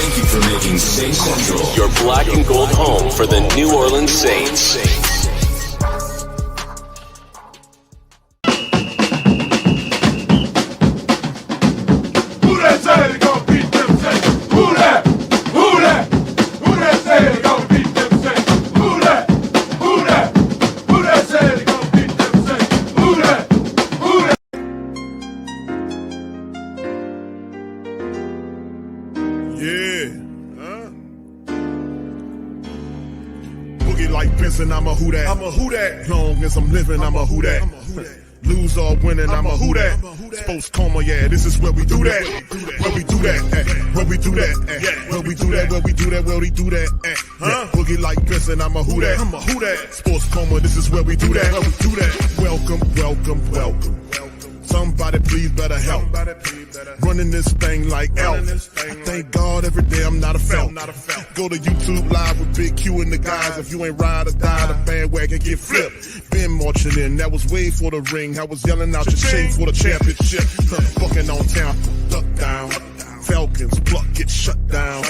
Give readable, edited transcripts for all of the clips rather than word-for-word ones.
Thank you for making Saint Central your black and gold home for the New Orleans Saints. Who that say they gonna beat them Saints? Who that? Who that? Who that say they gonna beat them Saints? Who that? Who that? Who that say they gonna beat them Saints? Who that? Who that? Yeah. Boogie like Benson, I'm a who that. I'm a who that. Long as I'm living, I'm a who that. Lose or winning, I'm a who that. Sports Coma, yeah, this is where we do that. Where we do that, where we do that, where we do that, where we do that, where we do that. Boogie like Benson, I'm a who that. I'm a who that. Sports Coma, this is where we do that. Where we do that. Welcome, welcome, welcome. Somebody please better help. Running this thing like elf. I thank God every day I'm not a felt. Go to YouTube Live with Big Q and the guys. If you ain't ride or die, the bandwagon get flipped. Been marching in, that was way for the ring. I was yelling out your shame for the championship. Fucking on town, duck down. Falcons, pluck, get shut down.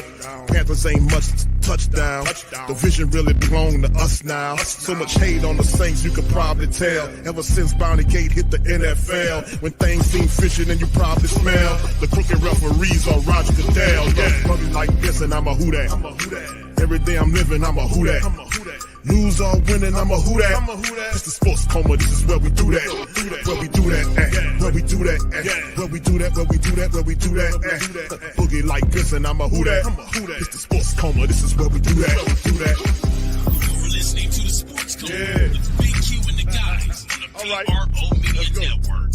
Panthers ain't much touchdown. The vision really belong to us now. So much hate on the Saints, you could probably tell. Ever since Bounty Gate hit the NFL, when things seem fishy, then you probably smell the crooked referees or Roger Goodell. Yeah, probably like this, and I'm a who that. Every day I'm living, I'm a who that. Lose or winning, I'm a who that. It's the Sports Coma, this is where we do that. Where we do that, where we do that, where we do that, where we do that, where we do that. Boogie like this, and I'm a who that. It's the Sports Coma, this is where we do that. You're listening to the Sports Coma with Big Q and the guys on the PRO Media Network.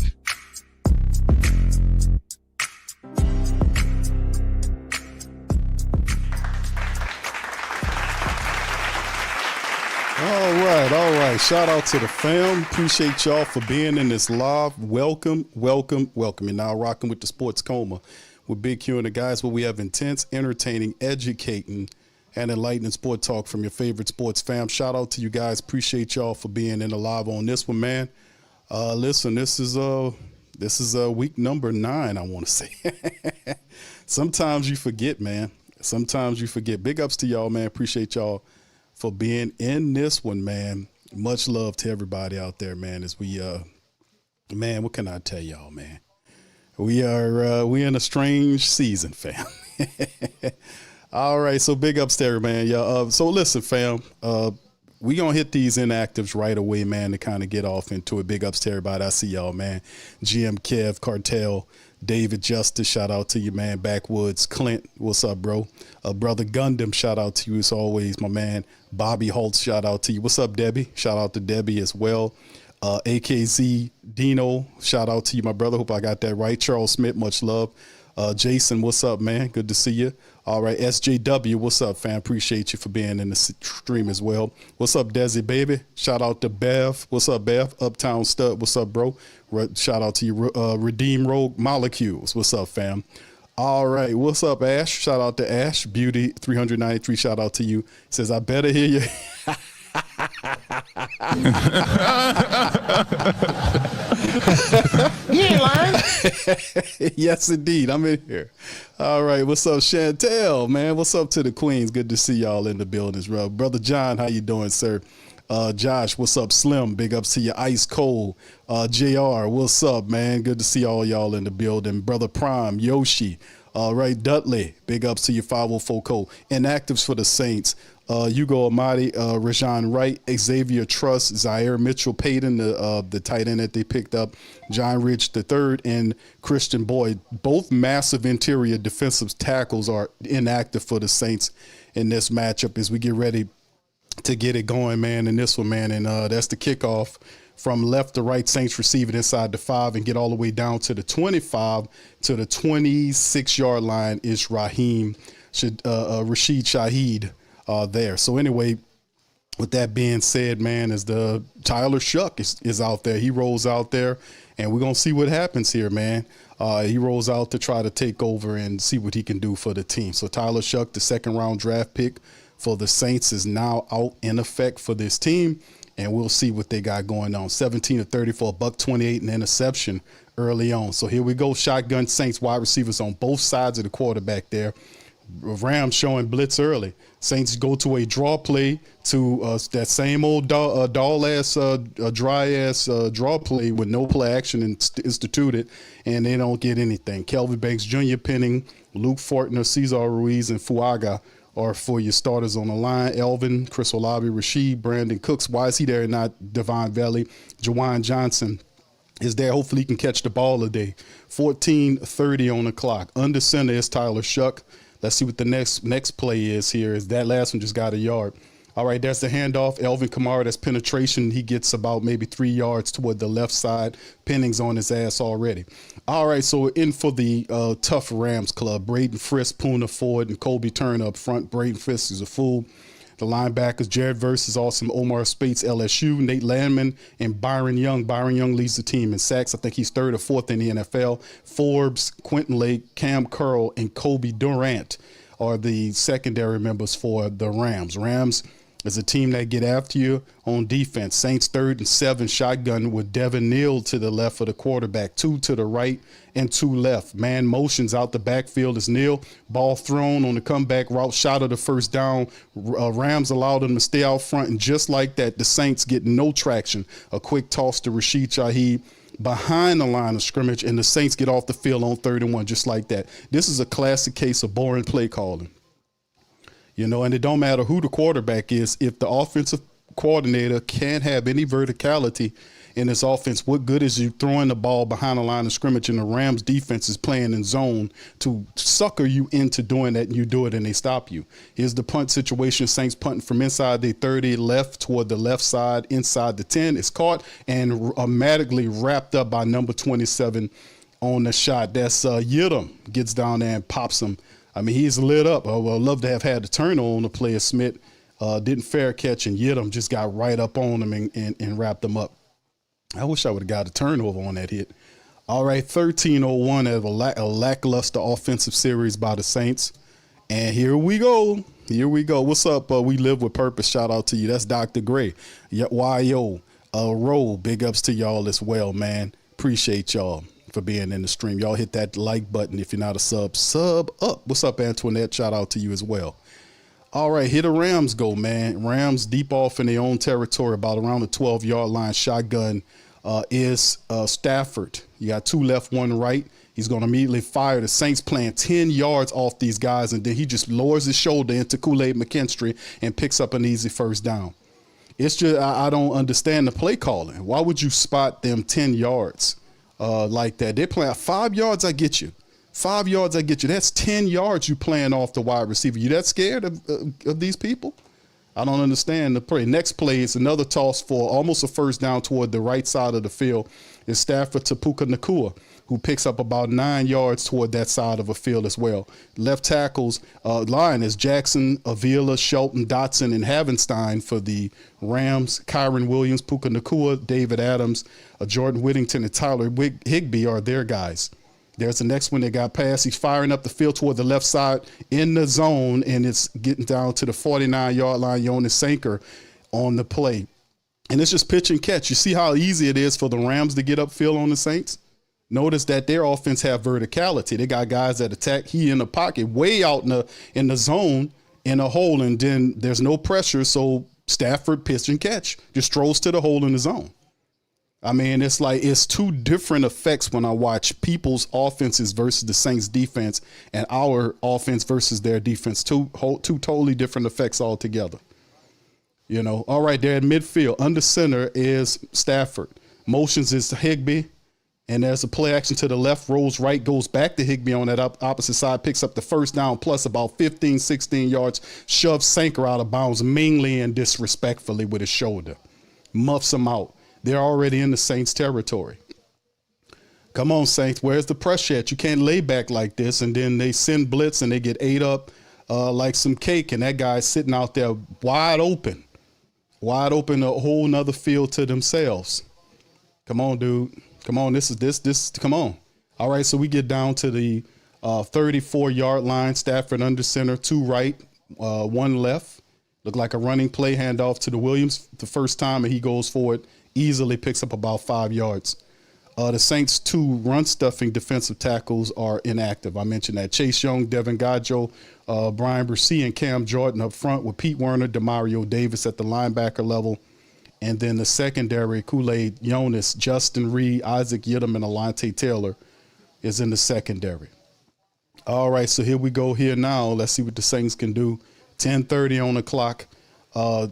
All right. Shout out to the fam. Appreciate y'all for being in this live. Welcome. You're now rocking with the Sports Coma with Big Q and the guys, where we have intense, entertaining, educating, and enlightening sport talk from your favorite sports fam. Shout out to you guys. Appreciate y'all for being in the live on this one, man. Listen, this is week number 9, I want to say. Sometimes you forget, man. Big ups to y'all, man. Appreciate y'all for being in this one, man. Much love to everybody out there, man. As we, man, what can I tell y'all, man? We in a strange season, fam. All right, so big ups to everybody, man. Yeah. So listen, fam. We gonna hit these inactives right away, man, to kind of get off into it. Big ups to everybody. I see y'all, man. GM Kev, Cartel, David Justice, shout out to you, man. Backwoods, Clint, what's up, bro? Brother Gundam, shout out to you as always, my man. Bobby Holtz, shout out to you. What's up, Debbie? Shout out to Debbie as well. AKZ Dino, shout out to you, my brother. Hope I got that right. Charles Smith, much love. Jason, what's up, man? Good to see you. All right, SJW, what's up, fam? Appreciate you for being in the stream as well. What's up, Desi, baby? Shout out to Bev. What's up, Bev? Uptown Stud, what's up, bro? Shout out to you. Redeem Rogue Molecules, what's up, fam? All right, what's up, Ash? Shout out to Ash. Beauty 393, shout out to you. Says, I better hear you. You ain't lying. Yes, indeed. I'm in here. All right. What's up, Chantel, man? What's up to the Queens? Good to see y'all in the buildings, bro. Brother John, how you doing, sir? Josh, what's up? Slim, big ups to you. Ice Cold. JR, what's up, man? Good to see all y'all in the building. Brother Prime, Yoshi. All right, Dudley, big ups to you. 504 Cole. Inactives for the Saints. Hugo Amadi, Rajon Wright, Xavier Truss, Zaire Mitchell Payton, the tight end that they picked up, John Ridge III, and Christian Boyd. Both massive interior defensive tackles are inactive for the Saints in this matchup as we get ready to get it going, man, in this one, man. And that's the kickoff from left to right. Saints receive it inside the 5 and get all the way down to the 25 to the 26-yard line is Rashid Shaheed. There. So anyway, with that being said, man, as the Tyler Shough is out there, he rolls out there, and we're going to see what happens here, man. He rolls out to try to take over and see what he can do for the team. So Tyler Shough, the 2nd-round draft pick for the Saints, is now out in effect for this team, and we'll see what they got going on. 17 of 30 for $128 and interception early on. So here we go. Shotgun Saints wide receivers on both sides of the quarterback there. Rams showing blitz early. Saints go to a draw play to that same old dry-ass draw play with no play action instituted, and they don't get anything. Kelvin Banks Jr., Penning, Luke Fortner, Cesar Ruiz, and Fuaga are for your starters on the line. Elvin, Chris Olave, Rasheed, Brandon Cooks. Why is he there and not Devon Valley? Jawan Johnson is there. Hopefully he can catch the ball today. 14:30 on the clock. Under center is Tyler Shough. Let's see what the next play is here. Is that last one just got a yard. All right, that's the handoff. Elvin Kamara, that's penetration. He gets about maybe 3 yards toward the left side. Penning's on his ass already. All right, so we're in for the tough Rams club. Braden Frisk, Poona Ford, and Colby Turner up front. Braden Frisk is a fool. The linebackers, Jared Verse is awesome. Omar Spates, LSU. Nate Landman and Byron Young. Byron Young leads the team in sacks. I think he's 3rd or 4th in the NFL. Forbes, Quentin Lake, Cam Curl, and Kobe Durant are the secondary members for the Rams. Rams is a team that get after you on defense. Saints 3rd and 7 shotgun with Devin Neal to the left of the quarterback, 2 to the right and 2 left. Man motions out the backfield is Neal. Ball thrown on the comeback route, shot of the first down. Rams allowed them to stay out front, and just like that, the Saints get no traction. A quick toss to Rashid Shaheed behind the line of scrimmage, and the Saints get off the field on 3rd and 1 just like that. This is a classic case of boring play calling. You know, and it don't matter who the quarterback is. If the offensive coordinator can't have any verticality in his offense, what good is you throwing the ball behind the line of scrimmage and the Rams defense is playing in zone to sucker you into doing that, and you do it and they stop you. Here's the punt situation. Saints punting from inside the 30 left toward the left side inside the 10. It's caught and automatically wrapped up by number 27 on the shot. That's Yidam gets down there and pops him. I mean, he's lit up. I would love to have had the turnover on the player. Smith didn't fair catch, and Yidam just got right up on him and wrapped him up. I wish I would have got a turnover on that hit. All right, 13:01 of a lackluster offensive series by the Saints. And here we go. Here we go. What's up? We Live with Purpose. Shout out to you. That's Dr. Gray. YO. Roll. Big ups to y'all as well, man. Appreciate y'all for being in the stream. Y'all hit that like button. If you're not a sub up. What's up, Antoinette? Shout out to you as well. All right, here the Rams go, man. Rams deep off in their own territory, about around the 12-yard line. Shotgun is Stafford. You got 2 left, 1 right. He's going to immediately fire. The Saints playing 10 yards off these guys, and then he just lowers his shoulder into Kool-Aid McKinstry and picks up an easy first down. It's just I don't understand the play calling. Why would you spot them 10 yards like that? They're playing 5 yards, I get you. 5 yards, I get you. That's 10 yards you playing off the wide receiver. You that scared of these people? I don't understand the play. Next play is another toss for almost a first down toward the right side of the field. It's Stafford to Puka Nacua, who picks up about 9 yards toward that side of a field as well. Left tackles line is Jackson, Avila, Shelton, Dotson, and Havenstein for the Rams. Kyron Williams, Puka Nacua, David Adams, Jordan Whittington, and Tyler Higbee are their guys. There's the next one that got past. He's firing up the field toward the left side in the zone, and it's getting down to the 49-yard line. Jonas Sanker on the play. And it's just pitch and catch. You see how easy it is for the Rams to get upfield on the Saints? Notice that their offense have verticality. They got guys that attack. He in the pocket, way out in the zone, in a hole, and then there's no pressure, so Stafford pitch and catch. Just strolls to the hole in the zone. I mean, it's like it's 2 different effects when I watch people's offenses versus the Saints defense and our offense versus their defense. Two totally different effects altogether. You know, all right, they're at midfield. Under center is Stafford. Motions is Higbee. And there's a play action to the left, rolls right, goes back to Higbee on that opposite side, picks up the first down, plus about 15, 16 yards, shoves Sanker out of bounds meanly and disrespectfully with his shoulder. Muffs him out. They're already in the Saints territory. Come on, Saints. Where's the pressure at? You can't lay back like this. And then they send blitz and they get ate up like some cake. And that guy's sitting out there wide open, a whole nother field to themselves. Come on, dude. Come on. This. Come on. All right. So we get down to the 34-yard line. Stafford under center, 2 right, 1 left. Look like a running play handoff to the Williams the first time, and he goes forward. Easily picks up about 5 yards. The Saints' 2 run-stuffing defensive tackles are inactive. I mentioned that. Chase Young, Devin Gajo, Brian Brissy, and Cam Jordan up front with Pete Werner, Demario Davis at the linebacker level. And then the secondary, Kool-Aid Jonas, Justin Reed, Isaac Yiddom, and Alante Taylor is in the secondary. All right, so here we go here now. Let's see what the Saints can do. 10:30 on the clock.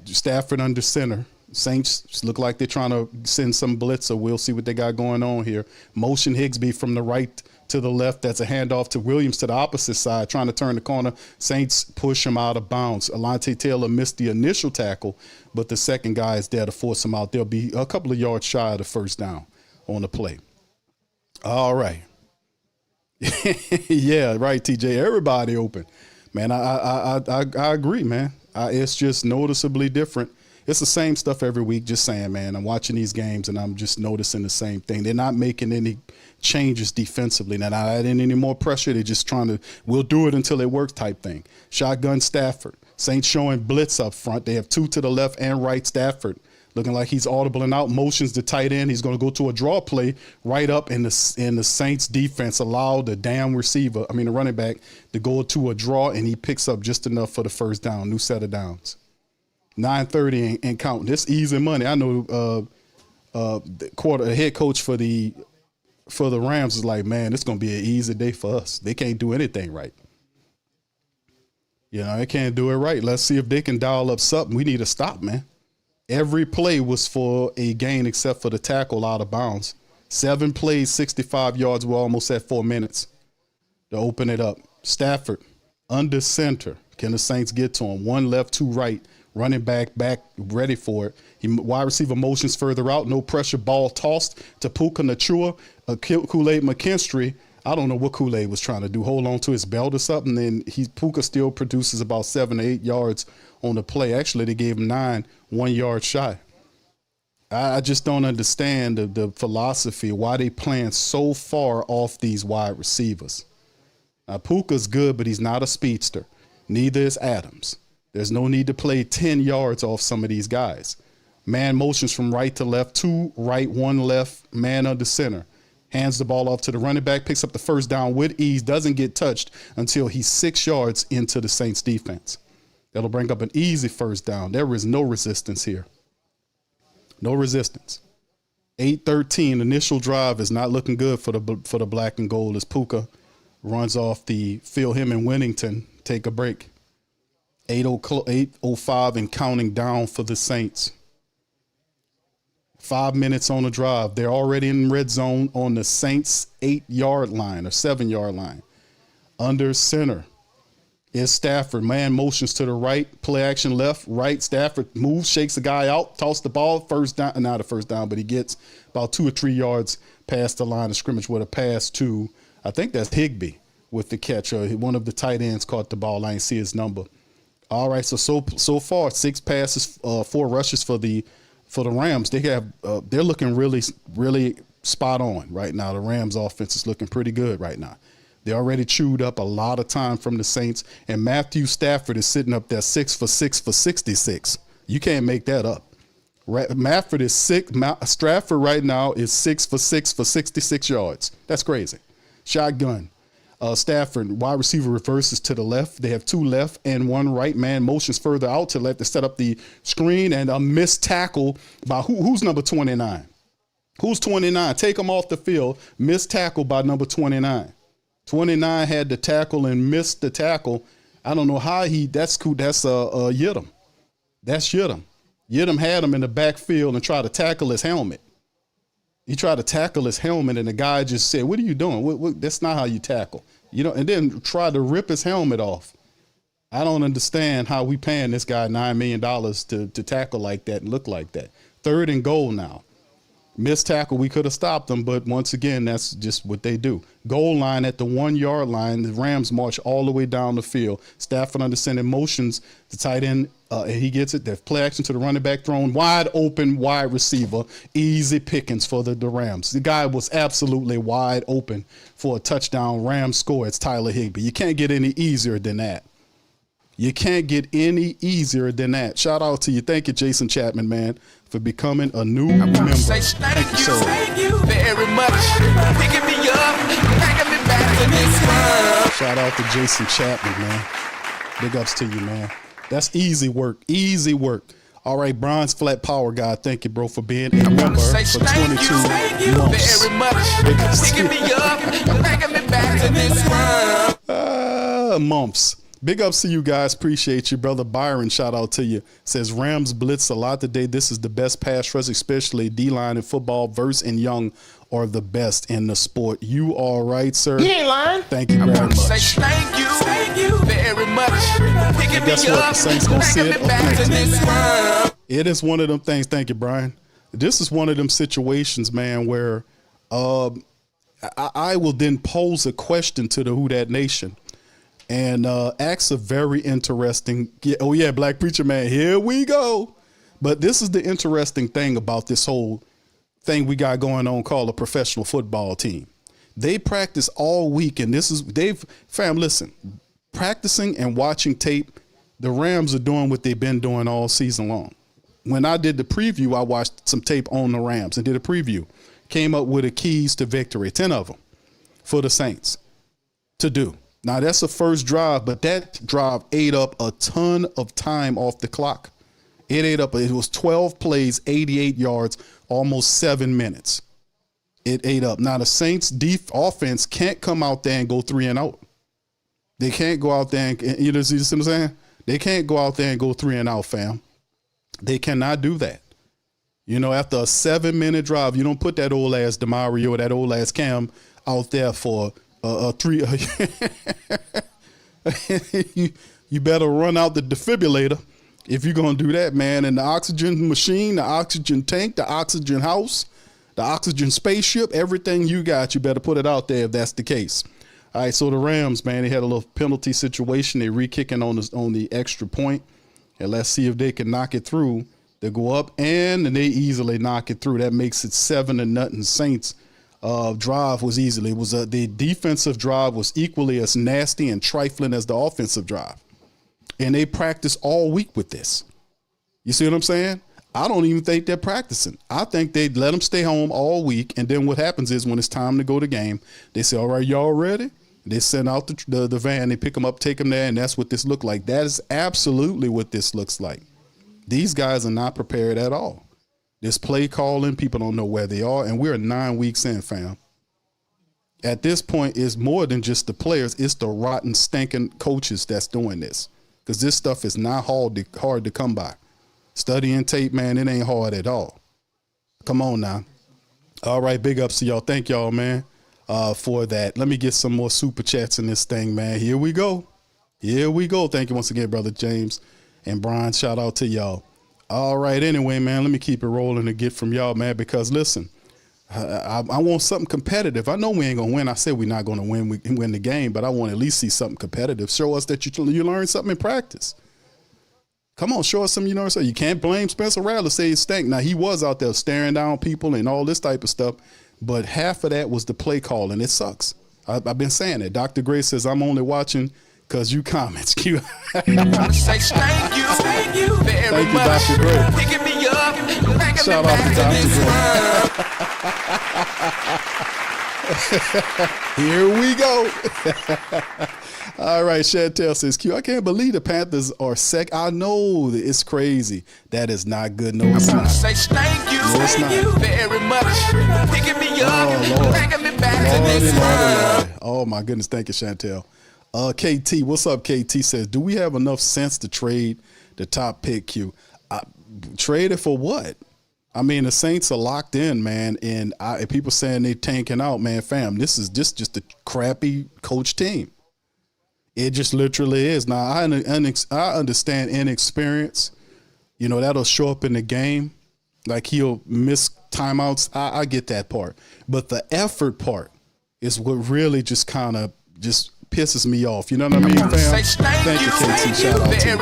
Stafford under center. Saints look like they're trying to send some blitzer. We'll see what they got going on here. Motion Higsby from the right to the left. That's a handoff to Williams to the opposite side, trying to turn the corner. Saints push him out of bounds. Alante Taylor missed the initial tackle, but the second guy is there to force him out. They'll be a couple of yards shy of the first down on the play. All right. Yeah, right, TJ. Everybody open. Man, I agree, man. It's just noticeably different. It's the same stuff every week, just saying, man. I'm watching these games, and I'm just noticing the same thing. They're not making any changes defensively. They're not adding any more pressure. They're just trying to, we'll do it until it works type thing. Shotgun Stafford. Saints showing blitz up front. They have 2 to the left and right. Stafford looking like he's audibling out, motions the tight end. He's going to go to a draw play right up, and the Saints defense allowed the the running back, to go to a draw, and he picks up just enough for the first down, new set of downs. 9:30 and counting. This easy money. I know the head coach for the Rams is like, man, it's going to be an easy day for us. They can't do anything right. You know, they can't do it right. Let's see if they can dial up something. We need to stop, man. Every play was for a gain except for the tackle out of bounds. 7 plays, 65 yards. We're almost at 4 minutes to open it up. Stafford under center. Can the Saints get to him? 1 left, 2 right. Running back ready for it. Wide receiver motions further out. No pressure. Ball tossed to Puka Nacua. Kool-Aid McKinstry. I don't know what Kool-Aid was trying to do. Hold on to his belt or something. Then Puka still produces about 7 to 8 yards on the play. Actually, they gave him 9, 1 yard shy. I just don't understand the philosophy, why they playing so far off these wide receivers. Now, Puka's good, but he's not a speedster. Neither is Adams. There's no need to play 10 yards off some of these guys. Man motions from right to left, 2 right, 1 left, man under center. Hands the ball off to the running back, picks up the first down with ease, doesn't get touched until he's 6 yards into the Saints defense. That'll bring up an easy first down. There is no resistance here. No resistance. 8:13, initial drive is not looking good for the black and gold as Puka runs off the field. Him and Winnington take a break. 8:05 and counting down for the Saints. 5 minutes on the drive. They're already in red zone on the Saints 8-yard line or 7-yard line. Under center is Stafford. Man motions to the right, play action left, right. Stafford moves, shakes the guy out, toss the ball, first down, not a first down, but he gets about 2 or 3 yards past the line of scrimmage with a pass to, I think that's Higbee with the catch. One of the tight ends caught the ball. I didn't see his number. All right, so far 6 passes, 4 rushes for the Rams. They're looking really, really spot on right now. The Rams offense is looking pretty good right now. They already chewed up a lot of time from the Saints, and Matthew Stafford is sitting up there 6 for 6 for 66. You can't make that up. Stafford right now is 6 for 6 for 66 yards. That's crazy. Shotgun. Stafford, wide receiver, reverses to the left. They have 2 left and 1 right. Man motions further out to let to set up the screen, and a missed tackle by who's number 29? Who's 29? Take him off the field. Missed tackle by number 29. 29 had the tackle and missed the tackle. I don't know how that's cool. That's Yiddom. That's Yiddom. Yiddom had him in the backfield and tried to tackle his helmet. He tried to tackle his helmet, and the guy just said, "What are you doing? That's not how you tackle." And then tried to rip his helmet off. I don't understand how we paying this guy $9 million to tackle like that and look like that. 3rd and goal now. Missed tackle, we could have stopped them, but once again, that's just what they do. Goal line at the 1-yard line. The Rams march all the way down the field. Stafford under center motions. The tight end, he gets it. There's play action to the running back, thrown wide open, wide receiver. Easy pickings for the Rams. The guy was absolutely wide open for a touchdown. Rams score. It's Tyler Higbee. You can't get any easier than that. You can't get any easier than that. Shout out to you. Thank you, Jason Chapman, man, for becoming a new member. Thank you, sir. Thank you very much. Picking me up, taking me back to this world. Shout out to Jason Chapman, man. Big ups to you, man. That's easy work. Easy work. All right, Bronze Flat Power Guy, thank you, bro, for being a member for 22 months. Very much. Picking me up, taking me back to this world. Months. Big ups to you guys. Appreciate you. Brother Byron, shout out to you. Says Rams blitz a lot today. This is the best pass rush, especially D-line in football. Verse and Young are the best in the sport. You are right, sir. You ain't lying. Thank you very much. Thank you very much. Picking Guess me what? up, The Saints gonna see taking it me up back next. to this world. It is one of them things. Thank you, Brian. This is one of them situations, man, where I will then pose a question to the Who Dat Nation and ask a very interesting. Oh yeah, Black Preacher Man, here we go. But this is the interesting thing about this whole thing we got going on called a professional football team. They practice all week, and listen, practicing and watching tape. The Rams are doing what they've been doing all season long. When I did the preview, I watched some tape on the Rams and did a preview. Came up with the keys to victory, 10 of them for the Saints to do. Now, that's the first drive, but that drive ate up a ton of time off the clock. It was 12 plays, 88 yards, almost 7 minutes. It ate up. Now, the Saints' offense can't come out there and go 3 and out. They can't go out there and, you know what I'm saying? They can't go out there and go 3 and out, fam. They cannot do that. You know, after a 7-minute drive, you don't put that old ass Demario or that old ass Cam out there for a 3. You better run out the defibrillator if you're going to do that, man. And the oxygen machine, the oxygen tank, the oxygen house, the oxygen spaceship, everything you got, you better put it out there if that's the case. All right, so the Rams, man, they had a little penalty situation. They re-kicking on the extra point. And let's see if they can knock it through. They go up and they easily knock it through. That makes it 7-0. Saints drive was easily. The defensive drive was equally as nasty and trifling as the offensive drive. And they practice all week with this. You see what I'm saying? I don't even think they're practicing. I think they let them stay home all week. And then what happens is when it's time to go to game, they say, all right, y'all ready? They send out the van, they pick them up, take them there, and that's what this looked like. That is absolutely what this looks like. These guys are not prepared at all. This play calling, people don't know where they are, and we're 9 weeks in, fam. At this point, it's more than just the players. It's the rotten, stinking coaches that's doing this, because this stuff is not hard to come by. Studying tape, man, it ain't hard at all. Come on now. All right, big ups to y'all. Thank y'all, man. For that. Let me get some more super chats in this thing, man. Here we go. Here we go. Thank you once again, Brother James and Brian. Shout out to y'all. All right. Anyway, man, let me keep it rolling to get from y'all, man, because listen, I want something competitive. I know we ain't going to win. I said we're not going to win the game, but I want to at least see something competitive. Show us that you learned something in practice. Come on, show us something you learned. So you can't blame Spencer Rattler, say he stank. Now, he was out there staring down people and all this type of stuff. But half of that was the play call, and it sucks. I've been saying it. Dr. Gray says, I'm only watching because you comments. Q. Thank you very Thank you, much. Dr. Gray. Picking me up, taking Shout me out to back to this world. Here we go. All right, Chantel says, Q, I can't believe the Panthers are I know that it's crazy. That is not good. No, it's not. Thank you very much. Picking me up, Lord. taking me back to this world. Oh, my goodness. Thank you, Chantel. KT, what's up, KT says, do we have enough sense to trade the top pick, Q? Trade it for what? I mean, the Saints are locked in, man, and people saying they tanking out, man, fam. This is just a crappy coach team. It just literally is. Now, I understand inexperience. You know, that'll show up in the game. Like he'll miss timeouts. I get that part. But the effort part is what really just kind of just pisses me off. You know what I mean, fam? Thank you, KT. Shout out to you.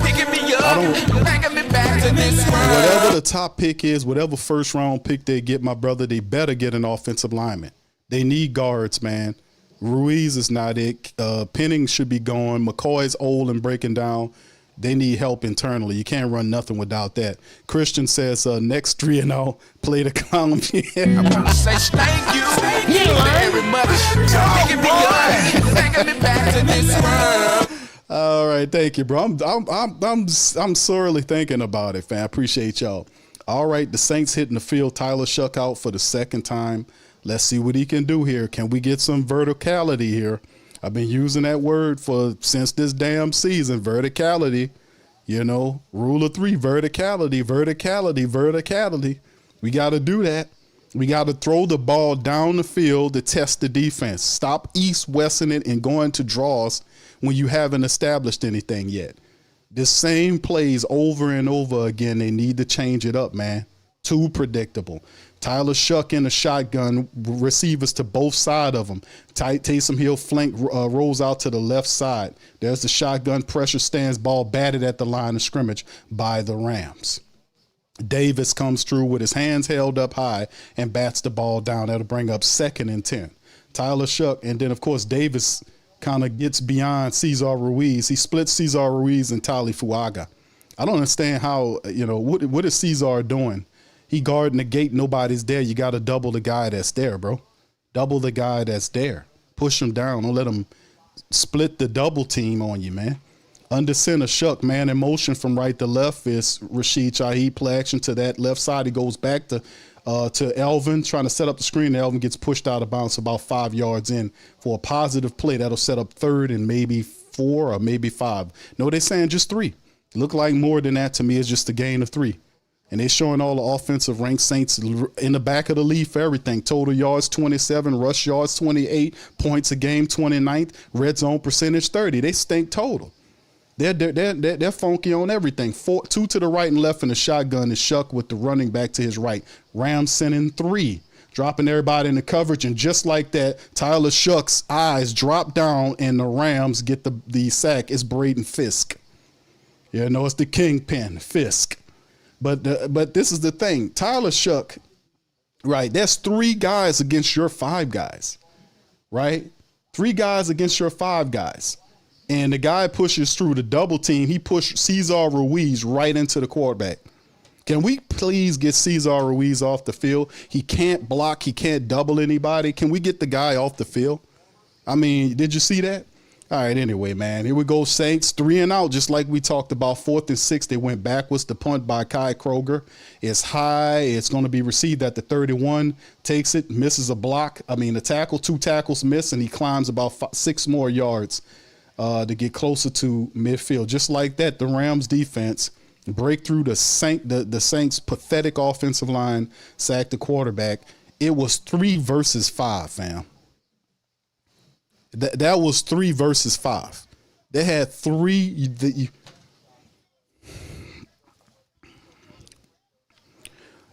Picking me up, taking me back to this world. Whatever the top pick is, whatever first round pick they get, my brother, they better get an offensive lineman. They need guards, man. Ruiz is not it. Penning should be gone. McCoy's old and breaking down. They need help internally. You can't run nothing without that. Christian says next 3-0, play the Colombian. I want to say thank you very much. Taking me up, taking me back to this world. All right, thank you, bro. I'm sorely thinking about it, fam. Appreciate y'all. All right, the Saints hitting the field. Tyler Shough out for the second time. Let's see what he can do here. Can we get some verticality here? I've been using that word since this damn season. Verticality, rule of 3, verticality. We got to do that. We got to throw the ball down the field to test the defense. Stop east-westing it and going to draws when you haven't established anything yet. The same plays over and over again. They need to change it up, man. Too predictable. Tyler Shough in a shotgun, receivers to both sides of him. Taysom Hill flank rolls out to the left side. There's the shotgun pressure stands, ball batted at the line of scrimmage by the Rams. Davis comes through with his hands held up high and bats the ball down. That'll bring up 2nd and 10. Tyler Shough, and then, of course, Davis kind of gets beyond Cesar Ruiz. He splits Cesar Ruiz and Tali Fuaga. I don't understand how, what is Cesar doing? He guarding the gate, nobody's there. You got to double the guy that's there, bro. Double the guy that's there. Push him down. Don't let him split the double team on you, man. Under center, Shough, man in motion from right to left is Rashid Shaheed. Play action to that left side. He goes back to Elvin, trying to set up the screen. Elvin gets pushed out of bounds about 5 yards in for a positive play. That'll set up 3rd and maybe 4 or maybe 5. No, they're saying just 3. Look like more than that to me. It's just a gain of 3. And they're showing all the offensive ranked Saints in the back of the lead for everything. Total yards 27, rush yards 28, points a game 29th, red zone percentage 30. They stink total. They're funky on everything. 2 to the right and left in the shotgun is Shough with the running back to his right. Rams sending 3, dropping everybody in the coverage. And just like that, Tyler Shough's eyes drop down and the Rams get the sack. It's Braden Fisk. It's the kingpin, Fisk. But this is the thing. Tyler Shough, right, that's 3 guys against your 5 guys, right? 3 guys against your 5 guys. And the guy pushes through the double team. He pushed Cesar Ruiz right into the quarterback. Can we please get Cesar Ruiz off the field? He can't block. He can't double anybody. Can we get the guy off the field? I mean, did you see that? All right, anyway, man, here we go, Saints, 3 and out, just like we talked about. 4th and 6, they went backwards. The punt by Kai Kroger is high. It's going to be received at the 31, takes it, misses a block. The tackle, 2 tackles miss, and he climbs about 6 more yards to get closer to midfield. Just like that, the Rams defense break through the Saints' pathetic offensive line, sack the quarterback. It was 3 versus 5, fam. That was 3 versus 5. They had 3.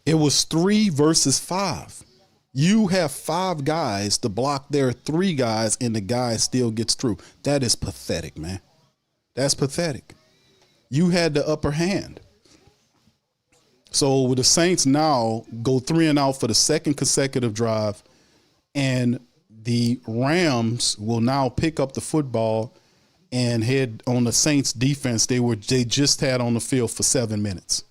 It was 3 versus 5. You have 5 guys to block their 3 guys, and the guy still gets through. That is pathetic, man. That's pathetic. You had the upper hand. So the Saints now go 3 and out for the 2nd consecutive drive, and the Rams will now pick up the football and head on the Saints defense they just had on the field for 7 minutes.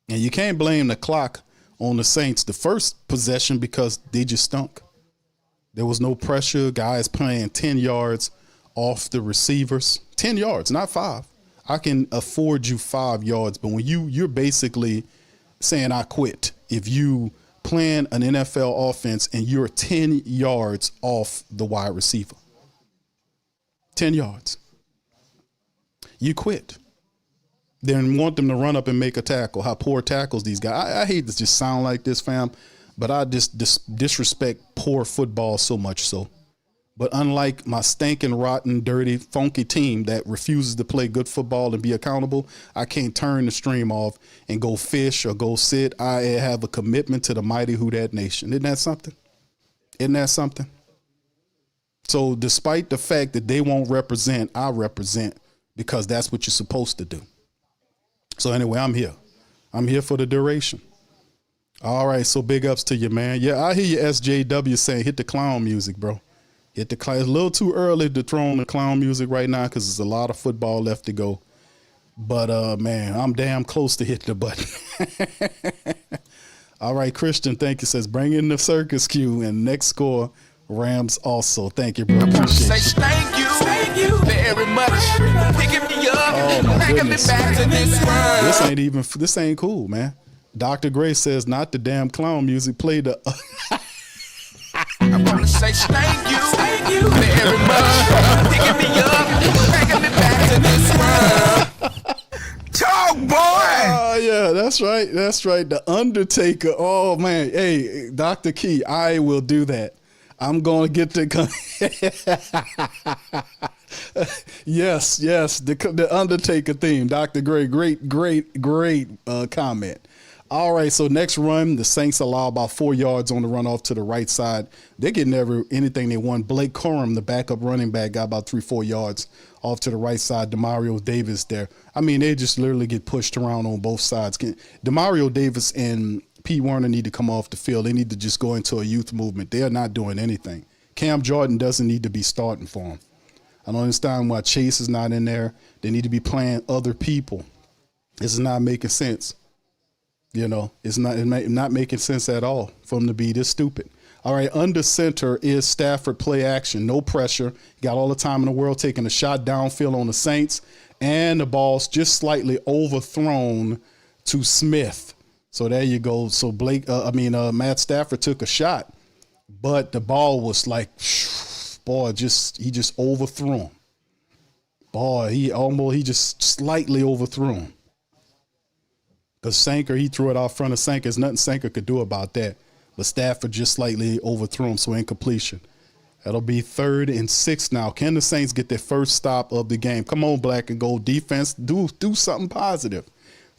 And you can't blame the clock on the Saints the first possession because they just stunk. There was no pressure. Guys playing 10 yards off the receivers. 10 yards, not 5. I can afford you 5 yards, but when you're basically saying I quit if you playing an NFL offense and you're 10 yards off the wide receiver. 10 yards. You quit. Then want them to run up and make a tackle. How poor tackles these guys. I hate to just sound like this, fam, but I just disrespect poor football so much so. But unlike my stinking, rotten, dirty, funky team that refuses to play good football and be accountable, I can't turn the stream off and go fish or go sit. I have a commitment to the mighty Who Dat Nation. Isn't that something? Isn't that something? So despite the fact that they won't represent, I represent because that's what you're supposed to do. So anyway, I'm here. I'm here for the duration. All right, so big ups to you, man. Yeah, I hear you, SJW, saying hit the clown music, bro. Hit the clown. It's a little too early to throw on the clown music right now because there's a lot of football left to go. But, man, I'm damn close to hitting the button. All right, Christian, thank you. Says bring in the circus cue and next score, Rams also. Thank you, bro. Appreciate you. Thank you very much. Picking me up, bringing me back to this world. This ain't cool, man. Dr. Gray says not the damn clown music. Play the. I want to say thank you very much. Picking me up, bringing me back to this world. Talk, boy. Oh, yeah, that's right. That's right. The Undertaker. Oh, man. Hey, Dr. Key, I will do that. I'm going to get the. Yes. The Undertaker theme. Dr. Gray, great comment. All right, so next run, the Saints allow about 4 yards on the run off to the right side. They're getting anything they want. Blake Corum, the backup running back, got about 3-4 yards off to the right side. Demario Davis there. I mean, they just literally get pushed around on both sides. Demario Davis and P. Werner need to come off the field. They need to just go into a youth movement. They are not doing anything. Cam Jordan doesn't need to be starting for them. I don't understand why Chase is not in there. They need to be playing other people. This is not making sense. You know, it's not making sense at all for them to be this stupid. All right, under center is Stafford, play action, no pressure. Got all the time in the world, taking a shot downfield on the Saints, and the ball's just slightly overthrown to Smith. So there you go. So Matt Stafford took a shot, but the ball was like, boy, he just overthrew him. Boy, he just slightly overthrew him. Because Sanker, he threw it out front of Sanker. There's nothing Sanker could do about that. But Stafford just slightly overthrew him, so incompletion. That'll be 3rd and 6 now. Can the Saints get their first stop of the game? Come on, black and gold defense. Do something positive.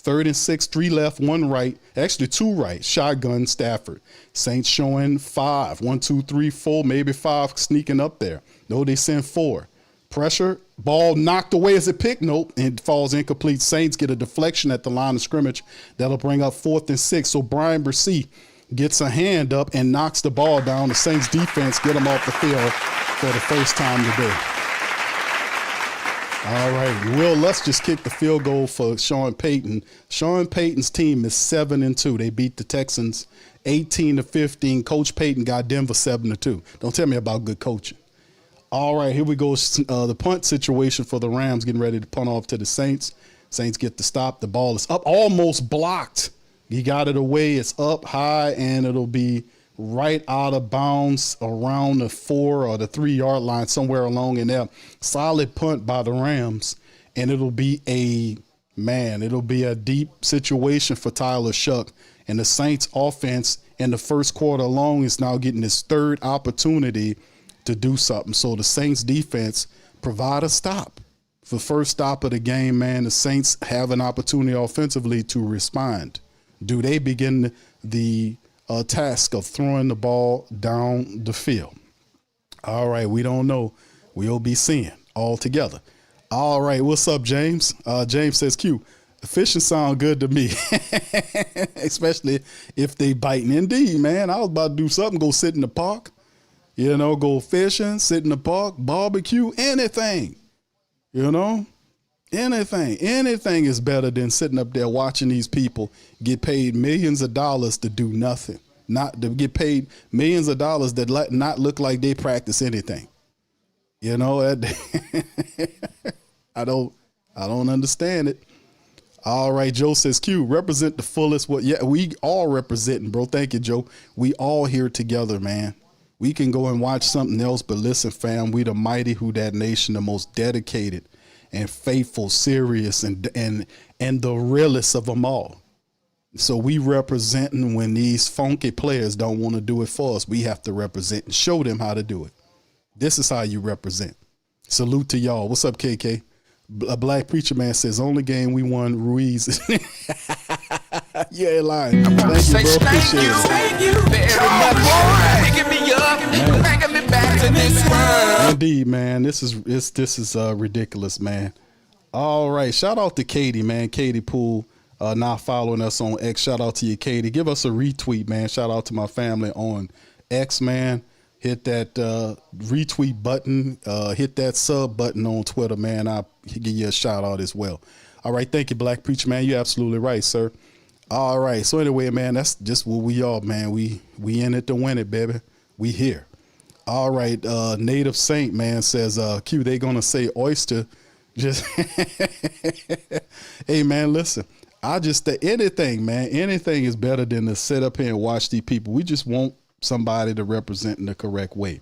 3rd and 6, 3 left, 1 right. Actually, 2 right. Shotgun Stafford. Saints showing 5. 1, 2, 3, 4, maybe 5 sneaking up there. No, they send 4. Pressure, ball knocked away as it picked. Nope, and falls incomplete. Saints get a deflection at the line of scrimmage. That'll bring up 4th and 6. So Brian Bresee gets a hand up and knocks the ball down. The Saints defense get him off the field for the first time today. All right, Will, let's just kick the field goal for Sean Payton. Sean Payton's team is 7-2. They beat the Texans 18-15. Coach Payton got Denver 7-2. Don't tell me about good coaching. All right, here we go. The punt situation for the Rams, getting ready to punt off to the Saints. Saints get the stop. The ball is up, almost blocked. He got it away. It's up high, and it'll be right out of bounds around the 4 or the 3 yard line, somewhere along in there. Solid punt by the Rams, and it'll be a deep situation for Tyler Shough. And the Saints offense in the first quarter alone is now getting his 3rd opportunity to do something. So the Saints defense provide a stop. For the first stop of the game, man, the Saints have an opportunity offensively to respond. Do they begin the task of throwing the ball down the field? All right, we don't know. We'll be seeing all together. All right, what's up, James? James says, Q, the fishing sound good to me, especially if they biting. Indeed, man. I was about to do something, go sit in the park. You know, go fishing, sit in the park, barbecue, anything. You know, anything is better than sitting up there watching these people get paid millions of dollars to do nothing. Not to get paid millions of dollars that not look like they practice anything. You know, I don't understand it. All right, Joe says, Q, represent the fullest. Well, yeah, we all representing, bro. Thank you, Joe. We all here together, man. We can go and watch something else, but listen, fam, we the mighty Who Dat Nation, the most dedicated and faithful, serious, and the realest of them all. So we representing when these funky players don't want to do it for us. We have to represent and show them how to do it. This is how you represent. Salute to y'all. What's up, KK? A black preacher man says, only game we won, Ruiz. You ain't lying. Thank you, bro. Appreciate it. Thank you very much. Picking me up, bringing me back to this world. Indeed, man. This is ridiculous, man. All right. Shout out to Katie, man. Katie Poole. not following us on X. Shout out to you, Katie. Give us a retweet, man. Shout out to my family on X, man. Hit that retweet button. Hit that sub button on Twitter, man. I'll give you a shout out as well. All right. Thank you, Black Preacher, man. You're absolutely right, sir. All right. So anyway, man, that's just what we are, man. We in it to win it, baby. We here. All right. Native Saint, man, says, Q, they going to say oyster. Just, hey, man, listen. Anything is better than to sit up here and watch these people. We just want somebody to represent in the correct way.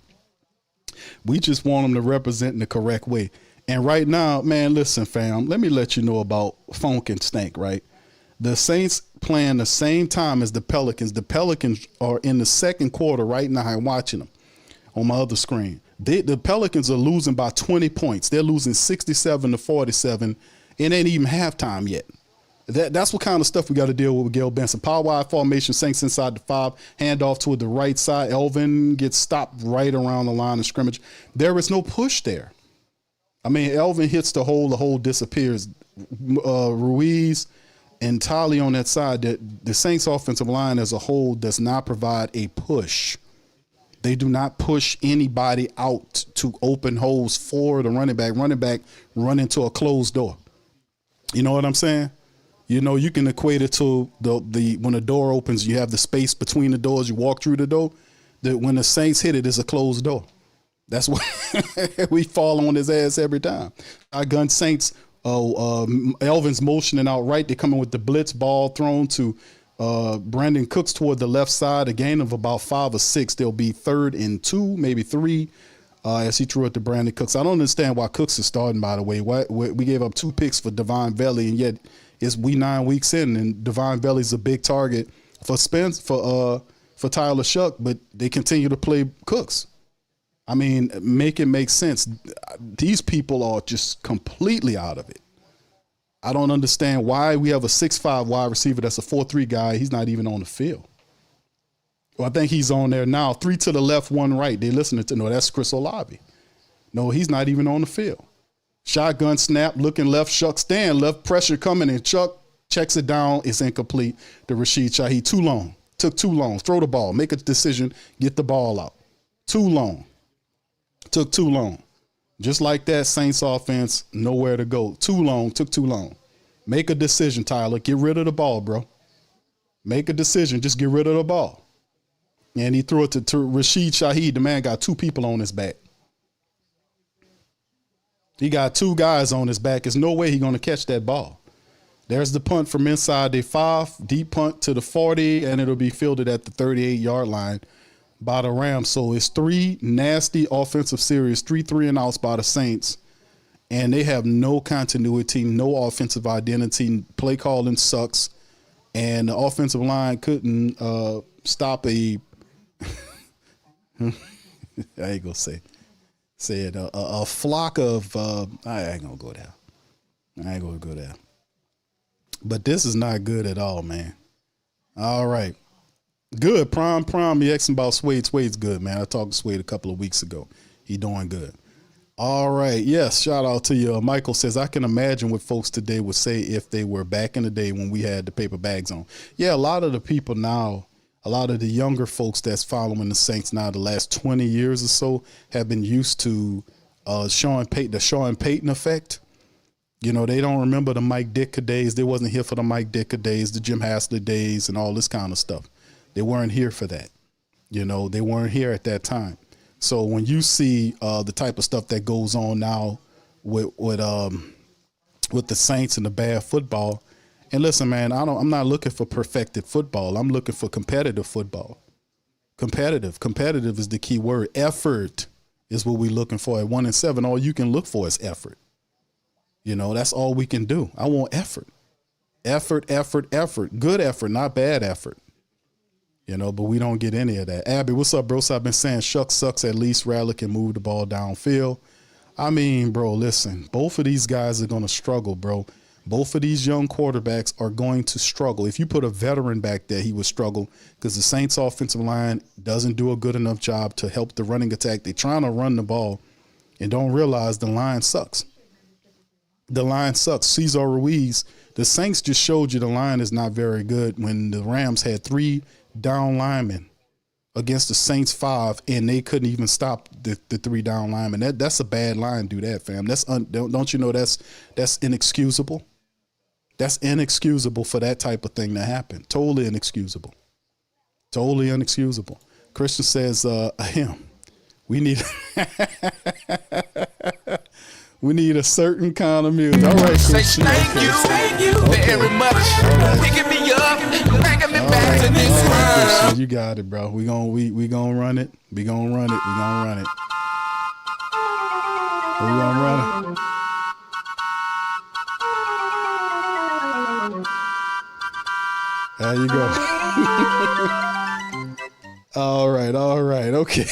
We just want them to represent in the correct way. And right now, man, listen, fam, let me let you know about Funk and Stank, right? The Saints playing the same time as the Pelicans. The Pelicans are in the second quarter right now. I'm watching them on my other screen. The Pelicans are losing by 20 points. They're losing 67-47. It ain't even halftime yet. That's what kind of stuff we got to deal with Gail Benson. Power wide formation, Saints inside the 5, handoff toward the right side. Elvin gets stopped right around the line of scrimmage. There is no push there. I mean, Elvin hits the hole disappears. Ruiz entirely on that side. The Saints offensive line as a whole does not provide a push. They do not push anybody out to open holes for the running back. Running back run into a closed door. You know what I'm saying? You know, you can equate it to the when a door opens, you have the space between the doors, you walk through the door. When the Saints hit it, it's a closed door. That's why we fall on his ass every time. Our gun Saints, Elvin's motioning out right. They're coming with the blitz, ball thrown to Brandon Cooks toward the left side, a gain of about 5 or 6. They'll be 3rd and 2, maybe 3, as he threw it to Brandon Cooks. I don't understand why Cooks is starting, by the way. We gave up 2 picks for Devon Valley, and yet we 9 weeks in, and Devon Valley's a big target for Tyler Shough, but they continue to play Cooks. I mean, make it make sense. These people are just completely out of it. I don't understand why we have a 6'5" wide receiver that's a 4'3" guy. He's not even on the field. Well, I think he's on there now. 3 to the left, 1 right. They listening to, no, that's Chris Olave. No, he's not even on the field. Shotgun snap, looking left, Shough stand, left pressure coming, and Chuck checks it down. It's incomplete to Rashid Shaheed. Too long. Took too long. Throw the ball. Make a decision. Get the ball out. Too long. Took too long. Just like that, Saints offense, nowhere to go. Too long. Took too long. Make a decision, Tyler. Get rid of the ball, bro. Make a decision. Just get rid of the ball. And he threw it to Rashid Shaheed. The man got 2 people on his back. He got 2 guys on his back. There's no way he's going to catch that ball. There's the punt from inside the 5, deep punt to the 40, and it'll be fielded at the 38-yard line by the Rams. So it's 3 nasty offensive series, 3 3-and-outs by the Saints, and they have no continuity, no offensive identity. Play calling sucks, and the offensive line couldn't stop a I ain't gonna say it, a flock of I ain't gonna go there. But this is not good at all, man. All right. Good. Prime. You asking about Swade. Swade's good, man. I talked to Swade a couple of weeks ago. He doing good. All right. Yes. Shout out to you. Michael says, I can imagine what folks today would say if they were back in the day when we had the paper bags on. Yeah, a lot of the people now, a lot of the younger folks that's following the Saints now the last 20 years or so have been used to the Sean Payton effect. You know, they don't remember the Mike Ditka days. They wasn't here for the Mike Ditka days, the Jim Haslett days, and all this kind of stuff. They weren't here for that. You know, they weren't here at that time. So when you see the type of stuff that goes on now with the Saints and the bad football, and listen, man, I'm not looking for perfected football. I'm looking for competitive football. Competitive is the key word. Effort is what we're looking for. At 1-7, all you can look for is effort. You know, that's all we can do. I want effort. Effort. Good effort, not bad effort. You know, but we don't get any of that. Abby, what's up, bro? So I've been saying Shough sucks. At least Rattler can move the ball downfield. I mean, bro, listen, both of these guys are going to struggle, bro. Both of these young quarterbacks are going to struggle. If you put a veteran back there, he would struggle because the Saints offensive line doesn't do a good enough job to help the running attack. They're trying to run the ball and don't realize the line sucks. The line sucks. Cesar Ruiz The Saints just showed you the line is not very good when the Rams had 3 down linemen against the Saints 5, and they couldn't even stop the 3 down linemen. That's a bad line. Do that, fam. Don't you know that's inexcusable? That's inexcusable for that type of thing to happen. Totally inexcusable. Totally inexcusable. Christian says, we need we need a certain kind of music. All right, Say Christian. thank you very much. Picking me up, bringing me back to this world. Christian, you got it, bro. We gonna run it. We gonna run it. We gonna run it. We gonna run it. There you go. All right, okay.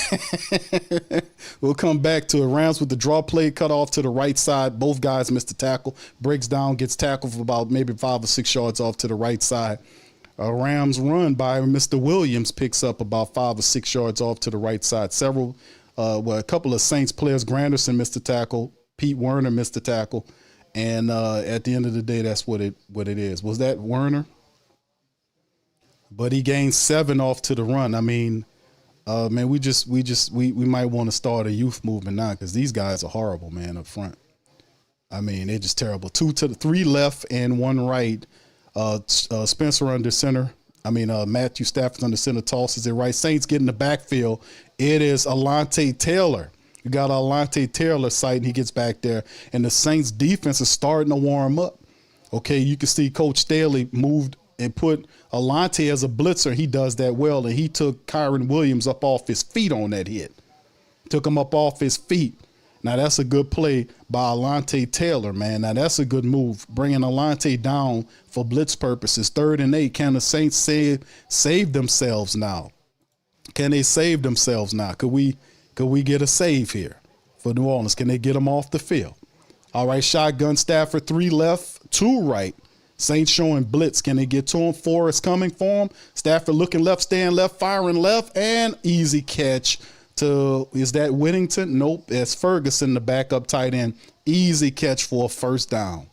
We'll come back to it. Rams with the draw play cut off to the right side. Both guys missed the tackle. Breaks down, gets tackled for about maybe 5 or 6 yards off to the right side. Rams run by Mr. Williams picks up about 5 or 6 yards off to the right side. A couple of Saints players, Granderson missed the tackle. Pete Werner missed the tackle. And at the end of the day, that's what it is. Was that Werner? But he gained 7 off to the run. I mean, man, we might want to start a youth movement now because these guys are horrible, man, up front. I mean, they're just terrible. 3 left and 1 right. Spencer under center. Matthew Stafford under center, tosses it right. Saints get in the backfield. It is Alontae Taylor. You got Alontae Taylor sighting. He gets back there, and the Saints defense is starting to warm up. Okay, you can see Coach Staley moved and put Alontae as a blitzer. He does that well, and he took Kyron Williams up off his feet on that hit. Took him up off his feet. Now, that's a good play by Alontae Taylor, man. Now, that's a good move, bringing Alontae down for blitz purposes. 3rd and 8. Can the Saints save themselves now? Can they save themselves now? Could we get a save here for New Orleans? Can they get them off the field? All right, shotgun Stafford, 3 left, 2 right. Saints showing blitz. Can they get to him? 4 is coming for him. Stafford looking left, staying left, firing left, and easy catch to, is that Whittington? Nope, it's Ferguson, the backup tight end. Easy catch for a first down.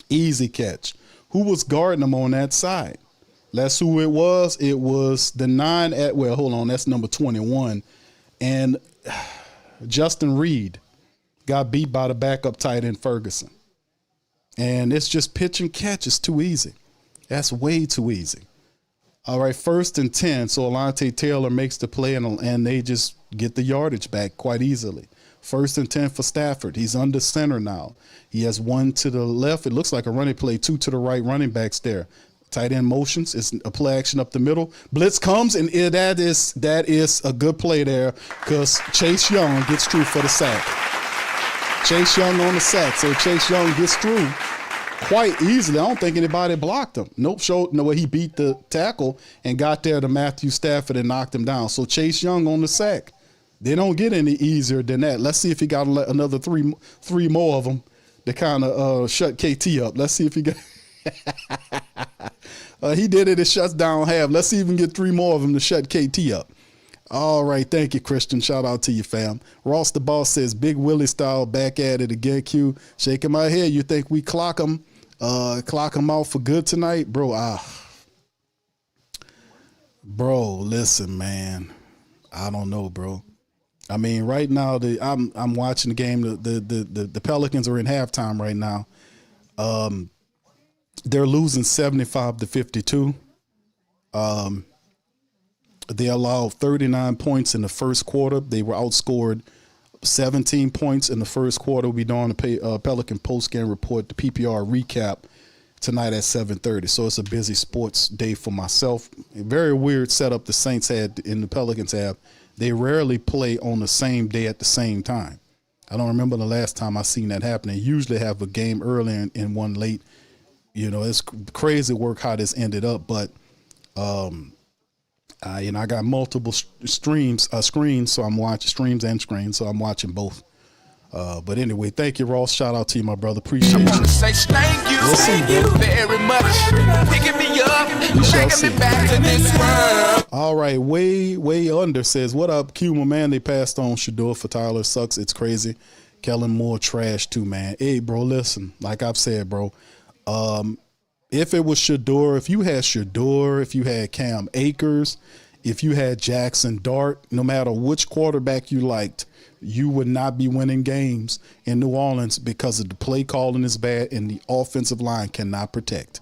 Easy catch. Who was guarding him on that side? That's who it was. It was the 9 at, well, hold on, that's number 21. And Justin Reed got beat by the backup tight end Ferguson. And it's just pitch and catch. It's too easy. That's way too easy. All right, 1st and 10. So Alontae Taylor makes the play, and they just get the yardage back quite easily. 1st and 10 for Stafford. He's under center now. He has 1 to the left. It looks like a running play. 2 to the right, running backs there. Tight end motions. It's a play action up the middle. Blitz comes, and that is a good play there because Chase Young gets through for the sack. Chase Young on the sack. So Chase Young gets through quite easily. I don't think anybody blocked him. Nope. He beat the tackle and got there to Matthew Stafford and knocked him down. So Chase Young on the sack. They don't get any easier than that. Let's see if he got another three more of them to kind of shut KT up. Let's see if he got. He did it. It shuts down half. Let's see if we can get 3 more of them to shut KT up. All right. Thank you, Christian. Shout out to you, fam. Ross the Boss says, Big Willie style back at it again, Q. Shaking my head. You think we clock him out for good tonight? Bro, listen, man. I don't know, bro. I mean, right now, I'm watching the game. The Pelicans are in halftime right now. They're losing 75-52. They allowed 39 points in the first quarter. They were outscored 17 points in the first quarter. We'll be doing the Pelican post-game report, the PPR recap tonight at 7:30. So it's a busy sports day for myself. A very weird setup the Saints had and the Pelicans have. They rarely play on the same day at the same time. I don't remember the last time I seen that happen. They usually have a game early and one late. You know, it's crazy work how this ended up, but I got multiple screens, so I'm watching streams and screens, so I'm watching both. But anyway, thank you, Ross. Shout out to you, my brother. Appreciate you. I want to say thank you very much. Picking me up, taking me back to this world. All right, way under says, what up, Q, my man? They passed on Shador for Tyler. Sucks. It's crazy. Kellen Moore trash too, man. Hey, bro, listen. Like I've said, bro, If it was Shador, if you had Shador, if you had Cam Akers, if you had Jackson Dart, no matter which quarterback you liked, you would not be winning games in New Orleans because of the play calling is bad and the offensive line cannot protect.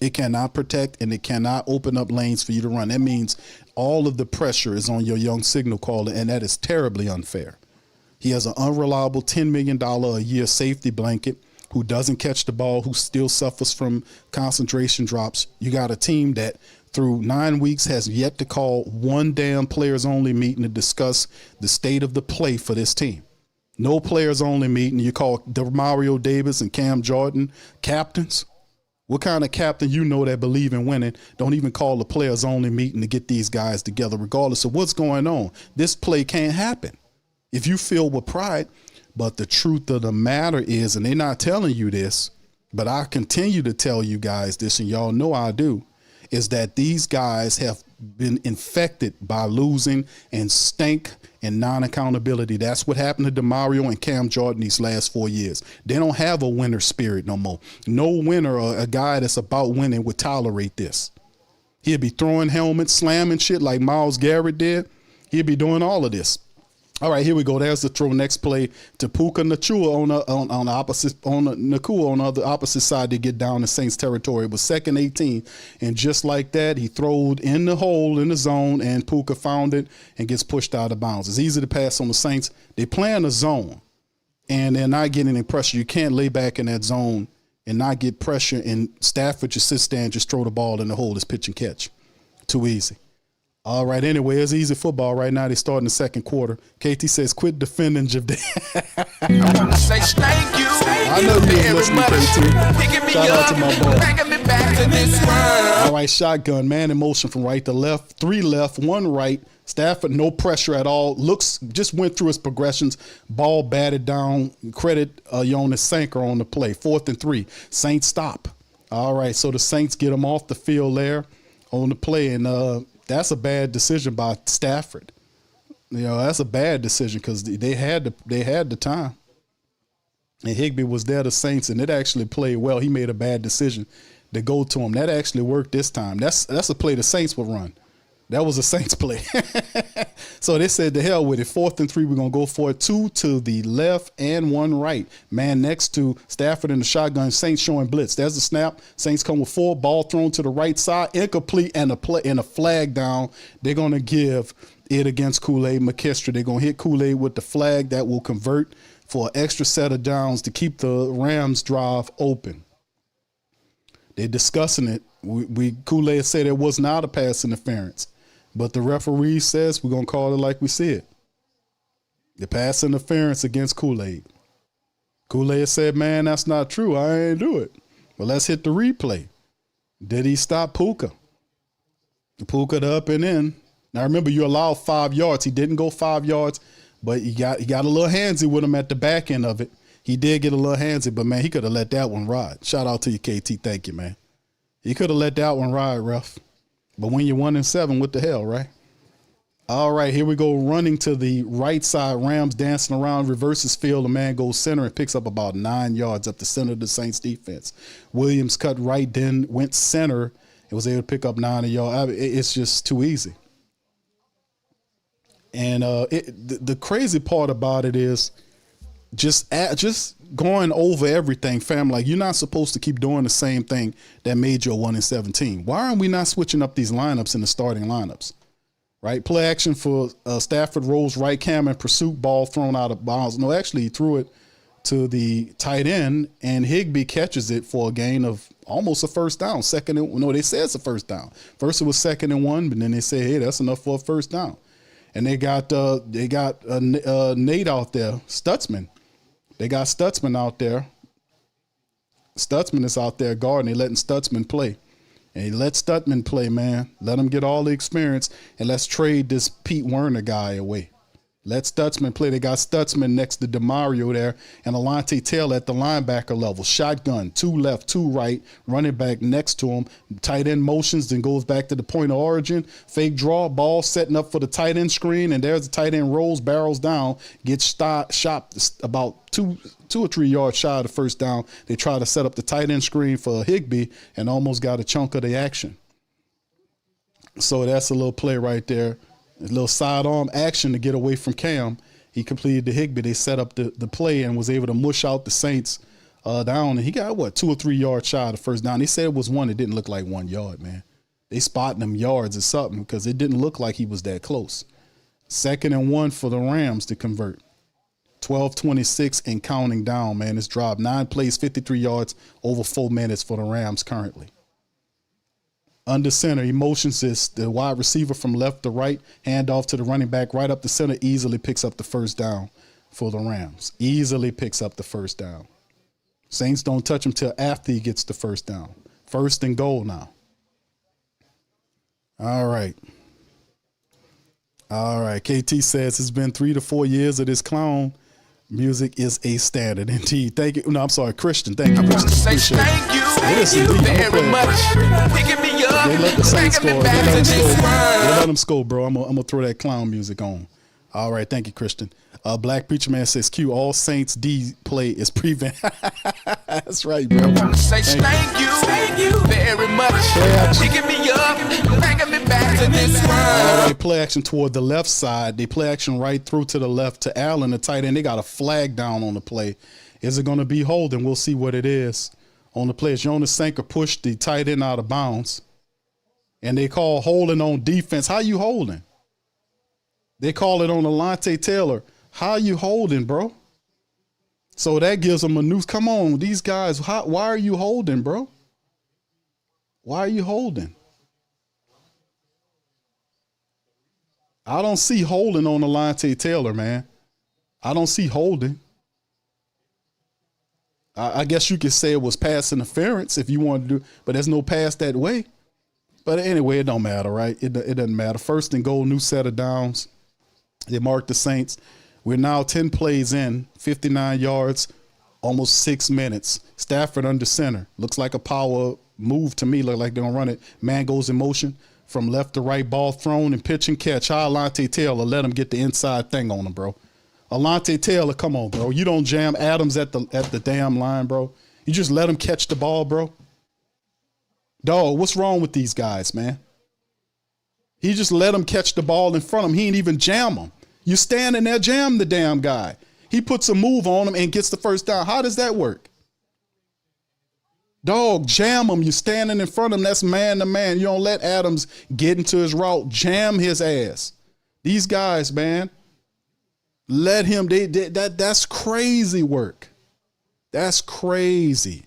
It cannot protect and it cannot open up lanes for you to run. That means all of the pressure is on your young signal caller, and that is terribly unfair. He has an unreliable $10 million a year safety blanket who doesn't catch the ball, who still suffers from concentration drops. You got a team that through 9 weeks has yet to call one damn players only meeting to discuss the state of the play for this team. No players only meeting. You call Mario Davis and Cam Jordan captains. What kind of captain you know that believe in winning don't even call the players only meeting to get these guys together regardless of what's going on? This play can't happen if you feel with pride. But the truth of the matter is, and they're not telling you this, but I continue to tell you guys this, and y'all know I do, is that these guys have been infected by losing and stink and non-accountability. That's what happened to DeMario and Cam Jordan these last 4 years. They don't have a winner spirit no more. No winner or a guy that's about winning would tolerate this. He'll be throwing helmets, slamming shit like Myles Garrett did. He'll be doing all of this. All right, here we go. There's the throw. Next play to Puka Nacua on the opposite on the opposite side to get down to Saints territory. It was 2nd 18, and just like that, he throwed in the hole in the zone, and Puka found it and gets pushed out of bounds. It's easy to pass on the Saints. They play in a zone, and they're not getting any pressure. You can't lay back in that zone and not get pressure. And Stafford just sits there and just throw the ball in the hole. It's pitch and catch. Too easy. All right, anyway, it's easy football right now. They start in the second quarter. KT says, quit defending Javdale. I want to say thank you. I know you was listening, KT. Shout out to my boy. Bringing me back to this world. All right, shotgun, man in motion from right to left. 3 left, 1 right. Stafford, no pressure at all. Just went through his progressions. Ball batted down. Credit Jonas Sanker on the play. 4th and 3. Saints stop. All right, so the Saints get him off the field there on the play, and that's a bad decision by Stafford. You know, that's a bad decision because they had the time. And Higbee was there, the Saints, and it actually played well. He made a bad decision to go to him. That actually worked this time. That's a play the Saints would run. That was a Saints play. So they said, to hell with it. 4th and 3, we're going to go for it. 2 to the left and 1 right. Man next to Stafford in the shotgun. Saints showing blitz. There's the snap. Saints come with 4. Ball thrown to the right side. Incomplete and a flag down. They're going to give it against Kool-Aid McKinstry. They're going to hit Kool-Aid with the flag that will convert for an extra set of downs to keep the Rams drive open. They're discussing it. Kool-Aid said it was not a pass interference. But the referee says we're going to call it like we see it. The pass interference against Kool-Aid. Kool-Aid said, man, that's not true. I ain't do it. But let's hit the replay. Did he stop Puka? Puka the up and in. Now, remember, you allowed 5 yards. He didn't go 5 yards, but he got a little handsy with him at the back end of it. He did get a little handsy, but, man, he could have let that one ride. Shout out to you, KT. Thank you, man. He could have let that one ride, ref. But when you're 1-7, what the hell, right? All right, here we go. Running to the right side. Rams dancing around, reverses field. The man goes center and picks up about 9 yards up the center of the Saints defense. Williams cut right, then went center and was able to pick up 9 yards. It's just too easy. And the crazy part about it is just going over everything, fam. Like, you're not supposed to keep doing the same thing that made you a 1-17. Why aren't we not switching up these lineups in the starting lineups? Right? Play action for Stafford rolls right, Cam in pursuit, ball thrown out of bounds. No, actually, he threw it to the tight end, and Higbee catches it for a gain of almost a first down. They said it's a first down. First it was 2nd and 1, but then they said, hey, that's enough for a first down. And they got Nate out there, Stutzman. They got Stutzman out there. Stutzman is out there guarding. They're letting Stutzman play. And he let Stutzman play, man. Let him get all the experience, and let's trade this Pete Werner guy away. Let Stutzman play. They got Stutzman next to DeMario there, and Alontae Taylor at the linebacker level. Shotgun, 2 left, 2 right, running back next to him. Tight end motions, then goes back to the point of origin. Fake draw, ball setting up for the tight end screen, and there's the tight end rolls, barrels down, gets shot about 2 or 3 yards shy of the first down. They tried to set up the tight end screen for Higbee and almost got a chunk of the action. So that's a little play right there. A little sidearm action to get away from Cam. He completed the Higbee. They set up the play and was able to mush out the Saints down. And he got, 2 or 3 yards shy of the first down. They said it was one. It didn't look like 1 yard, man. They spotting them yards or something because it didn't look like he was that close. 2nd and 1 for the Rams to convert. 12:26 and counting down, man. It's dropped 9 plays, 53 yards, over 4 minutes for the Rams currently. Under center, he motions this, the wide receiver from left to right, hand off to the running back right up the center, easily picks up the first down for the Rams. Easily picks up the first down. Saints don't touch him till after he gets the first down. 1st and goal now. All right. KT says it's been 3 to 4 years of this clown. Music is a standard indeed. Thank you. No, I'm sorry, Christian. Thank you. I want to say thank you very much. Picking me up, They let the Saints score. bringing me back to this They world. let them score, bro. I'm gonna throw that clown music on. All right, thank you, Christian. Black Preacher Man says, Q, all Saints D play is prevent. That's right, bro. I want to say thank you very much. Picking me up, bringing me back to this world. They play action toward the left side. They play action right through to the left to Allen, the tight end. They got a flag down on the play. Is it going to be holding? We'll see what it is on the play. Jonas Sanker pushed the tight end out of bounds, and they call holding on defense. How you holding? They call it on Alontae Taylor. How you holding, bro? So that gives them a noose. Come on, these guys. Why are you holding, bro? Why are you holding? I don't see holding on Alontae Taylor, man. I don't see holding. I guess you could say it was pass interference if you wanted to do, but there's no pass that way. But anyway, it don't matter, right? It doesn't matter. 1st and goal, new set of downs. They marked the Saints. We're now 10 plays in, 59 yards, almost 6 minutes. Stafford under center. Looks like a power move to me. Look like they're going to run it. Man goes in motion from left to right, ball thrown and pitch and catch. How Alontae Taylor let him get the inside thing on him, bro. Alontae Taylor, come on, bro. You don't jam Adams at the damn line, bro. You just let him catch the ball, bro. Dog, what's wrong with these guys, man? He just let him catch the ball in front of him. He ain't even jam him. You standing there, jam the damn guy. He puts a move on him and gets the first down. How does that work? Dog, jam him. You standing in front of him. That's man to man. You don't let Adams get into his route. Jam his ass. These guys, man, let him. That's crazy work. That's crazy.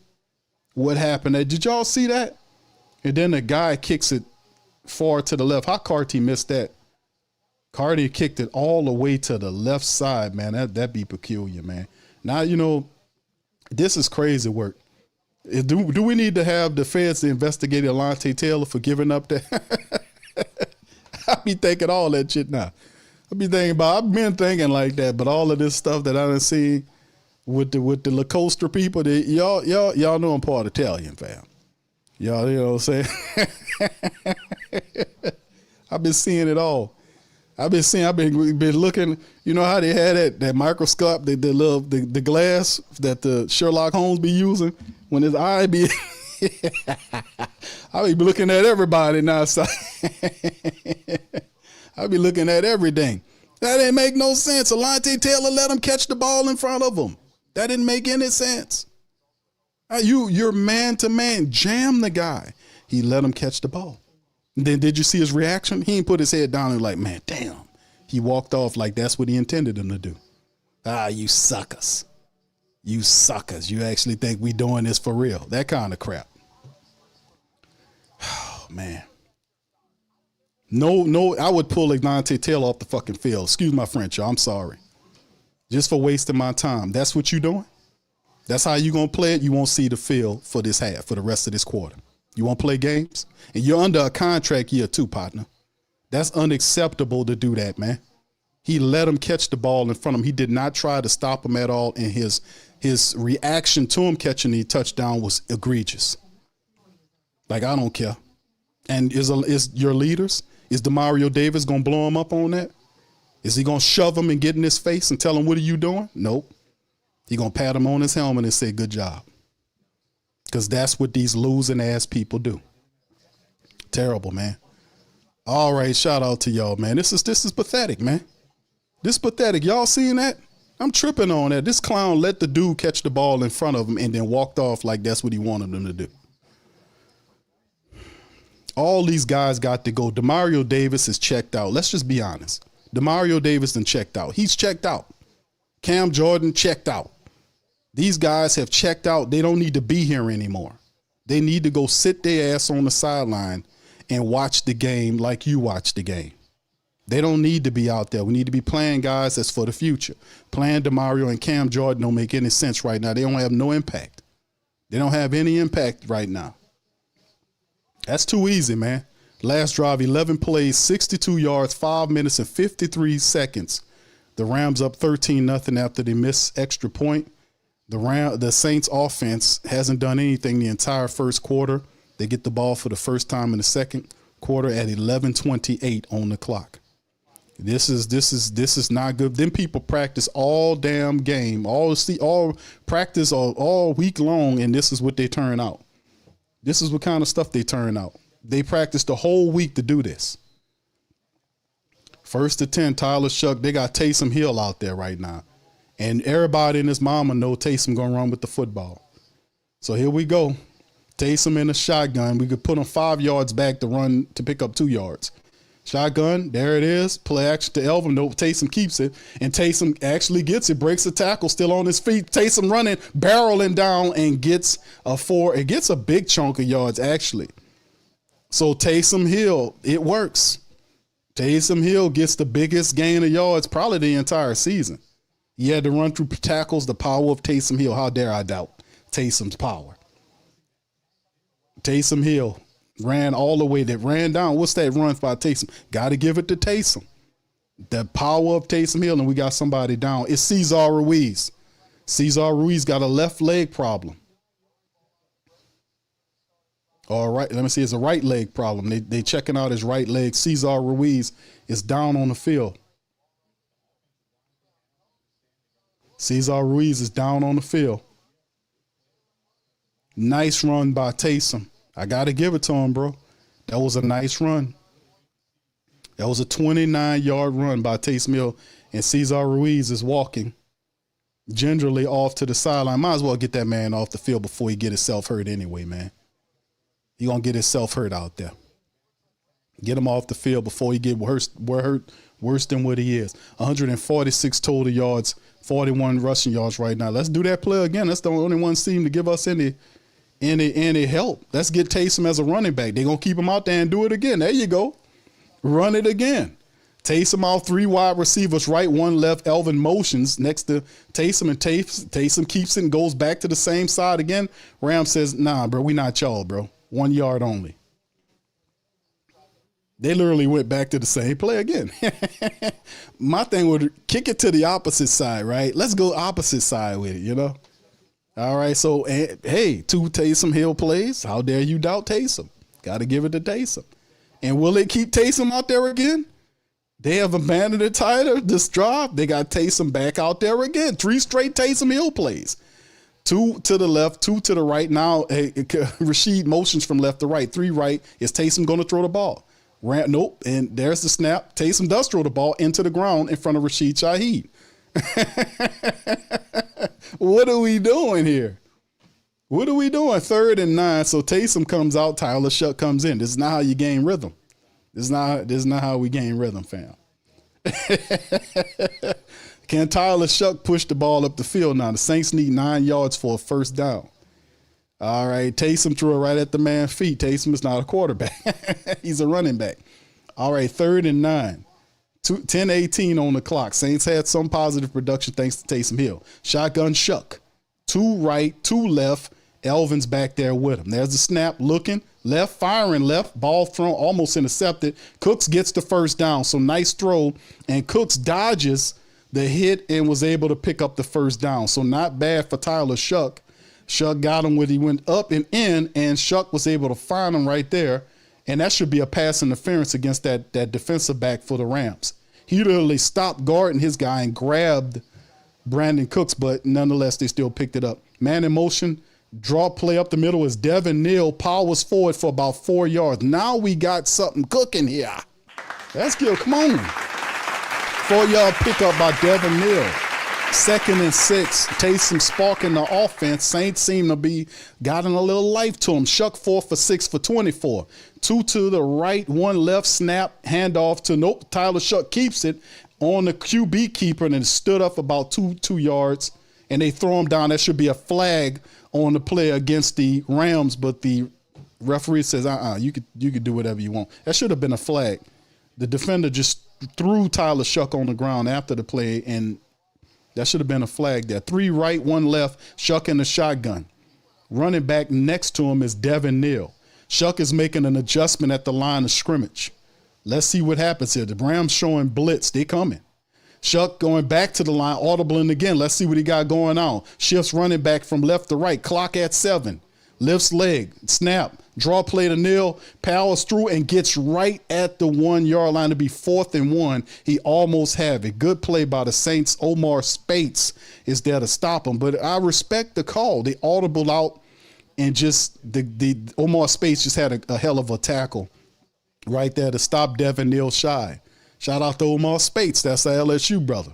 What happened? Did y'all see that? And then the guy kicks it far to the left. How Carty missed that? Carty kicked it all the way to the left side, man. That'd be peculiar, man. Now, this is crazy work. Do we need to have the feds to investigate Alontae Taylor for giving up that? I be thinking all that shit now. I've been thinking like that, but all of this stuff that I done seen with the La Costa people, y'all know I'm part Italian, fam. Y'all, you know what I'm saying? I've been seeing it all. I've been looking, you know how they had that microscope, the glass that the Sherlock Holmes be using when his eye be, I be looking at everybody now. So I be looking at everything. That didn't make no sense. Alontae Taylor let him catch the ball in front of him. That didn't make any sense. You're man to man. Jam the guy. He let him catch the ball. And then did you see his reaction? He ain't put his head down and like, man, damn. He walked off like that's what he intended him to do. You suckers. You suckers. You actually think we doing this for real. That kind of crap. Oh, man. No, I would pull Alontae Taylor off the fucking field. Excuse my French, y'all. I'm sorry. Just for wasting my time. That's what you doing? That's how you going to play it? You won't see the field for this half, for the rest of this quarter. You want to play games? And you're under a contract year too, partner. That's unacceptable to do that, man. He let him catch the ball in front of him. He did not try to stop him at all, and his reaction to him catching the touchdown was egregious. Like, I don't care. And is your leaders, is Demario Davis going to blow him up on that? Is he going to shove him and get in his face and tell him, what are you doing? Nope. He going to pat him on his helmet and say, good job. Because that's what these losing ass people do. Terrible, man. All right, shout out to y'all, man. This is pathetic, man. This is pathetic. Y'all seeing that? I'm tripping on that. This clown let the dude catch the ball in front of him and then walked off like that's what he wanted him to do. All these guys got to go. Demario Davis is checked out. Let's just be honest. Demario Davis done checked out. He's checked out. Cam Jordan checked out. These guys have checked out. They don't need to be here anymore. They need to go sit their ass on the sideline and watch the game like you watch the game. They don't need to be out there. We need to be playing guys that's for the future. Playing Demario and Cam Jordan don't make any sense right now. They don't have no impact. They don't have any impact right now. That's too easy, man. Last drive, 11 plays, 62 yards, 5 minutes and 53 seconds. The Rams up 13-0 after they missed extra point. The Saints offense hasn't done anything the entire first quarter. They get the ball for the first time in the second quarter at 11:28 on the clock. This is not good. Then people practice all damn game, all practice all week long, and this is what they turn out. This is what kind of stuff they turn out. They practiced the whole week to do this. 1st and 10, Tyler Shough. They got Taysom Hill out there right now. And everybody and his mama know Taysom going to run with the football. So here we go. Taysom in a shotgun. We could put him 5 yards back to run to pick up 2 yards. Shotgun, there it is. Play action to Elvin. No, Taysom keeps it. And Taysom actually gets it, breaks the tackle, still on his feet. Taysom running, barreling down, and gets a 4. It gets a big chunk of yards, actually. So Taysom Hill, it works. Taysom Hill gets the biggest gain of yards probably the entire season. He had to run through tackles, the power of Taysom Hill. How dare I doubt Taysom's power? Taysom Hill ran all the way. That ran down. What's that run by Taysom? Got to give it to Taysom. The power of Taysom Hill, and we got somebody down. It's Cesar Ruiz. Cesar Ruiz got a left leg problem. All right, let me see. It's a right leg problem. They checking out his right leg. Cesar Ruiz is down on the field. Cesar Ruiz is down on the field. Nice run by Taysom. I got to give it to him, bro. That was a nice run. That was a 29-yard run by Taysom Hill, and Cesar Ruiz is walking gingerly off to the sideline. Might as well get that man off the field before he get himself hurt anyway, man. He going to get himself hurt out there. Get him off the field before he get worse than what he is. 146 total yards, 41 rushing yards right now. Let's do that play again. That's the only one seem to give us any help. Let's get Taysom as a running back. They're going to keep him out there and do it again. There you go. Run it again. Taysom out, 3 wide receivers, right, 1 left. Elvin motions next to Taysom, and Taysom keeps it and goes back to the same side again. Ram says, nah, bro, we not y'all, bro. 1 yard only. They literally went back to the same play again. My thing would kick it to the opposite side, right? Let's go opposite side with it, you know? All right, so, hey, 2 Taysom Hill plays. How dare you doubt Taysom? Got to give it to Taysom. And will it keep Taysom out there again? They have abandoned it, Tyler, this drive. They got Taysom back out there again. 3 straight Taysom Hill plays. 2 to the left, 2 to the right. Now, Rashid motions from left to right. 3 right. Is Taysom going to throw the ball? Nope. And there's the snap. Taysom does throw the ball into the ground in front of Rashid Shaheed. What are we doing here? What are we doing? 3rd and 9. So Taysom comes out. Tyler Shough comes in. This is not how you gain rhythm. This is not how we gain rhythm, fam. Can Tyler Shough push the ball up the field now? The Saints need 9 yards for a first down. All right, Taysom threw it right at the man's feet. Taysom is not a quarterback. He's a running back. All right, 3rd and 9. 10:18 on the clock. Saints had some positive production thanks to Taysom Hill. Shotgun Shough. 2 right, 2 left. Elvin's back there with him. There's the snap, looking left, firing left, ball thrown, almost intercepted. Cooks gets the first down. So nice throw. And Cooks dodges the hit and was able to pick up the first down. So not bad for Tyler Shough. Shough got him when he went up and in, and Shough was able to find him right there. And that should be a pass interference against that defensive back for the Rams. He literally stopped guarding his guy and grabbed Brandon Cooks, but nonetheless, they still picked it up. Man in motion, draw play up the middle is Devin Neal, powers forward for about 4 yards. Now we got something cooking here. That's good. Come on. 4-yard pickup by Devin Neal. 2nd and 6. Taysom sparking the offense. Saints seem to be gotten a little life to him. Shough 4 for 6 for 24. 2 to the right, 1 left, snap, handoff to Tyler Shough keeps it on the QB keeper and it stood up about two yards and they throw him down. That should be a flag on the play against the Rams, but the referee says, you could do whatever you want. That should have been a flag. The defender just threw Tyler Shough on the ground after the play, and that should have been a flag there. 3 right, 1 left, Shough in the shotgun. Running back next to him is Devin Neal. Shough is making an adjustment at the line of scrimmage. Let's see what happens here. The Rams showing blitz. They coming. Shough going back to the line, audibling again. Let's see what he got going on. Shifts running back from left to right. Clock at 7. Lifts leg. Snap. Draw play to Neal. Powers through and gets right at the 1-yard line to be 4th and 1. He almost have it. Good play by the Saints. Omar Speights is there to stop him. But I respect the call. They audible out and just the Omar Speights just had a hell of a tackle right there to stop Devin Neal shy. Shout out to Omar Speights. That's our LSU brother.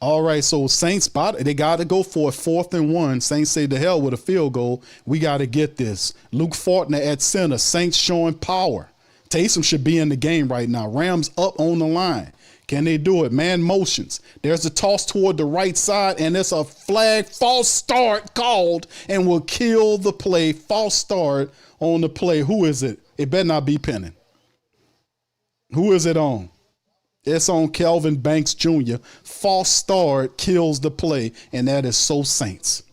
All right, so Saints they got to go for it. 4th and 1. Saints say to hell with a field goal. We got to get this. Luke Fortner at center. Saints showing power. Taysom should be in the game right now. Rams up on the line. Can they do it? Man motions. There's a toss toward the right side, and there's a flag false start called and will kill the play. False start on the play. Who is it? It better not be Penning. Who is it on? It's on Kelvin Banks Jr. False start kills the play, and that is so Saints.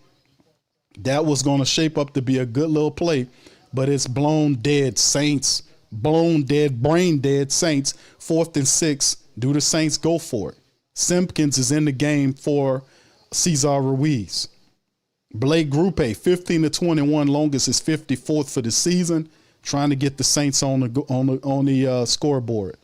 That was going to shape up to be a good little play, but it's blown dead Saints. Blown dead, brain dead Saints. 4th and 6. Do the Saints go for it? Simpkins is in the game for Cesar Ruiz. Blake Grupe, 15 to 21, longest is 54th for the season, trying to get the Saints on the scoreboard.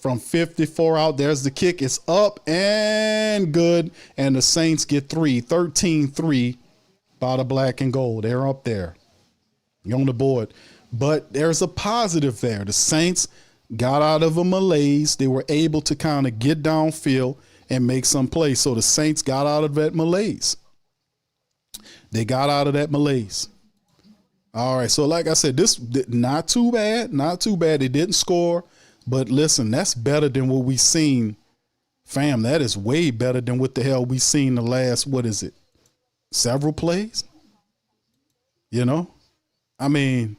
From 54 out, there's the kick. It's up and good, and the Saints get 13-3 by the black and gold. They're up there. You're on the board. But there's a positive there. The Saints got out of a malaise. They were able to kind of get downfield and make some plays. So the Saints got out of that malaise. They got out of that malaise. All right, so like I said, this not too bad. Not too bad. They didn't score. But listen, that's better than what we seen. Fam, that is way better than what the hell we seen the last, several plays? You know? I mean,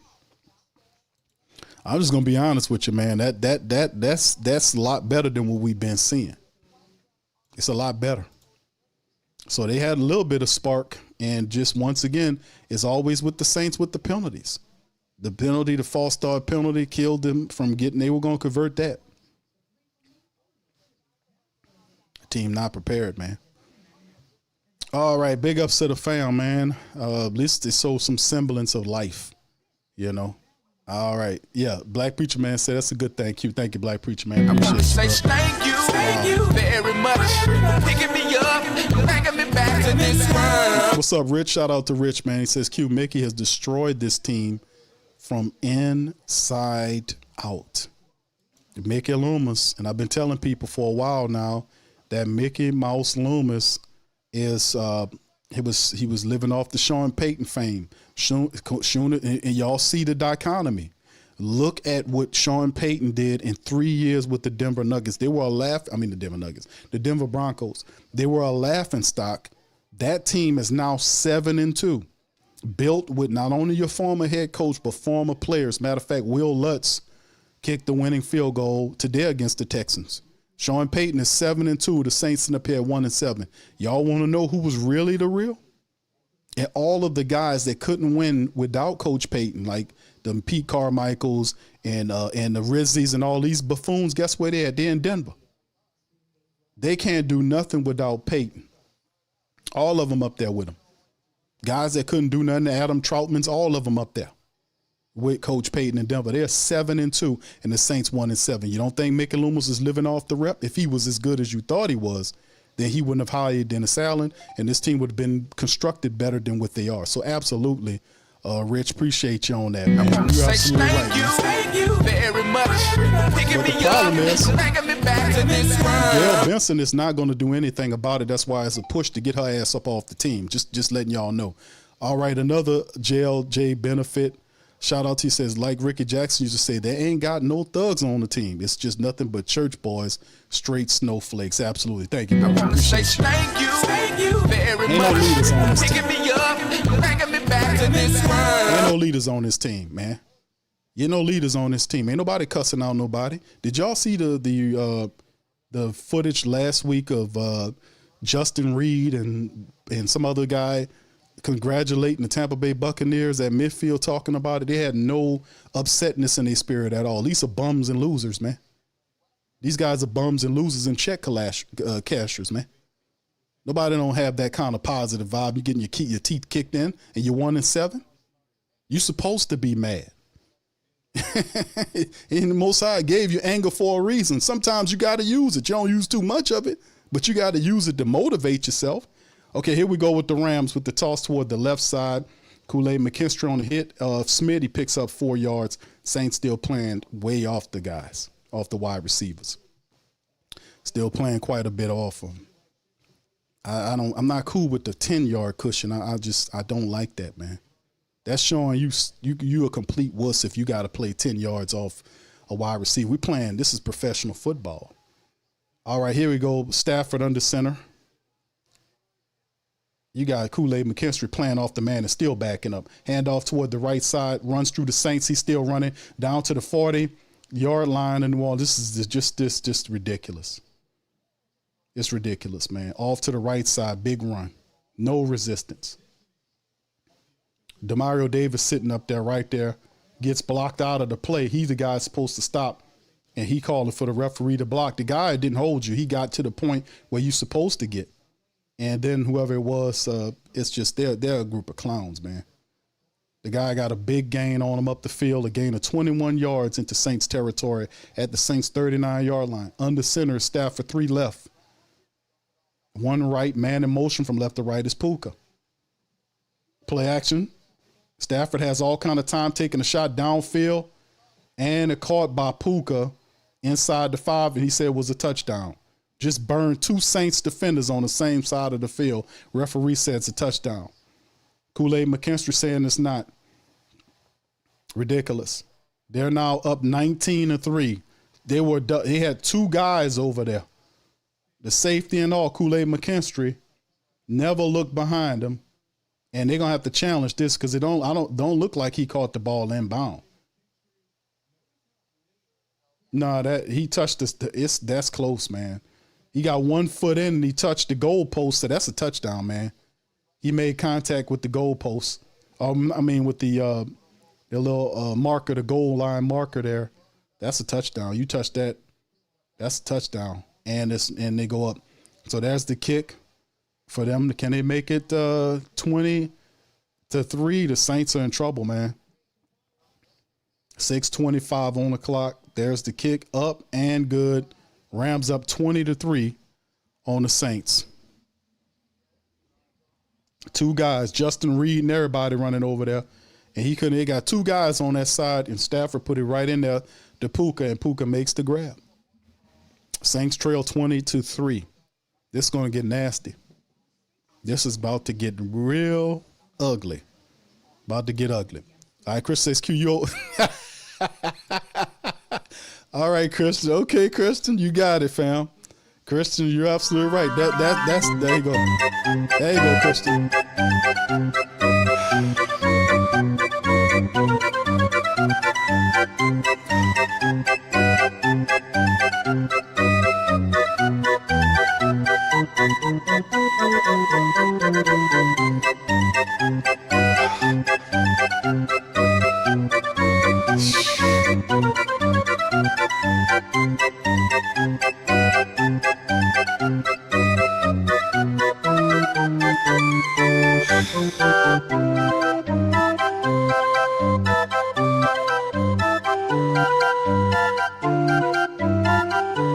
I'm just gonna be honest with you, man. That's a lot better than what we've been seeing. It's a lot better. So they had a little bit of spark, and just once again, it's always with the Saints with the penalties. The penalty, the false start penalty, killed them from getting. They were going to convert that. Team not prepared, man. All right, big ups to the fam, man. At least they show some semblance of life, you know. All right, yeah. Black Preacher Man said that's a good thank you. Thank you, Black Preacher Man. I want to Appreciate say you, thank you very much. Picking me up, bringing me back to this world. What's up, Rich? Shout out to Rich, man. He says Q Mickey has destroyed this team from inside out. Mickey Loomis, and I've been telling people for a while now that Mickey Mouse Loomis is he was living off the Sean Payton fame. And y'all see the dichotomy. Look at what Sean Payton did in 3 years with the Denver Nuggets. They were the Denver Broncos. They were a laughing stock. That team is now 7-2. Built with not only your former head coach, but former players. Matter of fact, Will Lutz kicked the winning field goal today against the Texans. Sean Payton is 7-2. The Saints in the pair 1-7. Y'all want to know who was really the real? And all of the guys that couldn't win without Coach Payton, like the Pete Carmichaels and the Rizzies and all these buffoons, guess where they're at? They're in Denver. They can't do nothing without Payton. All of them up there with him. Guys that couldn't do nothing, Adam Troutman's, all of them up there with Coach Payton in Denver. They're 7-2, and the Saints 1-7. You don't think Mickey Loomis is living off the rep? If he was as good as you thought he was, then he wouldn't have hired Dennis Allen, and this team would have been constructed better than what they are. So absolutely, Rich, appreciate you on that, man. You're absolutely right. Thank you very much. Picking me up, bringing me back to this world. Gail Benson is not going to do anything about it. That's why it's a push to get her ass up off the team. Just letting y'all know. All right, another JLJ benefit. Shout out to you, says, like Ricky Jackson used to say, they ain't got no thugs on the team. It's just nothing but church boys, straight snowflakes. Absolutely. Thank you. I want to say thank you very Ain't no leaders on this team. Picking me up, bringing me back to this world. Ain't no leaders on this team, man. You no leaders on this team. Ain't nobody cussing out nobody. Did y'all see the footage last week of Justin Reed and some other guy congratulating the Tampa Bay Buccaneers at midfield, talking about it? They had no upsetness in their spirit at all. These are bums and losers, man. These guys are bums and losers and check cashers, man. Nobody don't have that kind of positive vibe. You're getting your teeth kicked in and you're 1-7. You're supposed to be mad. And the Most High gave you anger for a reason. Sometimes you got to use it. You don't use too much of it, but you got to use it to motivate yourself. Okay, here we go with the Rams with the toss toward the left side. Kool-Aid McKinstry on the hit of Smith. He picks up 4 yards. Saints still playing way off the guys, off the wide receivers. Still playing quite a bit off them. I'm not cool with the 10-yard cushion. I don't like that, man. That's showing you a complete wuss if you got to play 10 yards off a wide receiver. This is professional football. All right, here we go. Stafford under center. You got Kool-Aid McKinstry playing off the man and still backing up. Hand off toward the right side, runs through the Saints. He's still running down to the 40-yard line and the wall. This is just ridiculous. It's ridiculous, man. Off to the right side, big run. No resistance. Demario Davis sitting up there right there, gets blocked out of the play. He's the guy supposed to stop, and he calling for the referee to block. The guy didn't hold you. He got to the point where you're supposed to get. And then whoever it was, it's just they're a group of clowns, man. The guy got a big gain on him up the field, a gain of 21 yards into Saints territory at the Saints 39-yard line. Under center, Stafford 3 left. 1 right, man in motion from left to right is Puka. Play action. Stafford has all kind of time taking a shot downfield and a caught by Puka inside the 5, and he said it was a touchdown. Just burned 2 Saints defenders on the same side of the field. Referee said it's a touchdown. Kool-Aid McKinstry saying it's not. Ridiculous. They're now up 19-3. They had 2 guys over there. The safety and all, Kool-Aid McKinstry, never looked behind him. And they're gonna have to challenge this because it don't look like he caught the ball inbound. No, that he touched this. That's close, man. He got 1 foot in and he touched the goal post, so that's a touchdown, man. He made contact with the goal post. With the little marker, the goal line marker there. That's a touchdown. You touch that, that's a touchdown. And they go up. So there's the kick for them. Can they make it 20-3? The Saints are in trouble, man. 6:25 on the clock. There's the kick, up and good. Rams up 20-3 on the Saints. 2 guys, Justin Reed and everybody running over there. And they got 2 guys on that side, and Stafford put it right in there to Puka, and Puka makes the grab. Saints trail 20-3. This is going to get nasty. This is about to get real ugly. About to get ugly. All right, Chris says QO. All right, Christian. Okay, Christian, you got it, fam. Christian, you're absolutely right. That's there you go. There you go, Christian.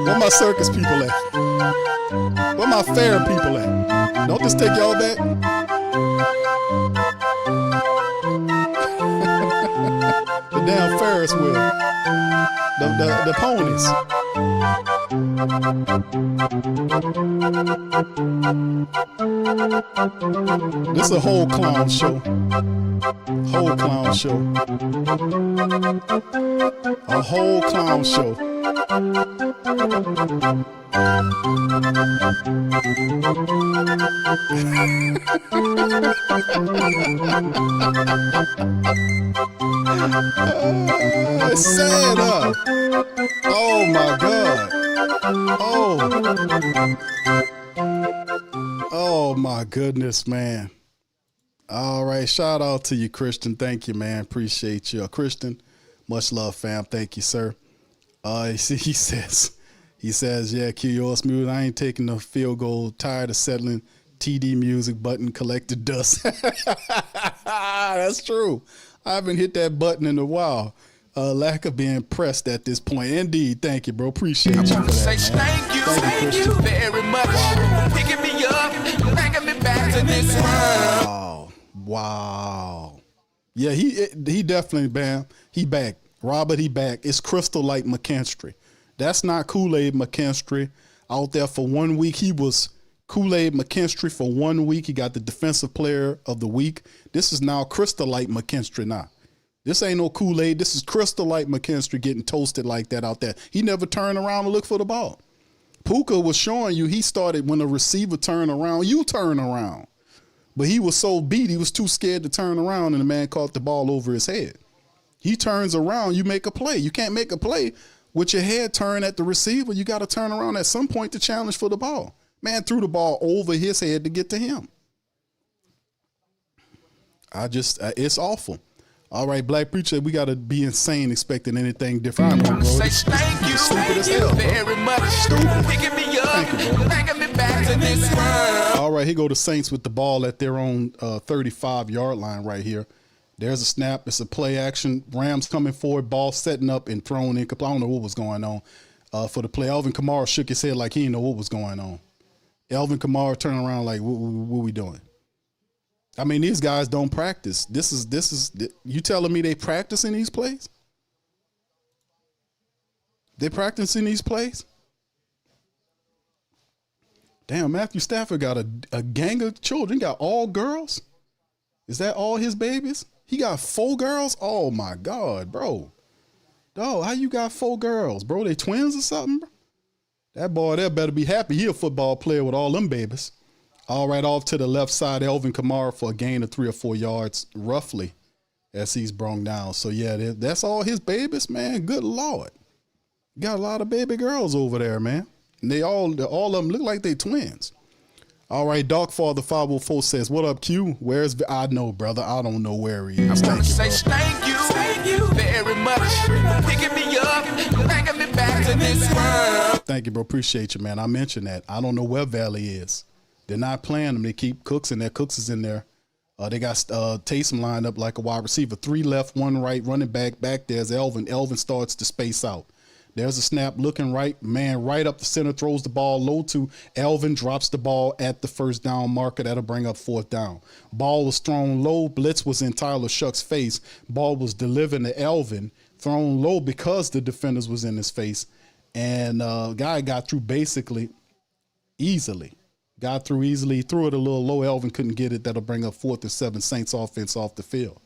Where my circus people at? Where my fair people at? Don't this take y'all back? The damn Ferris wheel. The ponies. This is a whole clown show. Whole clown show. A whole clown show. It's sad, huh? Oh my God. Oh my goodness, man. All right. Shout out to you, Christian. Thank you, man. Appreciate you. Christian, much love, fam. Thank you, sir. He says, yeah, Q, yours smooth. I ain't taking the field goal. Tired of settling. TD music button collected dust. That's true. I haven't hit that button in a while. Lack of being pressed at this point. Indeed. Thank you, bro. Appreciate you for that, Say man. thank you very much. Picking me up, bringing me back to this world. Wow. Yeah, he definitely, bam. He back. Robert, he back. It's Crystal Light McKinstry. That's not Kool-Aid McKinstry. Out there for 1 week, he was Kool-Aid McKinstry for 1 week. He got the Defensive Player of the Week. This is now Crystal Light McKinstry now. This ain't no Kool-Aid. This is Crystal Light McKinstry getting toasted like that out there. He never turned around to look for the ball. Puka was showing you he started when the receiver turned around, you turn around. But he was so beat, he was too scared to turn around, and the man caught the ball over his head. He turns around, you make a play. You can't make a play with your head turned at the receiver. You got to turn around at some point to challenge for the ball. Man threw the ball over his head to get to him. It's awful. All right, Black Preacher, we got to be insane expecting anything different. I know, bro. Say It's thank you very much. Picking me up, bringing me back to this world. All right, here go the Saints with the ball at their own 35-yard line right here. There's a snap. It's a play action. Rams coming forward, ball setting up and thrown in. I don't know what was going on for the play. Alvin Kamara shook his head like he didn't know what was going on. Alvin Kamara turned around like, what we doing? I mean, these guys don't practice. This is you telling me they practice in these plays? They practice in these plays? Damn, Matthew Stafford got a gang of children. He got all girls? Is that all his babies? He got 4 girls? Oh my God, bro. Dog, how you got 4 girls, bro? They twins or something? Bro? That boy there better be happy he a football player with all them babies. All right, off to the left side, Alvin Kamara for a gain of 3 or 4 yards, roughly, as he's brung down. So, yeah, that's all his babies, man. Good Lord. Got a lot of baby girls over there, man. And all of them look like they twins. All right, Darkfather 504 says, what up, Q? I know, brother. I don't know where he is. Thank you, bro. Say thank you very much. Picking me up, bringing me back to this world. Thank you, bro. Appreciate you, man. I mentioned that. I don't know where Valley is. They're not playing them. They keep Cooks in there. Cooks is in there. They got Taysom lined up like a wide receiver. 3 left, 1 right, running back. Back there's Elvin. Elvin starts to space out. There's a snap looking right. Man, right up the center, throws the ball low to Elvin, drops the ball at the first down marker. That'll bring up 4th down. Ball was thrown low. Blitz was in Tyler Shough's face. Ball was delivered to Elvin, thrown low because the defenders was in his face. And guy got through basically easily. Got through easily, threw it a little low. Elvin couldn't get it. That'll bring up 4th and 7. Saints offense off the field.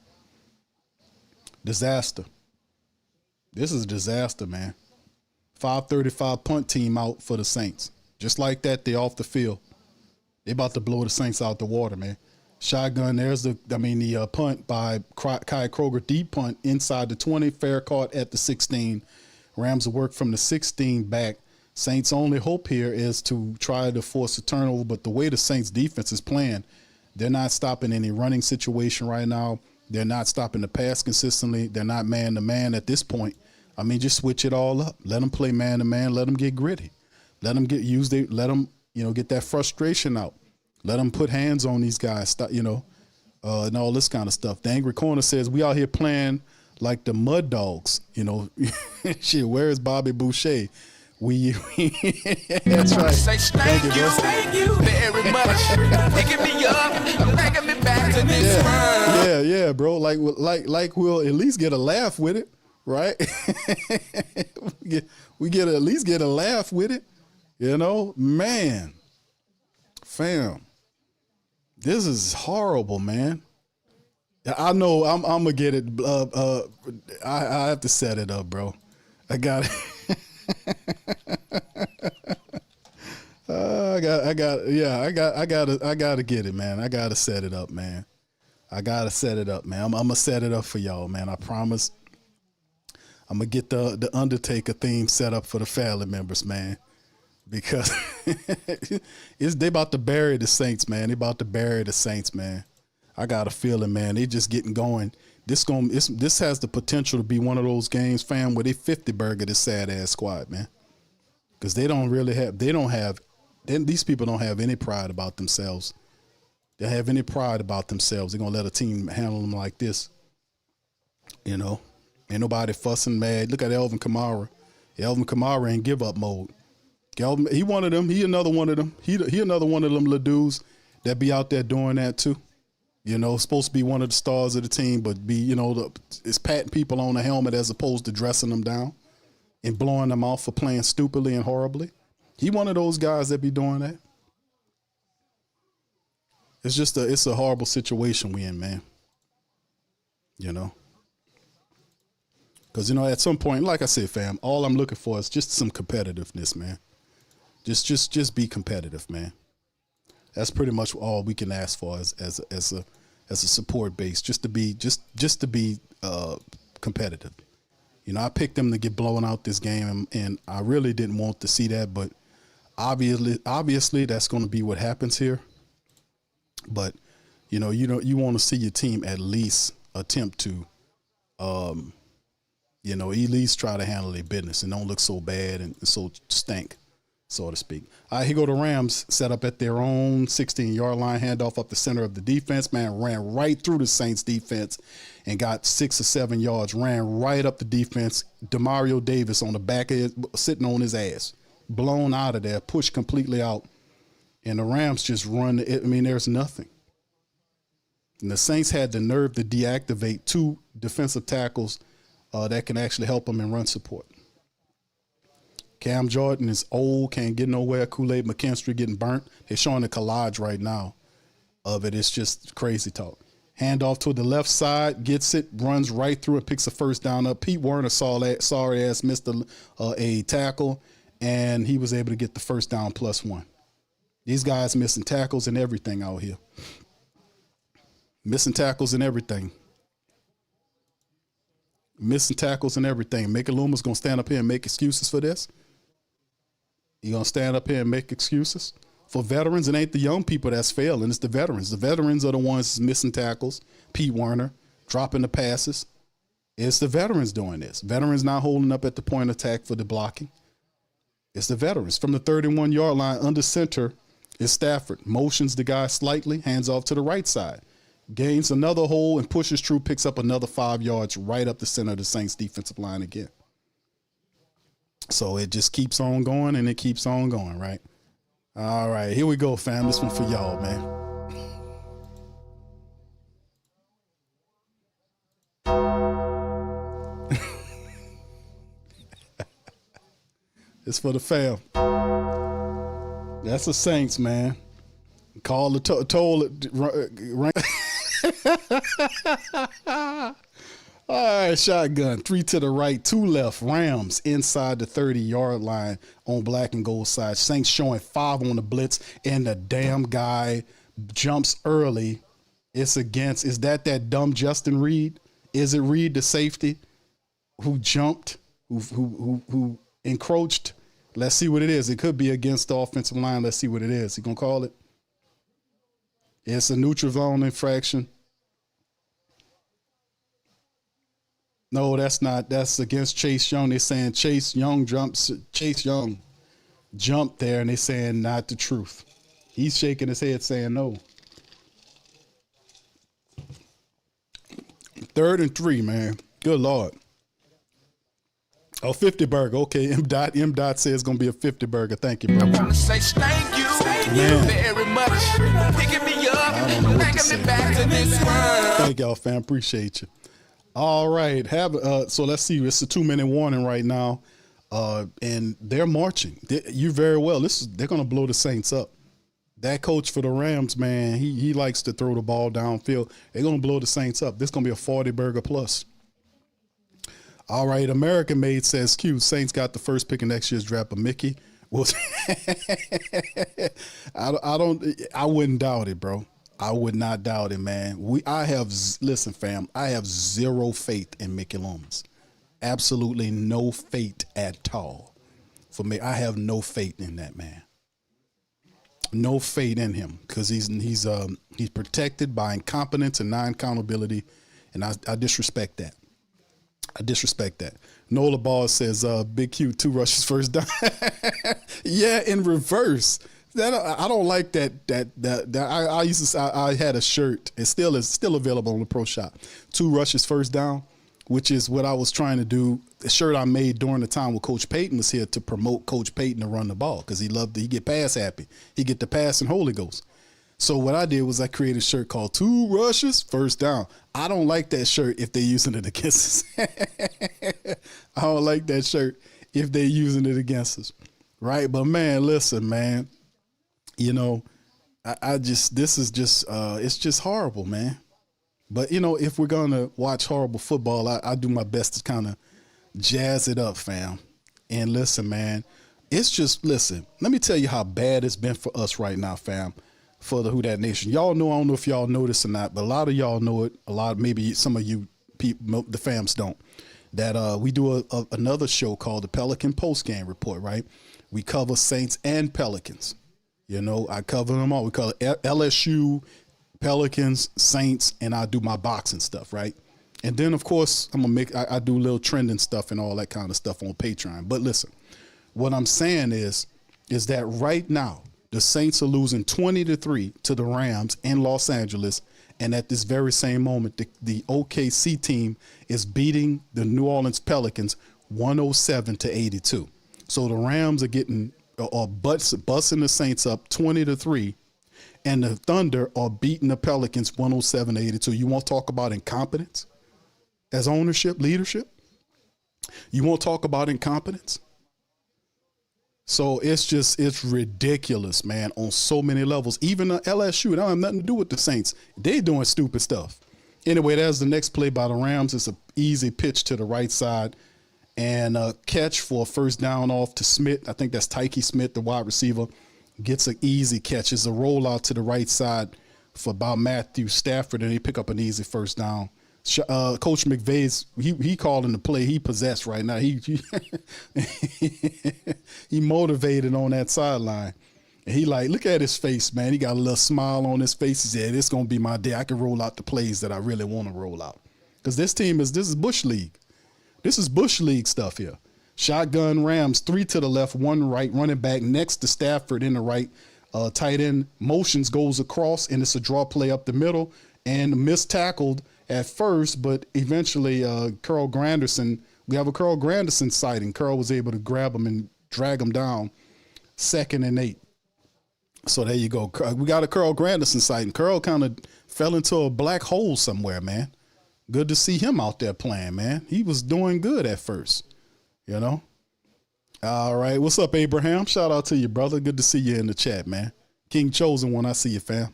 Disaster. This is a disaster, man. 5:35 punt team out for the Saints. Just like that, they off the field. They about to blow the Saints out the water, man. Shotgun, there's the punt by Kai Kroger. Deep punt inside the 20. Fair caught at the 16. Rams will work from the 16 back. Saints' only hope here is to try to force a turnover, but the way the Saints defense is playing, they're not stopping any running situation right now. They're not stopping the pass consistently. They're not man-to-man at this point. I mean, just switch it all up. Let them play man-to-man. Let them get gritty. Let them get that frustration out. Let them put hands on these guys, and all this kind of stuff. The Angry Corner says, we out here playing like the Mud Dogs, Shit, where is Bobby Boucher? That's right. Say thank you, bro. thank you very much. Picking me up, bringing me back to this round. Yeah, bro. Like we'll at least get a laugh with it, right? we get at least get a laugh with it, you know, man. Fam, this is horrible, man. I know I'm gonna get it. I have to set it up, bro. I got it. I gotta get it, man. I gotta set it up, man. I'm gonna set it up for y'all, man. I promise. I'm gonna get the Undertaker theme set up for the family members, man. Because they about to bury the Saints, man. They about to bury the Saints, man. I got a feeling, man. They just getting going. This has the potential to be one of those games, fam, where they 50 burger this sad ass squad, man. Because these people don't have any pride about themselves. They don't have any pride about themselves. They're gonna let a team handle them like this. You know, ain't nobody fussing mad. Look at Elvin Kamara. Elvin Kamara in give up mode. He one of them. He another one of them. He another one of them little dudes that be out there doing that too. You know, supposed to be one of the stars of the team, but it's patting people on the helmet as opposed to dressing them down and blowing them off for playing stupidly and horribly. He one of those guys that be doing that. It's a horrible situation we in, man. You know. Because, at some point, like I said, fam, all I'm looking for is just some competitiveness, man. Just be competitive, man. That's pretty much all we can ask for as a support base, just to be competitive. I picked them to get blown out this game, and I really didn't want to see that, but obviously that's going to be what happens here. But you want to see your team at least attempt to, at least try to handle their business and don't look so bad and so stink, so to speak. All right, here go the Rams, set up at their own 16-yard line, handoff up the center of the defense. Man, ran right through the Saints defense and got 6 or 7 yards, ran right up the defense. Demario Davis on the back of it, sitting on his ass, blown out of there, pushed completely out. And the Rams just run. There's nothing. And the Saints had the nerve to deactivate 2 defensive tackles that can actually help them in run support. Cam Jordan is old, can't get nowhere. Kool-Aid McKinstry getting burnt. They're showing a collage right now of it. It's just crazy talk. Handoff to the left side, gets it, runs right through it, picks a first down up. Pete Werner sorry ass missed a tackle, and he was able to get the first down +1. These guys missing tackles and everything out here. Missing tackles and everything. Mickey Loomis going to stand up here and make excuses for this? You going to stand up here and make excuses? For veterans, it ain't the young people that's failing. It's the veterans. The veterans are the ones missing tackles. Pete Werner dropping the passes. It's the veterans doing this. Veterans not holding up at the point of attack for the blocking. It's the veterans. From the 31-yard line under center is Stafford. Motions the guy slightly, hands off to the right side. Gains another hole and pushes through, picks up another 5 yards right up the center of the Saints defensive line again. So it just keeps on going and it keeps on going, right? All right, here we go, fam. This one for y'all, man. It's for the fam. That's the Saints, man. Call the toll. All right, shotgun. 3 to the right, 2 left. Rams inside the 30-yard line on black and gold side. Saints showing 5 on the blitz, and the damn guy jumps early. Is that dumb Justin Reed? Is it Reed, the safety, who jumped, who encroached? Let's see what it is. It could be against the offensive line. Let's see what it is. He gonna call it? It's a neutral zone infraction. No, that's not. That's against Chase Young. They're saying Chase Young jumped there, and they're saying not the truth. He's shaking his head saying no. 3rd and 3, man. Good Lord. Oh, 50 burger. Okay, M. Dot says it's gonna be a 50 burger. Thank you, bro. I wanna say thank you very much. Picking me up, bringing me back to this world. Thank y'all, fam. Appreciate you. All right, so let's see. It's a 2-minute warning right now, and they're marching. You very well. They're gonna blow the Saints up. That coach for the Rams, man, he likes to throw the ball downfield. They're gonna blow the Saints up. This is gonna be a 40 burger plus. All right, American Made says, Q, Saints got the first pick in next year's draft of Mickey. Well, I wouldn't doubt it, bro. I would not doubt it, man. Listen, fam, I have zero faith in Mickey Loomis. Absolutely no faith at all. For me, I have no faith in that man. No faith in him because he's protected by incompetence and non-accountability, and I disrespect that. I disrespect that. Nola Ball says, Big Q, 2 rushes first down. Yeah, in reverse. I don't like that. I had a shirt. It is still available on the Pro Shop. 2 rushes first down, which is what I was trying to do. The shirt I made during the time when Coach Payton was here to promote Coach Payton to run the ball because he get pass happy. He get the pass and Holy Ghost. So what I did was I created a shirt called 2 rushes first down. I don't like that shirt if they're using it against us. I don't like that shirt if they're using it against us. Right? But man, listen, man, this is just, it's just horrible, man. But if we're going to watch horrible football, I do my best to kind of jazz it up, fam. And listen, man, listen, let me tell you how bad it's been for us right now, fam. For the Who Dat Nation. Y'all know, I don't know if y'all know this or not, but a lot of y'all know it. Maybe some of you people, the fams don't, that we do another show called the Pelican Postgame Report, right? We cover Saints and Pelicans. I cover them all. We cover LSU, Pelicans, Saints, and I do my boxing stuff, right? And then, of course, I do little trending stuff and all that kind of stuff on Patreon. But listen, what I'm saying is that right now, the Saints are losing 20-3 to the Rams in Los Angeles. And at this very same moment, the OKC team is beating the New Orleans Pelicans 107-82. So the Rams are busting the Saints up 20-3. And the Thunder are beating the Pelicans 107-82. You want to talk about incompetence as ownership, leadership? You want to talk about incompetence? So it's ridiculous, man, on so many levels. Even the LSU, it don't have nothing to do with the Saints. They doing stupid stuff. Anyway, that's the next play by the Rams. It's an easy pitch to the right side and a catch for a first down off to Smith. I think that's Tyke Smith, the wide receiver, gets an easy catch. It's a rollout to the right side for about Matthew Stafford, and they pick up an easy first down. Coach McVay's he calling the play. He possessed right now. He motivated on that sideline. And he look at his face, man. He got a little smile on his face. He said, "It's gonna be my day. I can roll out the plays that I really want to roll out." Because this is Bush League. This is Bush League stuff here. Shotgun Rams, 3 to the left, 1 right, running back next to Stafford in the right. Tight end motions goes across, and it's a draw play up the middle and mistackled at first, but eventually Carl Granderson, we have a Carl Granderson sighting. Carl was able to grab him and drag him down 2nd and 8. So there you go. We got a Carl Granderson sighting. Carl kind of fell into a black hole somewhere, man. Good to see him out there playing, man. He was doing good at first, All right. What's up, Abraham? Shout out to you, brother. Good to see you in the chat, man. King Chosen One, I see you, fam.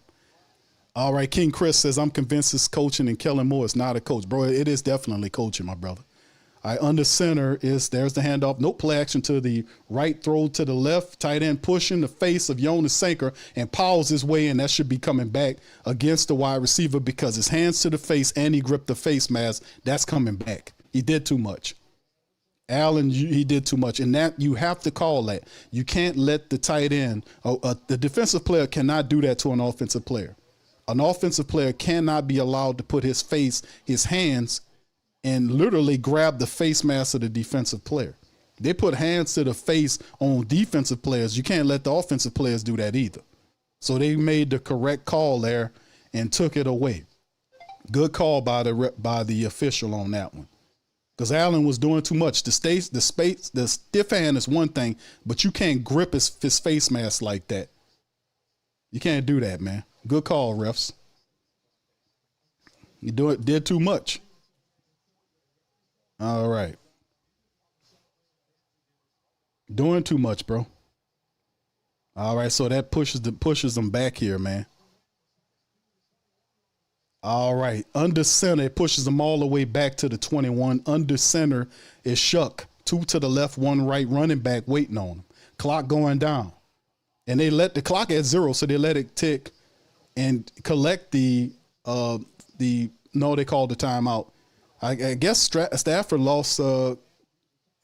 All right, King Chris says, I'm convinced it's coaching and Kellen Moore is not a coach. Bro, it is definitely coaching, my brother. Under center there's the handoff. No play action to the right, throw to the left. Tight end pushing the face of Jonas Sanker and powers his way in. That should be coming back against the wide receiver because his hands to the face and he gripped the face mask. That's coming back. He did too much. Allen, he did too much. And that you have to call that. You can't let the tight end, the defensive player cannot do that to an offensive player. An offensive player cannot be allowed to put his hands, and literally grab the face mask of the defensive player. They put hands to the face on defensive players. You can't let the offensive players do that either. So they made the correct call there and took it away. Good call by the official on that one. because Allen was doing too much. The stiff hand is one thing, but you can't grip his face mask like that. You can't do that, man. Good call, refs. You did too much. All right. Doing too much, bro. All right, so that pushes them back here, man. All right, under center, it pushes them all the way back to the 21. Under center is Shough. 2 to the left, 1 right, running back waiting on him. Clock going down. And they let the clock at 0, so they let it tick and collect they called the timeout. I guess Stafford lost an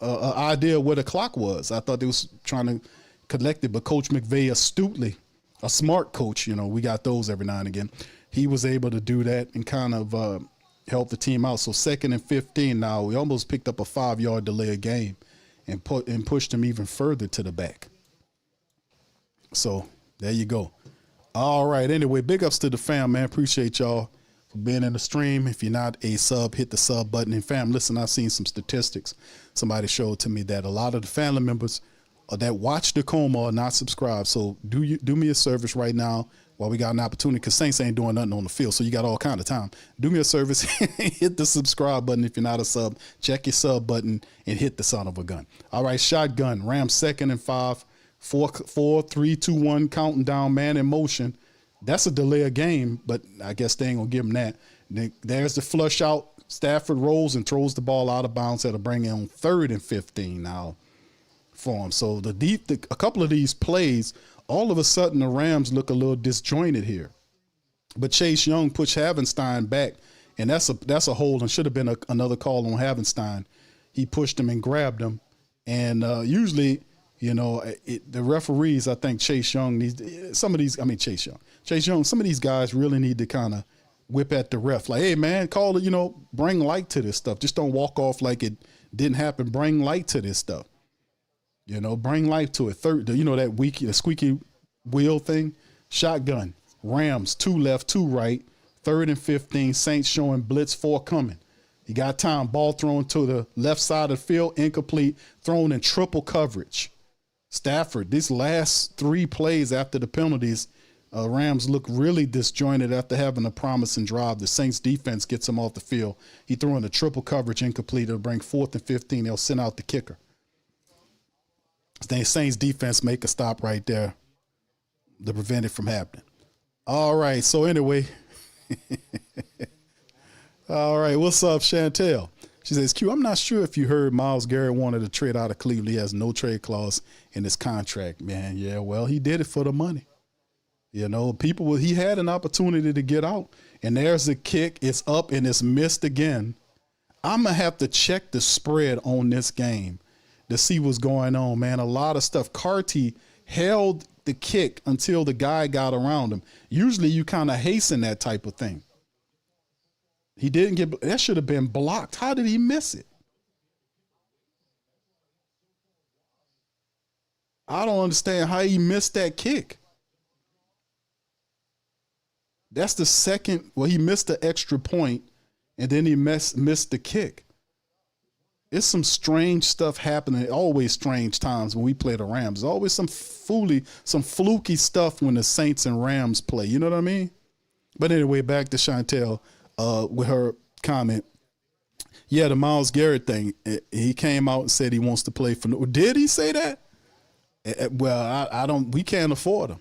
idea where the clock was. I thought they was trying to collect it, but Coach McVay astutely, a smart coach, we got those every now and again. He was able to do that and kind of help the team out. So 2nd and 15 now. We almost picked up a 5-yard delay of game and pushed them even further to the back. So there you go. All right. Anyway, big ups to the fam, man. Appreciate y'all for being in the stream. If you're not a sub, hit the sub button. And fam, listen, I've seen some statistics. Somebody showed to me that a lot of the family members that watch the Coma are not subscribed. So do me a service right now while we got an opportunity, because Saints ain't doing nothing on the field, so you got all kind of time. Do me a service, hit the subscribe button if you're not a sub. Check your sub button and hit the son of a gun. All right, shotgun. Rams 2nd and 5. 4, 3, 2, 1, counting down, man in motion. That's a delay of game, but I guess they ain't going to give him that. There's the flush out. Stafford rolls and throws the ball out of bounds. That'll bring in 3rd and 15 now for him. So a couple of these plays, all of a sudden the Rams look a little disjointed here. But Chase Young pushed Havenstein back, and that's a hold and should have been another call on Havenstein. He pushed him and grabbed him. And usually, the referees, I think Chase Young some of these guys really need to kind of whip at the ref. Like, hey, man, call it, bring light to this stuff. Just don't walk off like it didn't happen. Bring light to this stuff. Bring life to it. The squeaky wheel thing. Shotgun. Rams, 2 left, 2 right. 3rd and 15. Saints showing blitz 4 coming. You got time. Ball thrown to the left side of the field. Incomplete. Thrown in triple coverage. Stafford, these last 3 plays after the penalties, Rams look really disjointed after having a promising drive. The Saints defense gets him off the field. He threw in a triple coverage incomplete. It'll bring 4th and 15. They'll send out the kicker. The Saints defense make a stop right there to prevent it from happening. All right. So anyway, all right. What's up, Chantel? She says, Q, I'm not sure if you heard Myles Garrett wanted to trade out of Cleveland. He has no trade clause in his contract, man. Yeah, well, he did it for the money. He had an opportunity to get out, and there's a kick. It's up and it's missed again. I'm going to have to check the spread on this game to see what's going on, man. A lot of stuff. Carty held the kick until the guy got around him. Usually you kind of hasten that type of thing. He didn't get, that should have been blocked. How did he miss it? I don't understand how he missed that kick. That's the second, he missed the extra point and then he missed the kick. It's some strange stuff happening. Always strange times when we play the Rams. There's always some fluky stuff when the Saints and Rams play. You know what I mean? But anyway, back to Chantel with her comment. Yeah, the Myles Garrett thing. He came out and said he wants to play for. Did he say that? Well, I don't. We can't afford him.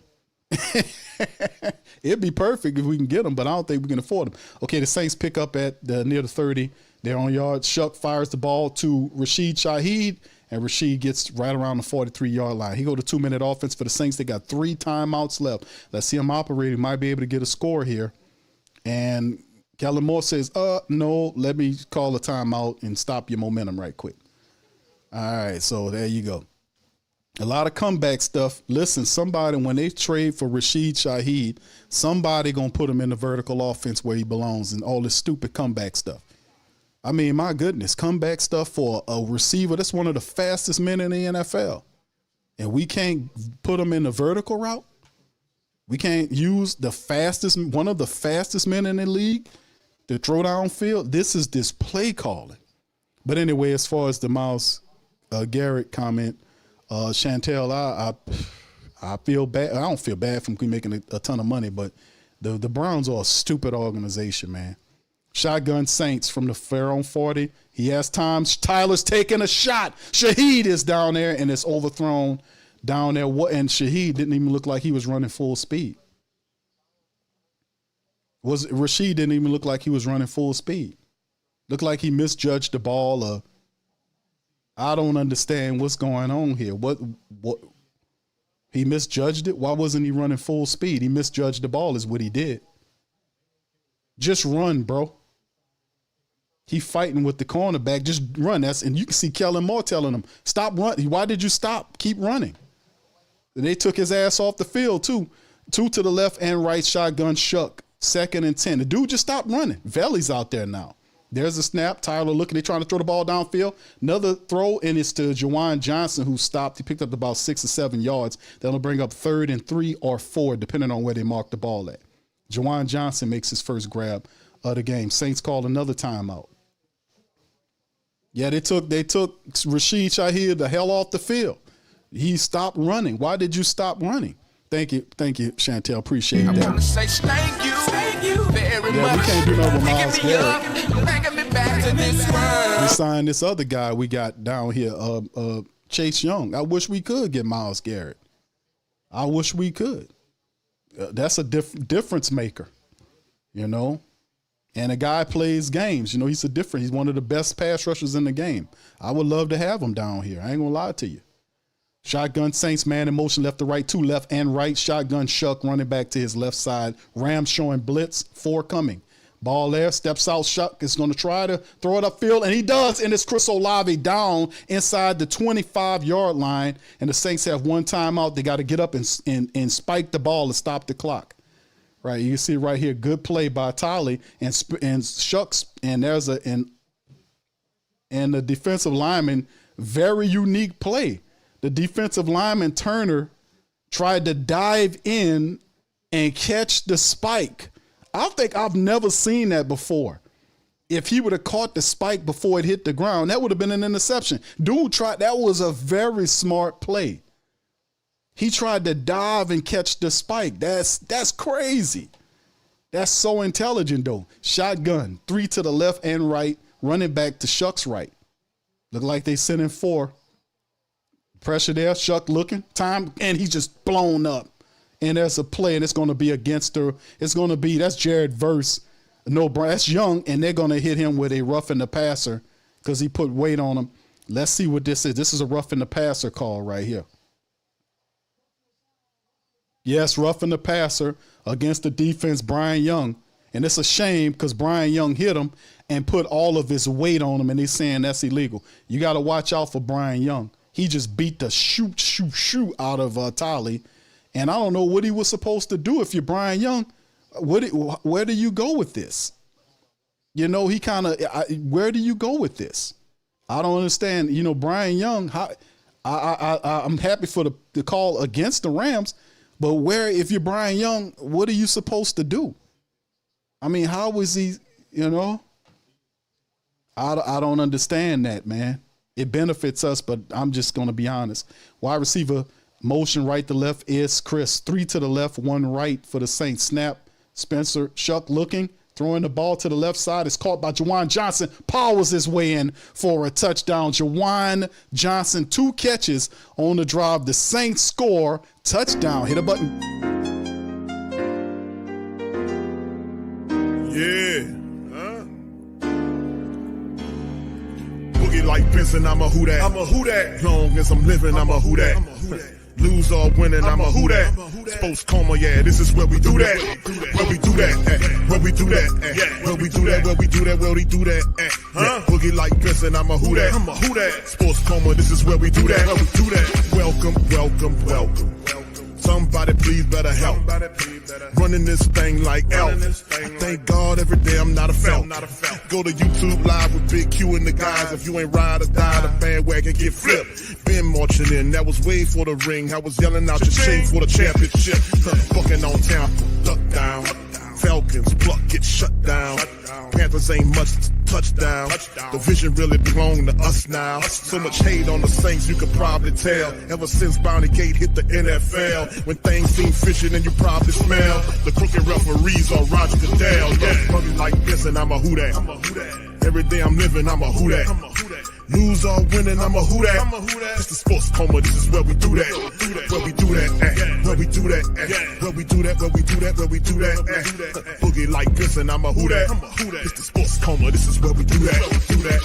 It'd be perfect if we can get him, but I don't think we can afford him. Okay, the Saints pick up at near the 30. They're on yard. Shough fires the ball to Rashid Shaheed, and Rashid gets right around the 43-yard line. He go to 2-minute offense for the Saints. They got 3 timeouts left. Let's see him operate. He might be able to get a score here. And Kellen Moore says, no, let me call a timeout and stop your momentum right quick. All right, so there you go. A lot of comeback stuff. Listen, somebody, when they trade for Rashid Shaheed, somebody going to put him in the vertical offense where he belongs and all this stupid comeback stuff. I mean, my goodness, comeback stuff for a receiver. That's one of the fastest men in the NFL. And we can't put him in the vertical route. We can't use one of the fastest men in the league to throw downfield. This is this play calling. But anyway, as far as the Myles Garrett comment, Chantel, I feel bad. I don't feel bad from making a ton of money, but the Browns are a stupid organization, man. Shotgun Saints from the Pharaoh 40. He has times. Tyler's taking a shot. Shaheed is down there and it's overthrown down there. And Shaheed didn't even look like he was running full speed. Rashid didn't even look like he was running full speed. Looked like he misjudged the ball. I don't understand what's going on here. What he misjudged it? Why wasn't he running full speed? He misjudged the ball is what he did. Just run, bro. He fighting with the cornerback. Just run. And you can see Kellen Moore telling him, stop running. Why did you stop? Keep running. And they took his ass off the field too. 2 to the left and right, shotgun Shough. 2nd and 10. The dude just stopped running. Valley's out there now. There's a snap. Tyler looking. They're trying to throw the ball downfield. Another throw, and it's to Juwan Johnson, who stopped. He picked up about 6 or 7 yards. That'll bring up 3rd and 3 or 4, depending on where they mark the ball at. Juwan Johnson makes his first grab of the game. Saints called another timeout. Yeah, they took Rashid Shaheed the hell off the field. He stopped running. Why did you stop running? Thank you, Chantel. Appreciate that. I want to say thank you very much. We can't do nothing with Myles Picking me up, bringing me back to this world. We signed this other guy we got down here, Chase Young. I wish we could get Myles Garrett. I wish we could. That's a difference maker, you know. And a guy plays games. You know, he's one of the best pass rushers in the game. I would love to have him down here. I ain't gonna lie to you. Shotgun Saints, man in motion, left to right, 2 left and right. Shotgun Shough running back to his left side. Rams showing blitz, 4 coming. Ball there, steps out. Shough is going to try to throw it upfield, and he does. And it's Chris Olave down inside the 25-yard line. And the Saints have 1 timeout. They got to get up and spike the ball to stop the clock. Right, you can see right here, good play by Tyler and Shough, and there's and the defensive lineman, very unique play. The defensive lineman, Turner, tried to dive in and catch the spike. I think I've never seen that before. If he would have caught the spike before it hit the ground, that would have been an interception. Dude that was a very smart play. He tried to dive and catch the spike. That's crazy. That's so intelligent, though. Shotgun, 3 to the left and right, running back to Shough's right. Look like they sent in 4. Pressure there, Shough looking, time, and he's just blown up. And there's a play, and it's going to be against her. It's going to be, that's Jared Verse. No, that's Young, and they're going to hit him with a roughing the passer because he put weight on him. Let's see what this is. This is a roughing the passer call right here. Yes, roughing the passer against the defense, Brian Young. And it's a shame because Brian Young hit him and put all of his weight on him, and they're saying that's illegal. You got to watch out for Brian Young. He just beat the shoot out of Tyler. And I don't know what he was supposed to do if you're Brian Young. Where do you go with this? You know, where do you go with this? I don't understand. You know, Brian Young, I'm happy for the call against the Rams, but if you're Brian Young, what are you supposed to do? I mean, how was he, you know? I don't understand that, man. It benefits us, but I'm just going to be honest. Wide receiver motion right to left is Chris. 3 to the left, 1 right for the Saints. Snap. Spencer Shough looking, throwing the ball to the left side. It's caught by Juwan Johnson. Powers his way in for a touchdown. Juwan Johnson, 2 catches on the drive. The Saints score. Touchdown. Hit a button. Yeah. Boogie like Vincent, I'm a Who Dat. I'm a Who Dat. Long as I'm living, I'm a Who Dat. Lose or winning, I'm a Who Dat. Sports Coma, yeah, this is where we do that. Where we do that, where we do that, where we do that, where we do that, where we do that. Boogie like Vincent, I'm a Who Dat. I'm a Who Dat. Sports Coma, this is where we do that. Where we do that. Welcome, welcome, welcome. Somebody please better help. Running this thing like Elf. I thank God every day I'm not a Felp. Go to YouTube Live with Big Q and the guys. If you ain't ride or die, the bandwagon get flipped. Been marching in, that was way for the ring. I was yelling out your shame for the championship. Fucking on Tampa, duck down. Falcons, pluck, get shut down. Panthers ain't much to touchdown. The vision really belong to us now. So much hate on the Saints, you could probably tell. Ever since Bounty Gate hit the NFL, when things seem fishy and you probably smell the crooked referees on Roger Goodell. Yeah, probably like this and I'm a Who Dat. Every day I'm living, I'm a Who Dat. Lose or winning, I'm a Who Dat. It's the sports coma, this is where we do that. Where we do that at. Where we do that at. Where we do that, where we do that, where we do that at. Boogie like this and I'm a Who Dat. It's the sports coma, this is where we do that. Do that.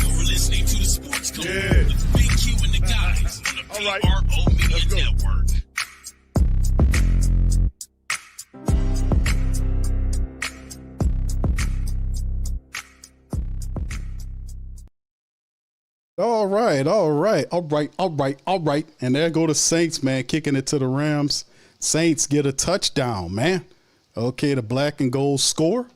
You're listening to the Sports Coma with Big Q and the guys on the PRO Media Network. All right. And there go the Saints, man, kicking it to the Rams. Saints get a touchdown, man. Okay, the black and gold score.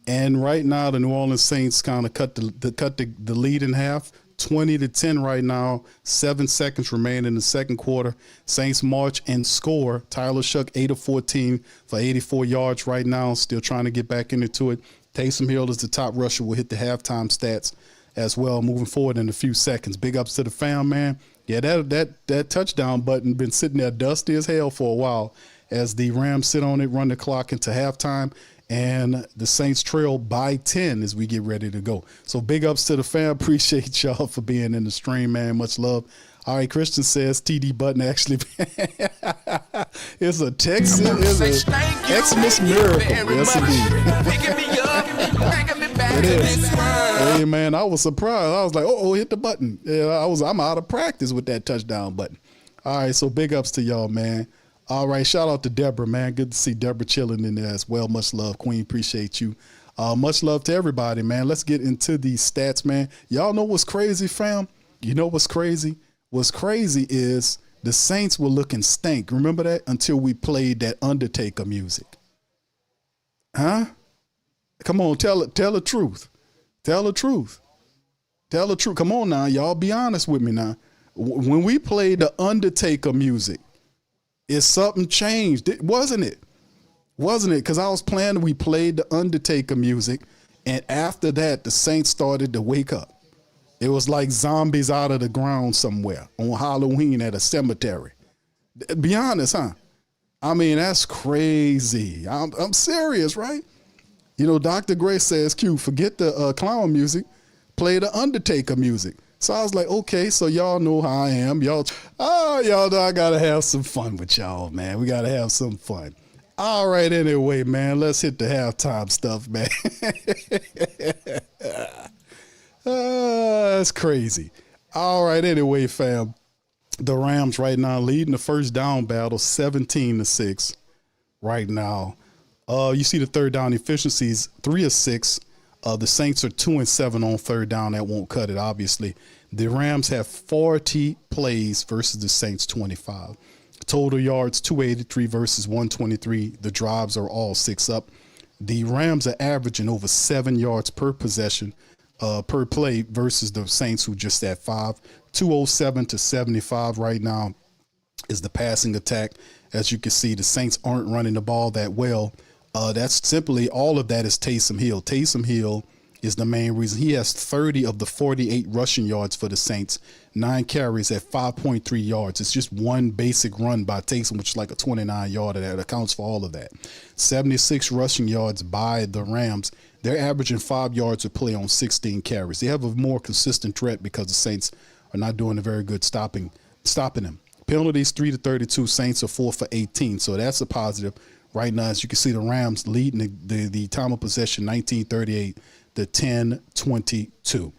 And right now, the New Orleans Saints kind of cut the lead in half, 20-10 right now. 7 seconds remain in the second quarter. Saints march and score. Tyler Shough, 8 of 14 for 84 yards right now. Still trying to get back into it. Taysom Hill is the top rusher. Will hit the halftime stats as well moving forward in a few seconds. Big ups to the fam, man. Yeah, that touchdown button been sitting there dusty as hell for a while as the Rams sit on it, run the clock into halftime, and the Saints trail by 10 as we get ready to go. So big ups to the fam. Appreciate y'all for being in the stream, man. Much love. All right, Christian says TD button actually is a Texas, Xmas miracle. Yes, indeed. It is. Hey, man, I was surprised. I was like, hit the button. Yeah, I'm out of practice with that touchdown button. All right, so big ups to y'all, man. All right, shout out to Deborah, man. Good to see Deborah chilling in there as well. Much love, Queen. Appreciate you. Much love to everybody, man. Let's get into these stats, man. Y'all know what's crazy, fam? You know what's crazy? What's crazy is the Saints were looking stank. Remember that? Until we played that Undertaker music. Huh? Come on, tell the truth. Tell the truth. Tell the truth. Come on now, y'all be honest with me now. When we played the Undertaker music, is something changed? Wasn't it? Wasn't it? Because I was playing, we played the Undertaker music, and after that, the Saints started to wake up. It was like zombies out of the ground somewhere on Halloween at a cemetery. Be honest, huh? I mean, that's crazy. I'm serious, right? You know, Dr. Gray says, Q, forget the clown music, play the Undertaker music. So I was like, okay, so y'all know how I am. Y'all know I got to have some fun with y'all, man. We got to have some fun. All right, anyway, man, let's hit the halftime stuff, man. That's crazy. All right, anyway, fam. The Rams right now leading the first down battle 17-6 right now. You see the third down efficiencies, 3 of 6. The Saints are 2 and 7 on third down. That won't cut it, obviously. The Rams have 40 plays versus the Saints 25. Total yards, 283 versus 123. The drives are all 6 up. The Rams are averaging over 7 yards per possession, per play versus the Saints, who just at 5. 207 to 75 right now is the passing attack. As you can see, the Saints aren't running the ball that well. That's simply all of that is Taysom Hill. Taysom Hill is the main reason. He has 30 of the 48 rushing yards for the Saints, 9 carries at 5.3 yards. It's just one basic run by Taysom, which is like a 29-yarder. That accounts for all of that. 76 rushing yards by the Rams. They're averaging 5 yards a play on 16 carries. They have a more consistent threat because the Saints are not doing a very good stopping them. Penalties, 3 to 32. Saints are 4 for 18, so that's a positive. Right now, as you can see, the Rams leading the time of possession, 1938 to 10-22.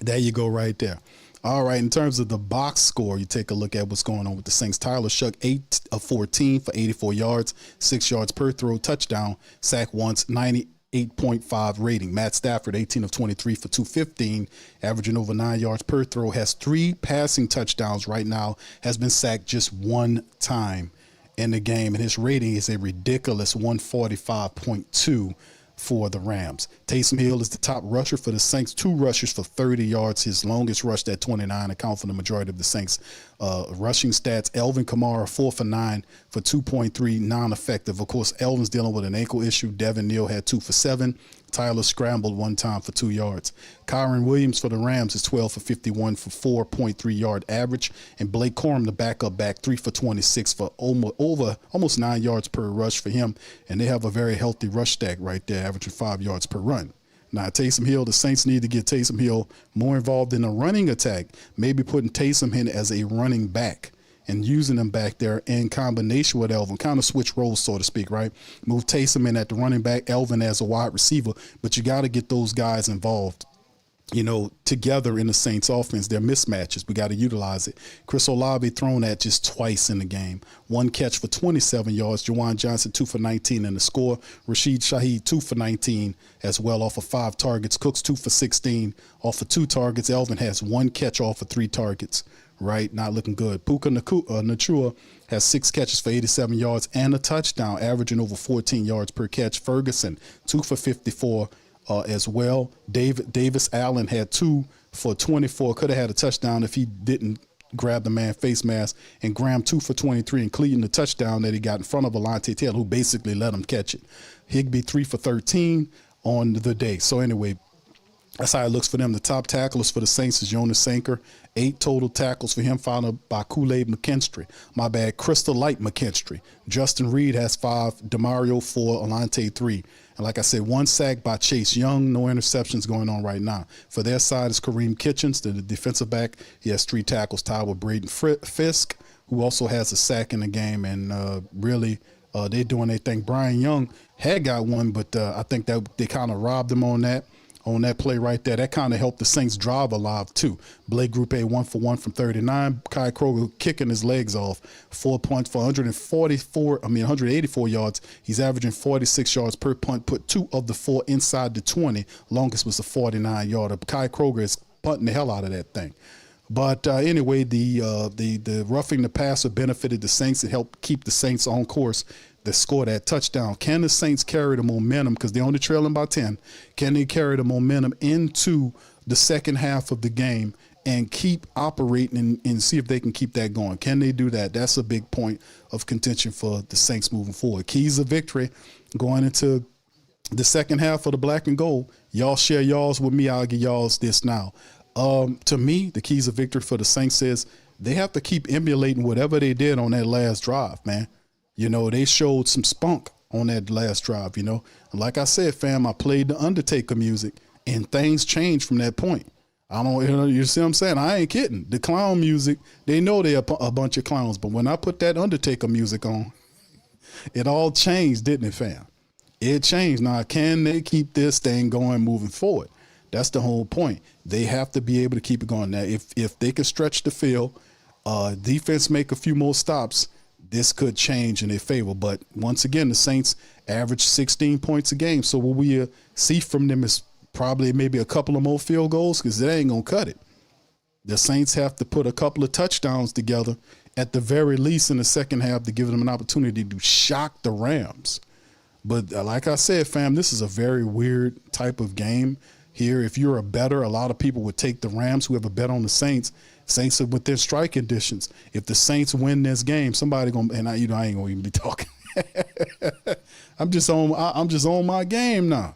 There you go right there. All right, in terms of the box score, you take a look at what's going on with the Saints. Tyler Shough, 8 of 14 for 84 yards, 6 yards per throw, touchdown, sack once, 98.5 rating. Matt Stafford, 18 of 23 for 215, averaging over 9 yards per throw, has 3 passing touchdowns right now, has been sacked just 1 time in the game, and his rating is a ridiculous 145.2 for the Rams. Taysom Hill is the top rusher for the Saints, 2 rushes for 30 yards. His longest rush at 29 account for the majority of the Saints rushing stats. Alvin Kamara, 4 for 9 for 2.3 non-effective. Of course, Elvin's dealing with an ankle issue. Devin Neal had 2 for 7. Tyler scrambled one time for 2 yards. Kyron Williams for the Rams is 12 for 51 for 4.3 yard average. And Blake Corum, the backup back, 3 for 26 for almost 9 yards per rush for him. And they have a very healthy rush stack right there, averaging 5 yards per run. Now, Taysom Hill, the Saints need to get Taysom Hill more involved in a running attack, maybe putting Taysom in as a running back and using him back there in combination with Elvin, kind of switch roles, so to speak, right? Move Taysom in at the running back, Elvin as a wide receiver, but you got to get those guys involved, together in the Saints offense. They're mismatches. We got to utilize it. Chris Olave thrown at just twice in the game. 1 catch for 27 yards. Juwan Johnson, 2 for 19 in the score. Rashid Shaheed, 2 for 19 as well off of 5 targets. Cooks, 2 for 16 off of 2 targets. Elvin has 1 catch off of 3 targets. Right, not looking good. Puka Nacua has 6 catches for 87 yards and a touchdown, averaging over 14 yards per catch. Ferguson, 2 for 54 as well. Davis Allen had 2 for 24. Could have had a touchdown if he didn't grab the man face mask. And Graham, 2 for 23, including the touchdown that he got in front of Alontae Taylor, who basically let him catch it. Higbee, 3 for 13 on the day. So anyway, that's how it looks for them. The top tacklers for the Saints is Jonas Sanker, 8 total tackles for him, followed by Kool-Aid McKinstry. Crystal Light McKinstry. Justin Reed has 5, DeMario 4, Alontae 3. And like I said, 1 sack by Chase Young, no interceptions going on right now. For their side is Kareem Kitchens, the defensive back. He has 3 tackles, tied with Braden Fisk, who also has a sack in the game. And they're doing their thing. Brian Young had got one, but I think that they kind of robbed him on that play right there. That kind of helped the Saints drive alive too. Blake Group A 1 for 1 from 39. Kai Kroger kicking his legs off. 4 punts for 184 yards. He's averaging 46 yards per punt. Put 2 of the 4 inside the 20. Longest was a 49-yarder. Kai Kroger is punting the hell out of that thing. But anyway, the roughing the passer benefited the Saints. It helped keep the Saints on course to score that touchdown. Can the Saints carry the momentum, because they're only trailing by 10, can they carry the momentum into the second half of the game and keep operating and see if they can keep that going? Can they do that? That's a big point of contention for the Saints moving forward. Keys of victory going into the second half of the black and gold. Y'all share y'all's with me. I'll give y'all's this now. To me, the keys of victory for the Saints is they have to keep emulating whatever they did on that last drive, man. They showed some spunk on that last drive, And like I said, fam, I played the Undertaker music and things changed from that point. You see what I'm saying? I ain't kidding. The clown music, they know they're a bunch of clowns, but when I put that Undertaker music on, it all changed, didn't it, fam? It changed. Now, can they keep this thing going moving forward? That's the whole point. They have to be able to keep it going. Now, if they can stretch the field, defense make a few more stops, this could change in their favor. But once again, the Saints average 16 points a game. So what we see from them is probably maybe a couple of more field goals, because it ain't going to cut it. The Saints have to put a couple of touchdowns together at the very least in the second half to give them an opportunity to shock the Rams. But like I said, fam, this is a very weird type of game here. If you're a bettor, a lot of people would take the Rams who have a bet on the Saints. Saints are with their strike conditions. If the Saints win this game, somebody gonna, and I ain't gonna even be talking. I'm just on my game now,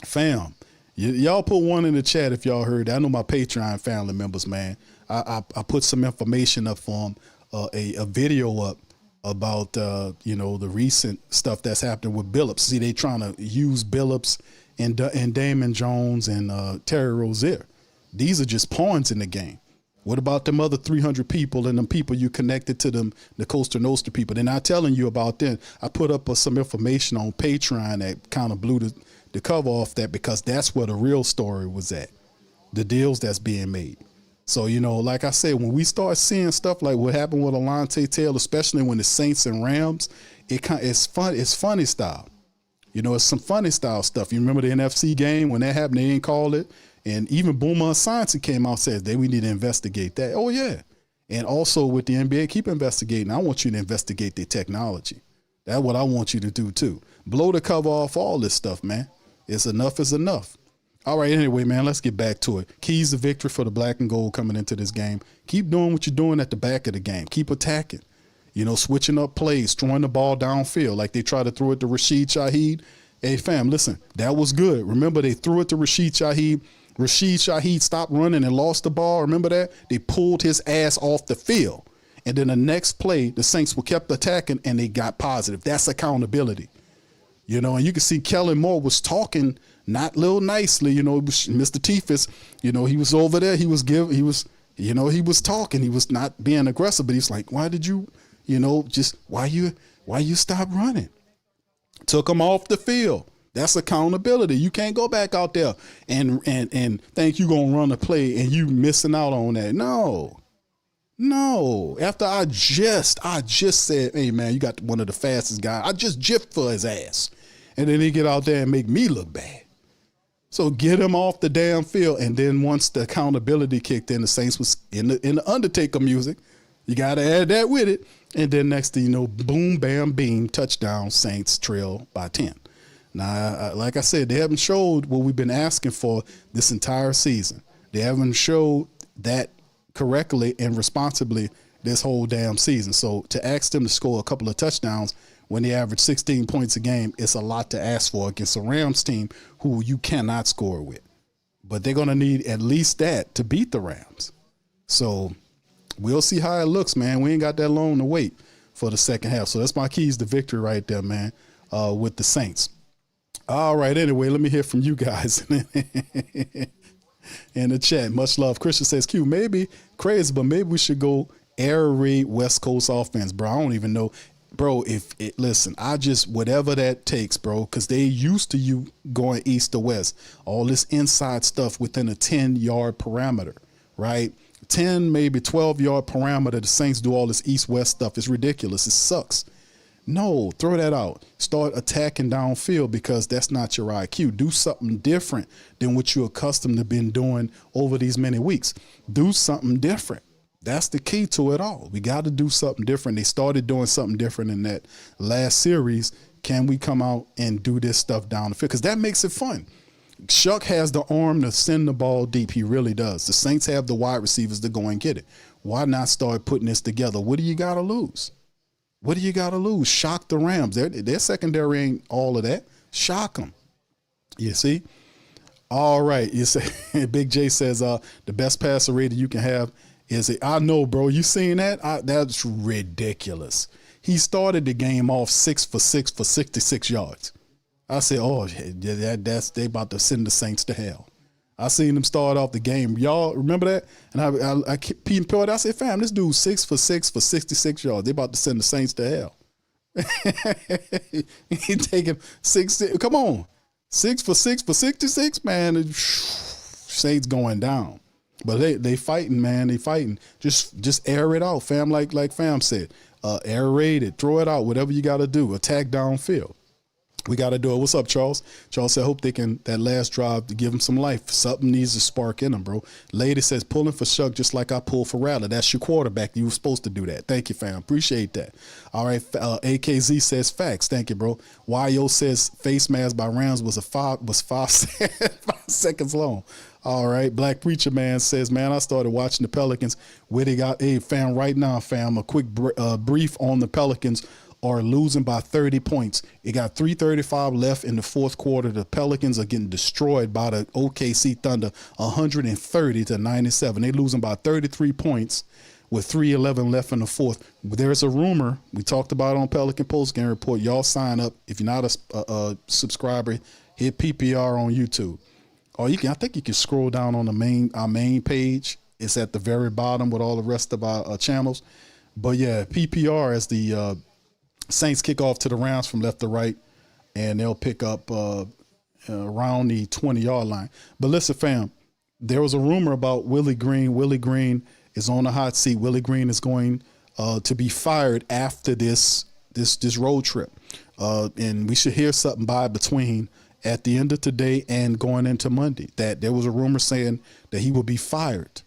fam. Y'all put one in the chat if y'all heard that. I know my Patreon family members, man. I put some information up for them, a video up about the recent stuff that's happening with Billups. See, they trying to use Billups and Damon Jones and Terry Rozier. These are just pawns in the game. What about them other 300 people and them people you connected to them, the Costa Nostra people? They're not telling you about them. I put up some information on Patreon that kind of blew the cover off that, because that's where the real story was at, the deals that's being made. So, like I said, when we start seeing stuff like what happened with Alontae Taylor, especially when the Saints and Rams, it's fun. It's funny style. It's some funny style stuff. You remember the NFC game when that happened? They didn't call it. And even Boomer Science came out and said that we need to investigate that. Oh, yeah. And also with the NBA, keep investigating. I want you to investigate their technology. That's what I want you to do, too. Blow the cover off all this stuff, man. It's enough is enough. All right, anyway, man, let's get back to it. Keys to victory for the black and gold coming into this game. Keep doing what you're doing at the back of the game. Keep attacking. Switching up plays, throwing the ball downfield like they try to throw it to Rashid Shaheed. Hey, fam, listen, that was good. Remember, they threw it to Rashid Shaheed. Rashid Shaheed stopped running and lost the ball. Remember that? They pulled his ass off the field. And then the next play, the Saints were kept attacking and they got positive. That's accountability. You know, and you can see Kellen Moore was talking not little nicely, you know, Mr. Tifus, you know, he was over there. He was talking. He was not being aggressive, but he's like, why did you, you know, just why you stop running? Took him off the field. That's accountability. You can't go back out there and think you're going to run a play and you missing out on that. No. After I just said, hey, man, you got one of the fastest guys. I just jiffed for his ass. And then he get out there and make me look bad. So get him off the damn field. And then once the accountability kicked in, the Saints was in the Undertaker music. You got to add that with it. And then next thing you know, boom, bam, beam, touchdown, Saints trail by 10. Now, like I said, they haven't showed what we've been asking for this entire season. They haven't showed that correctly and responsibly this whole damn season. So to ask them to score a couple of touchdowns when they average 16 points a game, it's a lot to ask for against a Rams team who you cannot score with. But they're going to need at least that to beat the Rams. So we'll see how it looks, man. We ain't got that long to wait for the second half. So that's my keys to victory right there, man, with the Saints. All right, anyway, let me hear from you guys in the chat. Much love. Christian says, Q, maybe crazy, but maybe we should go air raid West Coast offense, bro. I don't even know. Bro, listen, whatever that takes, bro, because they used to you going east to west. All this inside stuff within a 10-yard parameter, right? 10, maybe 12-yard parameter. The Saints do all this east-west stuff. It's ridiculous. It sucks. No, throw that out. Start attacking downfield because that's not your IQ. Do something different than what you're accustomed to been doing over these many weeks. Do something different. That's the key to it all. We got to do something different. They started doing something different in that last series. Can we come out and do this stuff down the field? Because that makes it fun. Shough has the arm to send the ball deep. He really does. The Saints have the wide receivers to go and get it. Why not start putting this together? What do you got to lose? What do you got to lose? Shock the Rams. Their secondary ain't all of that. Shock them. You see? All right. You say, Big J says the best passer rating you can have is it. I know, bro. You seen that? That's ridiculous. He started the game off 6 for 6 for 66 yards. I said, oh, they about to send the Saints to hell. I seen them start off the game. Y'all remember that? And I keep peeing pilled. I said, fam, this dude 6 for 6 for 66 yards. They about to send the Saints to hell. He taking 6. Come on, 6 for 6 for 66, man. Saints going down. But they fighting, man. They fighting. Just air it out, fam. Like fam said, air raid it, throw it out. Whatever you got to do, attack downfield. We got to do it. What's up, Charles? Charles said, hope they can, that last drive, to give him some life. Something needs to spark in him, bro. Lady says, pulling for Shough just like I pulled for Rattler. That's your quarterback. You were supposed to do that. Thank you, fam. Appreciate that. All right. AKZ says, facts. Thank you, bro. YO says, face mask by Rams was 5 seconds long. All right. Black Preacher Man says, man, I started watching the Pelicans. Where they got, hey, fam, right now, fam, a quick brief on the Pelicans. Are losing by 30 points. It got 3:35 left in the fourth quarter. The Pelicans are getting destroyed by the OKC Thunder, 130-97. They're losing by 33 points with 3:11 left in the fourth. There's a rumor we talked about on Pelican Post Game Report. Y'all sign up. If you're not a subscriber, hit PPR on YouTube. Or I think you can scroll down on our main page. It's at the very bottom with all the rest of our channels. But yeah, PPR is the Saints kick off to the Rams from left to right, and they'll pick up around the 20-yard line. But listen, fam, there was a rumor about Willie Green. Willie Green is on the hot seat. Willie Green is going to be fired after this road trip, and we should hear something between at the end of today and going into Monday. That there was a rumor saying that he will be fired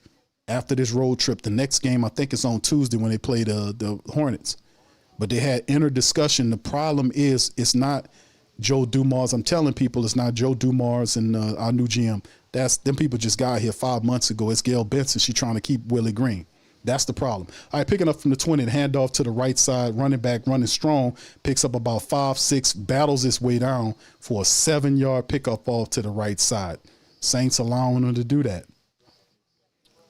after this road trip. The next game, I think, is on Tuesday when they play the Hornets. But they had inner discussion. The problem is it's not Joe Dumars. I'm telling people it's not Joe Dumars and our new GM. Them people just got here 5 months ago. It's Gail Benson. She's trying to keep Willie Green. That's the problem. All right, picking up from the 20, the handoff to the right side, running back, running strong, picks up about 5-6, battles his way down for a 7-yard pickup off to the right side. Saints allowing him to do that.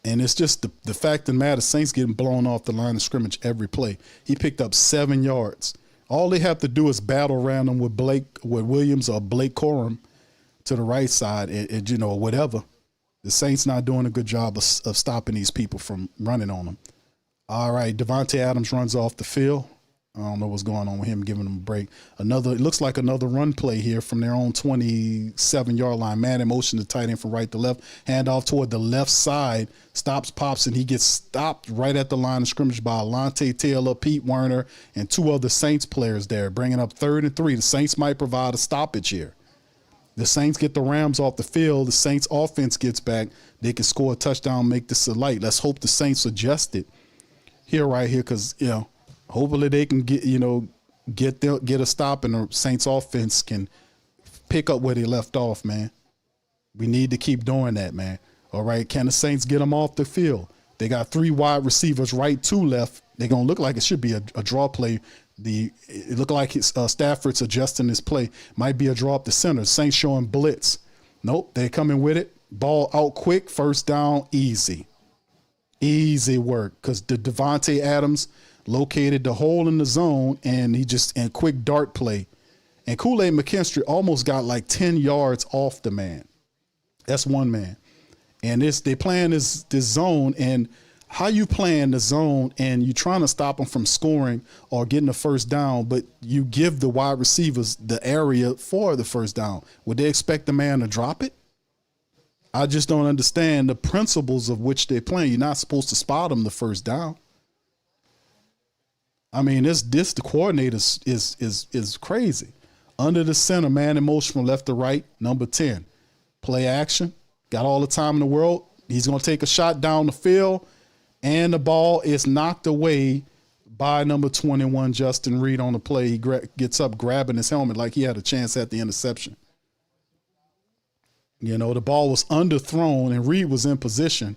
And it's just the fact of the matter, Saints getting blown off the line of scrimmage every play. He picked up 7 yards. All they have to do is battle around him with Williams or Blake Corum to the right side and you know, whatever. The Saints not doing a good job of stopping these people from running on them. All right, Devontae Adams runs off the field. I don't know what's going on with him, giving them a break. It looks like another run play here from their own 27-yard line. Man in motion to tight end from right to left. Handoff toward the left side. Stops, pops, and he gets stopped right at the line of scrimmage by Alontae Taylor, Pete Werner, and 2 other Saints players there, bringing up 3rd and 3. The Saints might provide a stoppage here. The Saints get the Rams off the field. The Saints offense gets back. They can score a touchdown, make this a light. Let's hope the Saints adjust it here, right here, because, you know, hopefully they can get a stop and the Saints offense can pick up where they left off, man. We need to keep doing that, man. All right, can the Saints get them off the field? They got 3 wide receivers, right, 2 left. They're going to look like it should be a draw play. It looked like Stafford's adjusting his play. Might be a draw up the center. Saints showing blitz. Nope, they're coming with it. Ball out quick, first down, easy. Easy work because the Devontae Adams located the hole in the zone and quick dart play. And Kool-Aid McKinstry almost got like 10 yards off the man. That's one man. And they playing this zone, and how you playing the zone and you trying to stop them from scoring or getting the first down, but you give the wide receivers the area for the first down. Would they expect the man to drop it? I just don't understand the principles of which they're playing. You're not supposed to spot them the first down. I mean, the coordinator is crazy. Under the center, man in motion from left to right, number 10. Play action. Got all the time in the world. He's going to take a shot down the field, and the ball is knocked away by number 21, Justin Reed, on the play. He gets up grabbing his helmet like he had a chance at the interception. You know, the ball was underthrown, and Reed was in position,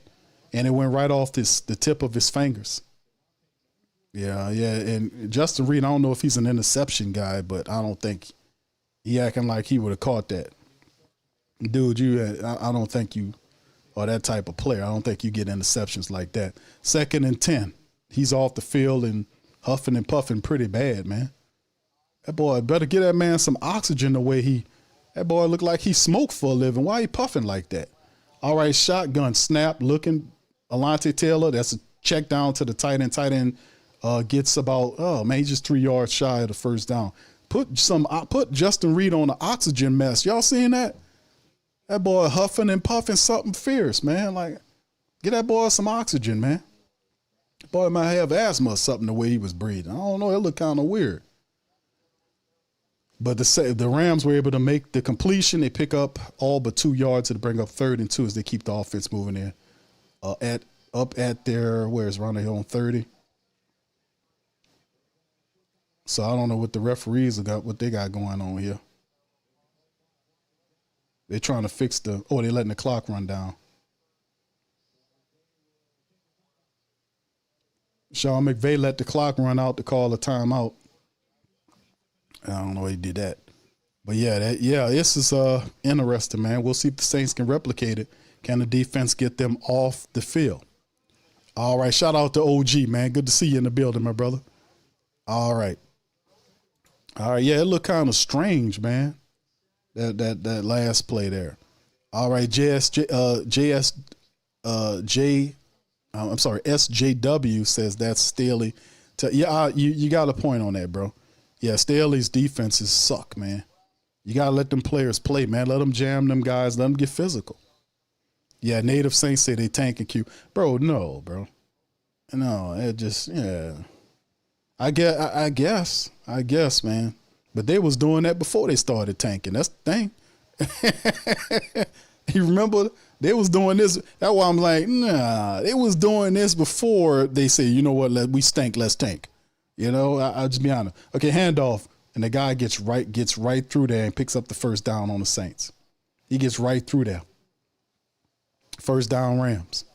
and it went right off the tip of his fingers. Yeah, and Justin Reed, I don't know if he's an interception guy, but I don't think he acting like he would have caught that. Dude, I don't think you are that type of player. I don't think you get interceptions like that. 2nd and 10. He's off the field and huffing and puffing pretty bad, man. That boy better get that man some oxygen the way that boy looked like he smoked for a living. Why he puffing like that? All right, shotgun snap, looking. Alontae Taylor, that's a check down to the tight end. Tight end gets about, he's just 3 yards shy of the first down. Put Justin Reed on the oxygen mask. Y'all seen that? That boy huffing and puffing something fierce, man. Like, get that boy some oxygen, man. Boy might have asthma or something the way he was breathing. I don't know. It looked kind of weird. But the Rams were able to make the completion. They pick up all but 2 yards to bring up 3rd and 2 as they keep the offense moving in. Up at their, where's Ronald Hill on 30? So I don't know what the referees what they got going on here. They're trying to fix they're letting the clock run down. Sean McVay let the clock run out to call a timeout. I don't know how he did that. But this is interesting, man. We'll see if the Saints can replicate it. Can the defense get them off the field? All right, shout out to OG, man. Good to see you in the building, my brother. All right, yeah, it looked kind of strange, man. That last play there. All right, SJW says that's Staley. You got a point on that, bro. Yeah, Staley's defenses suck, man. You got to let them players play, man. Let them jam them guys. Let them get physical. Yeah, Native Saints say they tanking Q. Bro, no, bro. No, it just, yeah. I guess, man. But they was doing that before they started tanking. That's the thing. You remember they was doing this. That's why I'm like, nah. They was doing this before they say, you know what, we stink, let's tank. You know, I'll just be honest. Okay, handoff, and the guy gets right through there and picks up the first down on the Saints. He gets right through there. First down Rams.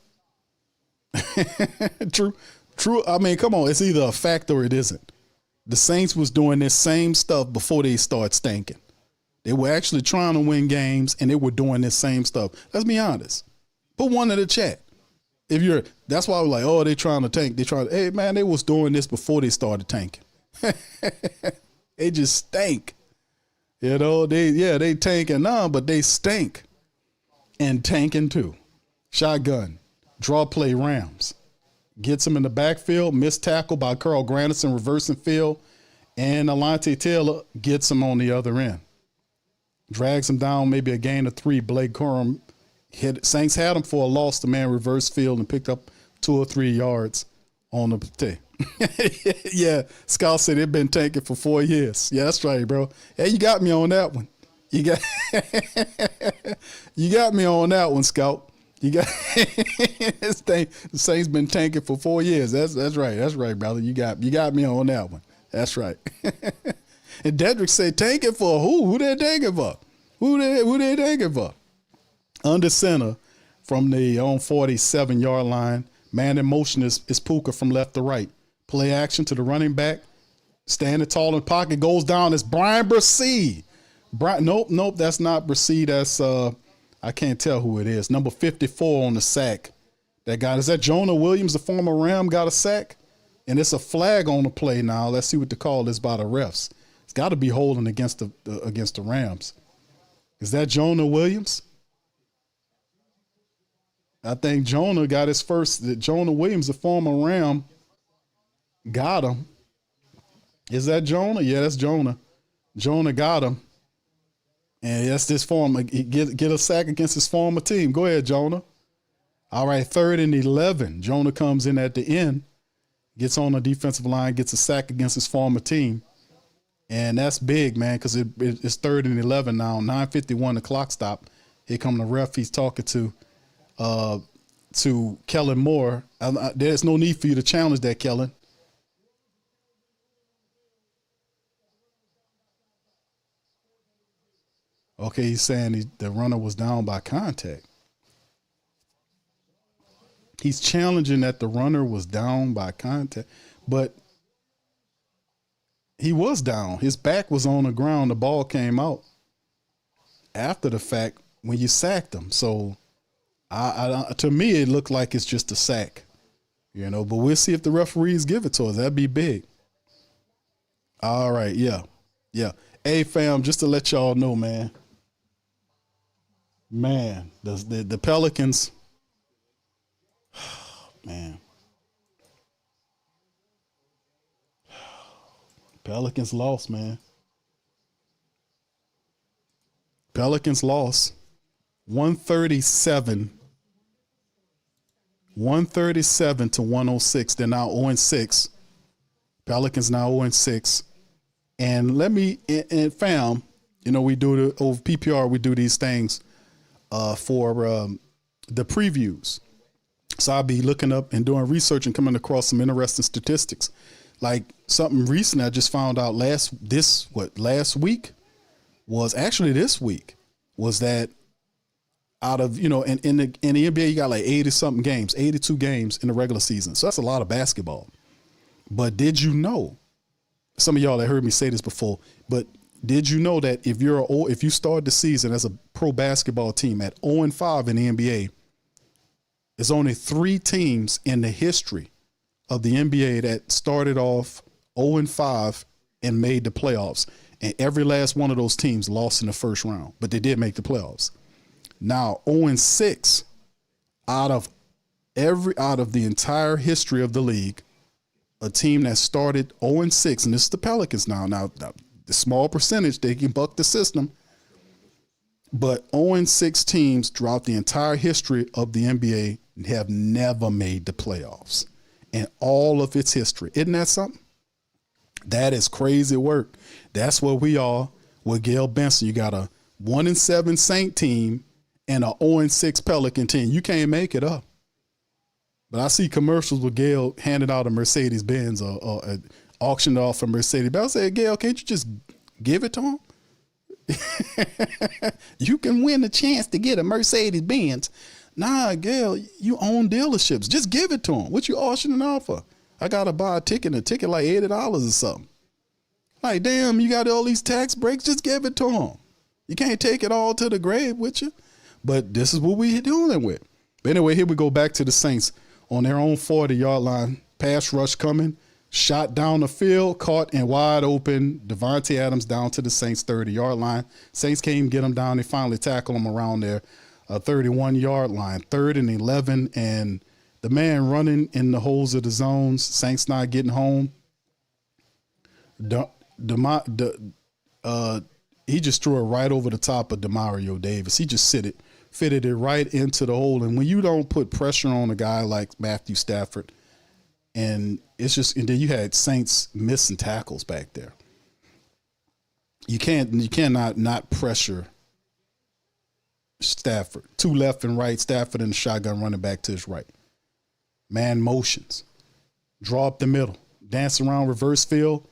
True. I mean, come on. It's either a fact or it isn't. The Saints was doing this same stuff before they started stinking. They were actually trying to win games, and they were doing this same stuff. Let's be honest. Put one in the chat. That's why I was like, oh, they trying to tank. Hey, man, they was doing this before they started tanking. They just stink. You know, they tanking now, but they stink. And tanking too. Shotgun. Draw play Rams. Gets him in the backfield. Missed tackle by Carl Granderson, reversing field. And Alante Taylor gets him on the other end. Drags him down, maybe a gain of 3. Blake Corum Saints had him for a loss. The man reversed field and picked up 2 or 3 yards on the day. Yeah, Scout said they've been tanking for 4 years. Yeah, that's right, bro. Hey, you got me on that one. You got me on that one, Scout. You got this thing. The Saints been tanking for 4 years. That's right. That's right, brother. You got me on that one. That's right. And Dedrick said, tanking for who? Who they tanking for? Who they tanking for? Under center from the on 47-yard line. Man in motion is Puka from left to right. Play action to the running back. Standing tall in pocket. Goes down. It's Brian Brissy. Nope, that's not Brissy. That's, I can't tell who it is. Number 54 on the sack. That guy, is that Jonah Williams, the former Ram, got a sack? And it's a flag on the play now. Let's see what the call is by the refs. It's got to be holding against the Rams. Is that Jonah Williams? I think Jonah got his first. Jonah Williams, the former Ram, got him. Is that Jonah? Yeah, that's Jonah. Jonah got him. And that's this former. Get a sack against his former team. Go ahead, Jonah. All right, 3rd and 11. Jonah comes in at the end, gets on the defensive line, gets a sack against his former team. And that's big, man, because it's 3rd and 11 now. 9:51, the clock stopped. Here come the ref he's talking to Kellen Moore. There's no need for you to challenge that, Kellen. Okay, he's saying the runner was down by contact. He's challenging that the runner was down by contact, but he was down. His back was on the ground. The ball came out after the fact when you sacked him. So to me, it looked like it's just a sack, you know, but we'll see if the referees give it to us. That'd be big. All right. Yeah. Hey, fam, just to let y'all know, man, the Pelicans, man, Pelicans lost, man. Pelicans lost 137 to 106. They're now 0-6. Pelicans now 0-6. And fam, you know, we do over PPR, we do these things for the previews. So I'll be looking up and doing research and coming across some interesting statistics. Like something recent I just found out this week was that out of, you know, in the NBA, you got like 80 something games, 82 games in the regular season. So that's a lot of basketball. But did you know, some of y'all that heard me say this before, but did you know that if you start the season as a pro basketball team at 0-5 in the NBA, there's only 3 teams in the history of the NBA that started off 0-5 and made the playoffs. And every last one of those teams lost in the first round, but they did make the playoffs. Now 0-6 out of the entire history of the league, a team that started 0-6, and this is the Pelicans now. Now the small percentage, they can buck the system, but 0-6 teams throughout the entire history of the NBA have never made the playoffs in all of its history. Isn't that something? That is crazy work. That's where we are with Gail Benson. You got a 1-7 Saint team and a 0-6 Pelican team. You can't make it up. But I see commercials with Gail handing out a Mercedes-Benz or auctioned off a Mercedes-Benz. I said, Gail, can't you just give it to him? You can win a chance to get a Mercedes-Benz. Nah, Gail, you own dealerships. Just give it to them. What you auctioning off for? I got to buy a ticket like $80 or something. Like, damn, you got all these tax breaks. Just give it to them. You can't take it all to the grave with you. But this is what we dealing with. But anyway, here we go back to the Saints on their own 40-yard line. Pass rush coming. Shot down the field, caught and wide open. Devontae Adams down to the Saints 30-yard line. Saints can't even get him down. They finally tackle him around their 31-yard line. 3rd and 11, and the man running in the holes of the zones. Saints not getting home. He just threw it right over the top of Demario Davis. He just fitted it right into the hole. And when you don't put pressure on a guy like Matthew Stafford, and then you had Saints missing tackles back there. You cannot not pressure Stafford. 2 left and right, Stafford in the shotgun running back to his right. Man motions. Draw up the middle. Dance around reverse field.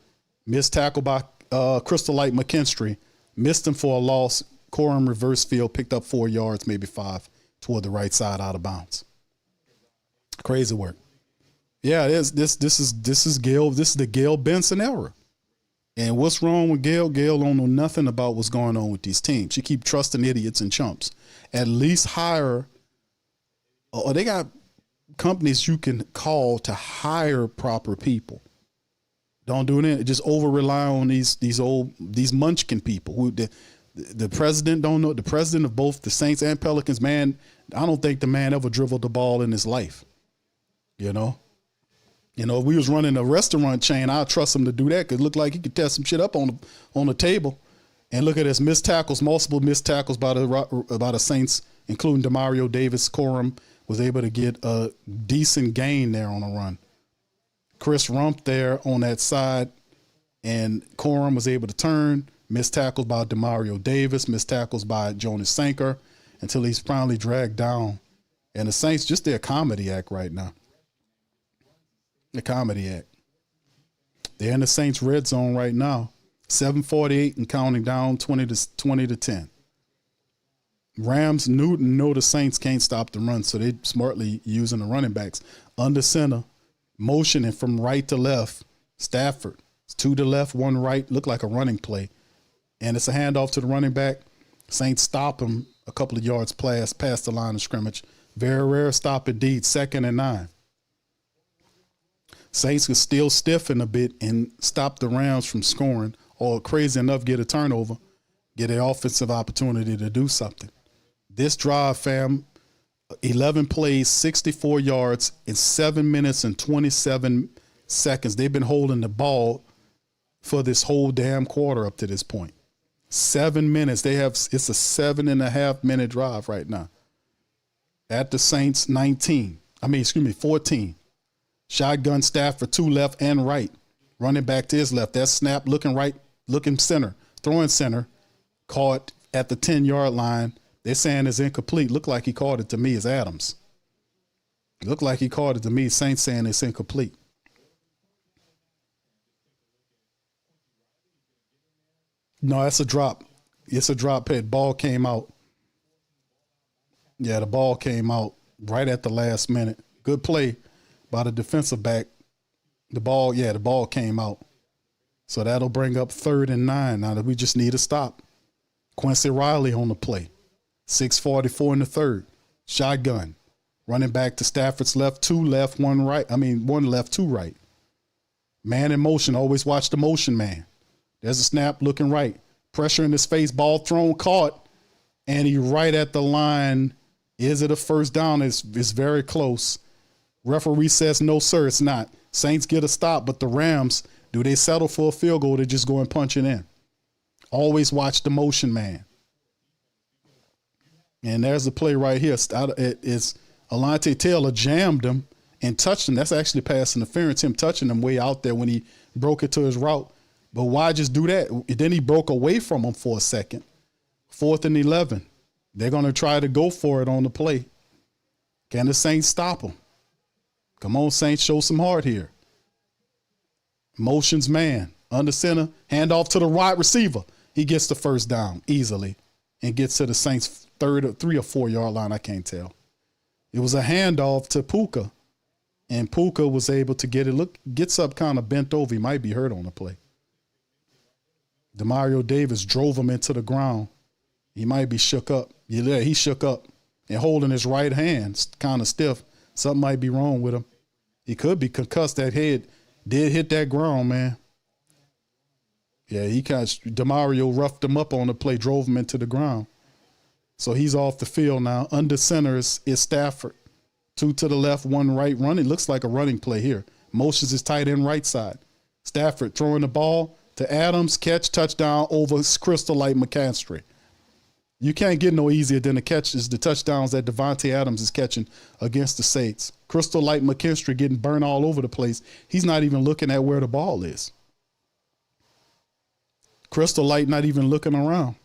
Missed tackle by Crystal Light McKinstry. Missed him for a loss. Corum reverse field, picked up 4 yards, maybe 5, toward the right side out of bounds. Crazy work. Yeah, this is Gail. This is the Gail Benson era. And what's wrong with Gail? Gail don't know nothing about what's going on with these teams. She keep trusting idiots and chumps. At least hire, or they got companies you can call to hire proper people. Don't do it. Just over rely on these munchkin people who the president don't know. The president of both the Saints and Pelicans, man, I don't think the man ever dribbled the ball in his life. You know, if we was running a restaurant chain, I'd trust him to do that because it looked like he could test some shit up on the table. And look at this, missed tackles, multiple missed tackles by the Saints, including Demario Davis. Corum was able to get a decent gain there on a run. Chris Rump there on that side, and Corum was able to turn. Missed tackles by Demario Davis, missed tackles by Jonas Sanker until he's finally dragged down. And the Saints, just their comedy act right now. The comedy act. They're in the Saints red zone right now. 7:48 and counting down, 20 to 10. Rams know the Saints can't stop the run, so they smartly using the running backs. Under center, motioning from right to left. Stafford, it's 2 to left, 1 right, look like a running play. And it's a handoff to the running back. Saints stop him a couple of yards past the line of scrimmage. Very rare stop indeed, 2nd and 9. Saints could still stiffen a bit and stop the Rams from scoring, or crazy enough, get a turnover, get an offensive opportunity to do something. This drive, fam, 11 plays, 64 yards in 7 minutes and 27 seconds. They've been holding the ball for this whole damn quarter up to this point. 7 minutes. It's a 7.5 minute drive right now. At the Saints 14. Shotgun Stafford 2 left and right. Running back to his left. That snap looking right, looking center, throwing center. Caught at the 10-yard line. They're saying it's incomplete. Looked like he caught it to me as Adams. Looked like he caught it to me. Saints saying it's incomplete. No, that's a drop. It's a drop hit. Ball came out. Yeah, the ball came out right at the last minute. Good play by the defensive back. The ball came out. So that'll bring up 3rd and 9. Now that we just need a stop. Quincy Riley on the play. 6:44 in the third. Shotgun. Running back to Stafford's left, 2 left, 1 right. 1 left, 2 right. Man in motion. Always watch the motion man. There's a snap looking right. Pressure in his face. Ball thrown, caught. And he right at the line. Is it a first down? It's very close. Referee says, no, sir, it's not. Saints get a stop, but the Rams, do they settle for a field goal? They just go and punch it in. Always watch the motion man. And there's the play right here. It's Alante Taylor jammed him and touched him. That's actually pass interference, him touching him way out there when he broke it to his route. But why just do that? Then he broke away from him for a second. 4th and 11. They're going to try to go for it on the play. Can the Saints stop him? Come on, Saints, show some heart here. Motions man. Under center. Handoff to the wide receiver. He gets the first down easily and gets to the Saints' 3 or 4 yard line. I can't tell. It was a handoff to Puka, and Puka was able to get it. Gets up kind of bent over. He might be hurt on the play. Demario Davis drove him into the ground. He might be shook up. Yeah, he shook up and holding his right hand kind of stiff. Something might be wrong with him. He could be concussed. That head did hit that ground, man. Yeah, Demario roughed him up on the play, drove him into the ground. So he's off the field now. Under center is Stafford. 2 to the left, 1 right. Running looks like a running play here. Motions his tight end right side. Stafford throwing the ball to Adams. Catch, touchdown over Crystal Light McKinstry. You can't get no easier than the catches, the touchdowns that Devontae Adams is catching against the Saints. Crystal Light McKinstry getting burned all over the place. He's not even looking at where the ball is. Crystal Light not even looking around.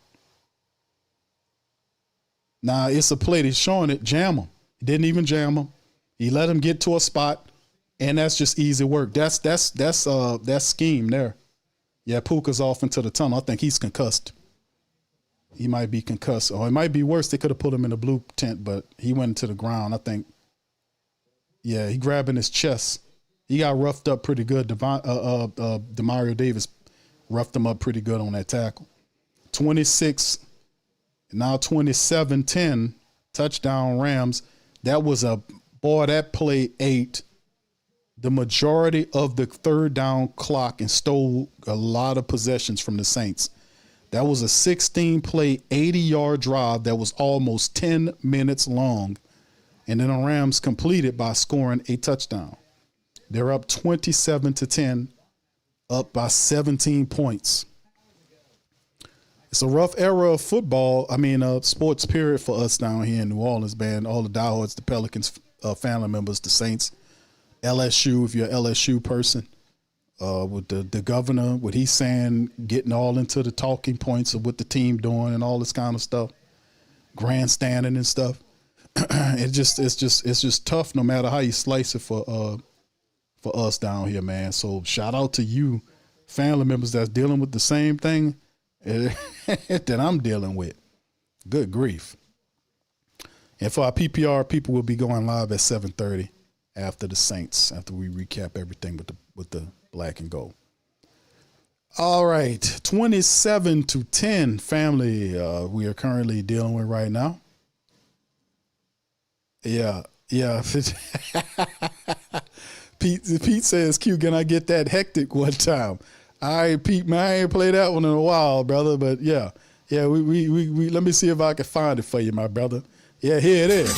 Now it's a play that's showing it. Jam him. He didn't even jam him. He let him get to a spot, and that's just easy work. That's scheme there. Yeah, Puka's off into the tunnel. I think he's concussed. He might be concussed, or it might be worse. They could have put him in the blue tent, but he went into the ground. I think. Yeah, he grabbing his chest. He got roughed up pretty good. Demario Davis roughed him up pretty good on that tackle. 26, now 27-10, touchdown Rams. That was that play ate the majority of the third down clock and stole a lot of possessions from the Saints. That was a 16-play, 80-yard drive that was almost 10 minutes long. And then the Rams completed by scoring a touchdown. They're up 27-10, up by 17 points. It's a rough era of football. Sports period for us down here in New Orleans, man. All the diehards, the Pelicans family members, the Saints, LSU, if you're an LSU person. With the governor, what he's saying, getting all into the talking points of what the team doing and all this kind of stuff, grandstanding and stuff. It's just tough no matter how you slice it for us down here, man. So shout out to you, family members that's dealing with the same thing that I'm dealing with. Good grief. And for our PPR, people will be going live at 7:30 after the Saints, after we recap everything with the black and gold. All right, 27-10, family. We are currently dealing with right now. Yeah. Pete says, "Q, can I get that hectic one time?" All right, Pete, man, I ain't played that one in a while, brother. But yeah. We let me see if I can find it for you, my brother. Yeah, here it is.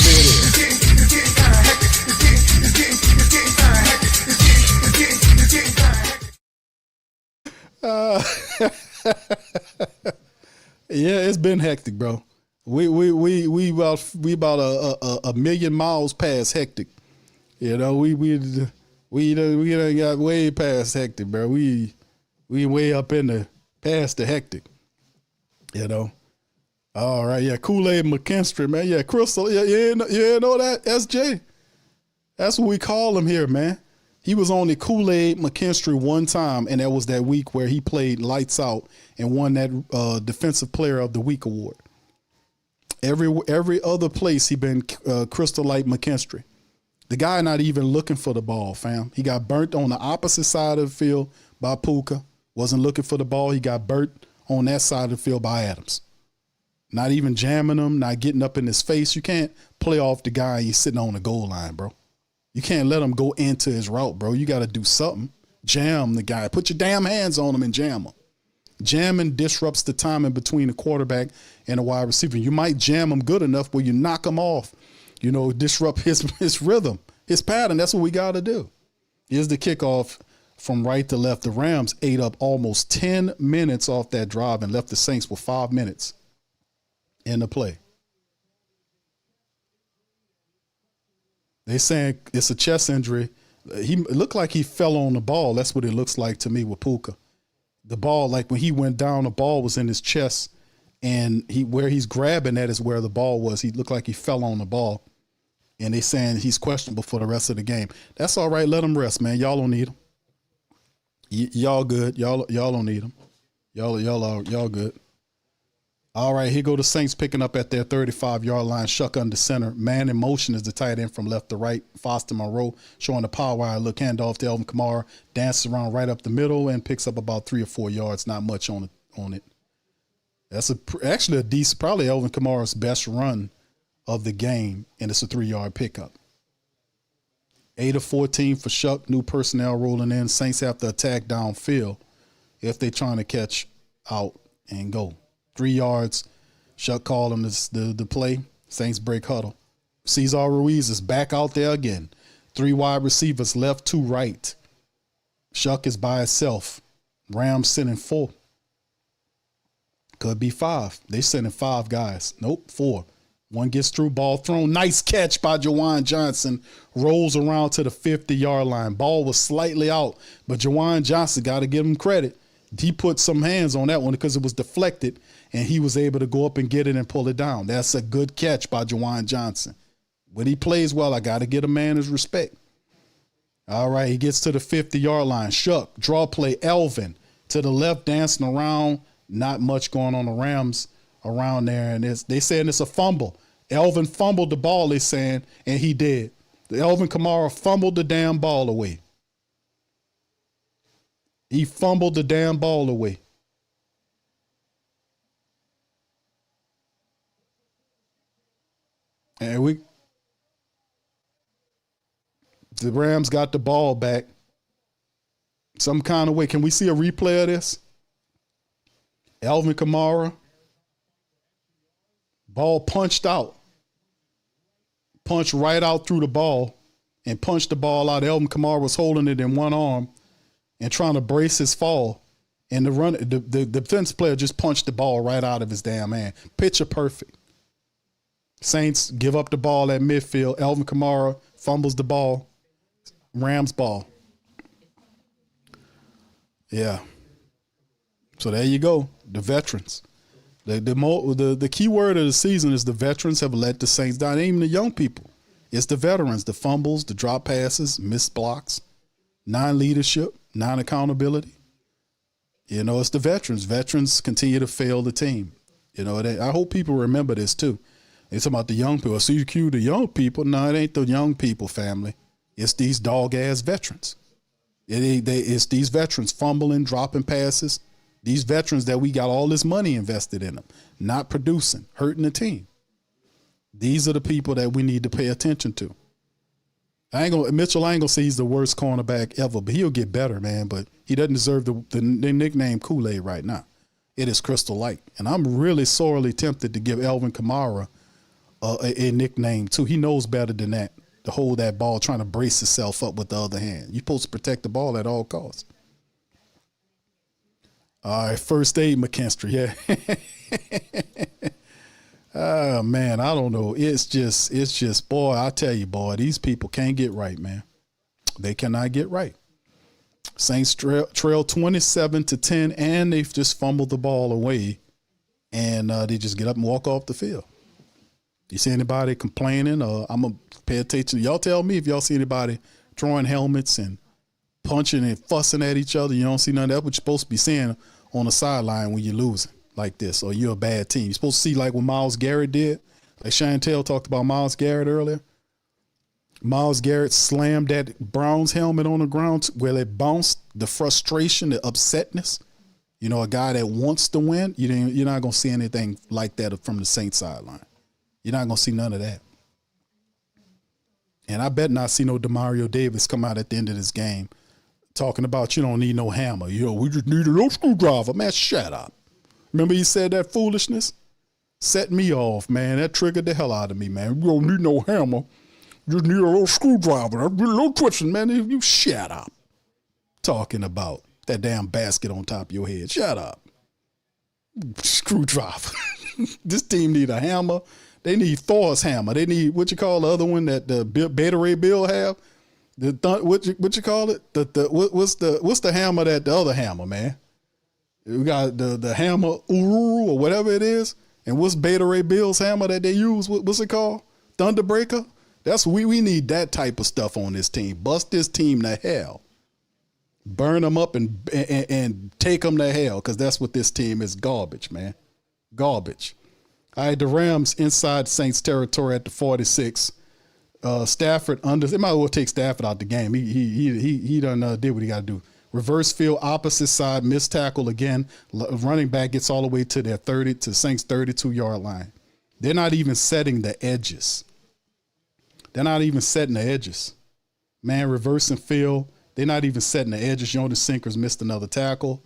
Yeah, it's been hectic, bro. We about a million miles past hectic. You know, we done got way past hectic, bro. We way up in the past the hectic. You know. All right, yeah, Kool-Aid McKinstry, man. Yeah, Crystal. Yeah, you know that SJ. That's what we call him here, man. He was on the Kool-Aid McKinstry one time, and that was that week where he played lights out and won that Defensive Player of the Week award. Every other place he been Crystal Light McKinstry. The guy not even looking for the ball, fam. He got burnt on the opposite side of the field by Puka. Wasn't looking for the ball. He got burnt on that side of the field by Adams. Not even jamming him, not getting up in his face. You can't play off the guy he's sitting on the goal line, bro. You can't let him go into his route, bro. You got to do something. Jam the guy. Put your damn hands on him and jam him. Jamming disrupts the timing between the quarterback and the wide receiver. You might jam him good enough where you knock him off, you know, disrupt his rhythm, his pattern. That's what we got to do. Here's the kickoff from right to left. The Rams ate up almost 10 minutes off that drive and left the Saints with 5 minutes in the play. They saying it's a chest injury. It looked like he fell on the ball. That's what it looks like to me with Puka. The ball, like when he went down, the ball was in his chest, and where he's grabbing at is where the ball was. He looked like he fell on the ball, and they saying he's questionable for the rest of the game. That's all right. Let him rest, man. Y'all don't need him. Y'all good. Y'all don't need him. Y'all good. All right, here go the Saints picking up at their 35-yard line. Shough under center. Man in motion is the tight end from left to right. Foster Monroe showing the power wire look. Handoff to Elvin Kamara. Dances around right up the middle and picks up about 3 or 4 yards. Not much on it. That's actually a decent, probably Elvin Kamara's best run of the game, and it's a 3-yard pickup. 8 of 14 for Shough. New personnel rolling in. Saints have to attack downfield if they're trying to catch out and go. 3 yards. Shough called him the play. Saints break huddle. Cesar Ruiz is back out there again. 3 wide receivers left, 2 right. Shough is by himself. Rams sending 4. Could be 5. They sending 5 guys. Nope, 4. One gets through, ball thrown. Nice catch by Juwan Johnson. Rolls around to the 50-yard line. Ball was slightly out, but Juwan Johnson, got to give him credit. He put some hands on that one because it was deflected, and he was able to go up and get it and pull it down. That's a good catch by Juwan Johnson. When he plays well, I got to get a man his respect. All right, he gets to the 50-yard line. Shough, draw play, Elvin to the left, dancing around. Not much going on the Rams around there, and they saying it's a fumble. Elvin fumbled the ball, they saying, and he did. The Elvin Kamara fumbled the damn ball away. He fumbled the damn ball away. And the Rams got the ball back some kind of way. Can we see a replay of this? Elvin Kamara, ball punched out. Punched right out through the ball and punched the ball out. Elvin Kamara was holding it in one arm and trying to brace his fall. And the defense player just punched the ball right out of his damn hand. Picture perfect. Saints give up the ball at midfield. Elvin Kamara fumbles the ball. Rams ball. Yeah. So there you go. The veterans. The key word of the season is the veterans have let the Saints down. It ain't even the young people. It's the veterans. The fumbles, the drop passes, missed blocks, non-leadership, non-accountability. You know, it's the veterans. Veterans continue to fail the team. You know, I hope people remember this too. They talking about the young people. CQ, the young people. No, it ain't the young people, family. It's these dog-ass veterans. It's these veterans fumbling, dropping passes. These veterans that we got all this money invested in them, not producing, hurting the team. These are the people that we need to pay attention to. Mitchell ain't gonna say he's the worst cornerback ever, but he'll get better, man. But he doesn't deserve the nickname Kool-Aid right now. It is Crystal Light. And I'm really sorely tempted to give Elvin Kamara a nickname too. He knows better than that, to hold that ball, trying to brace himself up with the other hand. You're supposed to protect the ball at all costs. All right, first aid McKinstry, yeah. Oh, man, I don't know. It's just, boy, I tell you, boy, these people can't get right, man. They cannot get right. Saints trail 27-10, and they've just fumbled the ball away, and they just get up and walk off the field. You see anybody complaining? I'm going to pay attention. Y'all tell me if y'all see anybody throwing helmets and punching and fussing at each other. You don't see none of that. What you're supposed to be seeing on the sideline when you're losing like this, or you're a bad team. You're supposed to see like what Myles Garrett did. Like Chantel talked about Myles Garrett earlier. Myles Garrett slammed that Browns helmet on the ground where it bounced. The frustration, the upsetness. You know, a guy that wants to win, you're not going to see anything like that from the Saints sideline. You're not going to see none of that. And I bet not see no Demario Davis come out at the end of this game talking about you don't need no hammer. You know, we just need a little screwdriver. Man, shut up. Remember he said that foolishness? Set me off, man. That triggered the hell out of me, man. You don't need no hammer. You just need a little screwdriver. A little twitching, man. You shut up. Talking about that damn basket on top of your head. Shut up. Screwdriver. This team need a hammer. They need Thor's hammer. They need, what you call the other one that the Beta Ray Bill have? What you call it? What's the hammer that the other hammer, man? We got the hammer Uru or whatever it is. And what's Beta Ray Bill's hammer that they use? What's it called? Thunderbreaker? We need that type of stuff on this team. Bust this team to hell. Burn them up and take them to hell, because that's what this team is. Garbage, man. Garbage. All right, the Rams inside Saints territory at the 46. Stafford under. They might as well take Stafford out the game. He done did what he got to do. Reverse field, opposite side, missed tackle again. Running back gets all the way to their Saints 32-yard line. They're not even setting the edges. Man, reversing field. They're not even setting the edges. Jonas Sinkers missed another tackle.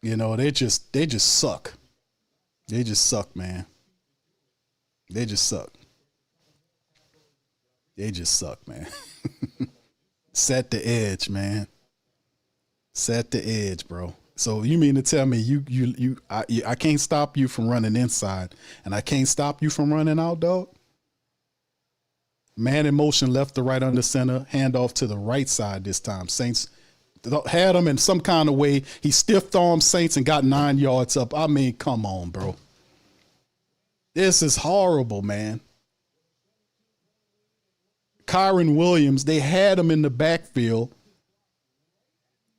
You know, they just suck. They just suck, man. They just suck. They just suck, man. Set the edge, man. Set the edge, bro. So you mean to tell me I can't stop you from running inside, and I can't stop you from running out, dog? Man in motion, left to right under center, handoff to the right side this time. Saints had him in some kind of way. He stiffed arm Saints and got 9 yards up. I mean, come on, bro. This is horrible, man. Kyron Williams, they had him in the backfield.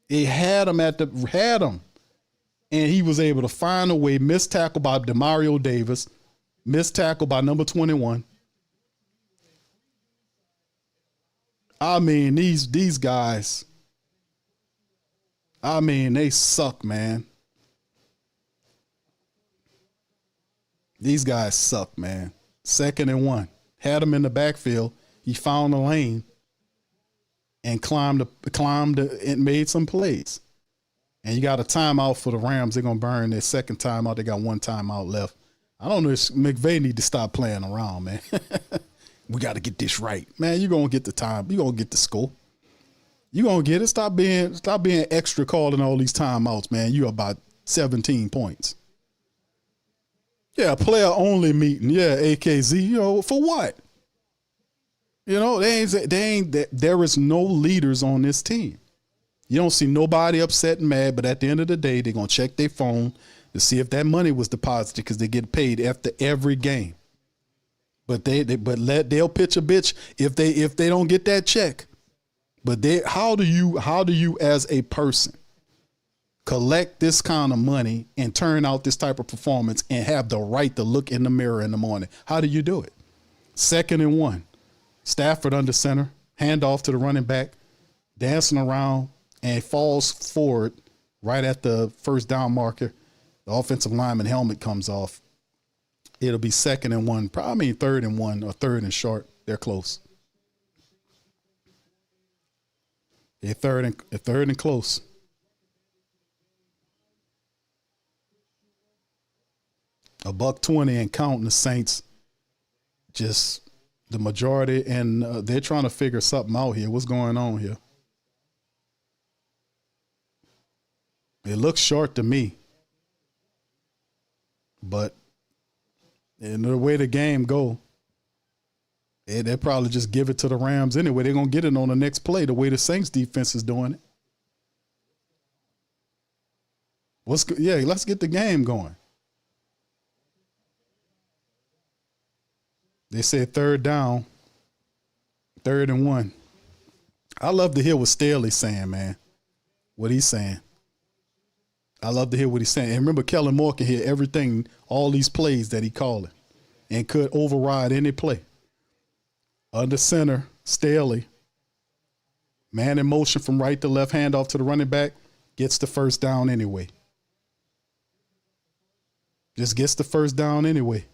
They had him. And he was able to find a way. Missed tackle by Demario Davis. Missed tackle by number 21. I mean, these guys, I mean, they suck, man. These guys suck, man. 2nd and 1. Had him in the backfield. He found the lane and climbed and made some plays. And you got a timeout for the Rams. They're going to burn their second timeout. They got one timeout left. I don't know if McVay need to stop playing around, man. We got to get this right. Man, you're going to get the time. You're going to get the score. You're going to get it. Stop being extra calling all these timeouts, man. You're about 17 points. Yeah, player only meeting. Yeah, AKZ, you know, for what? You know, there is no leaders on this team. You don't see nobody upset and mad, but at the end of the day, they're going to check their phone to see if that money was deposited because they get paid after every game. But they'll pitch a bitch if they don't get that check. But how do you as a person collect this kind of money and turn out this type of performance and have the right to look in the mirror in the morning? How do you do it? 2nd and 1. Stafford under center, handoff to the running back, dancing around and falls forward right at the first down marker. The offensive lineman helmet comes off. It'll be 2nd and 1, probably 3rd and 1 or 3rd and short. They're close. They're third and close. $120 and counting. The Saints just the majority, and they're trying to figure something out here. What's going on here? It looks short to me, but in the way the game go, they'll probably just give it to the Rams anyway. They're going to get it on the next play the way the Saints defense is doing it. Let's get the game going. They said 3rd down, 3rd and 1. I love to hear what Staley's saying, man. What he's saying. I love to hear what he's saying. And remember, Kellen Moore can hear everything, all these plays that he calling, and could override any play. Under center, Staley. Man in motion from right to left, handoff to the running back, gets the first down anyway. Just gets the first down anyway.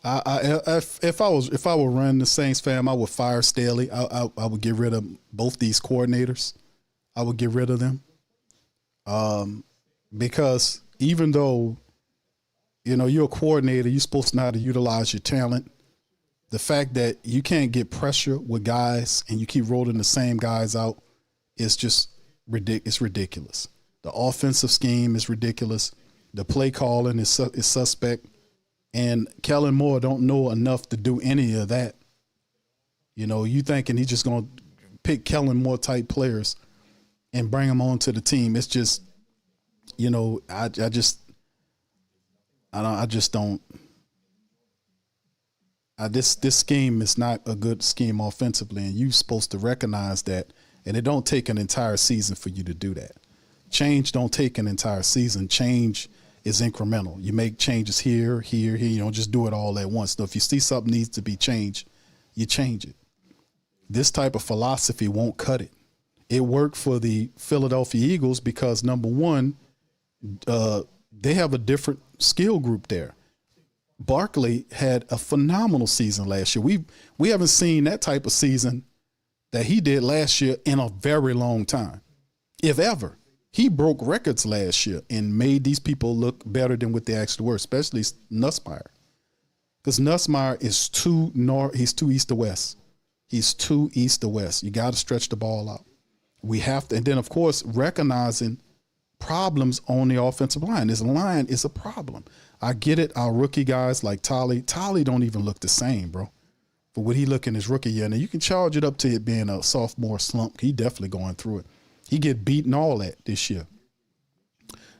If I were running the Saints, fam, I would fire Staley. I would get rid of both these coordinators. I would get rid of them. Because even though, you know, you're a coordinator, you're supposed to know how to utilize your talent. The fact that you can't get pressure with guys and you keep rolling the same guys out is just ridiculous. The offensive scheme is ridiculous. The play calling is suspect. And Kellen Moore don't know enough to do any of that. You know, you thinking he's just going to pick Kellen Moore type players and bring them onto the team. It's just, you know, I just don't. This scheme is not a good scheme offensively, and you're supposed to recognize that And it don't take an entire season for you to do that. Change don't take an entire season. Change is incremental. You make changes here, here, here. You don't just do it all at once. So if you see something needs to be changed, you change it. This type of philosophy won't cut it. It worked for the Philadelphia Eagles because, number one, they have a different skill group there. Barkley had a phenomenal season last year. We haven't seen that type of season that he did last year in a very long time, if ever. He broke records last year and made these people look better than what they actually were, especially Nussmeier. Because Nussmeier is he's too east to west. He's too east to west. You got to stretch the ball out. We have to, and then of course, recognizing problems on the offensive line. This line is a problem. I get it. Our rookie guys like Tyler don't even look the same, bro. For what he looked in his rookie year. Now you can charge it up to it being a sophomore slump. He definitely going through it. He get beaten all that this year.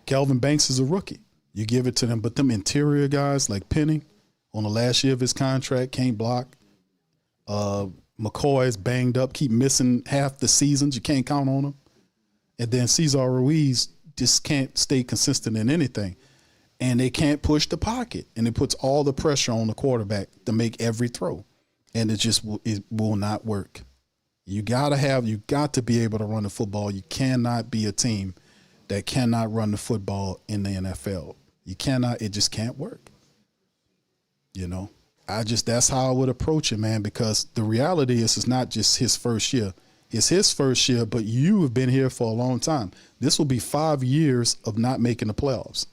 Kelvin Banks is a rookie. You give it to them, but them interior guys like Penning on the last year of his contract can't block. McCoy is banged up, keep missing half the seasons. You can't count on him. And then Cesar Ruiz just can't stay consistent in anything. And they can't push the pocket. And it puts all the pressure on the quarterback to make every throw. And it will not work. You got to be able to run the football. You cannot be a team that cannot run the football in the NFL. You cannot, it just can't work. You know, that's how I would approach it, man, because the reality is it's not just his first year. It's his first year, but you have been here for a long time. This will be 5 years of not making the playoffs.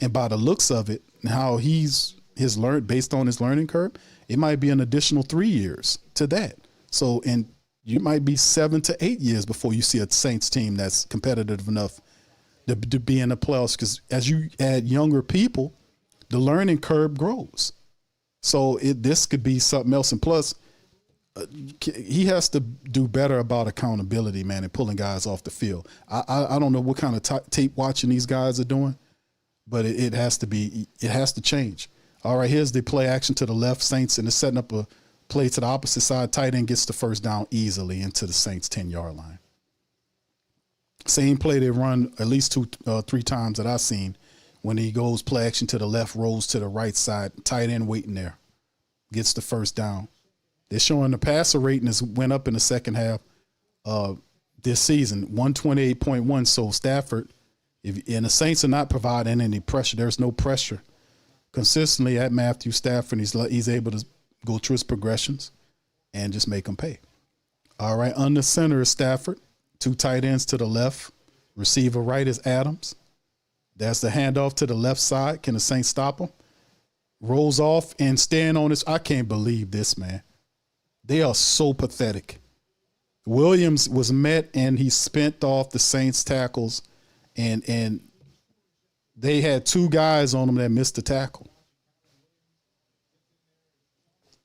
And by the looks of it, how based on his learning curve, it might be an additional 3 years to that. So, and you might be 7 to 8 years before you see a Saints team that's competitive enough to be in the playoffs. Because as you add younger people, the learning curve grows. So this could be something else. And plus, he has to do better about accountability, man, and pulling guys off the field. I don't know what kind of tape watching these guys are doing, but it has to change. All right, here's the play action to the left, Saints, and it's setting up a play to the opposite side. Tight end gets the first down easily into the Saints 10-yard line. Same play they run at least 3 times that I've seen. When he goes play action to the left, rolls to the right side, tight end waiting there, gets the first down. They're showing the passer rating went up in the second half this season, 128.1. So Stafford, and the Saints are not providing any pressure. There's no pressure consistently at Matthew Stafford. He's able to go through his progressions and just make them pay. All right, under center is Stafford. 2 tight ends to the left. Receiver right is Adams. That's the handoff to the left side. Can the Saints stop him? Rolls off and stand on his. I can't believe this, man. They are so pathetic. Williams was met and he spent off the Saints tackles, and they had 2 guys on him that missed the tackle.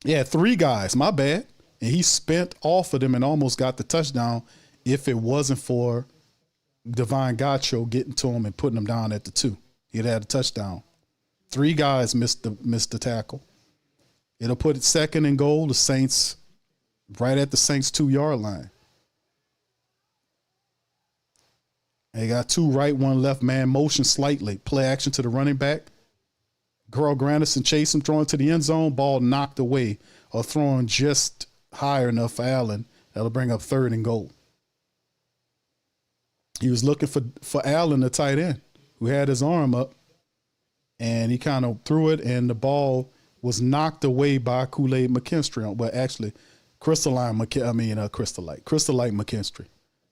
Yeah, 3 guys, my bad. And he spent off of them and almost got the touchdown if it wasn't for Divine Gacho getting to him and putting him down at the 2. He'd had a touchdown. 3 guys missed the tackle. It'll put it 2nd and goal. The Saints right at the Saints 2-yard line. They got 2 right, 1 left, man motion slightly. Play action to the running back. Girl Granderson chase him, throwing to the end zone. Ball knocked away or thrown just high enough for Allen. That'll bring up 3rd and goal. He was looking for Allen, the tight end, who had his arm up, and he kind of threw it, and the ball was knocked away by Kool-Aid McKinstry. Well, actually, Crystallite McKinstry.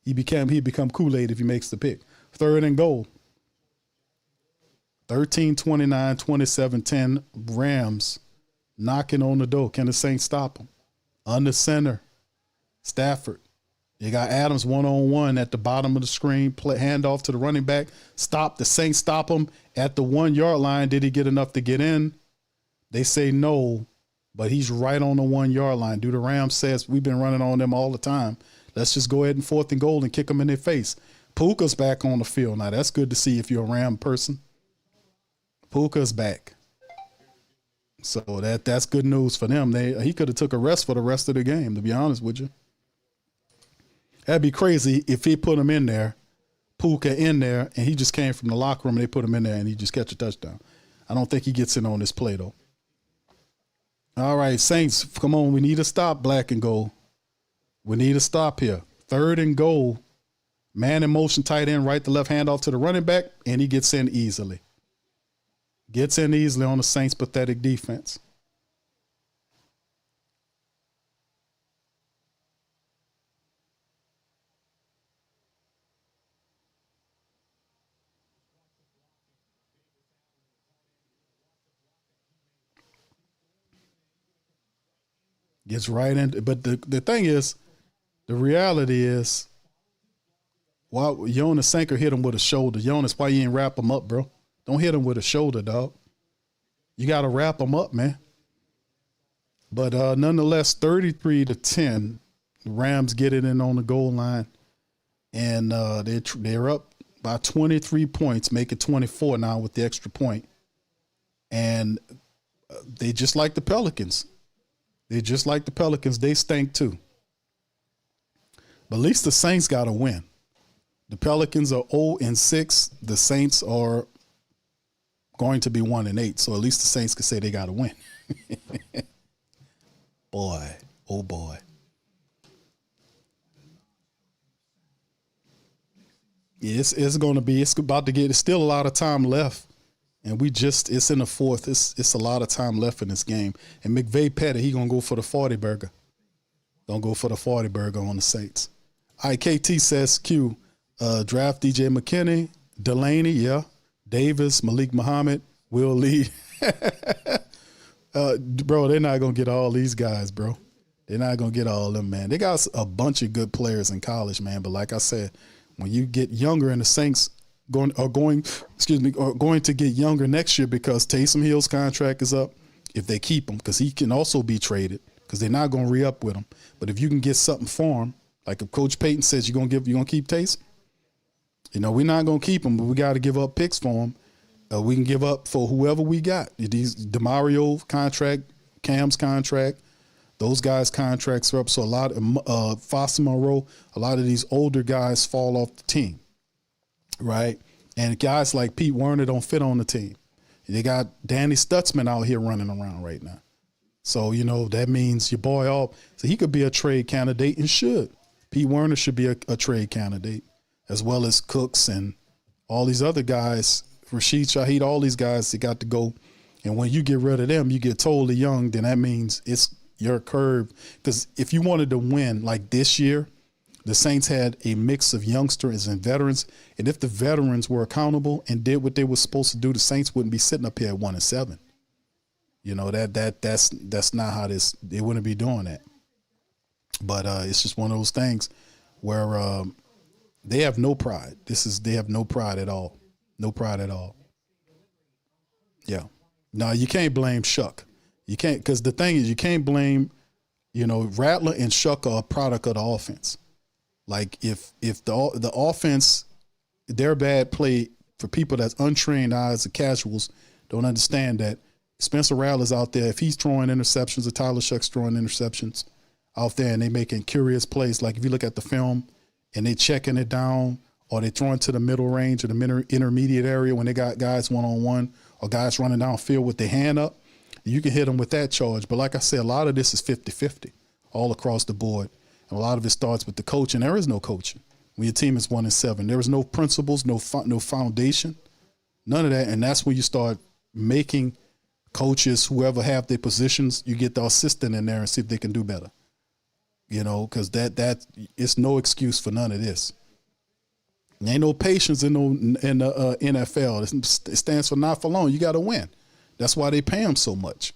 He'd become Kool-Aid if he makes the pick. 3rd and goal. 13-29, 27-10, Rams knocking on the door. Can the Saints stop him? Under center, Stafford. You got Adams one-on-one at the bottom of the screen. Play handoff to the running back. Stop. The Saints stop him at the 1-yard line. Did he get enough to get in? They say no, but he's right on the 1-yard line. Do the Rams says, we've been running on them all the time. Let's just go ahead and 4th and goal and kick them in their face. Puka's back on the field. Now, that's good to see if you're a Ram person. Puka's back. So that's good news for them. He could have took a rest for the rest of the game, to be honest with you. That'd be crazy if he put him in there, Puka in there, and he just came from the locker room and they put him in there and he just catch a touchdown. I don't think he gets in on this play, though. All right, Saints, come on. We need a stop, black and gold. We need a stop here. 3rd and goal. Man in motion, tight end, right to left, hand off to the running back, and he gets in easily. Gets in easily on the Saints' pathetic defense. Gets right in. But the thing is, the reality is, why Jonas Sanker hit him with a shoulder. Jonas, why you ain't wrap him up, bro? Don't hit him with a shoulder, dog. You got to wrap him up, man. But nonetheless, 33-10, the Rams get it in on the goal line, and they're up by 23 points, make it 24 now with the extra point. And they just like the Pelicans. They stink too. But at least the Saints got to win. The Pelicans are 0-6. The Saints are going to be 1-8. So at least the Saints can say they got to win. Boy, oh boy. Yeah, it's still a lot of time left. And it's in the 4th. It's a lot of time left in this game. And McVay Petty, he going to go for the 40-burger. Don't go for the 40-burger on the Saints. All right, KT says, Q, draft DJ McKinney, Delaney, yeah, Davis, Malik Muhammad, Will Lee. Bro, they're not going to get all these guys, bro. They're not going to get all of them, man. They got a bunch of good players in college, man. But like I said, when you get younger and the Saints are going to get younger next year because Taysom Hill's contract is up, if they keep him, because he can also be traded because they're not going to re-up with him. But if you can get something for him, like if Coach Payton says you're going to keep Taysom, we're not going to keep him, but we got to give up picks for him. We can give up for whoever we got. These DeMario contract, Cam's contract, those guys' contracts are up. So a lot of Foster Moreau, a lot of these older guys fall off the team, right? And guys like Pete Werner don't fit on the team. They got Danny Stutzman out here running around right now. So, that means your boy so he could be a trade candidate and should. Pete Werner should be a trade candidate, as well as Cooks and all these other guys, Rashid Shaheed, all these guys that got to go. And when you get rid of them, you get totally young, then that means it's your curve. Because if you wanted to win like this year, the Saints had a mix of youngsters and veterans. And if the veterans were accountable and did what they were supposed to do, the Saints wouldn't be sitting up here at 1-7. That's not how they wouldn't be doing that. But it's just one of those things where they have no pride. They have no pride at all. No pride at all. Yeah. No, you can't blame Shough. You can't, because the thing is, you can't blame, Rattler and Shough are a product of the offense. Like if the offense, their bad play for people that's untrained eyes, the casuals don't understand that Spencer Rattler's out there. If he's throwing interceptions, or Tyler Shough's throwing interceptions out there, and they making curious plays. Like if you look at the film and they checking it down, or they throwing to the middle range or the intermediate area when they got guys one-on-one or guys running downfield with their hand up, you can hit them with that charge. But like I said, a lot of this is 50-50 all across the board. And a lot of it starts with the coaching. There is no coaching when your team is 1-7. There is no principles, no foundation, none of that. And that's when you start making coaches, whoever have their positions, you get the assistant in there and see if they can do better. Because that it's no excuse for none of this. There ain't no patience in the NFL. It stands for not for long. You got to win. That's why they pay them so much.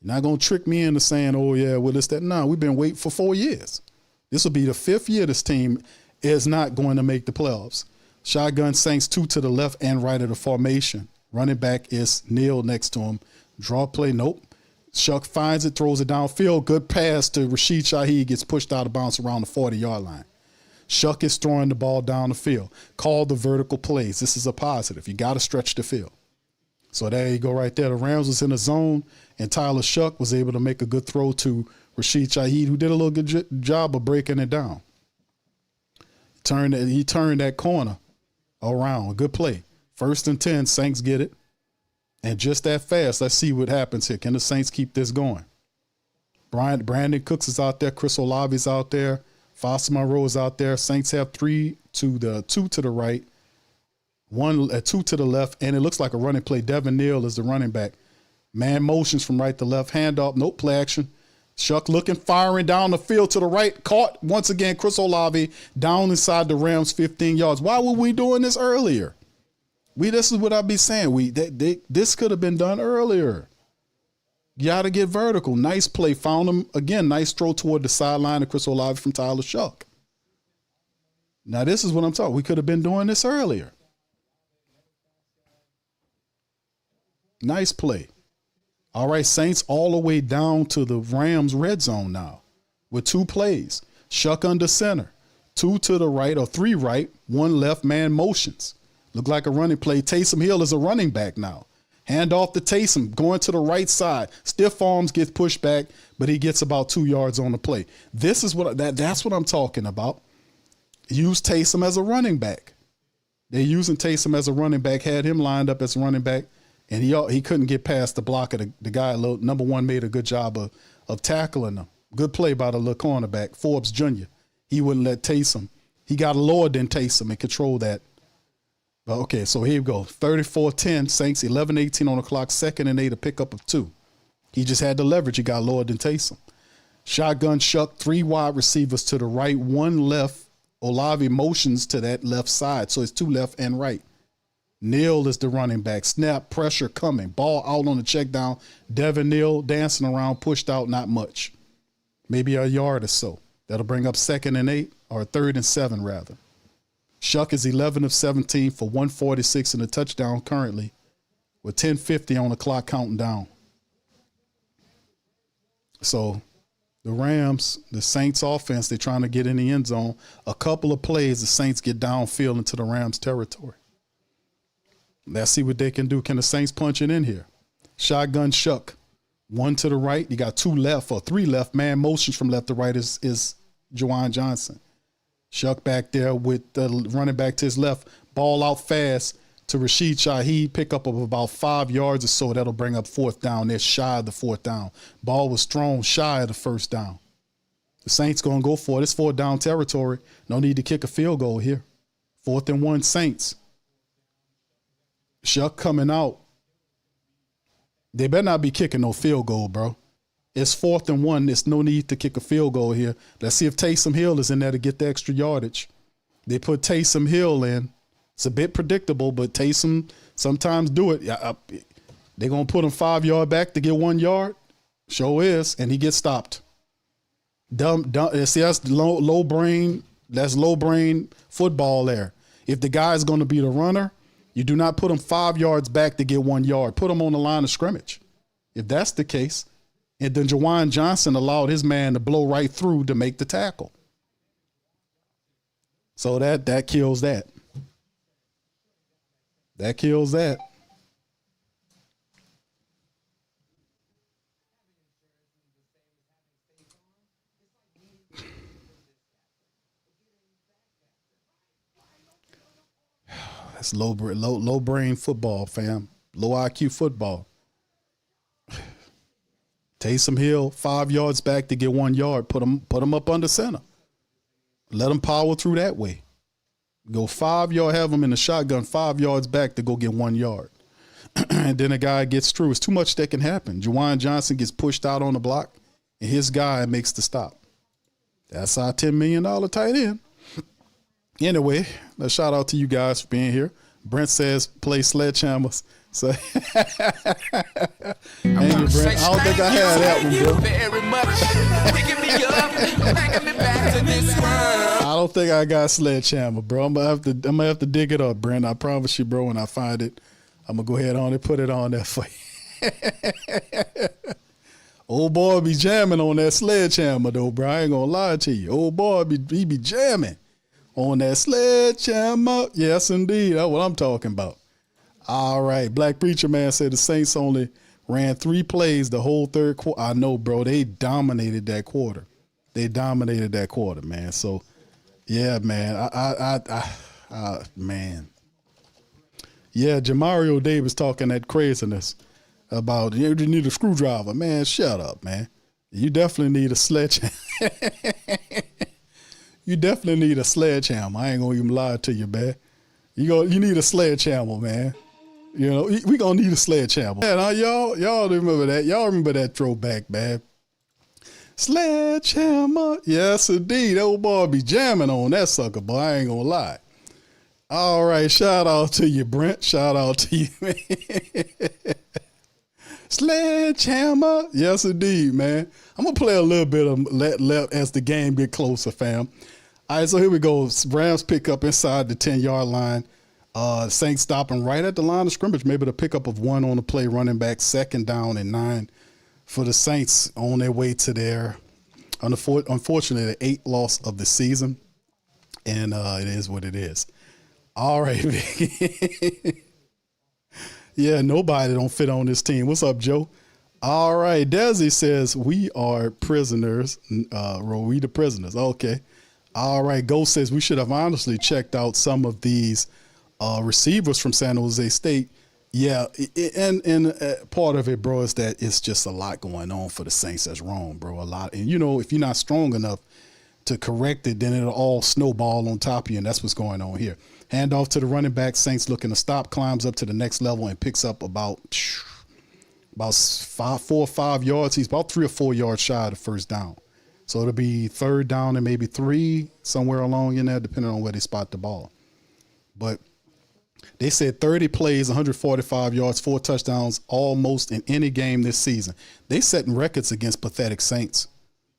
You're not going to trick me into saying, oh, yeah, well, it's that. No, we've been waiting for 4 years. This will be the 5th year this team is not going to make the playoffs. Shotgun Saints 2 to the left and right of the formation. Running back is Neal next to him. Draw play, nope. Shough finds it, throws it downfield. Good pass to Rashid Shaheed, gets pushed out of bounds around the 40-yard line. Shough is throwing the ball down the field. Call the vertical plays. This is a positive. You got to stretch the field. So there you go right there. The Rams was in the zone, and Tyler Shough was able to make a good throw to Rashid Shaheed, who did a little good job of breaking it down. He turned that corner around. Good play. 1st and 10, Saints get it. And just that fast, let's see what happens here. Can the Saints keep this going? Brandon Cooks is out there. Chris Olave's out there. Foster Monroe is out there. Saints have 2 to the right, 2 to the left, and it looks like a running play. Devin Neal is the running back. Man motions from right to left. Handoff, nope, play action. Shough looking, firing down the field to the right. Caught once again. Chris Olave down inside the Rams 15 yards. Why were we doing this earlier? This is what I be saying. This could have been done earlier. You got to get vertical. Nice play. Found him again. Nice throw toward the sideline of Chris Olave from Tyler Shough. Now this is what I'm talking. We could have been doing this earlier. Nice play. All right, Saints all the way down to the Rams red zone now with 2 plays. Shough under center, 2 to the right or 3 right, 1 left, man motions. Look like a running play. Taysom Hill is a running back now. Hand off to Taysom, going to the right side. Stiff arms, gets pushed back, but he gets about 2 yards on the play. This is that's what I'm talking about. Use Taysom as a running back. They're using Taysom as a running back, had him lined up as a running back. And he couldn't get past the block of the guy. Number 1 made a good job of tackling him. Good play by the little cornerback, Forbes Jr. He wouldn't let Taysom. He got lower than Taysom and controlled that. Okay, so here we go. 34-10, Saints, 11-18 on the clock, 2nd and 8, a pickup of 2. He just had the leverage. He got lower than Taysom. Shotgun Shough, 3 wide receivers to the right, 1 left. Olave motions to that left side, so it's 2 left and right. Neal is the running back. Snap, pressure coming. Ball out on the check down. Devin Neal dancing around, pushed out, not much. Maybe a yard or so. That'll bring up 2nd and 8, or 3rd and 7, rather. Shough is 11 of 17 for 146 and a touchdown currently, with 10:50 on the clock counting down. So the Rams, the Saints offense, they're trying to get in the end zone. A couple of plays, the Saints get downfield into the Rams territory. Let's see what they can do. Can the Saints punch it in here? Shotgun Shough, 1 to the right. You got 2 left or 3 left. Man motions from left to right is Juwan Johnson. Shough back there with the running back to his left. Ball out fast to Rashid Shaheed. Pickup of about 5 yards or so. That'll bring up 4th down. They're shy of the 4th down. Ball was thrown shy of the 1st down. The Saints going to go for it. It's 4th down territory. No need to kick a field goal here. 4th and 1 Saints. Shough coming out. They better not be kicking no field goal, bro. It's 4th and 1. There's no need to kick a field goal here. Let's see if Taysom Hill is in there to get the extra yardage. They put Taysom Hill in. It's a bit predictable, but Taysom sometimes do it. They're going to put him 5 yard back to get 1 yard. Sure is, and he gets stopped. Dumb. See, that's low brain. That's low brain football there. If the guy's going to be the runner, you do not put him 5 yards back to get 1 yard. Put him on the line of scrimmage. If that's the case, and then Juwan Johnson allowed his man to blow right through to make the tackle. So that kills that. That kills that. That's low brain football, fam. Low IQ football. Taysom Hill, 5 yards back to get 1 yard. Put him up under center. Let him power through that way. Go 5 yard, have him in the shotgun 5 yards back to go get 1 yard. And then a guy gets through. It's too much that can happen. Juwan Johnson gets pushed out on the block, and his guy makes the stop. That's our $10 million tight end. Anyway, a shout out to you guys for being here. Brent says play sledgehammers. So Brent. I don't think I had that one, bro. Very much. Picking me up, bringing me back to this world. I don't think I got sledgehammer, bro. I'm gonna have to dig it up, Brent. I promise you, bro. When I find it, I'm gonna go ahead on and put it on there for you. Old boy be jamming on that sledgehammer, though, bro. I ain't gonna lie to you. Old boy he be jamming on that sledgehammer. Yes, indeed. That's what I'm talking about. All right. Black Preacher Man said the Saints only ran 3 plays the whole third quarter. I know, bro. They dominated that quarter. Man. So Yeah, man. Man. Yeah, Jamario Davis talking that craziness about you need a screwdriver. Man, shut up, man. You definitely need a sledgehammer. You definitely need a sledgehammer. I ain't gonna even lie to you, man. You need a sledgehammer, man. You know, we gonna need a sledgehammer. Man, y'all remember that? Y'all remember that throwback, man? Sledgehammer. Yes, indeed. That old boy be jamming on that sucker, boy. I ain't gonna lie. All right, shout out to you, Brent. Shout out to you, man. Sledgehammer. Yes, indeed, man. I'm going to play a little bit of let as the game get closer, fam. All right, so here we go. Rams pick up inside the 10-yard line. Saints stopping right at the line of scrimmage. Maybe the pickup of one on the play, running back, 2nd down and 9 for the Saints on their way to their, unfortunately, the 8th loss of the season. And it is what it is. All right. Yeah, nobody don't fit on this team. What's up, Joe? All right. Desi says, we are prisoners. We the prisoners. Okay. All right. Ghost says, we should have honestly checked out some of these receivers from San Jose State. Yeah, and part of it, bro, is that it's just a lot going on for the Saints that's wrong, bro. A lot. And, you know, if you're not strong enough to correct it, then it'll all snowball on top of you, and that's what's going on here. Handoff to the running back. Saints looking to stop, climbs up to the next level and picks up about 4 or 5 yards. He's about 3 or 4 yards shy of the first down. So it'll be 3rd down and maybe 3 somewhere along in there, depending on where they spot the ball. But they said 30 plays, 145 yards, 4 touchdowns, almost in any game this season. They setting records against pathetic Saints.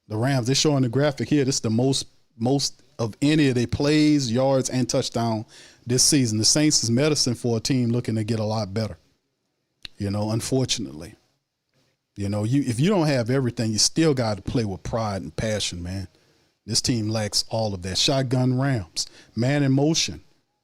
The Rams, they're showing the graphic here. This is the most of any of their plays, yards, and touchdown this season. The Saints is medicine for a team looking to get a lot better. You know, unfortunately. You know, if you don't have everything, you still got to play with pride and passion, man. This team lacks all of that. Shotgun Rams, man in motion.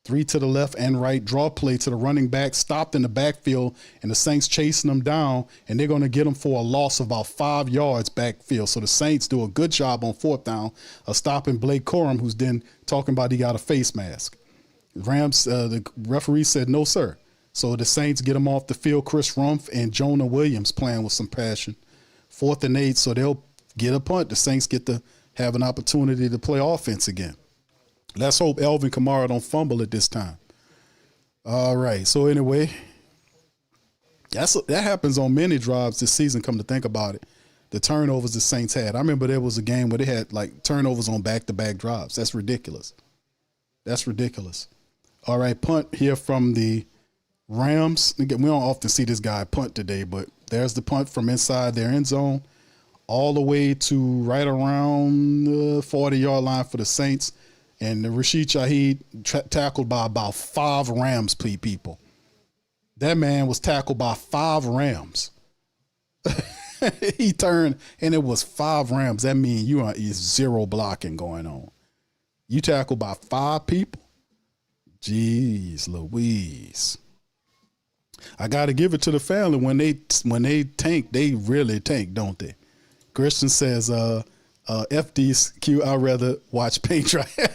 3 to the left and right, draw play to the running back, stopped in the backfield, and the Saints chasing them down, and they're going to get them for a loss of about 5 yards backfield. So the Saints do a good job on 4th down of stopping Blake Corum, who's then talking about he got a face mask. Rams, the referee said, no, sir. So the Saints get them off the field. Chris Rumpf and Jonah Williams playing with some passion. 4th and 8, so they'll get a punt. The Saints get to have an opportunity to play offense again. Let's hope Alvin Kamara don't fumble at this time. All right. So anyway, that happens on many drives this season, come to think about it. The turnovers the Saints had. I remember there was a game where they had like turnovers on back-to-back drives. That's ridiculous. That's ridiculous. All right, punt here from the Rams. We don't often see this guy punt today, but there's the punt from inside their end zone all the way to right around the 40-yard line for the Saints. And Rashid Shaheed tackled by about 5 Rams people. That man was tackled by 5 Rams. He turned, and it was 5 Rams. That means you are zero blocking going on. You tackled by 5 people. Jeez Louise. I got to give it to the family. When they tank, they really tank, don't they? Christian says, FD's I'd rather watch paint dry. All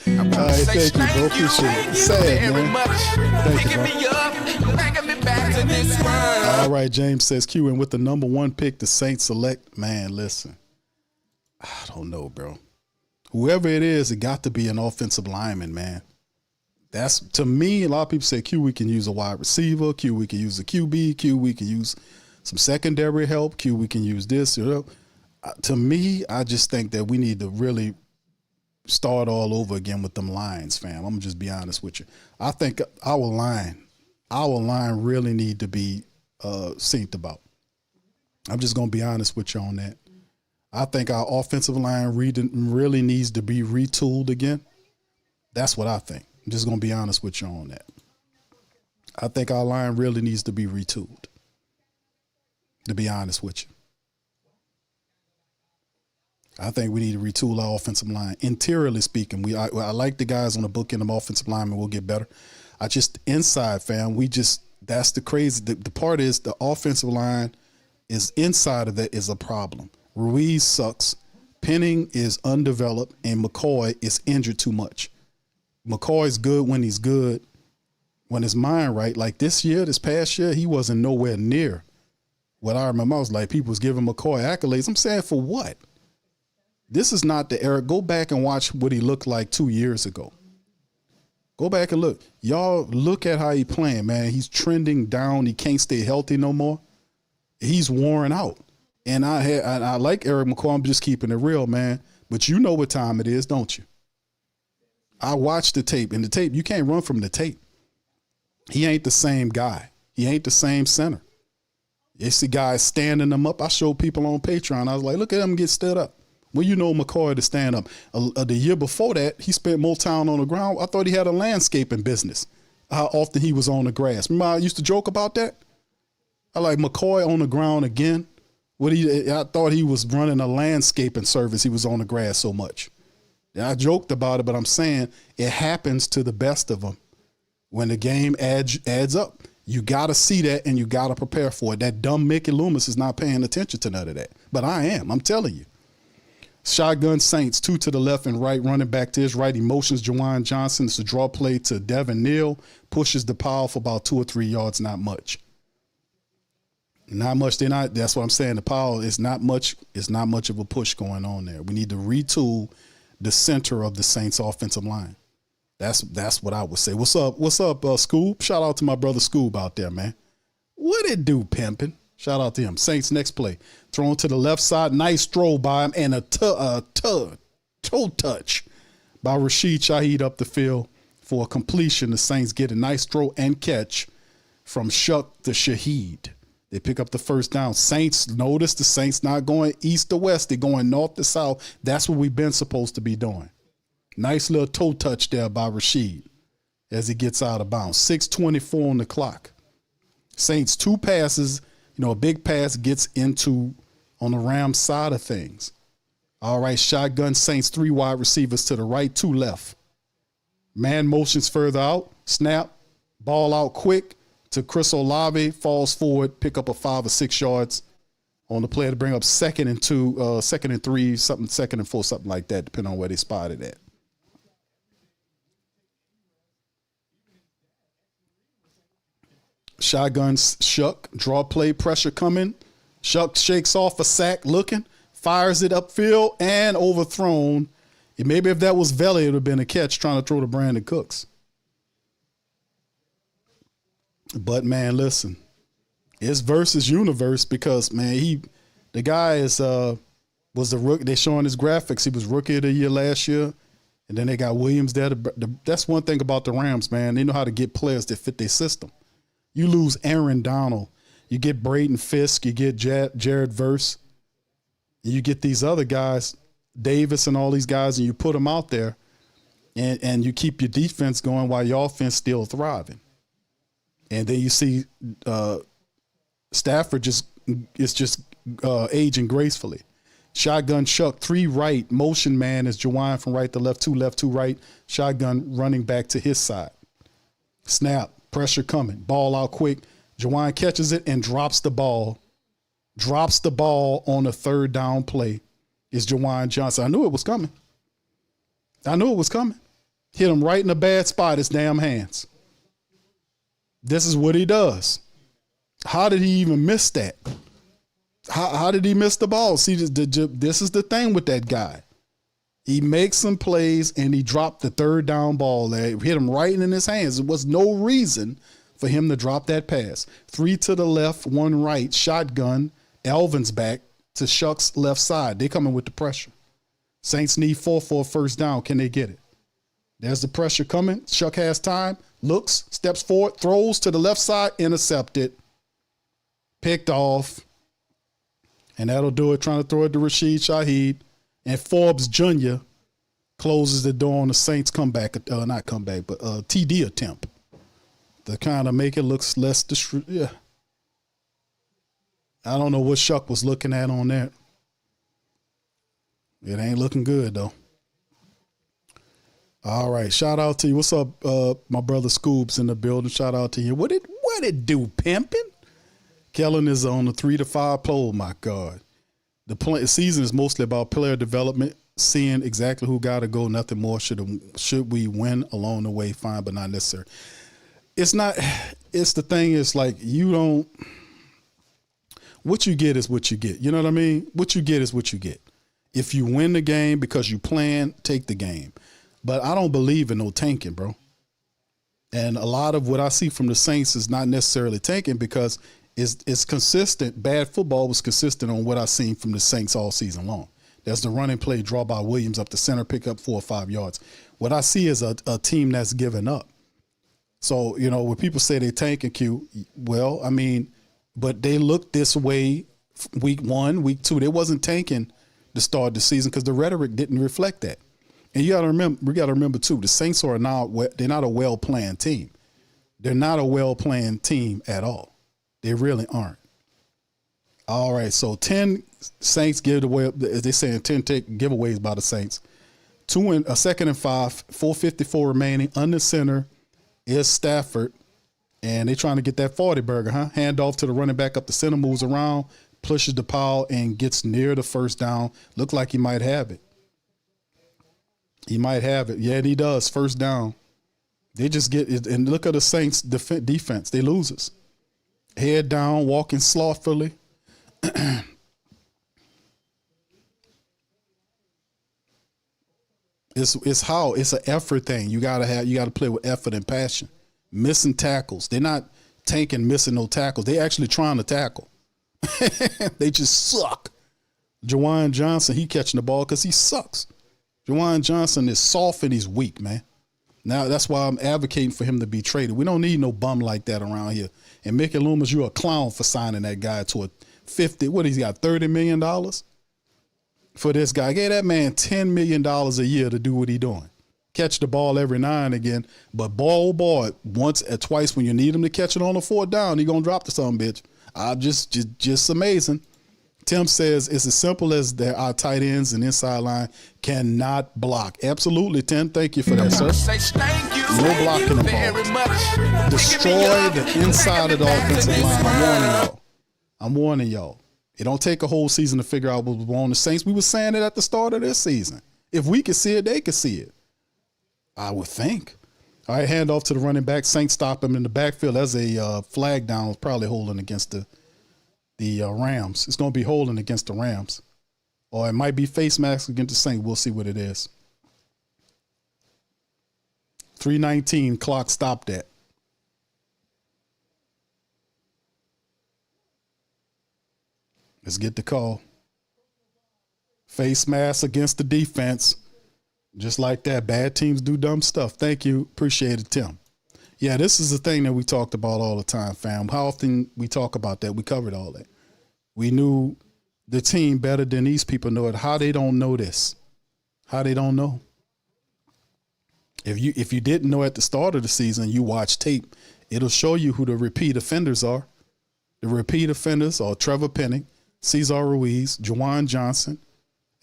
right, thank you, bro. Appreciate it. Sad, man. Thank you, bro. All right, James says Q, and with the number 1 pick, the Saints select. Man, listen. I don't know, bro. Whoever it is, it got to be an offensive lineman, man. That's, to me, a lot of people say, Q, we can use a wide receiver. Q, we can use a QB. Q, we can use some secondary help. Q, we can use this. You know? To me, I just think that we need to really start all over again with them lines, fam. I'm gonna just be honest with you. I think our line really need to be synced about. I'm just gonna be honest with you on that. I think our offensive line really needs to be retooled again. That's what I think. I'm just gonna be honest with you on that. I think our line really needs to be retooled. To be honest with you. I think we need to retool our offensive line. Interiorly speaking, I like the guys on the book end of offensive linemen. We'll get better. Inside, fam, that's the crazy. The part is the offensive line is inside of that is a problem. Ruiz sucks. Penning is undeveloped, and McCoy is injured too much. McCoy's good when he's good, when his mind right. Like this past year, he wasn't nowhere near what I remember. I was like, people was giving McCoy accolades. I'm saying, for what? This is not the era. Go back and watch what he looked like 2 years ago. Go back and look. Y'all look at how he playing, man. He's trending down. He can't stay healthy no more. He's worn out. And I like Eric McCoy. I'm just keeping it real, man. But you know what time it is, don't you? I watched the tape. And the tape, you can't run from the tape. He ain't the same guy. He ain't the same center. It's the guy standing him up. I showed people on Patreon. I was like, look at him get stood up. Well, you know McCoy to stand up. The year before that, he spent more time on the ground. I thought he had a landscaping business, how often he was on the grass. Remember I used to joke about that? I like McCoy on the ground again. I thought he was running a landscaping service. He was on the grass so much. I joked about it, but I'm saying it happens to the best of them when the game adds up. You got to see that, and you got to prepare for it. That dumb Mickey Loomis is not paying attention to none of that. But I am. I'm telling you. Shotgun Saints, 2 to the left and right, running back to his right. Emotions, Jawan Johnson. It's a draw play to Devin Neal. Pushes the pile for about 2 or 3 yards, not much. Not much. That's what I'm saying. The pile is not much. It's not much of a push going on there. We need to retool the center of the Saints offensive line. That's what I would say. What's up, Scoob? Shout out to my brother Scoob out there, man. What it do, pimping? Shout out to him. Saints next play. Thrown to the left side. Nice throw by him and a toe touch by Rashid Shaheed up the field for a completion. The Saints get a nice throw and catch from Shough to Shaheed. They pick up the first down. Saints, notice the Saints not going east to west. They're going north to south. That's what we've been supposed to be doing. Nice little toe touch there by Rashid as he gets out of bounds. 6:24 on the clock. Saints 2 passes. A big pass gets into on the Rams side of things. All right, shotgun Saints, 3 wide receivers to the right, 2 left. Man motions further out. Snap. Ball out quick to Chris Olave. Falls forward. Pick up a 5 or 6 yards on the play to bring up 2nd and 2, 2nd and 3, something 2nd and 4, something like that, depending on where they spotted at. Shotgun Shough, draw play, pressure coming. Shough shakes off a sack, looking, fires it upfield, and overthrown. And maybe if that was Valley, it would have been a catch trying to throw to Brandon Cooks. But, man, listen, it's versus universe because, man, the guy was the rookie. They showing his graphics. He was rookie of the year last year. And then they got Williams there. That's one thing about the Rams, man. They know how to get players that fit their system. You lose Aaron Donald. You get Braden Fisk. You get Jared Verse. And you get these other guys, Davis and all these guys, and you put them out there, and you keep your defense going while your offense still thriving. And then you see Stafford is just aging gracefully. Shotgun Shough, 3 right. Motion man is Jawan from right to left, 2 left, 2 right. Shotgun running back to his side. Snap. Pressure coming. Ball out quick. Jawan catches it and drops the ball. Drops the ball on the 3rd down play is Jawan Johnson. I knew it was coming. Hit him right in a bad spot, his damn hands. This is what he does. How did he even miss that? How did he miss the ball? See, this is the thing with that guy. He makes some plays, and he dropped the 3rd down ball there. Hit him right in his hands. There was no reason for him to drop that pass. 3 to the left, 1 right. Shotgun. Elvin's back to Shough's left side. They coming with the pressure. Saints need 4 for a first down. Can they get it? There's the pressure coming. Shough has time. Looks, steps forward, throws to the left side, intercepted. Picked off. And that'll do it, trying to throw it to Rashid Shaheed. And Forbes Jr. closes the door on the Saints TD attempt to kind of make it look less yeah. I don't know what Shough was looking at on that. It ain't looking good, though. All right, shout out to you. What's up, my brother Scoob's in the building. Shout out to you. What it do, pimping? Kellen is on the 3 to 5 pole, my God. The season is mostly about player development, seeing exactly who got to go, nothing more. Should we win along the way, fine, but not necessary. It's not. It's the thing is like you don't. What you get is what you get. You know what I mean? What you get is what you get. If you win the game because you plan, take the game. But I don't believe in no tanking, bro. And a lot of what I see from the Saints is not necessarily tanking because it's consistent. Bad football was consistent on what I've seen from the Saints all season long. There's the running play, draw by Williams up the center, pick up 4 or 5 yards. What I see is a team that's given up. So, you know, when people say they tank and Q, well, I mean, but they looked this way week 1, week 2. They wasn't tanking to start the season because the rhetoric didn't reflect that. And we got to remember too, the Saints are they're not a well-planned team. They're not a well-planned team at all. They really aren't. All right, so 10 Saints give away, as they say, 10 giveaways by the Saints. 2nd and 5, 4:54 remaining. Under center is Stafford, and they're trying to get that 40 burger, huh? Hand off to the running back up the center, moves around, pushes the pile, and gets near the first down. Look like he might have it. He might have it. Yeah, he does. First down. They just get it. And look at the Saints defense. They losers. Head down, walking slothfully. It's an effort thing. You gotta play with effort and passion. Missing tackles. They're not tanking missing no tackles. They actually trying to tackle. They just suck. Juwan Johnson, he catching the ball because he sucks. Juwan Johnson is soft and he's weak, man. Now that's why I'm advocating for him to be traded. We don't need no bum like that around here. And Mickey Loomis, you're a clown for signing that guy to a 50. What he's got, $30 million for this guy. Gave that man $10 million a year to do what he's doing. Catch the ball every now and again, but boy, once or twice when you need him to catch it on the 4th down, he gonna drop the son bitch. Just amazing. Tim says it's as simple as that our tight ends and inside line cannot block. Absolutely, Tim. Thank you for that, sir. No blocking the ball. Destroy the inside of the offensive line. I'm warning y'all. It don't take a whole season to figure out what was on the Saints. We were saying it at the start of this season. If we could see it, they could see it. I would think. All right, hand off to the running back. Saints stop him in the backfield. That's a flag down, probably holding against the Rams. It's going to be holding against the Rams. Or it might be face mask against the Saints. We'll see what it is. 3:19, clock stopped at. Let's get the call. Face mask against the defense. Just like that. Bad teams do dumb stuff. Thank you. Appreciate it, Tim. Yeah, this is the thing that we talked about all the time, fam. How often we talk about that? We covered all that. We knew the team better than these people know it. How they don't know this? How they don't know? If you didn't know at the start of the season, you watch tape, it'll show you who the repeat offenders are. The repeat offenders are Trevor Penning, Cesar Ruiz, Juwan Johnson.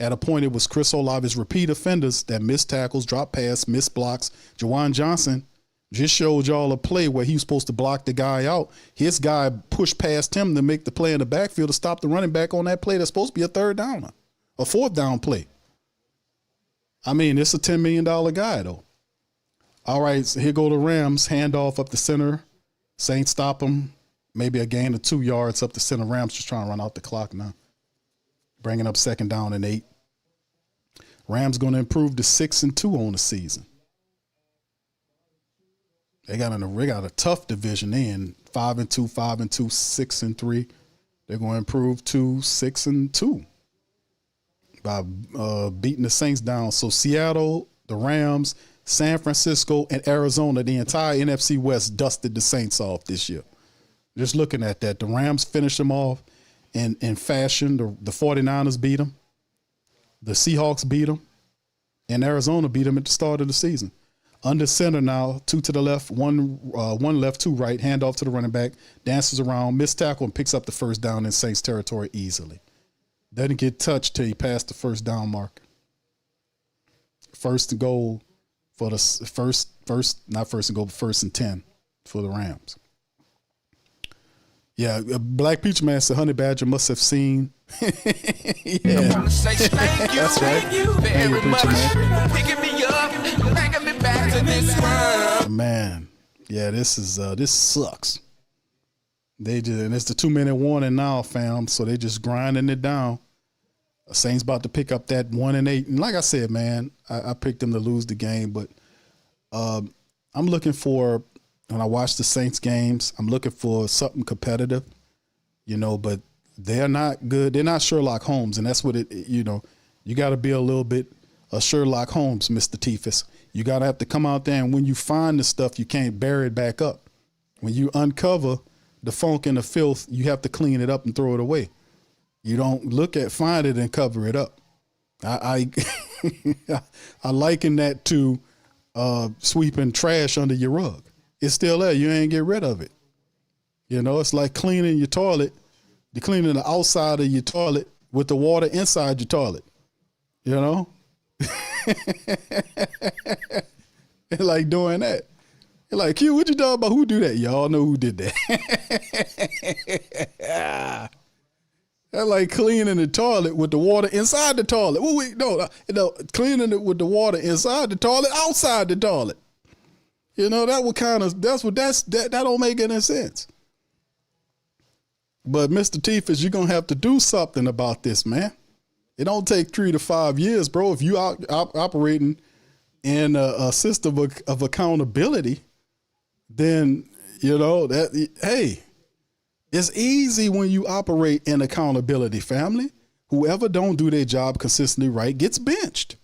At a point, it was Chris Olave's repeat offenders that missed tackles, dropped pass, missed blocks. Juwan Johnson just showed y'all a play where he was supposed to block the guy out. His guy pushed past him to make the play in the backfield to stop the running back on that play that's supposed to be a 3rd downer, a 4th down play. I mean, it's a $10 million guy, though. All right, so here go the Rams. Handoff up the center. Saints stop him. Maybe a gain of 2 yards up the center. Rams just trying to run out the clock now. Bringing up 2nd down and 8. Rams going to improve to 6-2 on the season. They got a tough division in 5-2, 5-2, 6-3. They're going to improve to 6-2 by beating the Saints down. So Seattle, the Rams, San Francisco, and Arizona, the entire NFC West dusted the Saints off this year. Just looking at that, the Rams finished them off in fashion. The 49ers beat them. The Seahawks beat them. And Arizona beat them at the start of the season. Under center now, 2 to the left, one left, 2 right, handoff to the running back, dances around, missed tackle, and picks up the first down in Saints territory easily. Doesn't get touched till he passed the first down mark. First and goal for the first and 10 for the Rams. Yeah, Black Preacher Man said Honey Badger must have seen. I Yeah, wanna say thank you, That's right. thank you Thank you, very Preacher much. Picking me up, bringing me back to this world. man. Yeah, this sucks. They just, and it's the 2-minute warning now, fam. So they just grinding it down. Saints about to pick up that 1-8, and like I said, man, I picked them to lose the game, but I'm looking for, when I watch the Saints games, I'm looking for something competitive, but they're not good. They're not Sherlock Holmes, and that's what you got to be a little bit of Sherlock Holmes, Mr. Tifus. You got to have to come out there, and when you find the stuff, you can't bury it back up. When you uncover the funk and the filth, you have to clean it up and throw it away. You don't find it and cover it up. I liken that to sweeping trash under your rug. It's still there. You ain't get rid of it. It's like cleaning your toilet. You're cleaning the outside of your toilet with the water inside your toilet. It's like doing that. You're like, Q, what you talking about? Who do that? Y'all know who did that. That's like cleaning the toilet with the water inside the toilet. No, cleaning it with the water inside the toilet, outside the toilet. That don't make any sense. But Mr. Tifus, you're gonna have to do something about this, man. It don't take 3 to 5 years, bro. If you operating in a system of accountability, then hey, it's easy when you operate in accountability, family. Whoever don't do their job consistently right gets benched,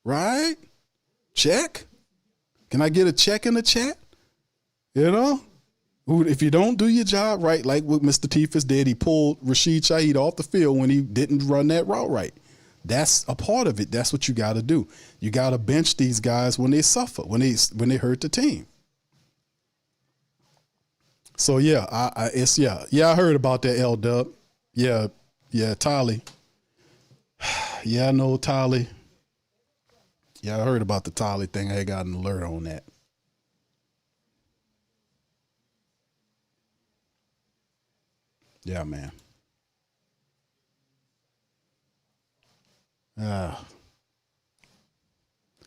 right? Check. Can I get a check in the chat? If you don't do your job right, like what Mr. Tifus did, he pulled Rashid Shaheed off the field when he didn't run that route right. That's a part of it. That's what you got to do. You got to bench these guys when they suffer, when they hurt the team. So yeah, I heard about that, L-Dub. Yeah, Tyler. Yeah, I know Tyler. Yeah, I heard about the Tyler thing. I got an alert on that. Yeah, man.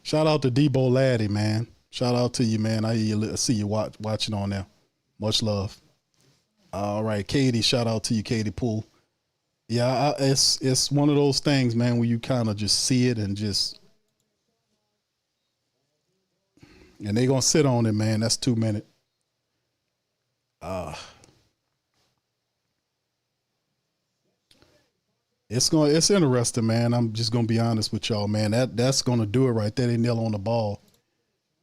Shout out to Debo Laddie, man. Shout out to you, man. I see you watching on there. Much love. All right, Katie. Shout out to you, Katie Poole. Yeah, it's one of those things, man, where you kind of just see it and they gonna sit on it, man. That's 2 minutes. It's interesting, man. I'm just gonna be honest with y'all, man. That's gonna do it right there. They kneel on the ball,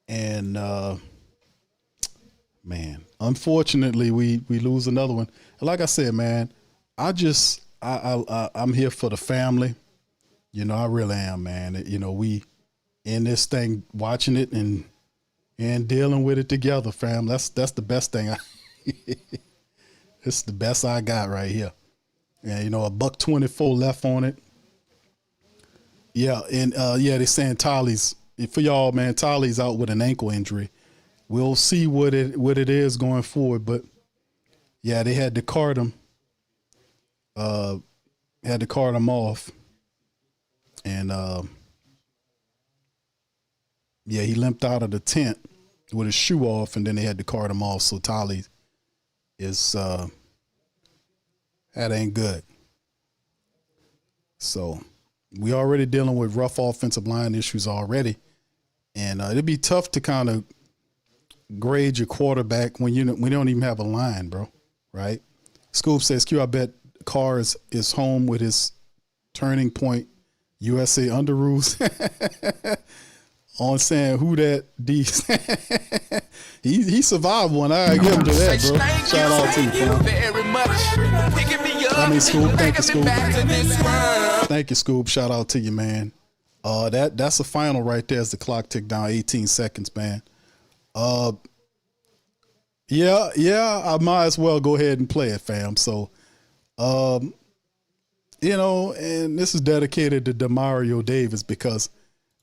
and man, unfortunately, we lose another one. And like I said, man, I'm here for the family. I really am, man. We in this thing, watching it and dealing with it together, fam. That's the best thing. It's the best I got right here. And $124 left on it. Yeah, and they're saying Tyler's, for y'all, man, Tyler's out with an ankle injury. We'll see what it is going forward, but yeah, they had to cart him. Off, and he limped out of the tent with his shoe off, and then they had to cart him off. So Tyler is that ain't good. So we already dealing with rough offensive line issues already. And it'd be tough to kind of grade your quarterback when we don't even have a line, bro. Right? Scoop says, Q, I bet Carr is home with his Turning Point USA under rules. On saying Who Dat D. he survived one. I give him to that, bro. Shout out to you, bro. Scoop. Thank you, Scoop. Thank you, Scoop. Shout out to you, man. That's the final right there as the clock ticked down 18 seconds, man. I might as well go ahead and play it, fam. So, and this is dedicated to Demario Davis, because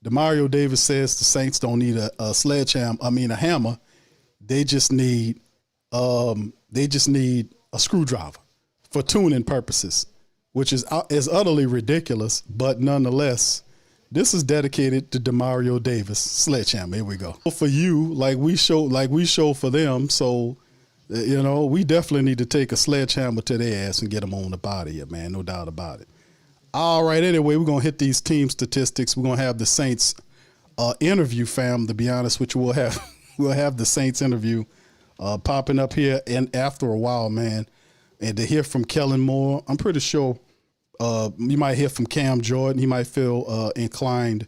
Demario Davis says the Saints don't need a hammer. They just need a screwdriver for tuning purposes, which is utterly ridiculous. But nonetheless, this is dedicated to Demario Davis. Sledgehammer. Here we go. For you, like we show for them. So, we definitely need to take a sledgehammer to their ass and get them on the body, man. No doubt about it. All right. Anyway, we're going to hit these team statistics. We're going to have the Saints interview, fam. To be honest with you, we'll have the Saints interview popping up here and after a while, man. And to hear from Kellen Moore, I'm pretty sure you might hear from Cam Jordan. He might feel inclined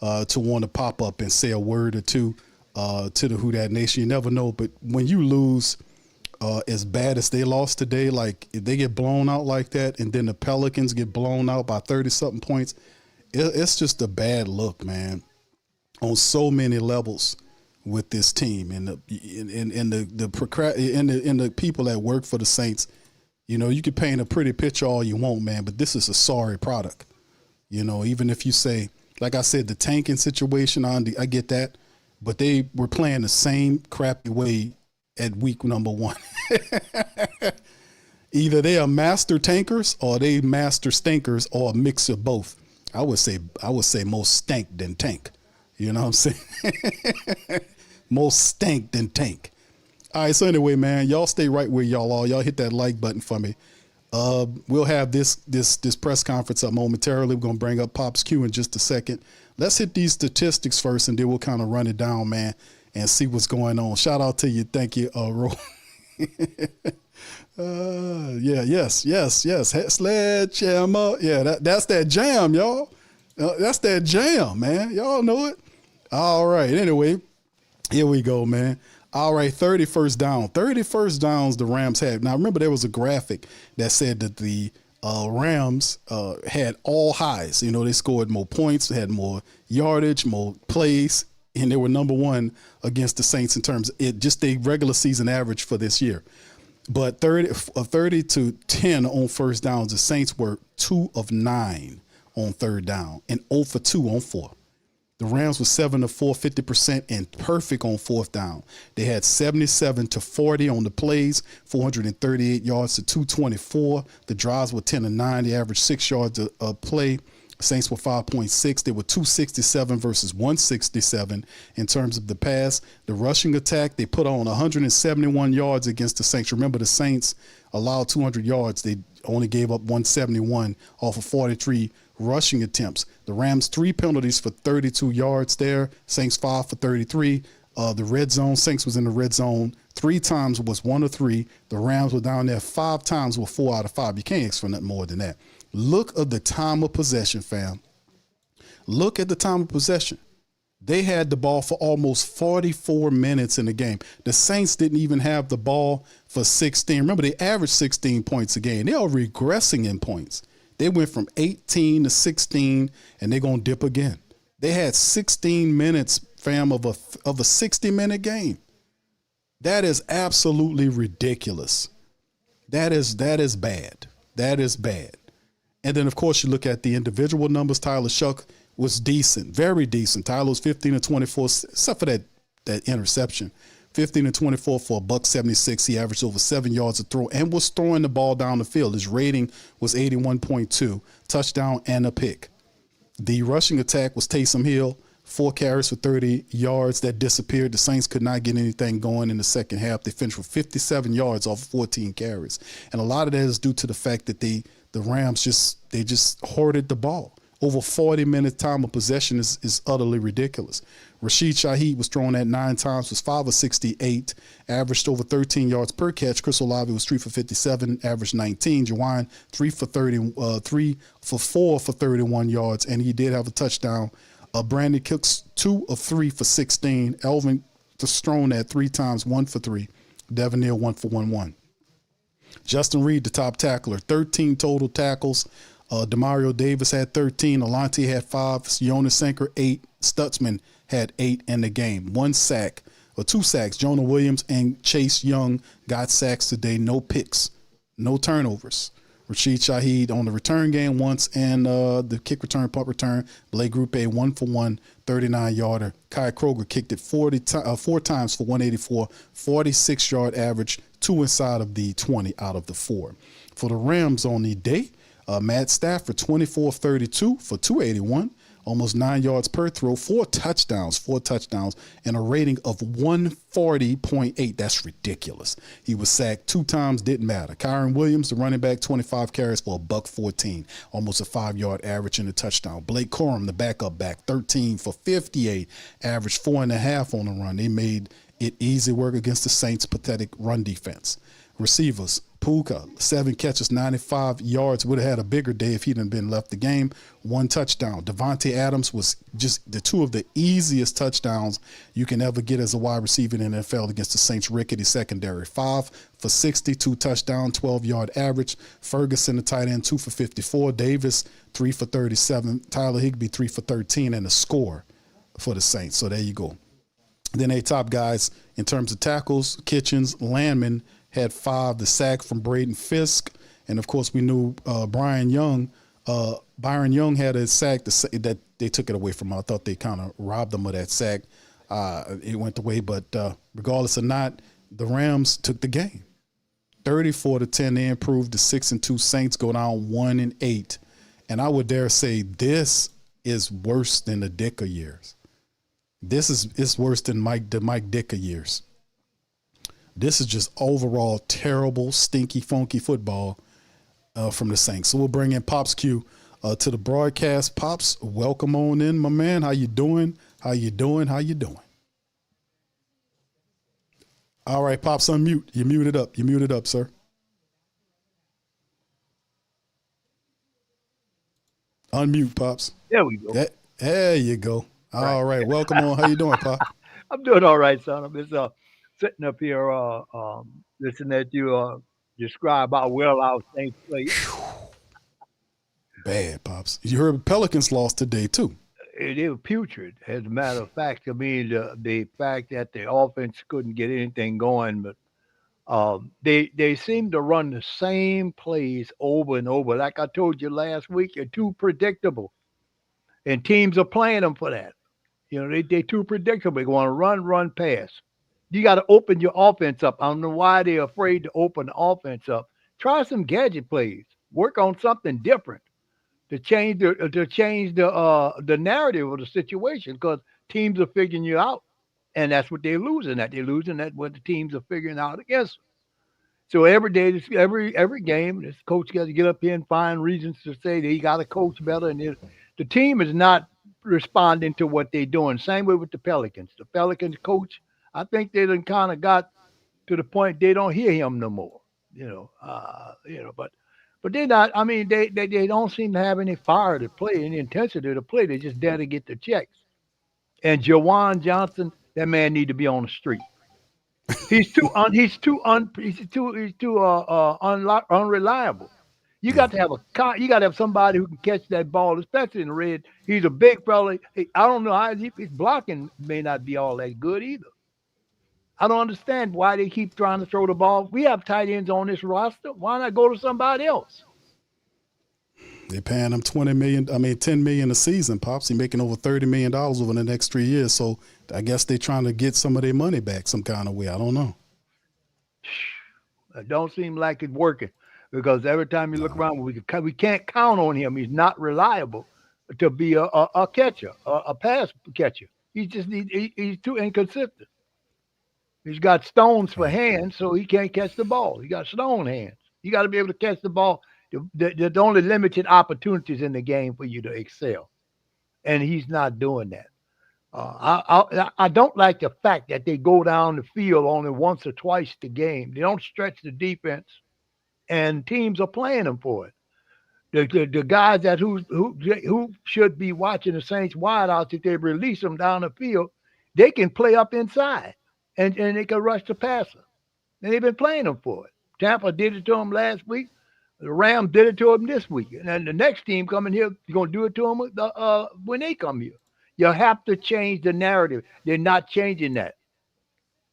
to want to pop up and say a word or two to the Who Dat Nation. You never know. But when you lose as bad as they lost today, like if they get blown out like that and then the Pelicans get blown out by 30-something points, it's just a bad look, man, on so many levels with this team and the people that work for the Saints. You could paint a pretty picture all you want, man, but this is a sorry product. Even if you say, like I said, the tanking situation, I get that, but they were playing the same crappy way at week number 1. Either they are master tankers or they master stinkers or a mix of both. I would say more stank than tank. You know what I'm saying? More stank than tank. All right, so anyway, man, y'all stay right where y'all are. Y'all hit that like button for me. We'll have this press conference up momentarily. We're going to bring up Pop's Q in just a second. Let's hit these statistics first, and then we'll kind of run it down, man, and see what's going on. Shout out to you. Thank you, Ro. Yes. Sledgehammer. Yeah, that's that jam, y'all. That's that jam, man. Y'all know it. All right. Anyway, here we go, man. All right, 31st down. 31st downs the Rams had. Now, remember, there was a graphic that said that the Rams had all highs. They scored more points, had more yardage, more plays, and they were number 1 against the Saints in terms of just a regular season average for this year. But 30 to 10 on first downs, the Saints were 2 of 9 on third down and 0 for 2 on 4. The Rams were 7 of 4, 50% and perfect on fourth down. They had 77 to 40 on the plays, 438 yards to 224. The drives were 10 of 9. They averaged 6 yards a play. Saints were 5.6. They were 267 versus 167 in terms of the pass. The rushing attack, they put on 171 yards against the Saints. Remember, the Saints allowed 200 yards. They only gave up 171 off of 43 rushing attempts. The Rams 3 penalties for 32 yards there. Saints 5 for 33. The red zone, Saints was in the red zone 3 times, was 1 of 3. The Rams were down there 5 times, were 4 out of 5. You can't ask for nothing more than that. Look at the time of possession, fam. Look at the time of possession. They had the ball for almost 44 minutes in the game. The Saints didn't even have the ball for 16. Remember, they averaged 16 points a game. They are regressing in points. They went from 18 to 16, and they're going to dip again. They had 16 minutes, fam, of a 60-minute game. That is absolutely ridiculous. That is bad. That is bad. And then, of course, you look at the individual numbers. Tyler Shough was decent, very decent. Tyler was 15 of 24, except for that interception. 15 of 24 for $176. He averaged over 7 yards a throw and was throwing the ball down the field. His rating was 81.2, touchdown and a pick. The rushing attack was Taysom Hill, 4 carries for 30 yards. That disappeared. The Saints could not get anything going in the second half. They finished with 57 yards off of 14 carries. And a lot of that is due to the fact that the Rams just hoarded the ball. Over 40 minutes time of possession is utterly ridiculous. Rashid Shaheed was thrown at 9 times, was 5 of 68, averaged over 13 yards per catch. Chris Olave was 3 for 57, averaged 19. Jawaan 3 for 4 for 31 yards, and he did have a touchdown. Brandon Cooks 2 of 3 for 16. Elvin was thrown at 3 times, 1 for 3. Devin Neal 1 for 1. Justin Reed, the top tackler, 13 total tackles. Demario Davis had 13. Alante had 5. Jonas Sanker 8. Stutzman had 8 in the game. 2 sacks. Jonah Williams and Chase Young got sacks today. No picks, no turnovers. Rashid Shaheed on the return game once, and the kick return, punt return. Blake Grupe 1-for-1, 39-yarder. Kai Kroger kicked it 4 times for 184, 46-yard average, 2 inside of the 20 out of the 4. For the Rams on the day, Matt Stafford 24 of 32 for 281. Almost 9 yards per throw, 4 touchdowns, and a rating of 140.8. That's ridiculous. He was sacked 2 times, didn't matter. Kyron Williams, the running back, 25 carries for $114, almost a 5-yard average and a touchdown. Blake Corum, the backup back, 13 for 58, averaged 4.5 on the run. They made it easy work against the Saints' pathetic run defense. Receivers, Puka, 7 catches, 95 yards. Would have had a bigger day if he'd been left the game. 1 touchdown. Devontae Adams was just the 2 of the easiest touchdowns you can ever get as a wide receiver in the NFL against the Saints' rickety secondary. 5 for 62 touchdown, 12-yard average. Ferguson, the tight end, 2 for 54. Davis, 3 for 37. Tyler Higbee, 3 for 13, and a score for the Saints. So there you go. Then they top guys in terms of tackles, Kitchens, Landman had 5, the sack from Braden Fisk. And, of course, we knew Byron Young had a sack that they took it away from him. I thought they kind of robbed him of that sack. It went away. But regardless of not, the Rams took the game. 34-10, they improved. The 6-2 Saints go down 1-8. And I would dare say this is worse than the Dicker years. It's worse than the Mike Dicker years. This is just overall terrible, stinky, funky football from the Saints. So we'll bring in Pops Q to the broadcast. Pops, welcome on in, my man. How you doing? How you doing? All right, Pops, unmute. You muted up, sir. Unmute, Pops. There we go. There you go. All right. Welcome on. How you doing, Pop? I'm doing all right, son. I'm just sitting up here listening at you describe how well our Saints play. Bad, Pops. You heard Pelicans lost today, too. They were putrid, as a matter of fact. I mean, the fact that the offense couldn't get anything going, but they seem to run the same plays over and over. Like I told you last week, they're too predictable. And teams are playing them for that. You know, they're too predictable. They want to run, pass. You got to open your offense up. I don't know why they're afraid to open the offense up. Try some gadget plays. Work on something different to change the narrative of the situation, because teams are figuring you out, and that's what they're losing at. They're losing at what the teams are figuring out against them. So every day, every game, this coach got to get up here and find reasons to say that he got to coach better, and the team is not responding to what they're doing. Same way with the Pelicans. The Pelicans coach, I think they done kind of got to the point they don't hear him no more. But they're not. I mean, they don't seem to have any fire to play, any intensity to play. They just there to get the checks. And Jawan Johnson, that man need to be on the street. He's too unreliable. You got to have somebody who can catch that ball, especially in the red. He's a big fella. I don't know how his blocking may not be all that good either. I don't understand why they keep trying to throw the ball. We have tight ends on this roster. Why not go to somebody else? They're paying him $10 million a season, Pops. He's making over $30 million over the next 3 years. So I guess they're trying to get some of their money back some kind of way. I don't know. It don't seem like it's working, because every time you look around, we can't count on him. He's not reliable to be a catcher, a pass catcher. He's too inconsistent. He's got stones for hands, so he can't catch the ball. He got stone hands. You got to be able to catch the ball. There's only limited opportunities in the game for you to excel, and he's not doing that. I don't like the fact that they go down the field only once or twice a game. They don't stretch the defense, and teams are playing them for it. The guys that who should be watching the Saints wideouts, if they release them down the field, they can play up inside, and they can rush the passer. And they've been playing them for it. Tampa did it to them last week. The Rams did it to them this week. And then the next team coming here, you're going to do it to them when they come here. You have to change the narrative. They're not changing that.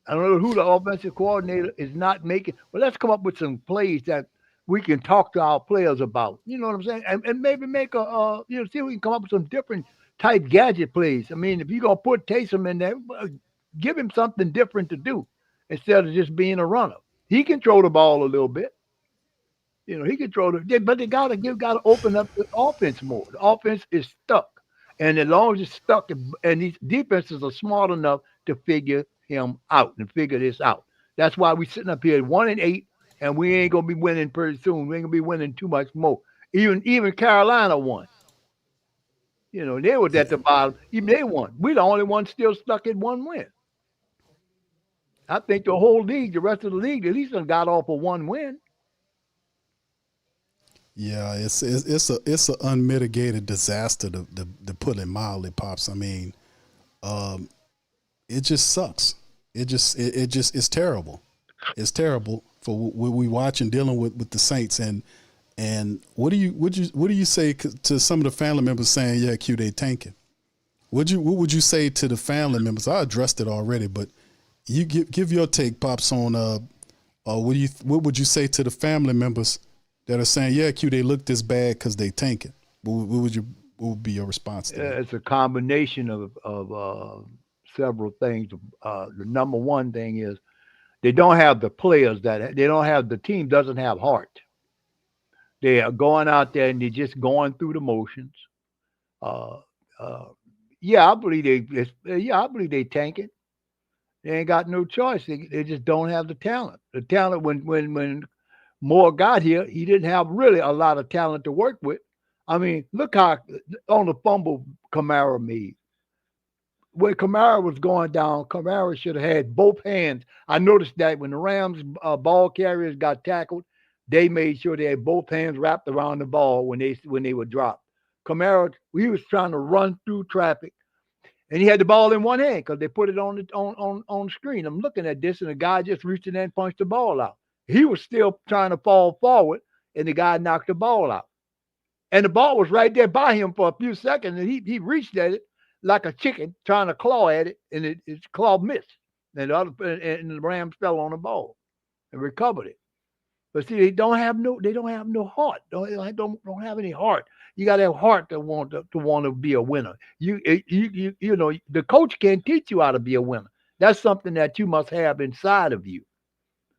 I don't know who the offensive coordinator is not making. Well, let's come up with some plays that we can talk to our players about. You know what I'm saying? And maybe make see if we can come up with some different type gadget plays. I mean, if you're gonna put Taysom in there, give him something different to do instead of just being a runner. He can throw the ball a little bit. You know, he can throw but they gotta open up the offense more. The offense is stuck. And as long as it's stuck, and these defenses are smart enough to figure him out and figure this out. That's why we're sitting up here at 1-8, and we ain't gonna be winning pretty soon. We ain't gonna be winning too much more. Even Carolina won. You know, they were at the bottom. Even they won. We're the only ones still stuck at 1 win. I think the whole league, the rest of the league, at least done got off of 1 win. Yeah, it's an unmitigated disaster to put it mildly, Pops. I mean, it just sucks. It's terrible. It's terrible for what we watch and dealing with the Saints. And what do you say to some of the family members saying, yeah, Q, they tanking? What would you say to the family members? I addressed it already, but you give your take, Pops, on what would you say to the family members that are saying, yeah, Q, they look this bad because they tanking? What would be your response to that? It's a combination of several things. The number one thing is they don't have the players the team doesn't have heart. They are going out there and they're just going through the motions. I believe they tanking. They ain't got no choice. They just don't have the talent. The talent when Moore got here, he didn't have really a lot of talent to work with. I mean, look how on the fumble Kamara made. When Kamara was going down, Kamara should have had both hands. I noticed that when the Rams ball carriers got tackled, they made sure they had both hands wrapped around the ball when they were dropped. Kamara, he was trying to run through traffic, and he had the ball in one hand because they put it on screen. I'm looking at this, and the guy just reached in there and punched the ball out. He was still trying to fall forward, and the guy knocked the ball out. And the ball was right there by him for a few seconds, and he reached at it like a chicken trying to claw at it, and his claw missed. And the Rams fell on the ball and recovered it. But see, they don't have no heart. Don't have any heart. You got to have heart to want to be a winner. You know, the coach can't teach you how to be a winner. That's something that you must have inside of you.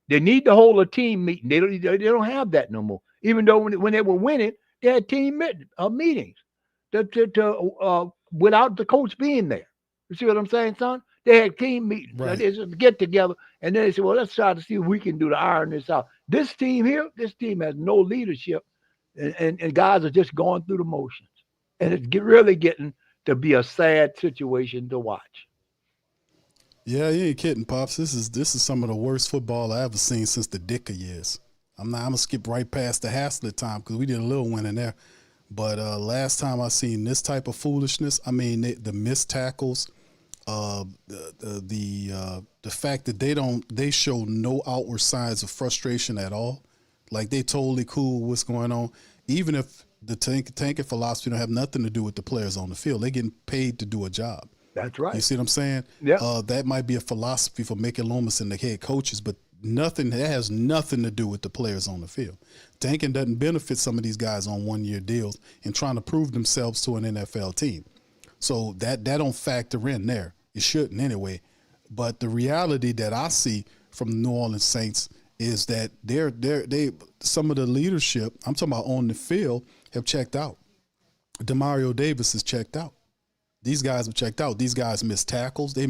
They need to hold a team meeting. They don't have that no more. Even though when they were winning, they had team meetings without the coach being there. You see what I'm saying, son? They had team meetings. Right. They just get together, and then they said, well, let's try to see if we can do to iron this out. This team has no leadership, and guys are just going through the motions. And it's really getting to be a sad situation to watch. Yeah, you ain't kidding, Pops. This is some of the worst football I ever seen since the Dicker years. I'm gonna skip right past the Haslett time because we did a little win in there. But last time I seen this type of foolishness, I mean the missed tackles, the fact that they show no outward signs of frustration at all, like they totally cool with what's going on. Even if the tanking philosophy don't have nothing to do with the players on the field, they're getting paid to do a job. That's right. You see what I'm saying? Yeah. That might be a philosophy for Mickey Loomis and the head coaches, but that has nothing to do with the players on the field. Tanking doesn't benefit some of these guys on 1-year deals and trying to prove themselves to an NFL team. So that don't factor in there. It shouldn't anyway. But the reality that I see from the New Orleans Saints is that they some of the leadership, I'm talking about on the field, have checked out. Demario Davis has checked out. These guys have checked out. These guys missed tackles. They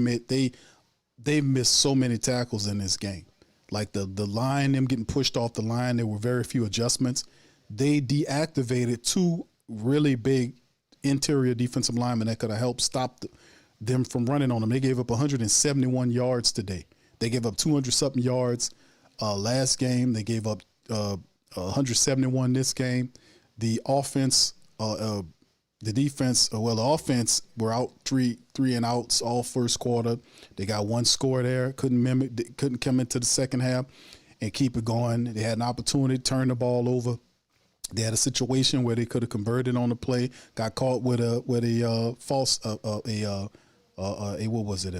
missed so many tackles in this game. Like the line, them getting pushed off the line, there were very few adjustments. They deactivated 2 really big interior defensive linemen that could have helped stop them from running on them. They gave up 171 yards today. They gave up 200-something yards last game. They gave up 171 this game. The offense, the offense were out three and outs all first quarter. They got 1 score there. Couldn't come into the second half and keep it going. They had an opportunity to turn the ball over. They had a situation where they could have converted on the play. Got caught with a false a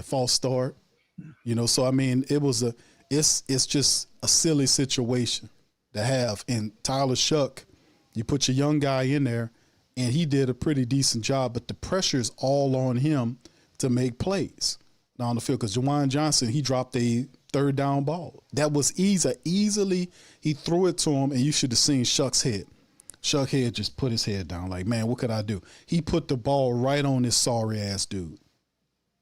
false start. You know, so I mean, it's just a silly situation. to have. And Tyler Shough, you put your young guy in there, and he did a pretty decent job, but the pressure is all on him to make plays down the field because Juwan Johnson, he dropped a third down ball. That was easily he threw it to him, and you should have seen Shuck's head. Shuck head just put his head down like, man, what could I do? He put the ball right on this sorry-ass dude.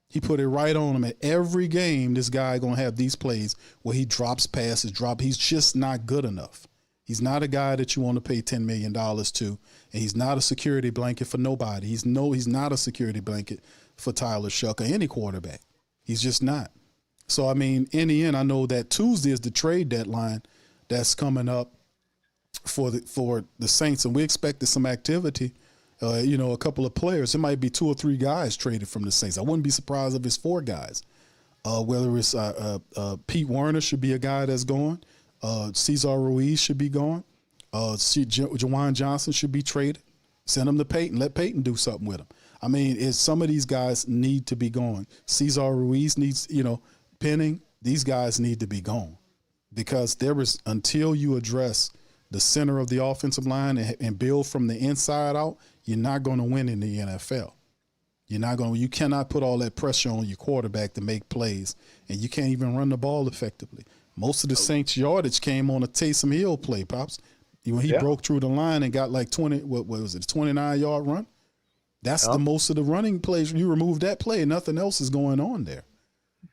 He put it right on him. At every game, this guy going to have these plays where he drops passes, he's just not good enough. He's not a guy that you want to pay $10 million to, and he's not a security blanket for nobody. He's not a security blanket for Tyler Shough or any quarterback. He's just not. So, I mean, in the end, I know that Tuesday is the trade deadline that's coming up for the Saints, and we expected some activity. A couple of players. It might be 2 or 3 guys traded from the Saints. I wouldn't be surprised if it's 4 guys. Whether it's Pete Werner should be a guy that's going. Cesar Ruiz should be gone. Juwan Johnson should be traded. Send him to Peyton. Let Peyton do something with him. I mean, some of these guys need to be gone. Cesar Ruiz needs, Penning. These guys need to be gone because until you address the center of the offensive line and build from the inside out, you're not going to win in the NFL. You cannot put all that pressure on your quarterback to make plays, and you can't even run the ball effectively. Most of the Saints' yardage came on a Taysom Hill play, Pops. When he broke through the line and got like 29-yard run. That's the most of the running plays. You remove that play, nothing else is going on there.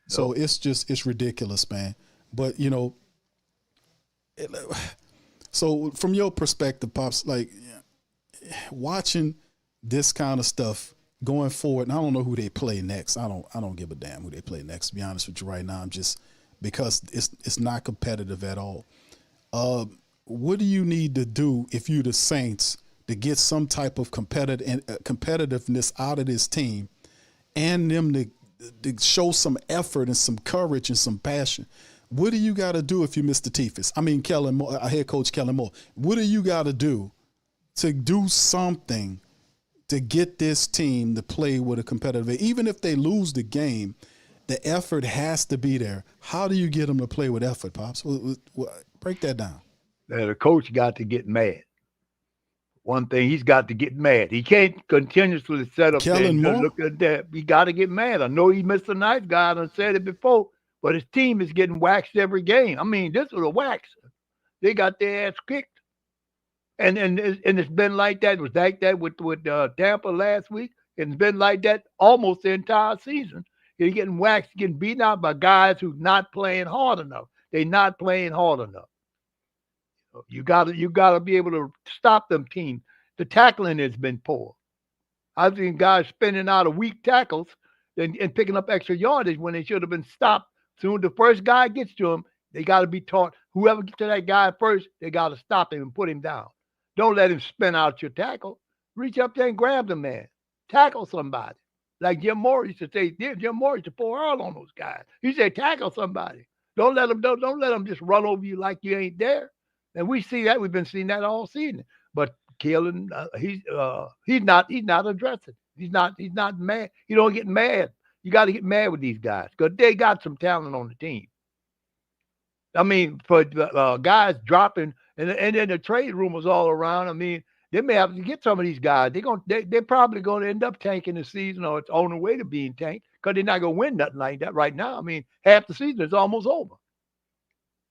So it's ridiculous, man. But, so from your perspective, Pops, like watching this kind of stuff going forward, and I don't know who they play next. I don't give a damn who they play next, to be honest with you right now. I'm just because it's not competitive at all. What do you need to do if you're the Saints to get some type of competitiveness out of this team and them to show some effort and some courage and some passion? What do you got to do if you Mr. Tifus? I mean, head coach Kellen Moore. What do you got to do to do something to get this team to play with a competitive? Even if they lose the game, the effort has to be there. How do you get them to play with effort, Pops? Break that down. The coach got to get mad. One thing, he's got to get mad. He can't continuously set up Kellen there and Moore? look at that. He got to get mad. I know he missed a nice guy. I said it before, but his team is getting waxed every game. I mean, this was a wax. They got their ass kicked. And it's been like that. It was like that with Tampa last week. It's been like that almost the entire season. You're getting waxed, getting beaten out by guys who's not playing hard enough. They're not playing hard enough. You gotta be able to stop them teams. The tackling has been poor. I've seen guys spinning out of weak tackles and picking up extra yardage when they should have been stopped. Soon the first guy gets to him, they got to be taught. Whoever gets to that guy first, they got to stop him and put him down. Don't let him spin out your tackle. Reach up there and grab the man. Tackle somebody. Like Jim Moore used to say, Jim Moore used to pour oil on those guys. He said, tackle somebody. Don't let them just run over you like you ain't there. And we see that. We've been seeing that all season. But Kellen, he's not addressing. He's not mad. You don't get mad. You got to get mad with these guys because they got some talent on the team. I mean, for guys dropping, and then the trade rumors all around. I mean, they may have to get some of these guys. They're probably going to end up tanking the season, or it's on the way to being tanked because they're not going to win nothing like that right now. I mean, half the season is almost over.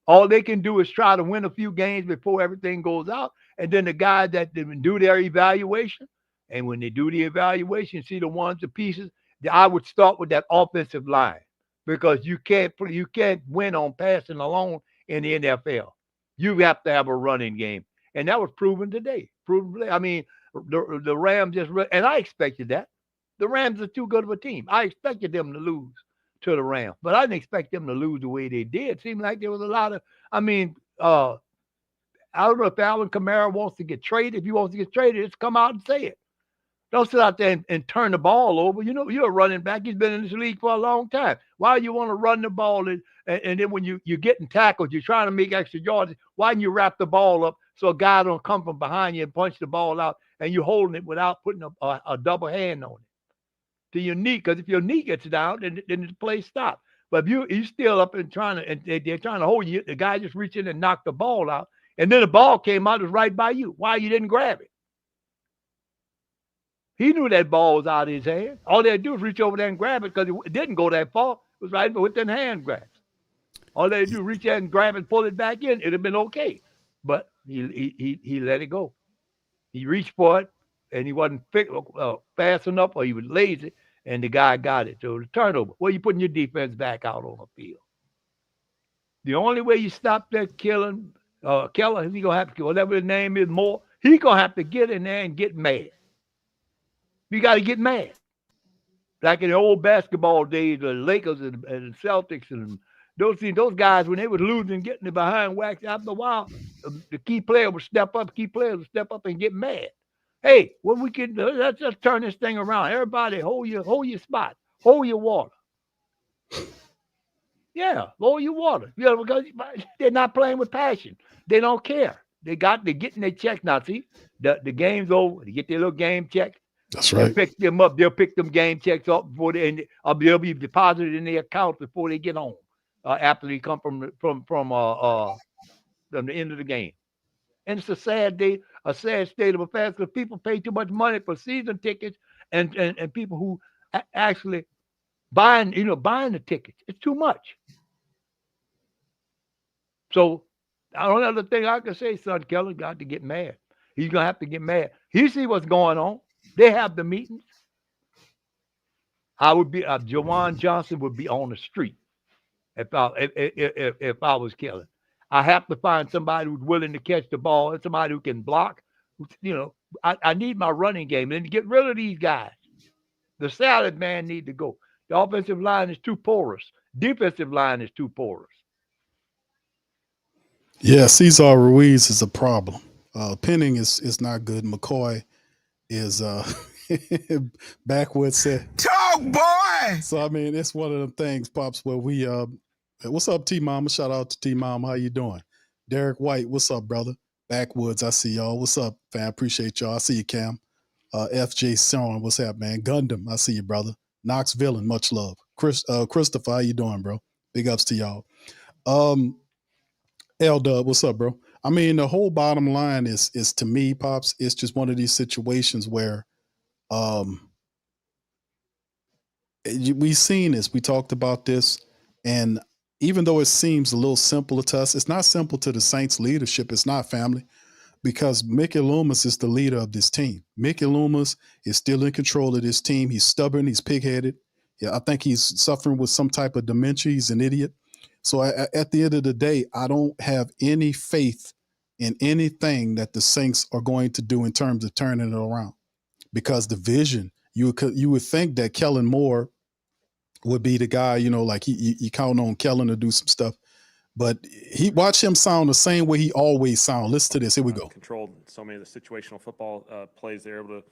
All they can do is try to win a few games before everything goes out. And then the guys that do their evaluation, and when they do the evaluation, see the pieces, I would start with that offensive line because you can't win on passing alone in the NFL. You have to have a running game. And that was proven today. I mean, the Rams and I expected that. The Rams are too good of a team. I expected them to lose to the Rams, but I didn't expect them to lose the way they did. It seemed like there was a lot of, I don't know if Alvin Kamara wants to get traded. If he wants to get traded, just come out and say it. Don't sit out there and turn the ball over. You know, you're a running back. He's been in this league for a long time. Why do you want to run the ball? And then when you're getting tackled, you're trying to make extra yards. Why don't you wrap the ball up so a guy don't come from behind you and punch the ball out and you're holding it without putting a double hand on it? To your knee, because if your knee gets down, then the play stops. But if you still up and they're trying to hold you, the guy just reach in and knock the ball out, And then the ball came out, it was right by you. Why you didn't grab it? He knew that ball was out of his hand. All they had to do was reach over there and grab it because it didn't go that far. It was right within hand grabs. All they had to do was reach out and grab it and pull it back in. It'd have been okay. But he let it go. He reached for it, and he wasn't fast enough, or he was lazy, and the guy got it. So the turnover. Well, you putting your defense back out on the field. The only way you stop that Keller, he's gonna have to, whatever his name is, Moore, he's gonna have to get in there and get mad. You got to get mad. Like in the old basketball days, the Lakers and Celtics and those guys, when they were losing, getting it behind wax, after a while, the key player would step up. Key players would step up and get mad. Hey, what we can do? Let's just turn this thing around. Everybody, hold your spot, hold your water. Yeah, hold your water. Yeah, because they're not playing with passion. They don't care. They're getting their check now. See, the game's over. They get their little game check. That's right. They'll pick them up. They'll pick them game checks up before they'll be deposited in their account before they get home. After they come from the end of the game, and it's a sad day, a sad state of affairs because people pay too much money for season tickets and people who actually buying the tickets. It's too much. So the only other thing I can say, son, Keller got to get mad. He's gonna have to get mad. He see what's going on. They have the meetings. I would be Jawan Johnson would be on the street if I was Keller. I have to find somebody who's willing to catch the ball and somebody who can block. I need my running game and get rid of these guys. The salad man need to go. The offensive line is too porous. Defensive line is too porous. Yeah, Cesar Ruiz is a problem. Penning is not good. McCoy is backward set. Talk, boy. So I mean, it's one of them things, Pops, where we what's up, T Mama? Shout out to T Mama. How you doing? Derek White, what's up, brother? Backwoods, I see y'all. What's up, fam? Appreciate y'all. I see you, Cam. FJ Son, what's up, man? Gundam, I see you, brother. Knox Villain, much love. Christopher, how you doing, bro? Big ups to y'all. L Dub, what's up, bro? I mean, the whole bottom line is to me, Pops, it's just one of these situations where we've seen this. We talked about this, and even though it seems a little simple to us, it's not simple to the Saints leadership. It's not, family, because Mickey Loomis is the leader of this team. Mickey Loomis is still in control of this team. He's stubborn. He's pig-headed. Yeah, I think he's suffering with some type of dementia. He's an idiot. So at the end of the day, I don't have any faith in anything that the Saints are going to do in terms of turning it around, because the vision, you would think that Kellen Moore would be the guy, like you count on Kellen to do some stuff, but watch him sound the same way he always sound. Listen to this. Here we go. Controlled so many of the situational football plays. They're able to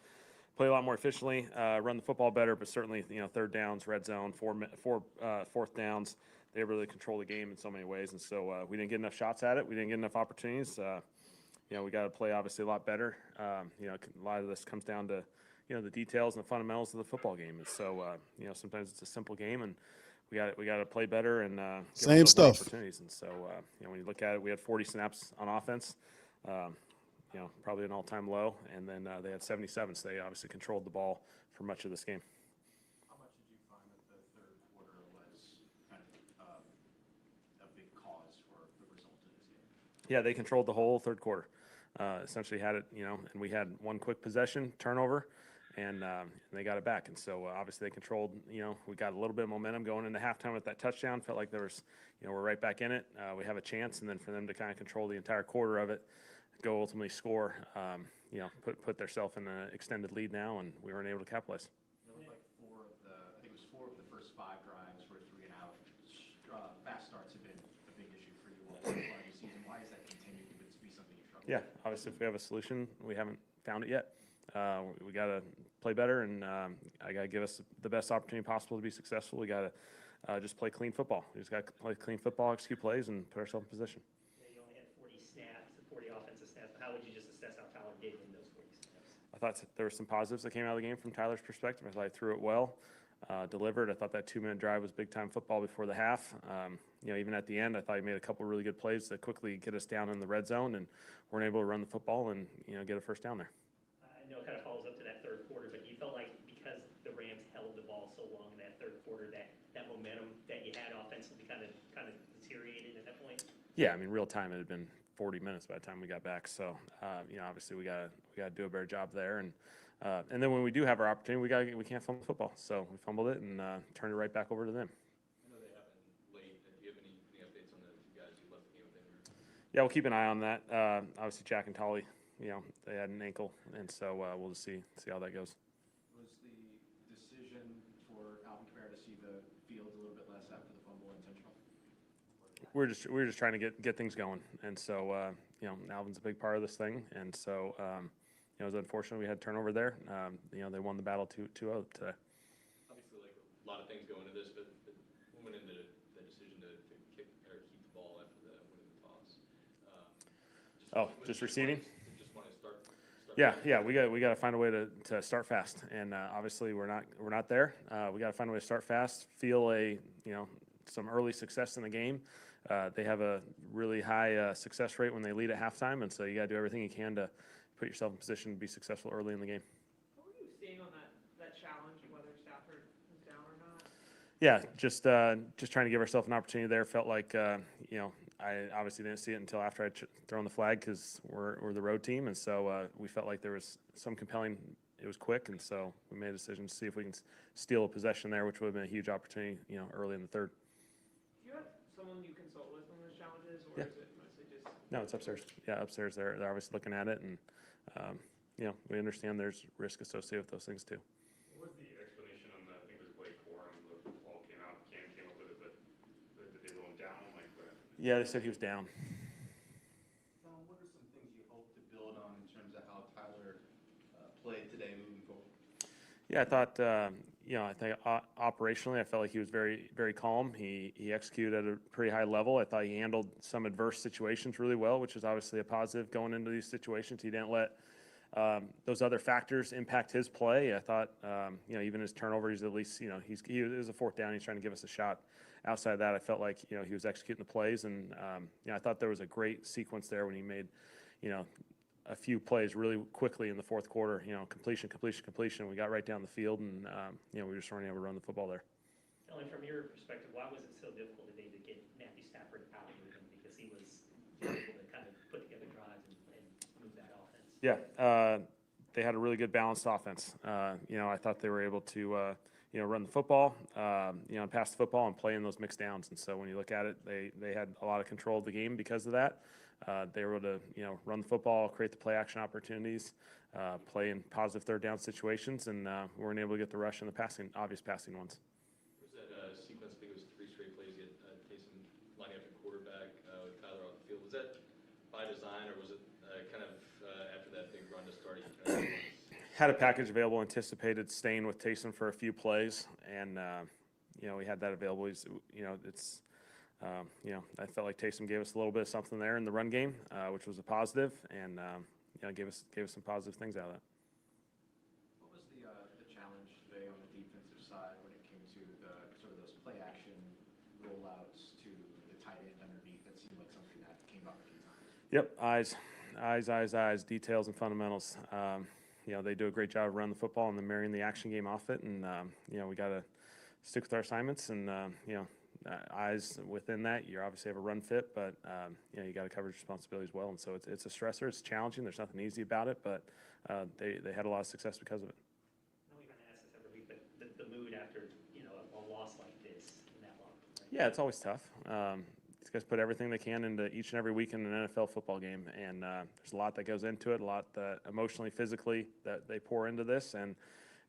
play a lot more efficiently, run the football better, but certainly, third downs, red zone, fourth downs, they really control the game in so many ways. And so we didn't get enough shots at it. We didn't get enough opportunities. We got to play obviously a lot better. A lot of this comes down to, the details and the fundamentals of the football game. And so, sometimes it's a simple game, and we got to play better and same stuff. Opportunities. And so, when you look at it, we had 40 snaps on offense. Probably an all-time low, and then they had 77, so they obviously controlled the ball for much of this game. How much did you find that the third quarter was kind of a big cause for the result of this game? Yeah, they controlled the whole third quarter. Essentially had it, and we had one quick possession, turnover, and they got it back. And so obviously they controlled, we got a little bit of momentum going into halftime with that touchdown. Felt like there was, we're right back in it. We have a chance, and then for them to kind of control the entire quarter of it, go ultimately score, put themselves in an extended lead now, and we weren't able to capitalize. It looked like I think it was 4 of the first 5 drives were 3 and out. Fast starts have been a big issue for you all so far this season. Why is that continuing to be something you struggle with? Yeah, obviously if we have a solution, we haven't found it yet. We got to play better, and I got to give us the best opportunity possible to be successful. We got to just play clean football. We just got to play clean football, execute plays, and put ourselves in position. You only had 40 snaps, 40 offensive snaps. But how would you just assess how Tyler did in those 40 snaps? I thought there were some positives that came out of the game from Tyler's perspective. I thought he threw it well. delivered. I thought that 2-minute drive was big-time football before the half. Even at the end, I thought he made a couple really good plays to quickly get us down in the red zone, and weren't able to run the football and get a first down there. I know it kind of follows up to that third quarter, but you felt like because the Rams held the ball so long in that third quarter, that momentum that you had offensively kind of deteriorated at that point. Yeah, I mean, real time it had been 40 minutes by the time we got back. So obviously we got to do a better job there, and then when we do have our opportunity, we can't fumble the football. So we fumbled it and turned it right back over to them. I know they happened late. Do you have any updates on the two guys who left the game with injury? Yeah, we'll keep an eye on that. Obviously, Jack and Tolly, they had an ankle, and so we'll just see how that goes. Was the decision for Alvin Kamara to see the field a little bit less after the fumble intentional? We're just trying to get things going, and so Alvin's a big part of this thing, and so it was unfortunate we had turnover there. They won the battle 2-0 today. Obviously, like a lot of things go into this, but who went into the decision to kick or keep the ball after winning the toss? Just receiving. Just want to start. Yeah, we got to find a way to start fast, and obviously we're not there. We got to find a way to start fast, feel some early success in the game. They have a really high success rate when they lead at halftime, and so you got to do everything you can to put yourself in position to be successful early in the game. What were you seeing on that challenge, whether Stafford was down or not? Yeah, just trying to give ourselves an opportunity there. Felt like I obviously didn't see it until after I'd thrown the flag because we're the road team, and so we felt like there was some compelling. It was quick, and so we made a decision to see if we can steal a possession there, which would have been a huge opportunity, early in the third. Do you have someone you consult with on those challenges, or Yeah. is it mostly just? No, it's upstairs. Yeah, upstairs. They're obviously looking at it, and we understand there's risk associated with those things too. What was the explanation on the? I think it was Blake Corum. The ball came out. Cam came up with it, but did they roll him down? Like what? Yeah, they said he was down. What are some things you hope to build on in terms of how Tyler played today moving forward? Yeah, I thought, I think operationally, I felt like he was very, very calm. He executed at a pretty high level. I thought he handled some adverse situations really well, which is obviously a positive going into these situations. He didn't let those other factors impact his play. I thought, even his turnover, he's at least, he was a fourth down. He's trying to give us a shot. Outside of that, I felt like, he was executing the plays. And, I thought there was a great sequence there when he made, a few plays really quickly in the fourth quarter, completion. We got right down the field, and, we just weren't able to run the football there. Only from your perspective, why was it so difficult today to get Matthew Stafford out of him? Because he was able to kind of put together drives and move that offense. Yeah, they had a really good balanced offense. I thought they were able to, run the football, and pass the football and play in those mixed downs. And so when you look at it, they had a lot of control of the game because of that. They were able to, run the football, create the play action opportunities, play in positive third down situations, and we weren't able to get the rush and the obvious passing ones. Was that sequence? I think it was 3 straight plays. You had Taysom lining up at quarterback with Tyler on the field. Was that by design, or was it kind of after that big run to start? Had a package available, anticipated staying with Taysom for a few plays, and we had that available. I felt like Taysom gave us a little bit of something there in the run game, which was a positive, and gave us some positive things out of that. What was the challenge today on the defensive side when it came to the sort of those play action rollouts to the tight end underneath? That seemed like something that came up a few times. Yep, eyes, details and fundamentals. They do a great job of running the football and then marrying the action game off it, and we got to stick with our assignments and eyes within that. You obviously have a run fit, but you got a coverage responsibility as well, and so it's a stressor. It's challenging. There's nothing easy about it, but they had a lot of success because of it. I know we've been asked this every week, but the mood after a loss like this in that locker room, right? Yeah, it's always tough. These guys put everything they can into each and every week in an NFL football game, and there's a lot that goes into it, a lot that emotionally, physically that they pour into this, and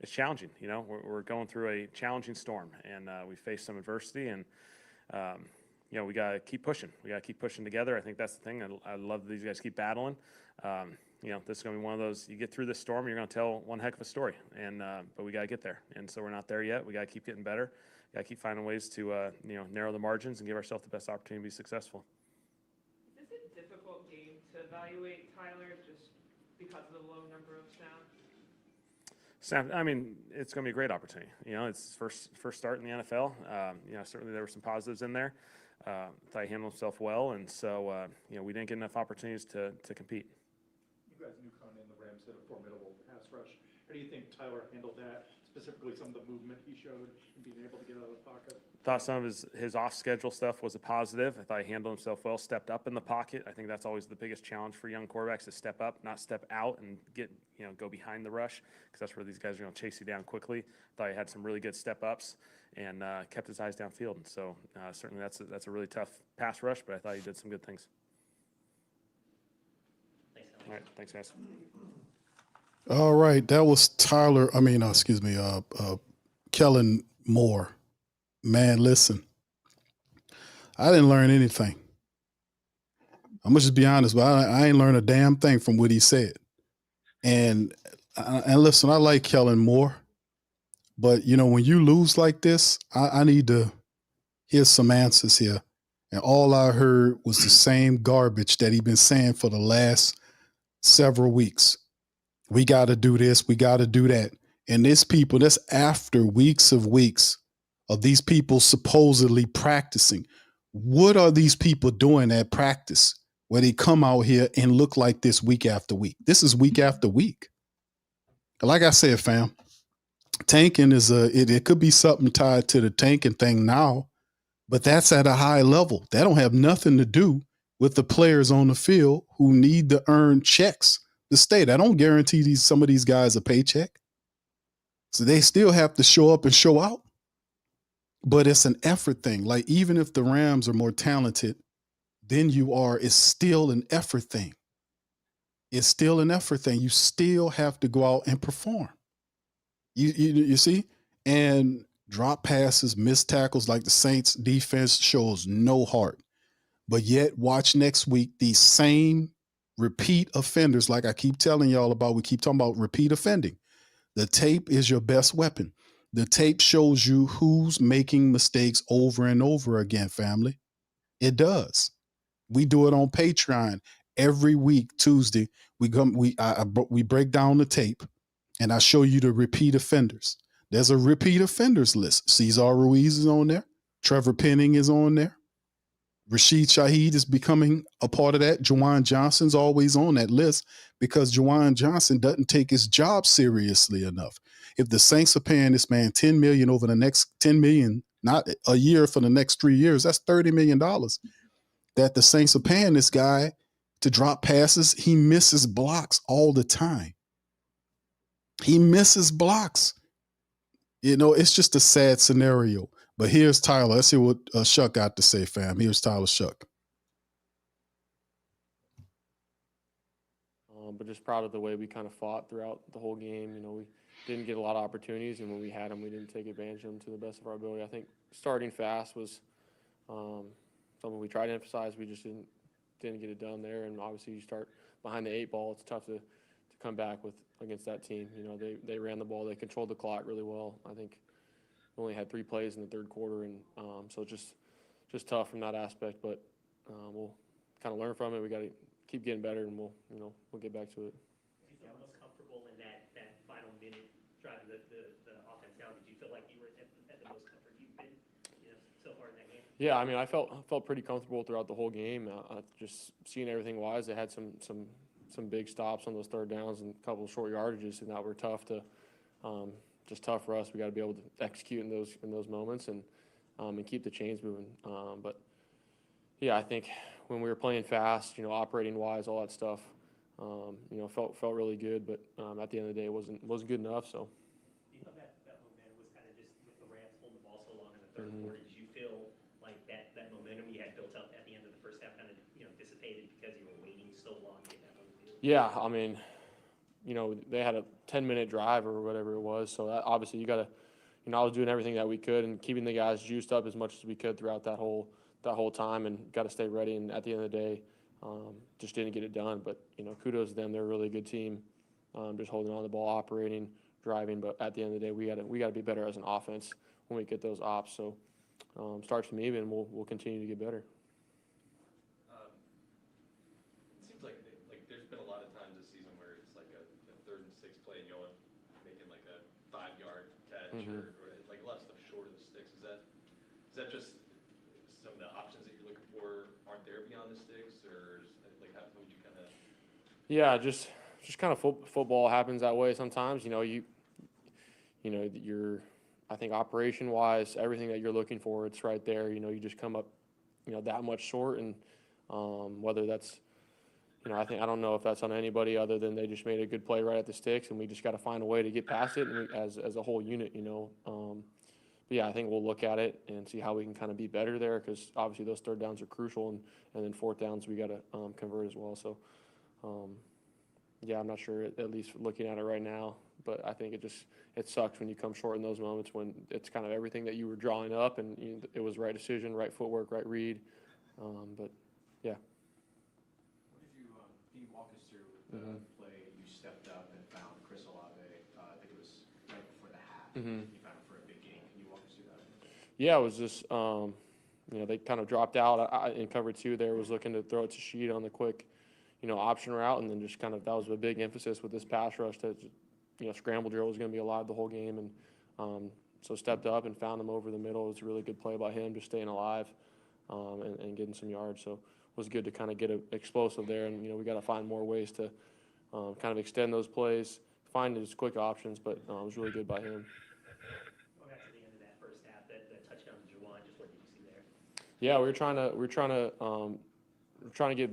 it's challenging. We're going through a challenging storm, and we face some adversity, and we got to keep pushing. We got to keep pushing together. I think that's the thing. I love that these guys keep battling. This is going to be one of those. You get through this storm, you're going to tell one heck of a story, and but we got to get there. And so we're not there yet. We got to keep getting better. Got to keep finding ways to narrow the margins and give ourselves the best opportunity to be successful. Is this a difficult game to evaluate Tyler just because of the low number of snaps? Snap. I mean, it's going to be a great opportunity. You know, it's his first start in the NFL. You know, certainly there were some positives in there. Thought he handled himself well, and so you know, we didn't get enough opportunities to compete. You guys knew coming in the Rams had a formidable pass rush. How do you think Tyler handled that? Specifically, some of the movement he showed and being able to get out of the pocket. Thought some of his off-schedule stuff was a positive. I thought he handled himself well, stepped up in the pocket. I think that's always the biggest challenge for young quarterbacks, to step up, not step out and go behind the rush, because that's where these guys are going to chase you down quickly. Thought he had some really good step-ups and kept his eyes downfield. And so certainly that's a really tough pass rush, but I thought he did some good things. All right, thanks, guys. All right, that was Kellen Moore. Man, listen, I didn't learn anything. I'm gonna just be honest, but I ain't learned a damn thing from what he said. And listen, I like Kellen Moore, but you know, when you lose like this, I need to hear some answers here. And all I heard was the same garbage that he's been saying for the last several weeks. We got to do this. We got to do that. And that's after weeks of these people supposedly practicing. What are these people doing at practice where they come out here and look like this week after week? This is week after week. Like I said, fam, tanking it could be something tied to the tanking thing now, but that's at a high level. That don't have nothing to do with the players on the field who need to earn checks to stay. That don't guarantee some of these guys a paycheck. So they still have to show up and show out. But it's an effort thing. Like, even if the Rams are more talented than you are, it's still an effort thing. It's still an effort thing. You still have to go out and perform. You see? And drop passes, missed tackles, like the Saints defense shows no heart. But yet, watch next week, these same repeat offenders, like I keep telling y'all about, we keep talking about repeat offending. The tape is your best weapon. The tape shows you who's making mistakes over and over again, family. It does. We do it on Patreon every week, Tuesday. We break down the tape, and I show you the repeat offenders. There's a repeat offenders list. Cesar Ruiz is on there. Trevor Penning is on there. Rashid Shaheed is becoming a part of that. Juwan Johnson's always on that list because Juwan Johnson doesn't take his job seriously enough. If the Saints are paying this man $10 million over the next $10 million, not a year for the next 3 years, that's $30 million that the Saints are paying this guy to drop passes. He misses blocks all the time. He misses blocks. You know, it's just a sad scenario. But here's Tyler. Let's see what Shough got to say, fam. Here's Tyler Shough. But just proud of the way we kind of fought throughout the whole game. You know, we didn't get a lot of opportunities, and when we had them, we didn't take advantage of them to the best of our ability. I think starting fast was something we tried to emphasize. We just didn't get it done there. And obviously, you start behind the 8 ball, it's tough to come back against that team. You know, they ran the ball, they controlled the clock really well. I think we only had 3 plays in the third quarter, and so just tough from that aspect. But we'll kind of learn from it. We got to keep getting better, and we'll get back to it. Did you feel most comfortable in that final minute driving the offense down? Did you feel like you were at the most comfort you've been so far in that game? Yeah, I mean, I felt pretty comfortable throughout the whole game. Just seeing everything wise, they had some big stops on those third downs and a couple of short yardages, and that were tough for us. We got to be able to execute in those moments and keep the chains moving. But yeah, I think when we were playing fast, operating wise, all that stuff, felt really good. But at the end of the day, it wasn't good enough. So. You thought that momentum was kind of just with the Rams holding the ball so long in the third quarter. Did you feel like that momentum you had built up at the end of the first half kind of dissipated because you were waiting so long to get that one field? Yeah, I mean, they had a 10-minute drive or whatever it was. So that, obviously you got to, I was doing everything that we could and keeping the guys juiced up as much as we could throughout that whole time, and got to stay ready. And at the end of the day, just didn't get it done. But kudos to them; they're a really good team. Just holding on to the ball, operating, driving. But at the end of the day, we got to be better as an offense when we get those ops. So starts from me, and we'll continue to get better. It seems like there's been a lot of times this season where it's like a 3rd and 6 play, and you'll end up making like a edge or like a lot of stuff short of the sticks. Is that just some of the options that you're looking for aren't there beyond the sticks, or like how would you kind of? Yeah, just kind of football happens that way sometimes. You're, I think operation wise, everything that you're looking for, it's right there. You just come up, that much short, and whether that's, I don't know if that's on anybody other than they just made a good play right at the sticks, and we just got to find a way to get past it, and as a whole unit. But yeah, I think we'll look at it and see how we can kind of be better there, because obviously those third downs are crucial, and then fourth downs we got to convert as well. So. Yeah, I'm not sure, at least looking at it right now, but I think it sucks when you come short in those moments when it's kind of everything that you were drawing up, and it was right decision, right footwork, right read. But yeah. What did you, can you walk us through the play you stepped up and found Chris Olave? I think it was right before the half. You found him for a big game. Can you walk us through that? Yeah, it was just, they kind of dropped out. In cover two there, was looking to throw it to Sheed on the quick option route, and then just kind of that was a big emphasis with this pass rush that scramble drill was going to be alive the whole game, and so stepped up and found him over the middle. It was a really good play by him, just staying alive and getting some yards. So it was good to kind of get an explosive there, and we got to find more ways to kind of extend those plays, find those quick options, but it was really good by him. Going back to the end of that first half, that touchdown to Juwan, just what did you see there? Yeah, we were trying to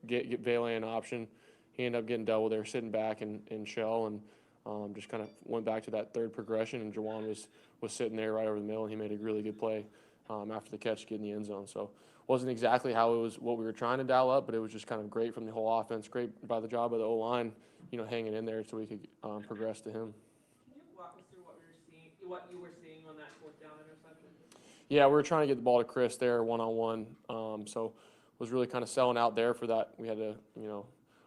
get Vele an option. He ended up getting double there, sitting back in shell, and just kind of went back to that third progression. And Juwan was sitting there right over the middle, and he made a really good play after the catch to get in the end zone. So wasn't exactly what we were trying to dial up, but it was just kind of great from the whole offense. Great by the job of the O-line, hanging in there so we could progress to him. Can you walk us through what you were seeing on that fourth down interception? Yeah, we were trying to get the ball to Chris there one-on-one. So was really kind of selling out there for that. We had a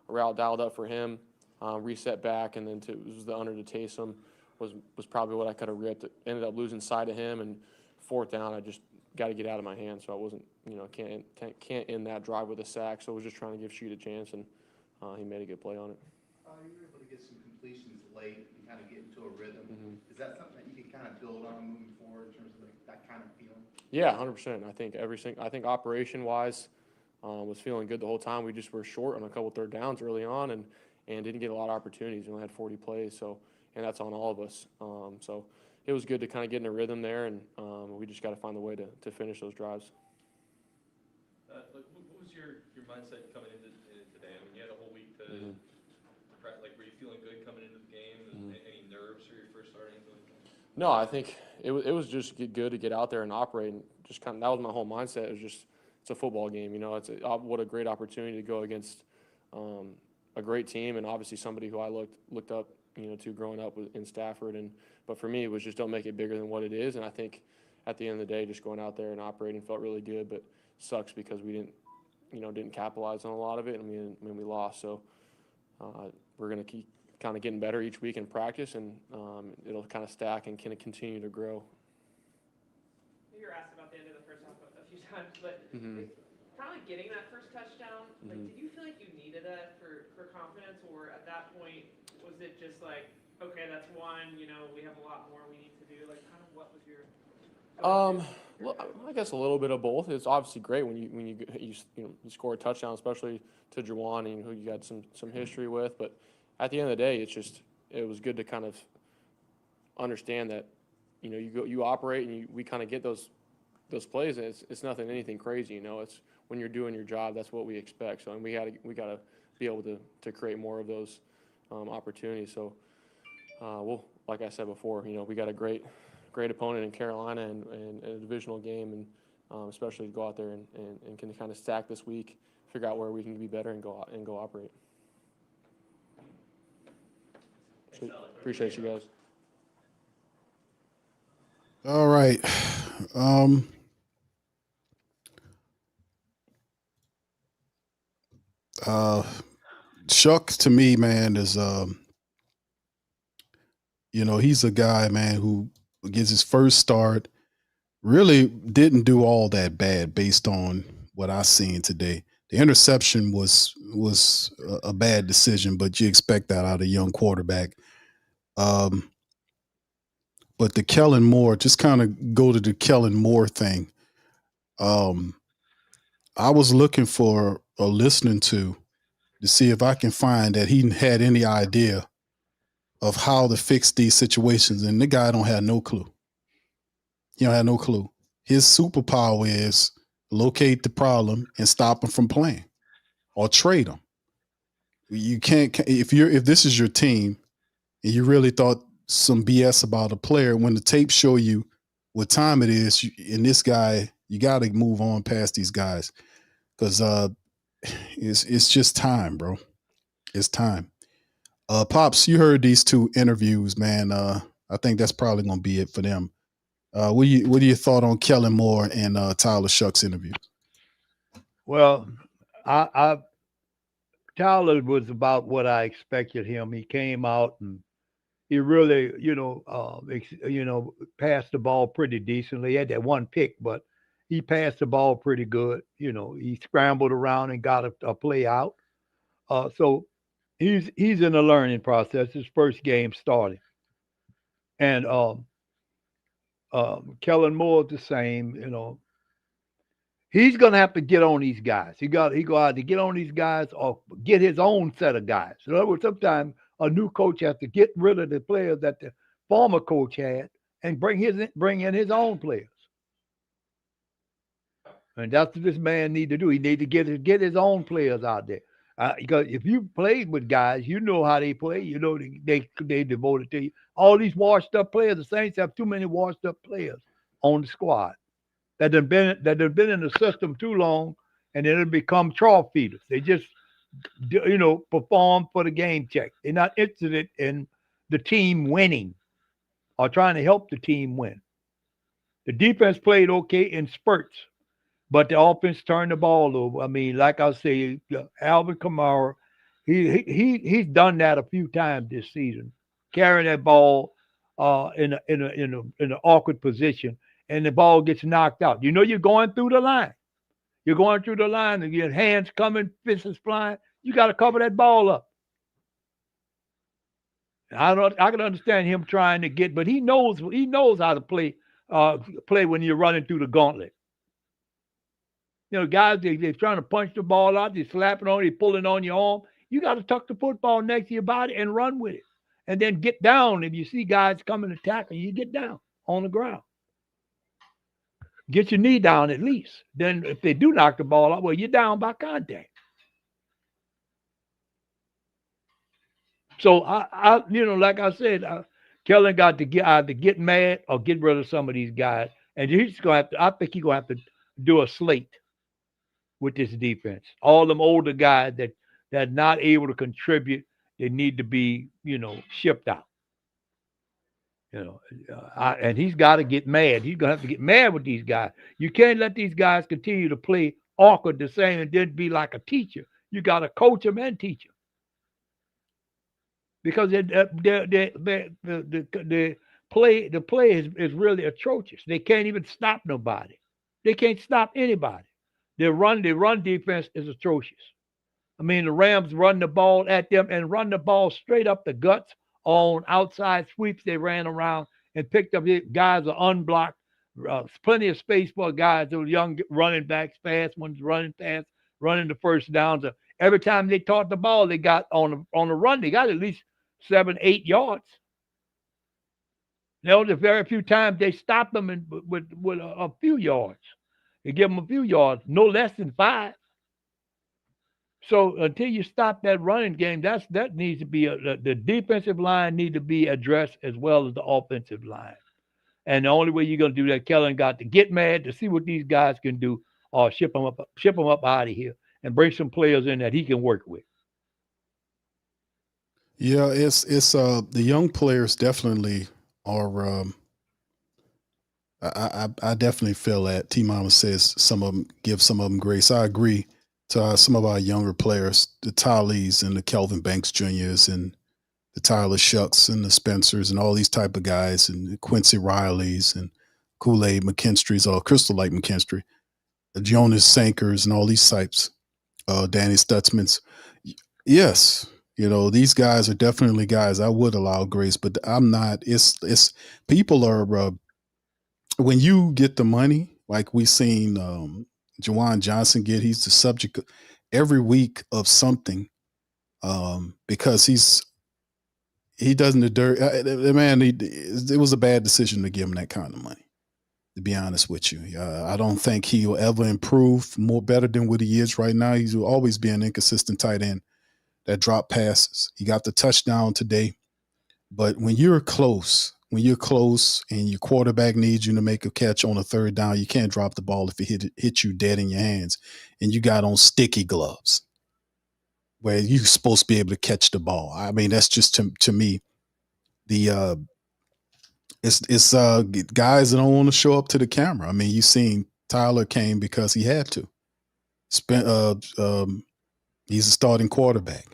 route dialed up for him, reset back, and then it was the under to Taysom was probably what I could have ripped. Ended up losing sight of him, and fourth down, I just got to get out of my hand, so I wasn't, can't end that drive with a sack. So I was just trying to give Sheed a chance, and he made a good play on it. You were able to get some completions late and kind of get into a rhythm. Is that something that you can kind of build on moving forward in terms of that kind of feeling? Yeah, 100%. I think operation-wise, was feeling good the whole time. We just were short on a couple third downs early on, and didn't get a lot of opportunities. We only had 40 plays, and that's on all of us. So it was good to kind of get in a rhythm there, and we just got to find a way to finish those drives. What was your mindset coming into today? I mean, you had a whole week to practice. Like, were you feeling good coming into the game? Any nerves for your first start? Anything like that? No, I think it was just good to get out there and operate, and just kind of that was my whole mindset. It was just, it's a football game, what a great opportunity to go against a great team, and obviously somebody who I looked up to growing up in Stafford. But for me, it was just don't make it bigger than what it is. And I think at the end of the day, just going out there and operating felt really good, but sucks because we didn't capitalize on a lot of it, and we lost. So we're going to keep kind of getting better each week in practice, and it'll kind of stack and kind of continue to grow. You were asked about the end of the first half a few times, but finally getting that first touchdown, did you feel like you needed that for confidence, or at that point was it just like, okay, that's one, we have a lot more we need to do? Like, kind of what was your? Well, I guess a little bit of both. It's obviously great when you score a touchdown, especially to Juwan, who you got some history with. But at the end of the day, it was good to kind of understand that you operate, and we kind of get those plays, and it's anything crazy. It's when you're doing your job, that's what we expect. So, and we got to be able to create more of those opportunities. So, like I said before, we got a great opponent in Carolina, and a divisional game, and especially to go out there and can kind of stack this week, figure out where we can be better, and go operate. So, appreciate you guys. All right. Shough, to me, man, is he's a guy, man, who gets his first start, really didn't do all that bad based on what I seen today. The interception was a bad decision, but you expect that out of a young quarterback. But the Kellen Moore, just kind of go to the Kellen Moore thing. I was looking for or listening to see if I can find that he had any idea of how to fix these situations, and the guy don't have no clue. He don't have no clue. His superpower is locate the problem and stop him from playing, or trade him. You can't if this is your team and you really thought some BS about a player when the tape show you what time it is. And this guy, you got to move on past these guys because it's just time, bro. It's time. Pops, you heard these two interviews, man. I think that's probably gonna be it for them. What do you thought on Kellen Moore and Tyler Shough's interview? Well, I Tyler was about what I expected him. He came out and he really, passed the ball pretty decently. He had that one pick, but he passed the ball pretty good. He scrambled around and got a play out. So he's in a learning process. His first game started, and Kellen Moore the same. He's gonna have to get on these guys. He go out to get on these guys or get his own set of guys. In other words, sometimes a new coach has to get rid of the players that the former coach had and bring in his own players. And that's what this man need to do. He need to get his own players out there. Because if you played with guys, you know how they play. You know they devoted to you. All these washed up players, the Saints have too many washed up players on the squad that have been in the system too long, and then it become trough feeders. They just perform for the game check. They're not interested in the team winning or trying to help the team win. The defense played okay in spurts, but the offense turned the ball over. I mean, like I say, Alvin Kamara, he's done that a few times this season, carrying that ball in an awkward position, and the ball gets knocked out. You're going through the line. You're going through the line, and your hands coming, fists flying. You got to cover that ball up. I can understand him trying to get, but he knows how to play when you're running through the gauntlet. Guys, they're trying to punch the ball out. They're slapping on it, they're pulling on your arm. You got to tuck the football next to your body and run with it. And then get down. If you see guys coming to tackle, you get down on the ground. Get your knee down at least. Then if they do knock the ball out, well, you're down by contact. So, like I said, Kellen got to either get mad or get rid of some of these guys. And he's going to have to, I think he's going to have to do a slate with this defense. All them older guys that are not able to contribute, they need to be, shipped out. And he's got to get mad. He's going to have to get mad with these guys. You can't let these guys continue to play awkward the same and then be like a teacher. You got to coach them and teach them. Because the play is really atrocious. They can't even stop nobody. They can't stop anybody. Their run defense is atrocious. I mean, the Rams run the ball at them and run the ball straight up the guts on outside sweeps. They ran around and picked up guys are unblocked. Plenty of space for guys, those young running backs, fast ones running fast, running the first downs. Every time they caught the ball, they got on the run. They got at least 7-8 yards. The very few times they stopped them with a few yards. They give them a few yards, no less than 5. So until you stop that running game, that needs to be the defensive line need to be addressed as well as the offensive line. And the only way you're going to do that, Kellen got to get mad to see what these guys can do, or ship them up out of here and bring some players in that he can work with. Yeah, it's the young players definitely are. I definitely feel that. T Mama says give some of them grace. I agree. To some of our younger players, the Tylees and the Kelvin Banks Juniors and the Tyler Shoughs and the Spencers and all these type of guys and the Quincy Rileys and Kool-Aid McKinstry's or Crystal Light McKinstry, the Jonas Sankers and all these types, Danny Stutzmans. Yes, You know, these guys are definitely guys I would allow grace, but I'm not. It's people are when you get the money, like we seen Jawan Johnson get. He's the subject every week of something because he doesn't the dirt. The man, it was a bad decision to give him that kind of money. To be honest with you, I don't think he will ever improve more better than what he is right now. He's always be an inconsistent tight end that drop passes. He got the touchdown today, but when you're close and your quarterback needs you to make a catch on a third down, you can't drop the ball if it hit you dead in your hands, and you got on sticky gloves where you're supposed to be able to catch the ball. I mean, that's just to me the it's guys that don't want to show up to the camera. I mean, you seen Tyler came because he had to. He's a starting quarterback.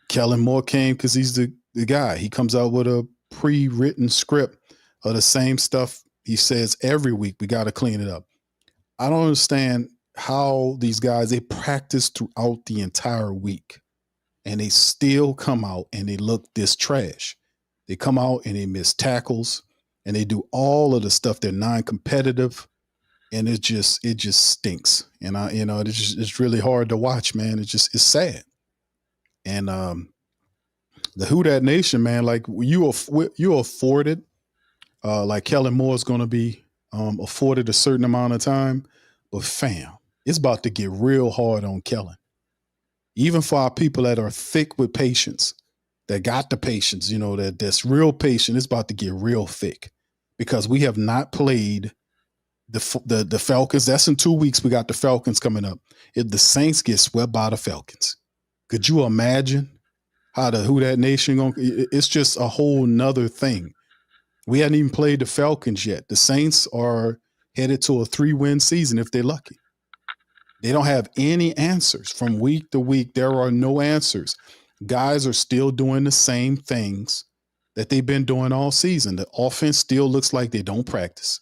Kellen Moore came because he's the guy. He comes out with a pre-written script of the same stuff he says every week. We got to clean it up. I don't understand how these guys, they practice throughout the entire week and they still come out and they look this trash. They come out and they miss tackles and they do all of the stuff. They're non-competitive and it just stinks. And it's really hard to watch, man. It's sad. And the Who Dat Nation, man, like you afforded, like Kellen Moore is going to be afforded a certain amount of time, but fam, it's about to get real hard on Kellen. Even for our people that are thick with patience, that got the patience, that's real patient, it's about to get real thick because we have not played the Falcons. That's in 2 weeks. We got the Falcons coming up. If the Saints get swept by the Falcons, could you imagine how the Who Dat Nation it's just a whole nother thing. We hadn't even played the Falcons yet. The Saints are headed to a 3-win season if they're lucky. They don't have any answers from week to week. There are no answers. Guys are still doing the same things that they've been doing all season. The offense still looks like they don't practice.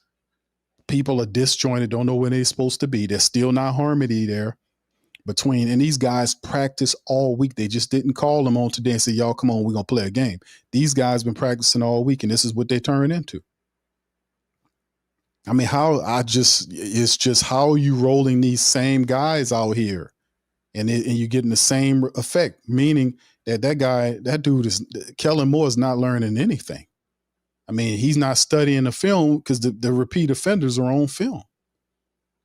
People are disjointed, don't know where they're supposed to be. There's still not harmony there and these guys practice all week. They just didn't call them on today and say, y'all, come on, we're going to play a game. These guys been practicing all week, and this is what they turn into. I mean, it's just how are you rolling these same guys out here and you're getting the same effect, meaning that dude Kellen Moore is not learning anything. I mean, he's not studying the film because the repeat offenders are on film.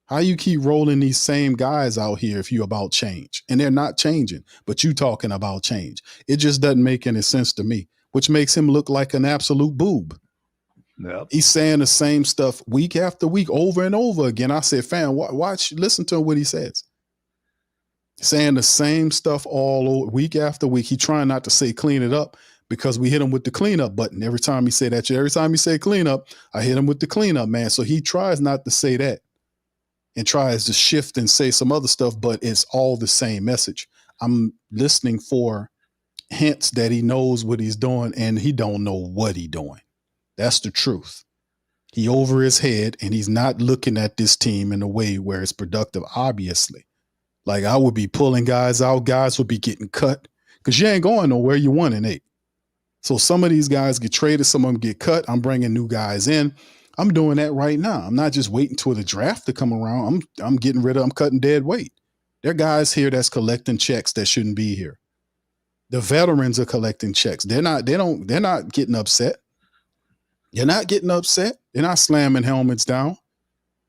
How you keep rolling these same guys out here if you're about change? And they're not changing, but you talking about change. It just doesn't make any sense to me, which makes him look like an absolute boob. Yep. He's saying the same stuff week after week over and over again. I said, fam, listen to what he says. Saying the same stuff all over, week after week. He trying not to say clean it up because we hit him with the cleanup button. Every time he say that, every time he say cleanup, I hit him with the cleanup, man. So he tries not to say that and tries to shift and say some other stuff, but it's all the same message. I'm listening for hints that he knows what he's doing and he don't know what he's doing. That's the truth. He over his head and he's not looking at this team in a way where it's productive, obviously. Like I would be pulling guys out. Guys would be getting cut because you ain't going nowhere. You're 1-8. So some of these guys get traded. Some of them get cut. I'm bringing new guys in. I'm doing that right now. I'm not just waiting till the draft to come around. I'm cutting dead weight. There are guys here that's collecting checks that shouldn't be here. The veterans are collecting checks. They're not getting upset. You're not getting upset. They're not slamming helmets down.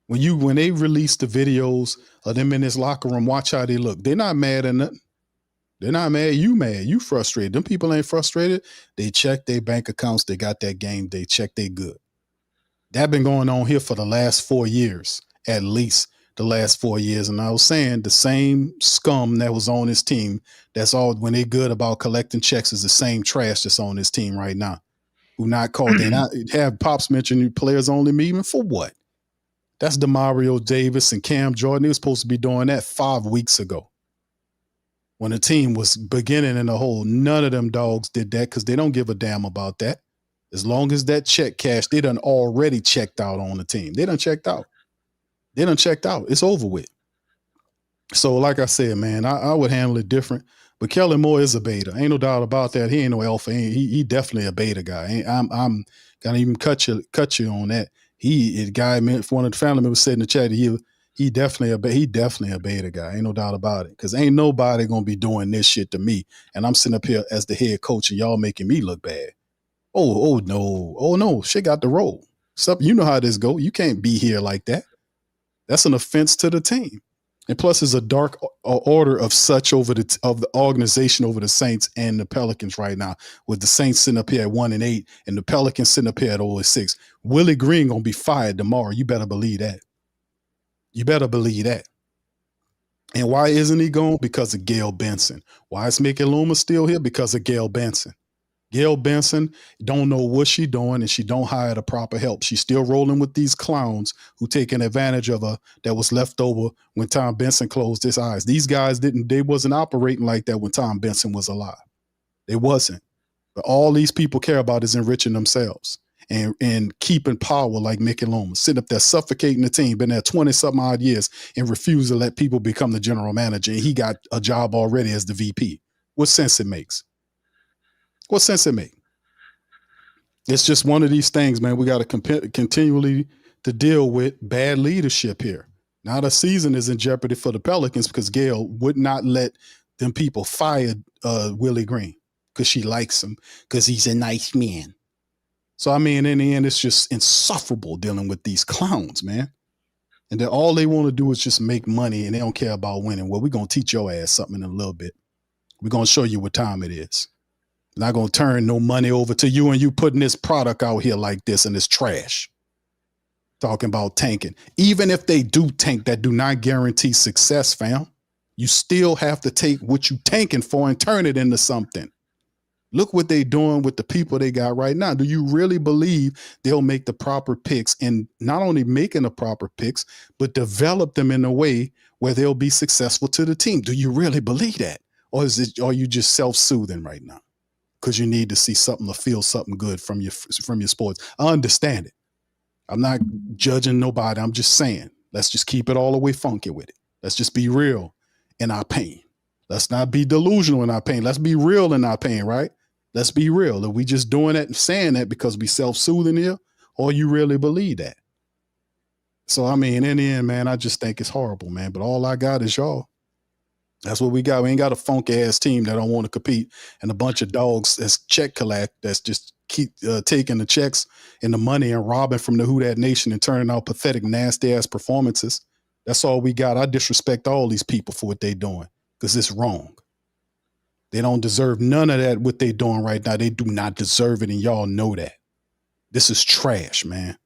When they release the videos of them in this locker room, watch how they look. They're not mad at nothing. They're not mad. You mad. You frustrated. Them people ain't frustrated. They check their bank accounts. They got that game. They check they good. That been going on here for the last 4 years, at least the last 4 years. And I was saying the same scum that was on this team, that's all when they good about collecting checks is the same trash that's on this team right now. Who not called. They not have Pops mentioned players only meeting for what? That's DeMario Davis and Cam Jordan. They were supposed to be doing that 5 weeks ago. When the team was beginning in the hole, none of them dogs did that because they don't give a damn about that. As long as that check cash, they done already checked out on the team. They done checked out. It's over with. So like I said, man, I would handle it different. But Kellen Moore is a beta. Ain't no doubt about that. He ain't no alpha. He definitely a beta guy. I'm gonna even cut you on that. The guy, if one of the family members said in the chat, he definitely a beta guy. Ain't no doubt about it. Because ain't nobody gonna be doing this shit to me. And I'm sitting up here as the head coach, and y'all making me look bad. Oh no, shit got to roll. You know how this go. You can't be here like that. That's an offense to the team. And plus, there's a dark order of such of the organization over the Saints and the Pelicans right now, with the Saints sitting up here at 1-8 and the Pelicans sitting up here at 0-6. Willie Green gonna be fired tomorrow. You better believe that. You better believe that. And why isn't he gone? Because of Gail Benson. Why is Mickey Loomis still here? Because of Gail Benson. Gail Benson don't know what she doing, and she don't hire the proper help. She's still rolling with these clowns who taking advantage of her that was left over when Tom Benson closed his eyes. These guys they wasn't operating like that when Tom Benson was alive. They wasn't. But all these people care about is enriching themselves and keeping power like Mickey Loomis, sitting up there suffocating the team, been there 20-something odd years and refused to let people become the general manager. And he got a job already as the VP. What sense it makes? What sense it make? It's just one of these things, man. We got to continually to deal with bad leadership here. Now the season is in jeopardy for the Pelicans because Gail would not let them people fire Willie Green because she likes him because he's a nice man. So, I mean, in the end, it's just insufferable dealing with these clowns, man. And then all they want to do is just make money and they don't care about winning. Well, we're going to teach your ass something in a little bit. We're going to show you what time it is. Not going to turn no money over to you and you putting this product out here like this and it's trash. Talking about tanking. Even if they do tank, that do not guarantee success, fam. You still have to take what you tanking for and turn it into something. Look what they doing with the people they got right now. Do you really believe they'll make the proper picks and not only making the proper picks, but develop them in a way where they'll be successful to the team? Do you really believe that? Or are you just self-soothing right now? Because you need to see something or feel something good from your sports. I understand it. I'm not judging nobody. I'm just saying, let's just keep it all the way funky with it. Let's just be real in our pain. Let's not be delusional in our pain. Let's be real in our pain, right? Let's be real. Are we just doing that and saying that because we self-soothing here, or you really believe that? So, I mean, in the end, man, I just think it's horrible, man. But all I got is y'all. That's what we got. We ain't got a funky ass team that don't want to compete and a bunch of dogs that's check collect that's just keep taking the checks and the money and robbing from the Who Dat Nation and turning out pathetic, nasty ass performances. That's all we got. I disrespect all these people for what they doing because it's wrong. They don't deserve none of that, what they doing right now. They do not deserve it, and y'all know that. This is trash, man.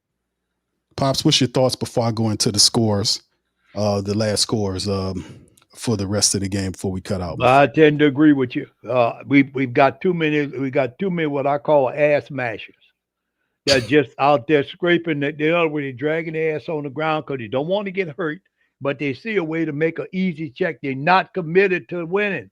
Pops, what's your thoughts before I go into the scores, the last scores for the rest of the game before we cut out? I tend to agree with you. We've got too many. We got too many what I call ass mashers. They're just out there scraping the other way, dragging their ass on the ground because they don't want to get hurt, but they see a way to make an easy check. They're not committed to winning.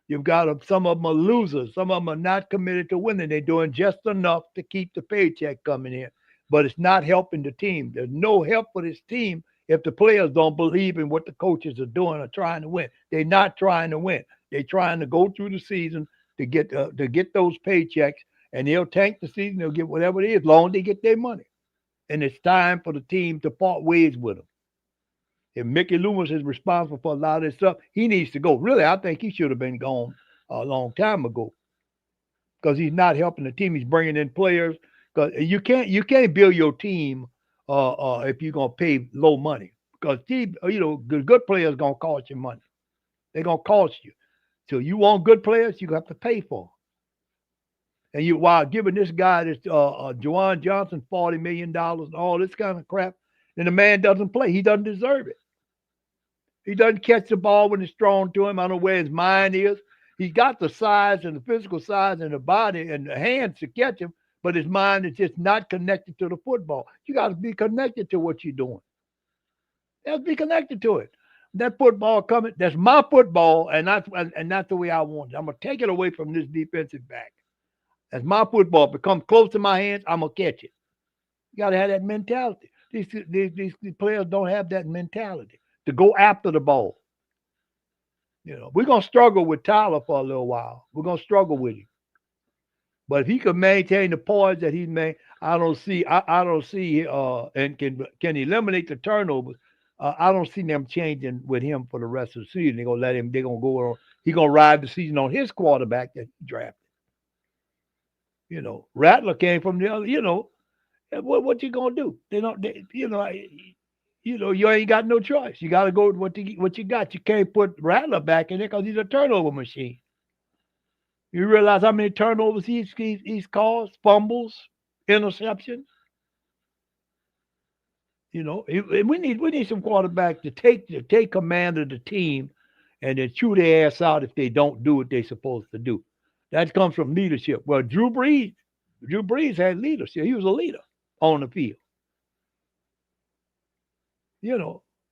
You've got some of them are losers. Some of them are not committed to winning. They're doing just enough to keep the paycheck coming in, but it's not helping the team. There's no help for this team if the players don't believe in what the coaches are doing or trying to win. They're not trying to win. They're trying to go through the season to get those paychecks, and they'll tank the season. They'll get whatever it is, as long as they get their money. And it's time for the team to part ways with them. If Mickey Loomis is responsible for a lot of this stuff, he needs to go. Really, I think he should have been gone a long time ago because he's not helping the team. He's bringing in players because you can't build your team if you're gonna pay low money because good players gonna cost you money. They're gonna cost you. So you want good players, you have to pay for them. And while giving this guy this Juwan Johnson $40 million and all this kind of crap, and the man doesn't play. He doesn't deserve it. He doesn't catch the ball when it's thrown to him. I don't know where his mind is. He's got the size and the physical size and the body and the hands to catch him, but his mind is just not connected to the football. You got to be connected to what you're doing. You have to be connected to it. That football coming, that's my football, and that's the way I want it. I'm going to take it away from this defensive back. As my football becomes close to my hands, I'm going to catch it. You got to have that mentality. These players don't have that mentality to go after the ball. We're gonna struggle with Tyler for a little while. We're gonna struggle with him. But if he can maintain the poise that he's made, I don't see. I don't see. And can eliminate the turnovers. I don't see them changing with him for the rest of the season. They're gonna let him. They're gonna go on. He's gonna ride the season on his quarterback that he drafted. Rattler came from the other. What you gonna do? They don't. You ain't got no choice. You got to go with what you got. You can't put Rattler back in there because he's a turnover machine. You realize how many turnovers he's caused, fumbles, interceptions. We need some quarterbacks to take command of the team, and then chew their ass out if they don't do what they're supposed to do. That comes from leadership. Well, Drew Brees had leadership. He was a leader on the field.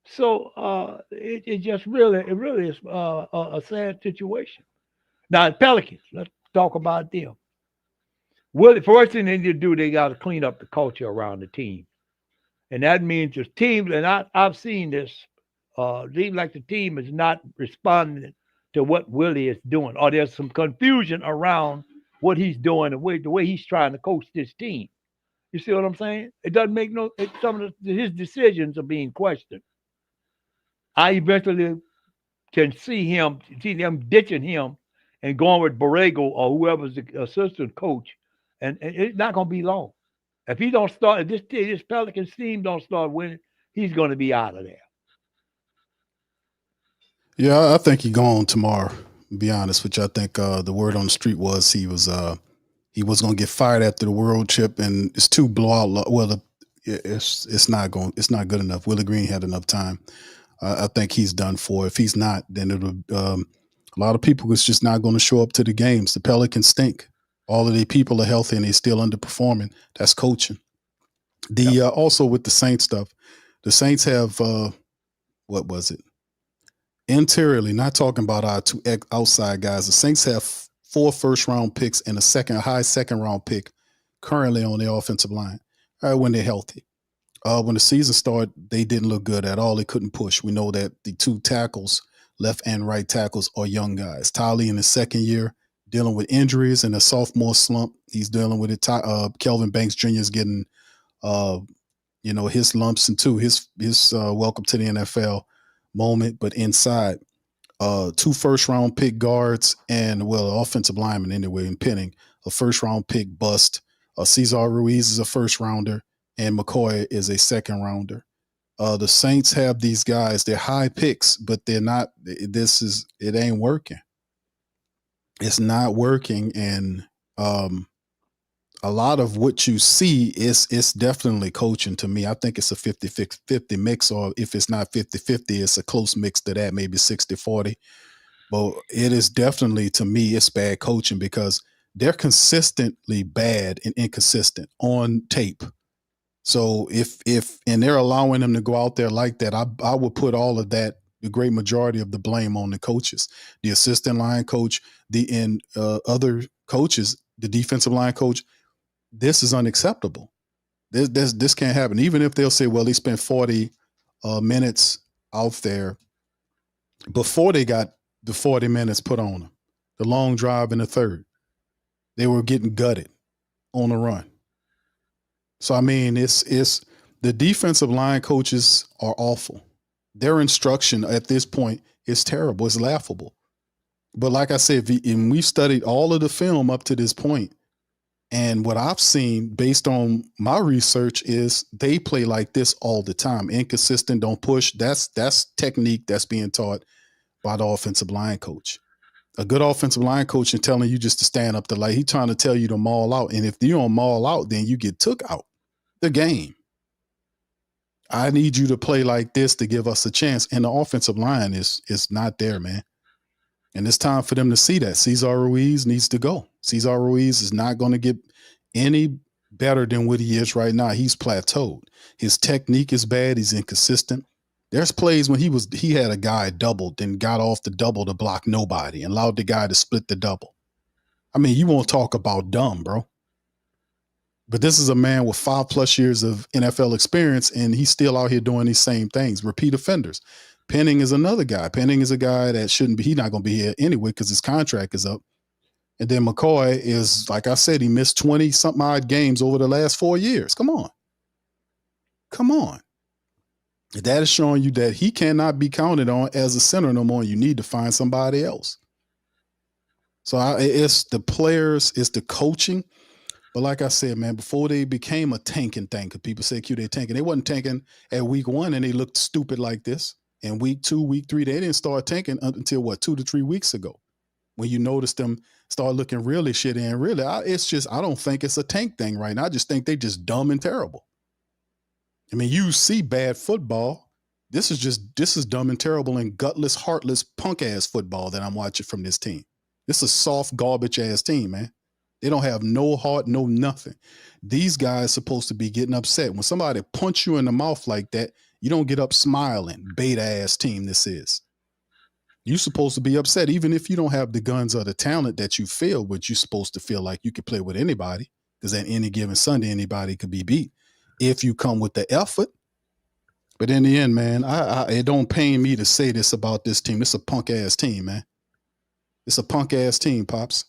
So it just really is a sad situation. Now, the Pelicans, let's talk about them. Well, the first thing they need to do, they got to clean up the culture around the team. And that means the team, and I've seen this, seems like the team is not responding to what Willie is doing, or there's some confusion around what he's doing, the way he's trying to coach this team. You see what I'm saying? It doesn't make some of his decisions are being questioned. I eventually can see them ditching him and going with Borrego or whoever's the assistant coach, and it's not going to be long. If he don't start, if this Pelicans team don't start winning, he's going to be out of there. Yeah, I think he's gone tomorrow. To be honest with you, I think the word on the street was he was going to get fired after the World Chip, and it's too blowout. Well, it's not good enough. Willie Green had enough time. I think he's done for. If he's not, then it'll. A lot of people is just not going to show up to the games. The Pelicans stink. All of the people are healthy and they're still underperforming. That's coaching. Also with the Saints stuff, the Saints have what was it? Interiorly, not talking about our two outside guys. The Saints have 4 first-round picks and a high second-round pick currently on their offensive line. When they're healthy. When the season started, they didn't look good at all. They couldn't push. We know that the 2 tackles, left and right tackles, are young guys. Tyler in his second year, dealing with injuries and a sophomore slump. He's dealing with it. Kelvin Banks Jr. is getting, his lumps and his welcome to the NFL moment. But inside, 2 first-round pick guards and, offensive lineman anyway, in Penning, a first-round pick bust. Cesar Ruiz is a first-rounder, and McCoy is a second-rounder. The Saints have these guys. They're high picks, but they're not. It ain't working. It's not working, and a lot of what you see is definitely coaching to me. I think it's a 50-50 mix, or if it's not 50-50, it's a close mix to that, maybe 60-40. But it is definitely, to me, it's bad coaching because they're consistently bad and inconsistent on tape. So if they're allowing them to go out there like that, I would put all of that, the great majority of the blame on the coaches, the assistant line coach, other coaches, the defensive line coach. This is unacceptable. This can't happen. Even if they'll say, well, he spent 40 minutes out there before they got the 40 minutes put on them, the long drive in the third, they were getting gutted on the run. So, I mean, it's the defensive line coaches are awful. Their instruction at this point is terrible. It's laughable. But like I said, and we've studied all of the film up to this point, and what I've seen based on my research is they play like this all the time. Inconsistent, don't push. That's technique that's being taught by the offensive line coach. A good offensive line coach is telling you just to stand up the light. He's trying to tell you to maul out. And if you don't maul out, then you get took out the game. I need you to play like this to give us a chance. And the offensive line is not there, man. And it's time for them to see that. Cesar Ruiz needs to go. Cesar Ruiz is not going to get any better than what he is right now. He's plateaued. His technique is bad. He's inconsistent. There's plays when he had a guy doubled, then got off the double to block nobody and allowed the guy to split the double. I mean, you won't talk about dumb, bro. But this is a man with 5+ years of NFL experience, and he's still out here doing these same things. Repeat offenders. Penning is another guy. Penning is a guy that shouldn't be. He's not going to be here anyway because his contract is up. And then McCoy is, like I said, he missed 20-something odd games over the last 4 years. Come on. That is showing you that he cannot be counted on as a center no more. You need to find somebody else. So it's the players, it's the coaching. But like I said, man, before they became a tanking thing, because people say, Q, they're tanking. They wasn't tanking at week 1, and they looked stupid like this. And week 2, week 3, they didn't start tanking until, 2 to 3 weeks ago, when you noticed them start looking really shitty. And really, I don't think it's a tank thing right now. I just think they just dumb and terrible. I mean, you see bad football. This is dumb and terrible and gutless, heartless, punk-ass football that I'm watching from this team. This is a soft, garbage-ass team, man. They don't have no heart, no nothing. These guys supposed to be getting upset. When somebody punch you in the mouth like that, you don't get up smiling. Beta-ass team this is. You're supposed to be upset, even if you don't have the guns or the talent that you feel, but you're supposed to feel like you could play with anybody, because at any given Sunday, anybody could be beat if you come with the effort. But in the end, man, it don't pain me to say this about this team. It's a punk-ass team, man. It's a punk-ass team, Pops.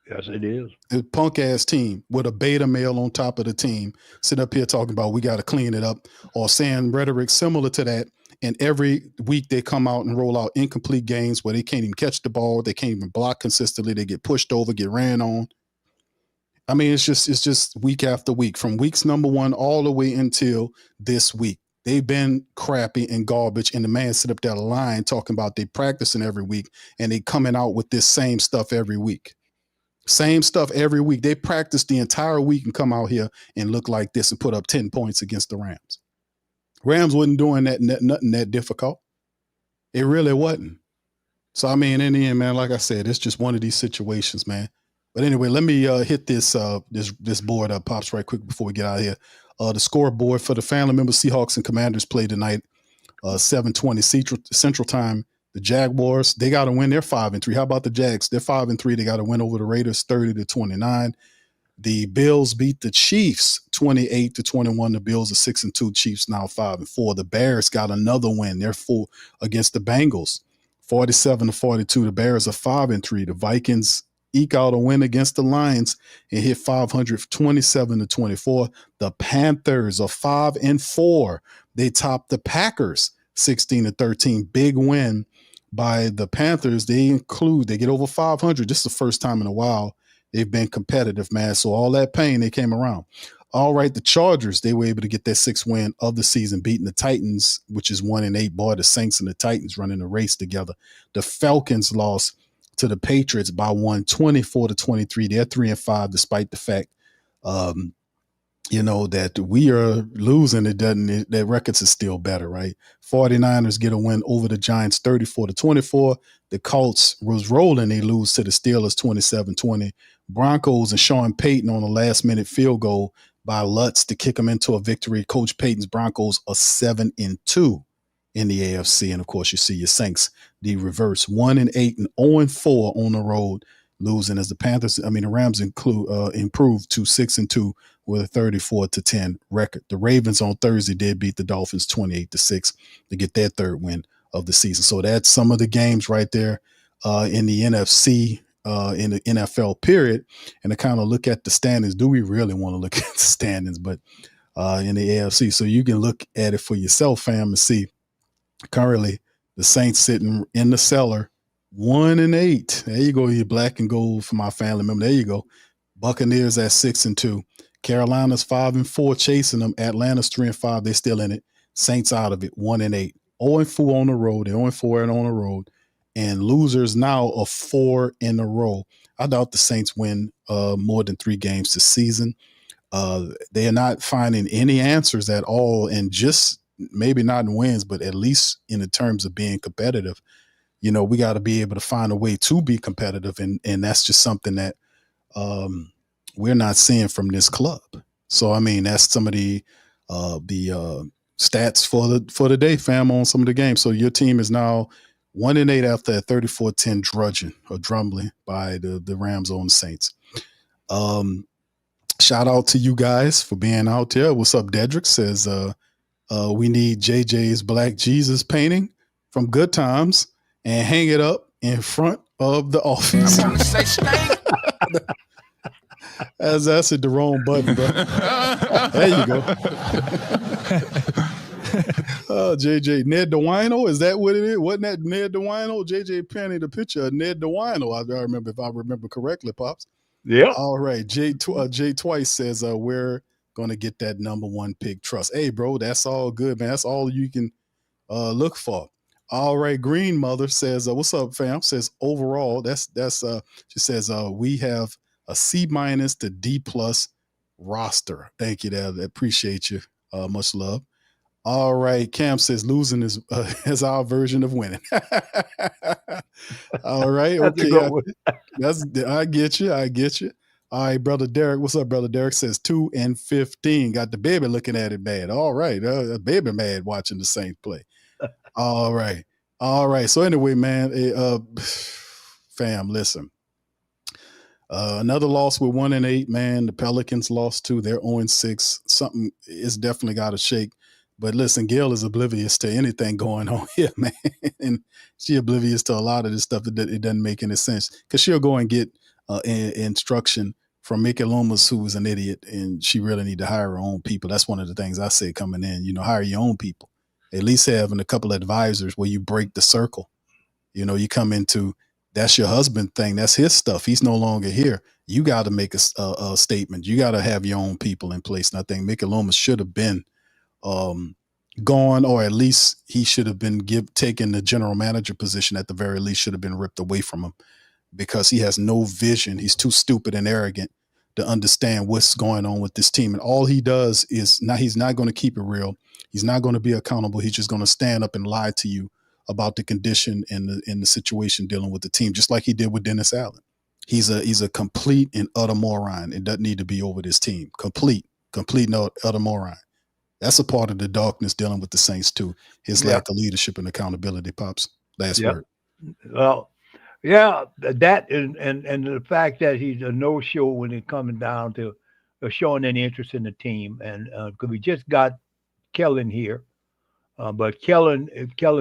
Yes, it is. A punk-ass team with a beta male on top of the team, sitting up here talking about we got to clean it up, or saying rhetoric similar to that. And every week they come out and roll out incomplete games where they can't even catch the ball. They can't even block consistently. They get pushed over, get ran on. I mean, it's just week after week, from weeks number 1 all the way until this week. They've been crappy and garbage, and the man sit up there lying, talking about they practicing every week, and they coming out with this same stuff every week. Same stuff every week. They practice the entire week and come out here and look like this and put up 10 points against the Rams. Rams wasn't doing nothing that difficult. It really wasn't. So, I mean, in the end, man, like I said, it's just one of these situations, man. But anyway, let me hit this board up, Pops, right quick before we get out of here. The scoreboard for the family members, Seahawks and Commanders play tonight, 7:20 Central Time. The Jaguars, they got to win. They're 5-3. How about the Jags? They're 5-3. They got to win over the Raiders 30-29. The Bills beat the Chiefs 28-21. The Bills are 6-2. Chiefs now 5-4. The Bears got another win. They're 4 against the Bengals, 47-42. The Bears are 5-3. The Vikings eke out a win against the Lions and hit 500, 27-24. The Panthers are 5-4. They topped the Packers 16-13. Big win by the Panthers. They get over 500. This is the first time in a while they've been competitive, man. So all that pain, they came around. All right, the Chargers, they were able to get their 6th win of the season, beating the Titans, which is 1-8. Boy, the Saints and the Titans running a race together. The Falcons lost to the Patriots by 24-23. They're 3-5, despite the fact, that we are losing. Their records is still better, right? 49ers get a win over the Giants 34-24. The Colts was rolling. They lose to the Steelers 27-20. Broncos and Sean Payton on a last-minute field goal by Lutz to kick them into a victory. Coach Payton's Broncos are 7-2 in the AFC. And, of course, you see your Saints, the reverse, 1-8 and 0-4 on the road, losing as the Rams improved to 6-2 with a 34-10 record. The Ravens on Thursday did beat the Dolphins 28-6 to get their 3rd win of the season. So that's some of the games right there in the NFC, in the NFL period. And to kind of look at the standings, do we really want to look at the standings? But in the AFC, so you can look at it for yourself, fam, and see currently the Saints sitting in the cellar, 1-8. There you go, you black and gold for my family member. There you go. Buccaneers at 6-2. Carolina's 5-4, chasing them. Atlanta's 3-5. They're still in it. Saints out of it, 1-8. 0-4 on the road. They're 0-4 and on the road. And losers now of 4 in a row. I doubt the Saints win more than 3 games this season. They are not finding any answers at all, and just maybe not in wins, but at least in the terms of being competitive. We got to be able to find a way to be competitive, and that's just something that we're not seeing from this club. So, I mean, that's some of the stats for the day, fam, on some of the games. So your team is now 1-8 after a 34-10 drumbling by the Rams on the Saints. Shout out to you guys for being out there. What's up, Dedrick? Says we need JJ's Black Jesus painting. from Good Times and hang it up in front of the office. I want to say stank. That's the wrong button, bro. There you go. JJ, Ned DeWino, is that what it is? Wasn't that Ned DeWino? JJ painted a picture of Ned DeWino. I remember, if I remember correctly, Pops. Yeah. All right. Jay Twice says we're going to get that number one pick. Trust. Hey, bro, that's all good, man. That's all you can look for. All right. Green Mother says, what's up, fam? Says overall, she says we have a C- to D+ roster. Thank you, Dad. Appreciate you. Much love. All right. Cam says losing is our version of winning. All right. Okay. I get you. All right, Brother Derek. What's up, Brother Derek? Says 2-15. Got the baby looking at it bad. All right. Baby mad watching the Saints play. All right. So anyway, man, fam, listen. Another loss with 1-8, man. The Pelicans lost too. They're 0-6. Something is definitely got to shake. But listen, Gail is oblivious to anything going on here, man. And she's oblivious to a lot of this stuff that it doesn't make any sense. Because she'll go and get instruction from Mickey Loomis, who is an idiot, and she really need to hire her own people. That's one of the things I say coming in. Hire your own people. At least having a couple of advisors where you break the circle. You come into, that's your husband thing. That's his stuff. He's no longer here. You got to make a statement. You got to have your own people in place. And I think Mickey Loomis should have been gone, or at least he should have been taken the general manager position. At the very least, should have been ripped away from him, because he has no vision. He's too stupid and arrogant to understand what's going on with this team. And all he does is he's not going to keep it real. He's not going to be accountable. He's just going to stand up and lie to you about the condition and the situation dealing with the team, just like he did with Dennis Allen. He's a complete and utter moron. It doesn't need to be over this team. Complete and utter moron. That's a part of the darkness dealing with the Saints too. His lack of leadership and accountability. Pops, last word. Well, yeah, that and the fact that he's a no-show when it's coming down to showing any interest in the team, and because we just got Kellen here, but Kellen's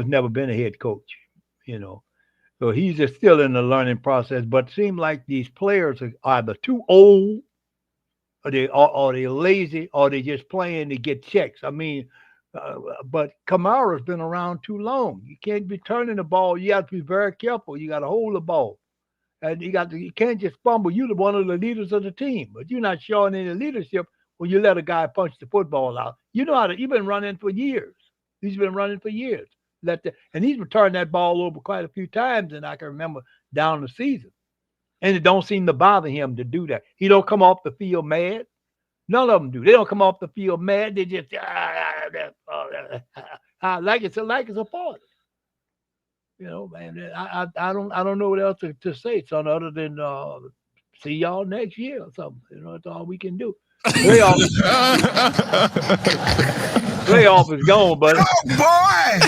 never been a head coach, so he's just still in the learning process. But it seems like these players are either too old, or they lazy, or they just playing to get checks. I mean, but Kamara's been around too long. You can't be turning the ball. You have to be very careful. You got to hold the ball, and you can't just fumble. You're one of the leaders of the team, but you're not showing any leadership when you let a guy punch the football out. You know how to. You've been running for years. He's been running for years. And he's returned that ball over quite a few times, and I can remember down the season. And it don't seem to bother him to do that. He don't come off the field mad. None of them do. They don't come off the field mad. They just like it's a party. Man. I don't know what else to say, son, other than see y'all next year or something. That's all we can do. Playoff is gone, buddy. Oh boy!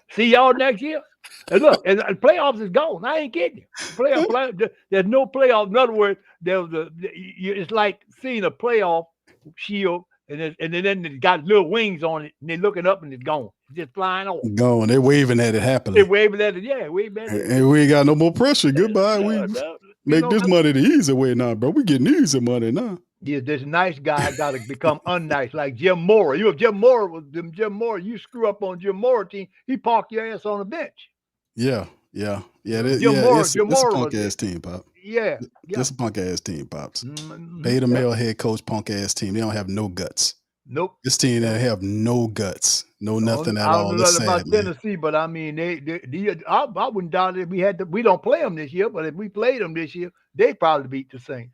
See y'all next year. And look, and playoffs is gone. I ain't kidding you. Playoff, there's no playoff. In other words, it's like seeing a playoff shield, and then it got little wings on it, and they're looking up, and it's gone. It's just flying off. Gone. They're waving at it happily. They're waving at it. Yeah, waving at it. And we ain't got no more pressure. Goodbye. We make this money the easy way now, bro. We getting easy money now. Yeah, this nice guy got to become unnice, like Jim Mora. If Jim Mora, you screw up on Jim Mora team, he park your ass on the bench. Yeah. It's a punk ass team, Pop. Yeah. It's a punk ass team, Pops. Beta male head coach, punk ass team. They don't have no guts. Nope. This team that have no guts, nothing at all. I don't know nothing about Tennessee, but I mean, I wouldn't doubt it. We don't play them this year, but if we played them this year, they probably beat the Saints.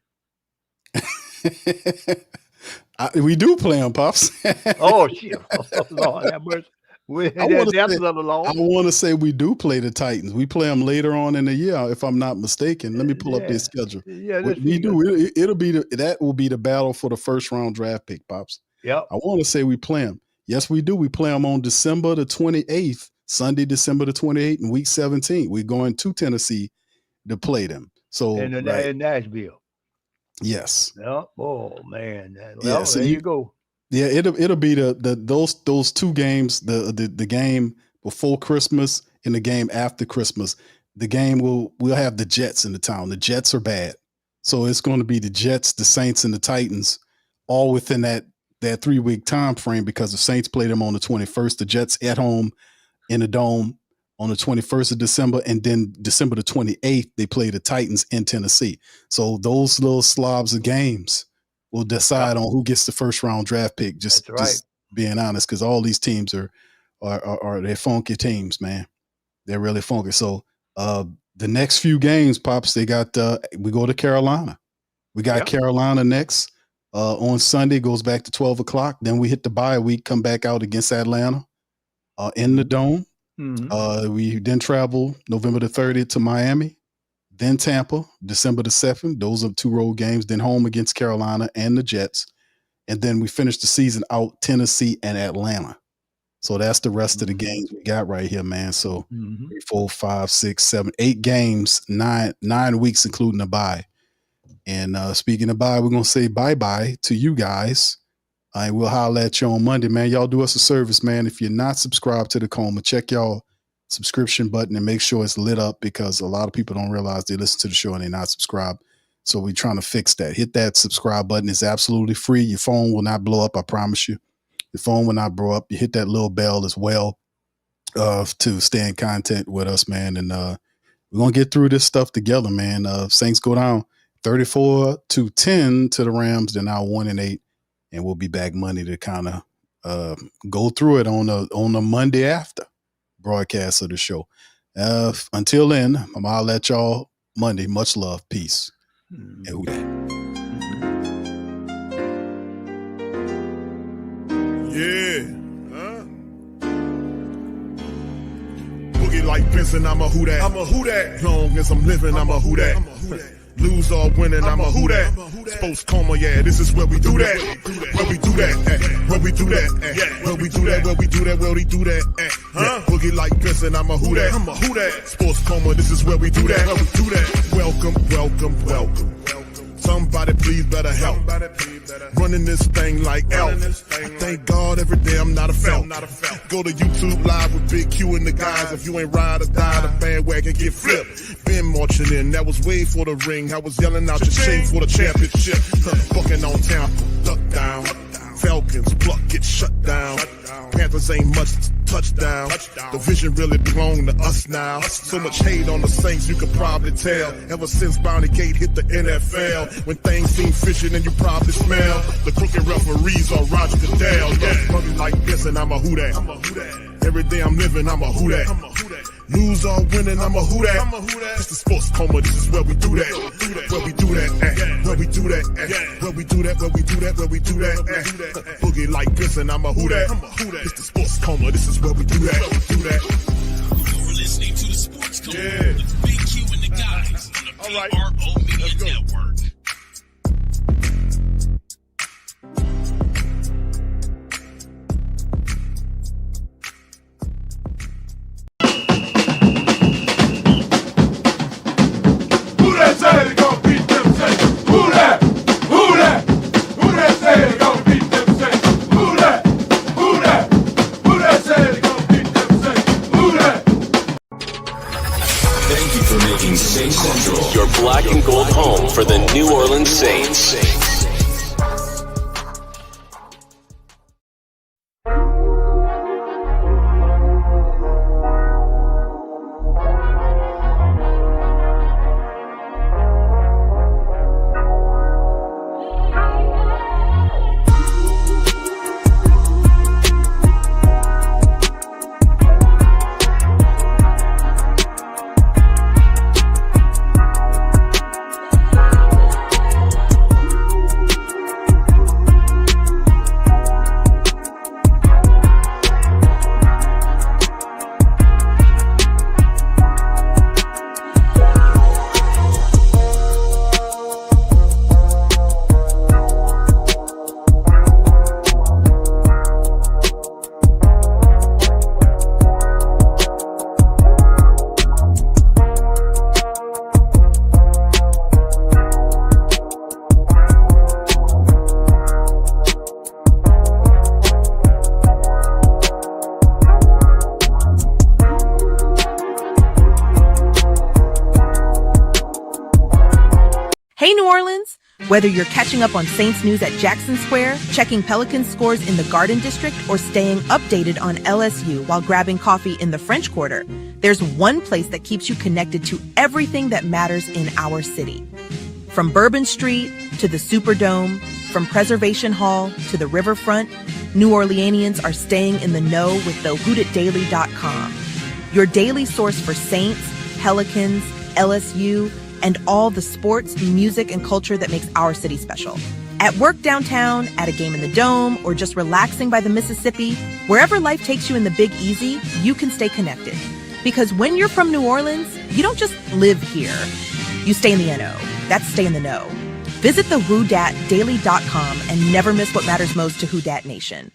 We do play them, Pops. Oh shit! Oh, Lord have mercy. I want to say we do play the Titans. We play them later on in the year, if I'm not mistaken. Let me pull up their schedule. Yeah, we do. It'll be that will be the battle for the first round draft pick, Pops. Yep. I want to say we play them. Yes, we do. We play them on December the 28th, Sunday, December the 28th, in week 17. We're going to Tennessee to play them. So in Nashville. Yes. Yep. Oh man. Well, yeah, so there you go. Yeah, it'll be those two games, the game before Christmas and the game after Christmas. The game we'll have the Jets in the town. The Jets are bad. So it's going to be the Jets, the Saints, and the Titans all within that 3-week time frame, because the Saints play them on the 21st, the Jets at home in the Dome on the 21st of December, and then December the 28th, they play the Titans in Tennessee. So those little slobs of games will decide on who gets the first round draft pick. Just being honest, because all these teams are they're funky teams, man. They're really funky. So the next few games, Pops, they got we go to Carolina. We got Carolina next on Sunday, goes back to 12 o'clock. Then we hit the bye week, come back out against Atlanta in the Dome. We then travel November the 30th to Miami, then Tampa, December the 7th. Those are 2 road games. Then home against Carolina and the Jets. And then we finish the season out Tennessee and Atlanta. So that's the rest of the games we got right here, man. So 3, 4, 5, 6, 7, 8 games, 9 weeks, including the bye. And speaking of bye, we're going to say bye-bye to you guys. And we'll holler at you on Monday, man. Y'all do us a service, man. If you're not subscribed to the Coma, check y'all subscription button and make sure it's lit up, because a lot of people don't realize they listen to the show and they're not subscribed. So we're trying to fix that. Hit that subscribe button. It's absolutely free. Your phone will not blow up, I promise you. Your phone will not blow up. You hit that little bell as well to stay in contact with us, man. And we're going to get through this stuff together, man. Saints go down 34-10 to the Rams. They're now 1-8. And we'll be back Monday to kind of go through it on the Monday after broadcast of the show. Until then, I'm going to let y'all Monday. Much love. Peace. And who that? Boogie like Benson, I'm a who that. I'm a who that. Long as I'm living, I'm a who that. Lose or winning, I'm a who that. Sports Coma, yeah, this is where we do that. Where we do that, where we do that, where we do that, where we do that, where we do that. Boogie like Benson, I'm a who that. I'm a who that. Sports Coma, this is where we do that. Where we do that. Welcome, welcome, welcome. Somebody please better help. Running this thing like elf. I thank God every day I'm not a felt. Go to YouTube Live with Big Q and the guys. If you ain't ride or die, the bandwagon get flipped. Been marching in, that was way for the ring. I was yelling out your shame for the championship. Bucking on Tampa, duck down. Falcons, pluck, get shut down. Panthers ain't much touchdown. The vision really belong to us now. So much hate on the Saints, you could probably tell. Ever since Bounty Gate hit the NFL, when things seem fishy and you probably smell the crooked referees are Roger Goodell. Yeah, probably like this and I'm a who that. Every day I'm living, I'm a who that. Lose or winning, I'm a who that. It's the Sports Coma, this is where we do that. Where we do that, where we do that, where we do that, where we do that, where we do that. Boogie like this and I'm a who that. It's the Sports Coma, this is where we do that. You're listening to the Sports Coma with Big Q and the guys on the PRO Media Network. Say they gon' beat them Saints. Who that? Who that? Who that say they gon' beat them Saints? Who that? Who that? Who that say they gon' beat them Saints? Who that? Thank you for making Saint Central your black and gold home for the New Orleans Saints. Hey, New Orleans! Whether you're catching up on Saints news at Jackson Square, checking Pelicans scores in the Garden District, or staying updated on LSU while grabbing coffee in the French Quarter, there's one place that keeps you connected to everything that matters in our city. From Bourbon Street to the Superdome, from Preservation Hall to the Riverfront, New Orleanians are staying in the know with the WhoDatDaily.com, your daily source for Saints, Pelicans, LSU, and all the sports, music, and culture that makes our city special. At work downtown, at a game in the Dome, or just relaxing by the Mississippi, wherever life takes you in the Big Easy, you can stay connected. Because when you're from New Orleans, you don't just live here. You stay in the NO. That's stay in the know. Visit the WhoDatDaily.com and never miss what matters most to Who Dat Nation.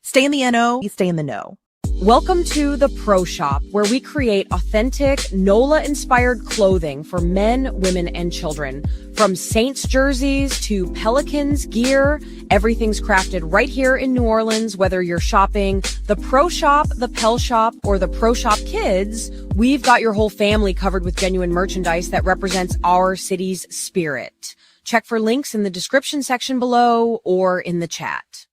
Stay in the NO, you stay in the know. Welcome to the Pro Shop, where we create authentic NOLA-inspired clothing for men, women, and children. From Saints jerseys to Pelicans gear, everything's crafted right here in New Orleans. Whether you're shopping the Pro Shop, the Pel Shop, or the Pro Shop Kids, we've got your whole family covered with genuine merchandise that represents our city's spirit. Check for links in the description section below or in the chat.